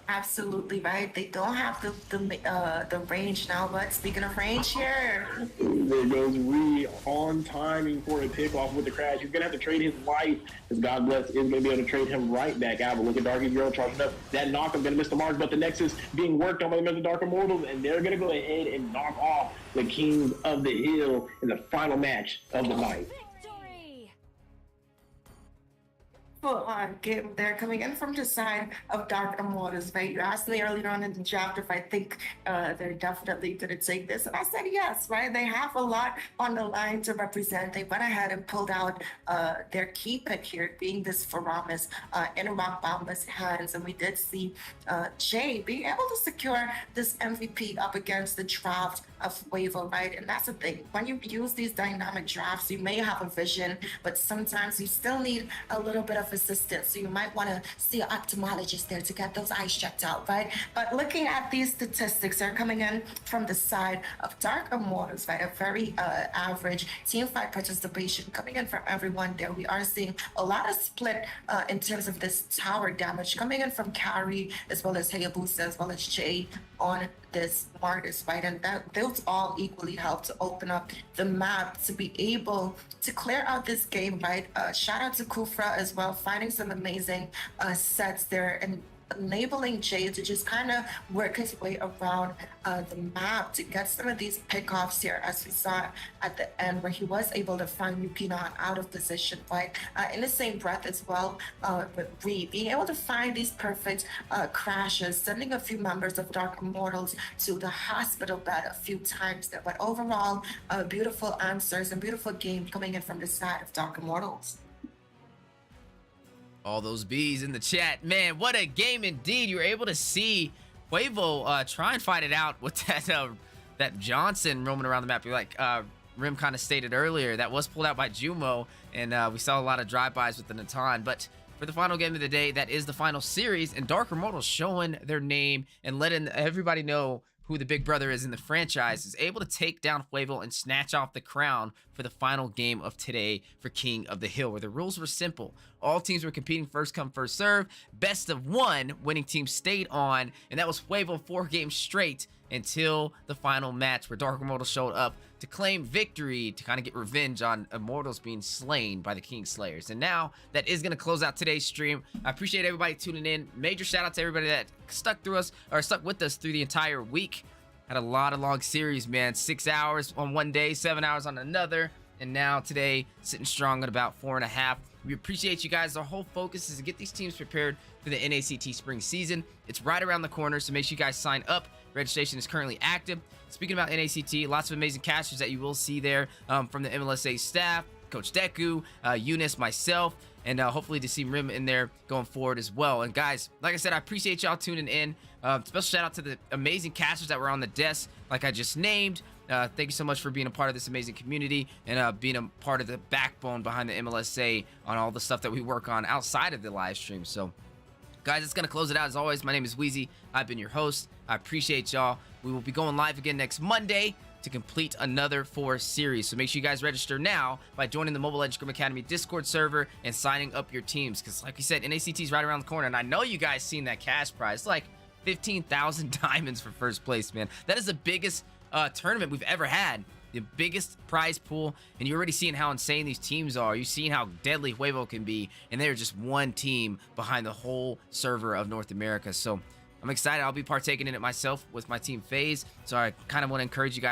absolutely right. They don't have the range now, but speaking of range here. There goes Reed on timing for a pickoff with the crash. He's going to have to trade his life, as God bless is going to be able to trade him right back out. But look at Darky's girl charging up. That knock, I'm going to miss the mark, but the Nexus being worked on by the members of Dark Immortals, and they're going to go ahead and knock off the Kings of the Hill in the final match of the night. Full-on game there coming in from the side of Dark Immortals, right? You asked me earlier on in the draft if I think they're definitely going to take this, and I said yes, right? They have a lot on the line to represent. They went ahead and pulled out their key pick here, being this Faramis in Rock Bomba's hands, and we did see Jay being able to secure this MVP up against the draft of Wavo, right? And that's the thing. When you use these dynamic drafts, you may have a vision, but sometimes you still need a little bit of assistance. So you might want to see an ophthalmologist there to get those eyes checked out, right? But looking at these statistics, they're coming in from the side of Dark Immortals, right? A very average team fight participation coming in from everyone there. We are seeing a lot of split in terms of this tower damage coming in from Carrie, as well as Hayabusa, as well as Jay on this Martis, right? And that those all equally help to open up the map to be able to clear out this game, right? Shout out to Kufra as well, finding some amazing sets there and enabling Jay to just kind of work his way around the map to get some of these pickoffs here, as we saw at the end, where he was able to find Yukinon out of position, right? In the same breath as well, with Reed being able to find these perfect crashes, sending a few members of Dark Immortals to the hospital bed a few times there. But overall, beautiful answers and beautiful game coming in from the side of Dark Immortals. All those B's in the chat. Man, what a game indeed. You were able to see Quavo try and fight it out with that Johnson roaming around the map. You're like, Rim kind of stated earlier, that was pulled out by Jumo, and we saw a lot of drive-bys with the Natan. But for the final game of the day, that is the final series, and Dark Immortals showing their name and letting everybody know who the big brother is in the franchise, is able to take down Huevo and snatch off the crown for the final game of today for King of the Hill, where the rules were simple. All teams were competing first come, first serve. Best of one winning team stayed on, and that was Huevo 4 games straight until the final match, where Dark Immortals showed up to claim victory, to kind of get revenge on Immortals being slain by the King Slayers. And now that is going to close out today's stream. I appreciate everybody tuning in. Major shout out to everybody that stuck with us through the entire week. Had a lot of long series, man. 6 hours on one day, 7 hours on another, and now today sitting strong at about 4.5. We appreciate you guys. Our whole focus is to get these teams prepared for the NACT spring season. It's right around the corner, so make sure you guys sign up. Registration is currently active. Speaking about NACT, lots of amazing casters that you will see there from the MLSA staff, Coach Deku, Eunice, myself, and hopefully to see Rim in there going forward as well. And guys, like I said, I appreciate y'all tuning in. Special shout out to the amazing casters that were on the desk, like I just named. Thank you so much for being a part of this amazing community and being a part of the backbone behind the MLSA on all the stuff that we work on outside of the live stream. So guys, it's going to close it out. As always, my name is Wheezy. I've been your host. I appreciate y'all. We will be going live again next Monday to complete another 4 series. So make sure you guys register now by joining the Mobile Legends Scrim Academy Discord server and signing up your teams. Because like you said, NACT is right around the corner. And I know you guys seen that cash prize. It's like 15,000 diamonds for first place, man. That is the biggest tournament we've ever had. The biggest prize pool, and you're already seeing how insane these teams are. You're seeing how deadly Huevo can be, and they're just one team behind the whole server of North America. So I'm excited. I'll be partaking in it myself with my team FaZe. So I kind of want to encourage you guys